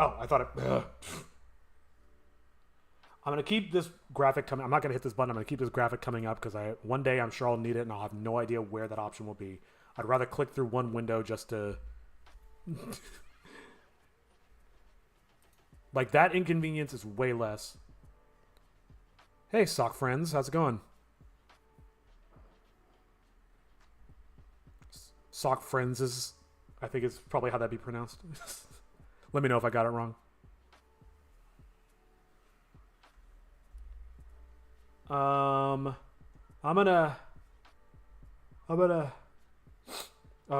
Oh, I thought it... I'm going to keep this graphic coming. I'm not going to hit this button. I'm going to keep this graphic coming up because one day I'm sure I'll need it and I'll have no idea where that option will be. I'd rather click through one window just to... Like, that inconvenience is way less. Hey, sock friends. How's it going? Sock friends is... I think it's probably how that'd be pronounced. Let me know if I got it wrong. I'm gonna... Oh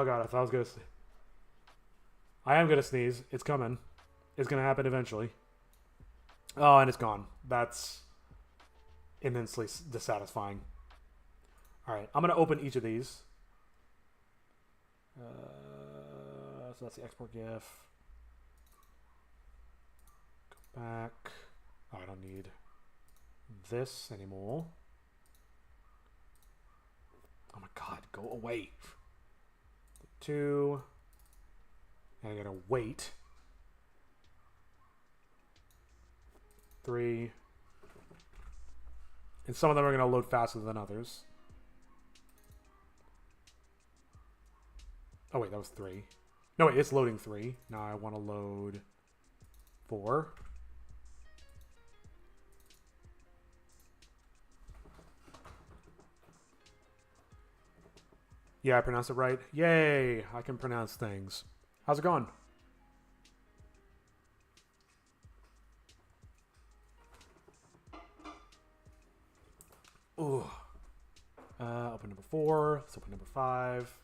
god, I thought I was gonna... I am gonna sneeze. It's coming. It's gonna happen eventually. Oh, and it's gone. That's immensely dissatisfying. Alright, I'm gonna open each of these. So that's the export GIF. Go back. Oh, I don't need this anymore. Oh my god, go away. 2. And I gotta wait. 3. And some of them are gonna load faster than others. Oh wait, that was 3. No wait, it's loading 3. Now I want to load 4. Yeah, I pronounced it right. Yay! I can pronounce things. How's it going? Ooh. Open number 4. Let's open number 5.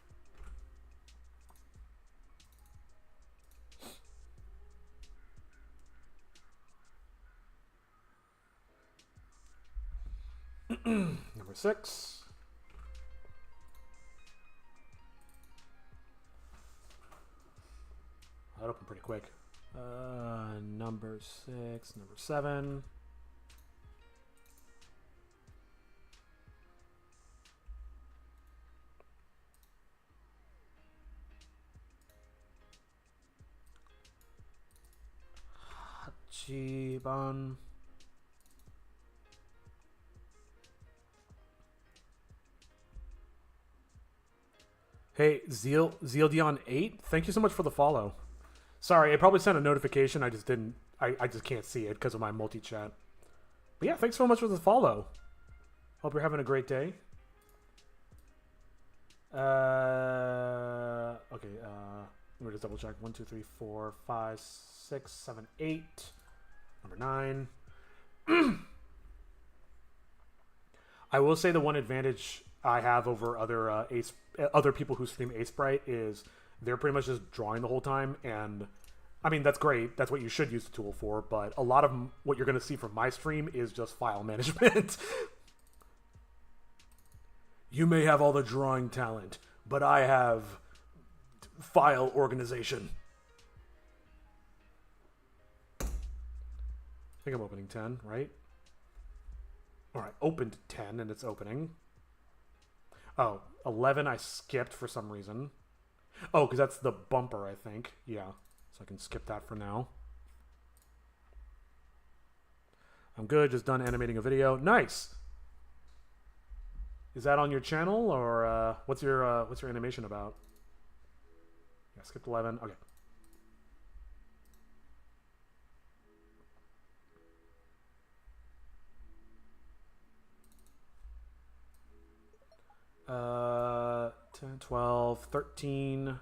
Number 6. That opened pretty quick. Number 6, number 7. Hachiban. Hey, Zealdion 8, thank you so much for the follow. Sorry, it probably sent a notification. I just didn't. I just can't see it because of my multi-chat. But yeah, thanks so much for the follow. Hope you're having a great day. Okay, let me just double check. 1, 2, 3, 4, 5, 6, 7, 8. Number 9. I will say the one advantage I have over other people who stream Ace Bright is they're pretty much just drawing the whole time, and I mean that's great. That's what you should use the tool for. But a lot of what you're going to see from my stream is just file management. You may have all the drawing talent, but I have file organization. I think I'm opening 10, right? All right, opened 10 and it's opening. Oh, 11 I skipped for some reason. Oh, because that's the bumper, I think. Yeah, so I can skip that for now. I'm good, just done animating a video. Nice! Is that on your channel, or what's your animation about? Yeah, skipped 11. Okay. Uh, 10, 12, 13. Okay,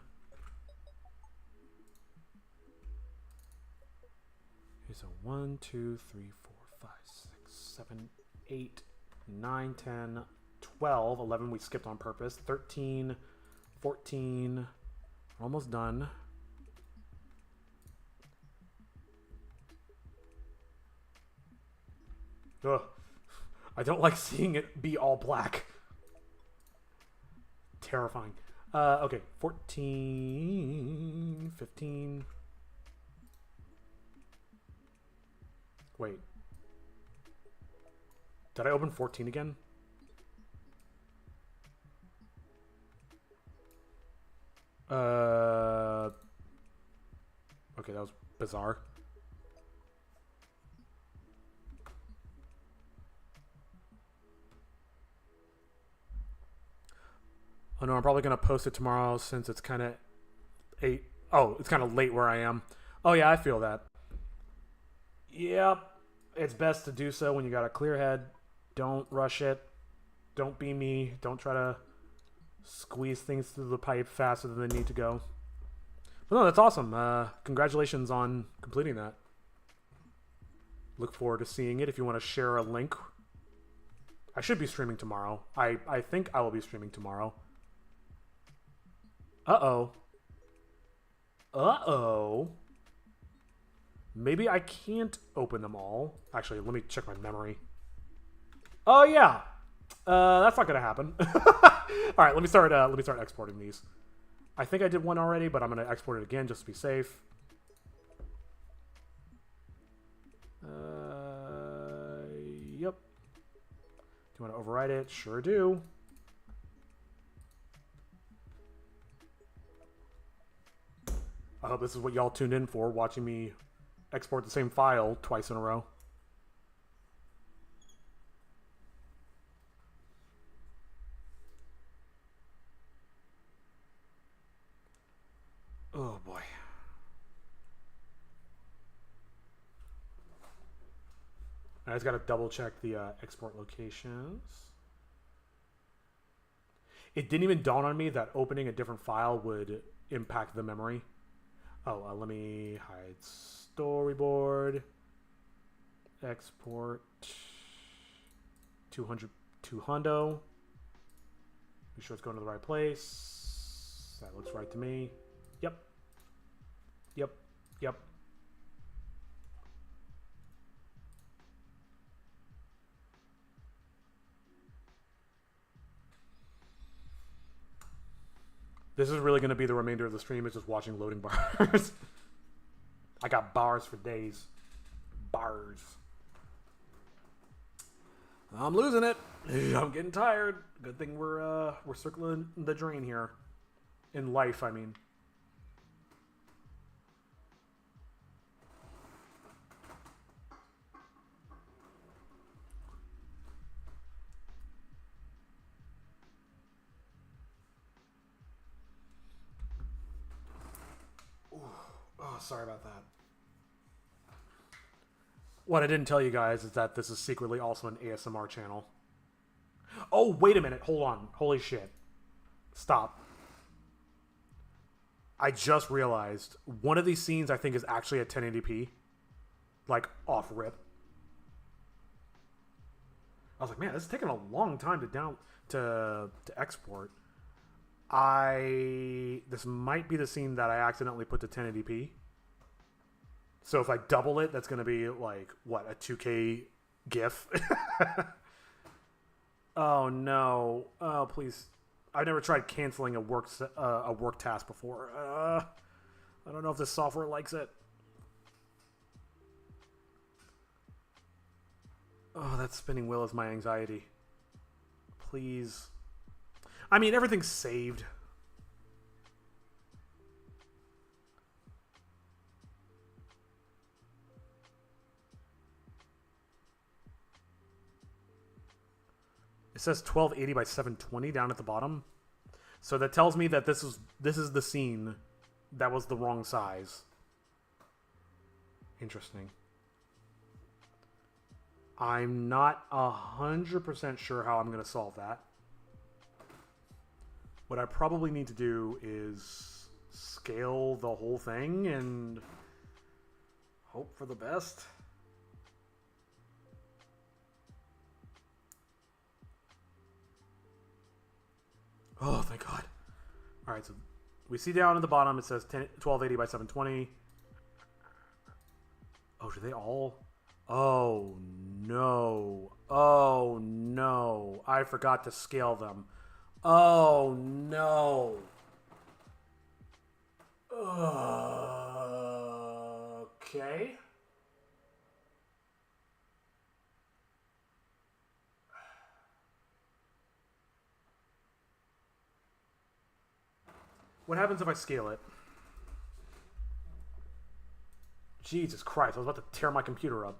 so 1, 2, 3, 4, 5, 6, 7, 8, 9, 10, 12, 11 we skipped on purpose, 13, 14, almost done. Ugh. I don't like seeing it be all black. Terrifying. Okay, 14, 15. Wait. Did I open 14 again? Okay, that was bizarre. Oh no, I'm probably gonna post it tomorrow since it's kind of it's kind of late where I am. Oh yeah, I feel that. Yep, it's best to do so when you got a clear head. Don't rush it. Don't be me. Don't try to squeeze things through the pipe faster than they need to go. But no, that's awesome. Congratulations on completing that. Look forward to seeing it. If you want to share a link, I should be streaming tomorrow. I think I will be streaming tomorrow. Uh-oh. Uh-oh. Maybe I can't open them all. Actually, let me check my memory. Oh yeah. That's not gonna happen. All right, let me start exporting these. I think I did one already, but I'm gonna export it again just to be safe. Yep. Do you want to override it? Sure do. I hope this is what y'all tuned in for, watching me export the same file twice in a row. Oh boy. I just gotta double check the export locations. It didn't even dawn on me that opening a different file would impact the memory. Oh, let me hide storyboard. Export 200 to Hondo. Be sure it's going to the right place. That looks right to me. Yep. Yep. Yep. This is really going to be the remainder of the stream, is just watching loading bars. I got bars for days. Bars. I'm losing it. I'm getting tired. Good thing we're circling the drain here. In life, I mean. Oh, sorry about that. What I didn't tell you guys is that this is secretly also an ASMR channel. Oh, wait a minute. Hold on. Holy shit. Stop. I just realized one of these scenes I think is actually at 1080p. Like, off rip. I was like, man, this is taking a long time to export. This might be the scene that I accidentally put to 1080p. So if I double it, that's going to be like, what, a 2K GIF? Oh no. Oh, please. I've never tried canceling a work task before. I don't know if this software likes it. Oh, that spinning wheel is my anxiety. Please. I mean, everything's saved. It says 1280 by 720 down at the bottom. So that tells me that this is the scene that was the wrong size. Interesting. I'm not 100% sure how I'm going to solve that. What I probably need to do is scale the whole thing and hope for the best. Oh, thank God. All right, so we see down at the bottom it says 1280 by 720. Oh, do they all? Oh, no. Oh, no. I forgot to scale them. Oh, no. Okay. What happens if I scale it? Jesus Christ, I was about to tear my computer up.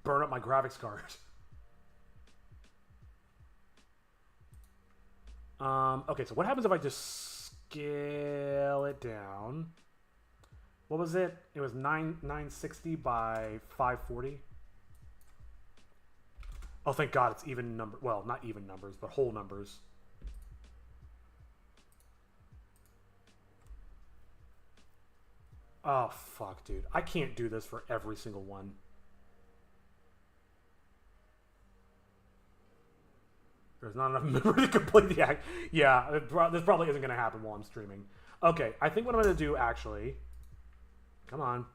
Burn up my graphics card. Okay, so what happens if I just scale it down? What was it? It was 960 by 540. Oh, thank God it's even number. Well, not even numbers, but whole numbers. Oh, fuck, dude. I can't do this for every single one. There's not enough memory to complete the act. Yeah, this probably isn't going to happen while I'm streaming. Okay, I think what I'm going to do, actually... Come on.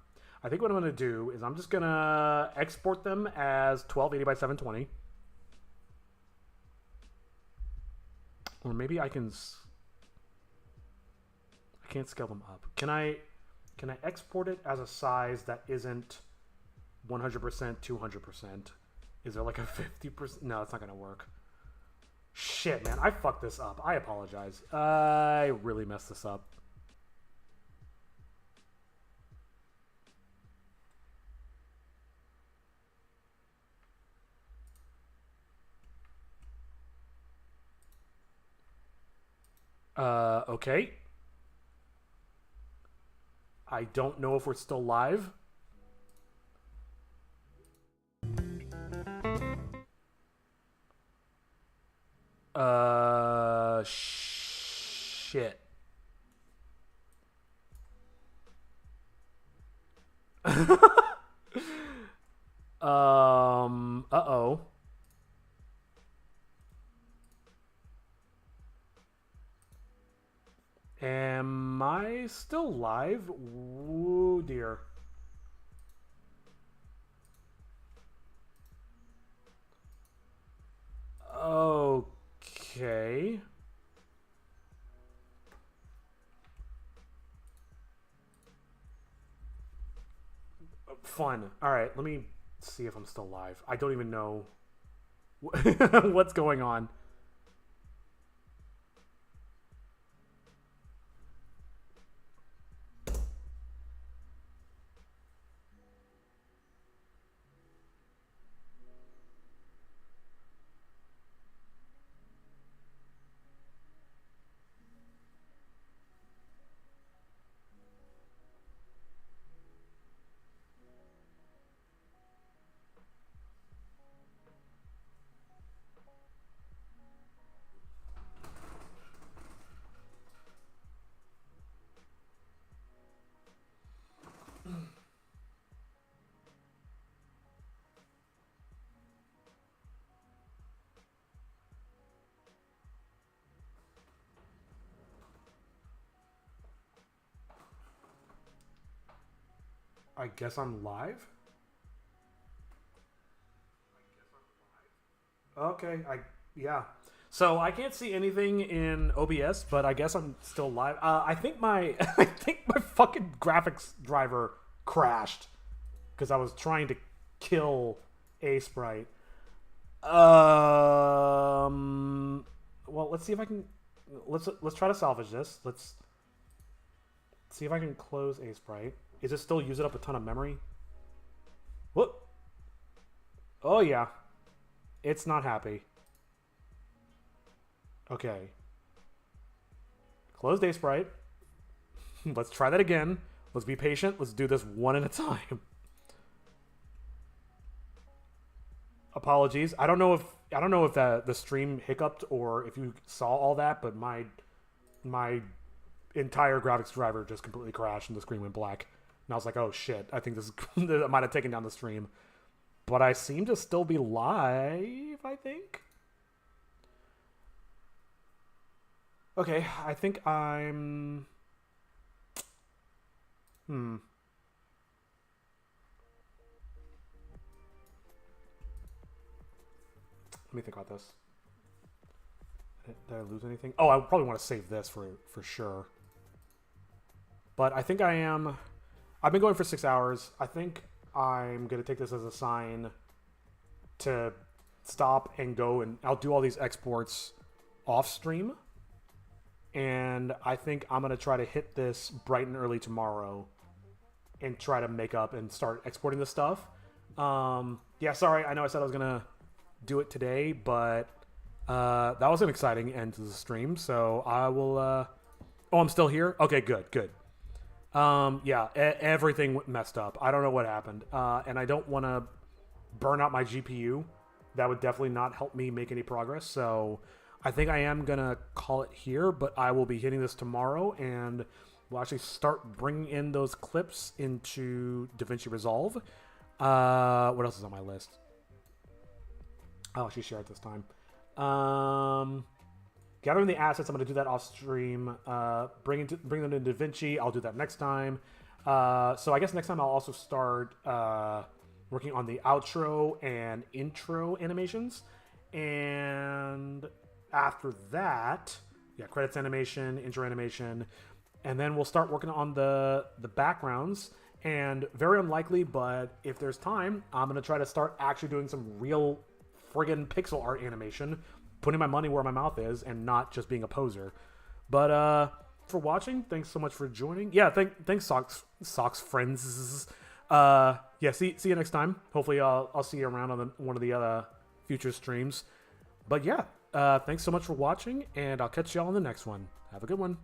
I think what I'm going to do is I'm just going to export them as 1280 by 720. Or maybe I can... I can't scale them up. Can I export it as a size that isn't 100%, 200%? Is there like a 50%? No, it's not going to work. Shit, man. I fucked this up. I apologize. I really messed this up. Okay. I don't know if we're still live. Shit. Uh-oh. Am I still live? Woo, dear. Okay. fun. All right, let me see if I'm still live. I don't even know what's going on. I guess I'm live? Okay, yeah. So I can't see anything in OBS, but I guess I'm still live. I think my I think my fucking graphics driver crashed because I was trying to kill a sprite. Well, let's see if I can. Let's try to salvage this. Let's see if I can close a sprite. Is it still using up a ton of memory? Whoop. Oh yeah. It's not happy. Okay. Closed a sprite. Let's try that again. Let's be patient. Let's do this one at a time. Apologies. I don't know if the stream hiccuped or if you saw all that, but my entire graphics driver just completely crashed and the screen went black. And I was like, oh shit, I think this I might have taken down the stream. But I seem to still be live, I think. Okay, I think I'm... Let me think about this. Did I lose anything? Oh, I probably want to save this for sure. But I think I am... I've been going for 6 hours. I think I'm going to take this as a sign to stop and go, and I'll do all these exports off stream. And I think I'm going to try to hit this bright and early tomorrow and try to make up and start exporting this stuff. Yeah, sorry. I know I said I was going to do it today, but that was an exciting end to the stream. So I will... Oh, I'm still here? Okay, good. Yeah, everything messed up. I don't know what happened. And I don't want to burn out my GPU. That would definitely not help me make any progress. So I think I am going to call it here, but I will be hitting this tomorrow and we'll actually start bringing in those clips into DaVinci Resolve. What else is on my list? I'll actually share it this time. Gathering the assets, I'm going to do that off stream. Bring them to DaVinci. I'll do that next time. So I guess next time I'll also start working on the outro and intro animations. And after that, yeah, credits animation, intro animation. And then we'll start working on the backgrounds. And very unlikely, but if there's time, I'm going to try to start actually doing some real friggin' pixel art animation, putting my money where my mouth is and not just being a poser. But for watching, thanks so much for joining. Yeah, thanks socks friends. Yeah, see you next time. Hopefully I'll see you around on one of the other future streams. But yeah, thanks so much for watching, and I'll catch y'all on the next one. Have a good one.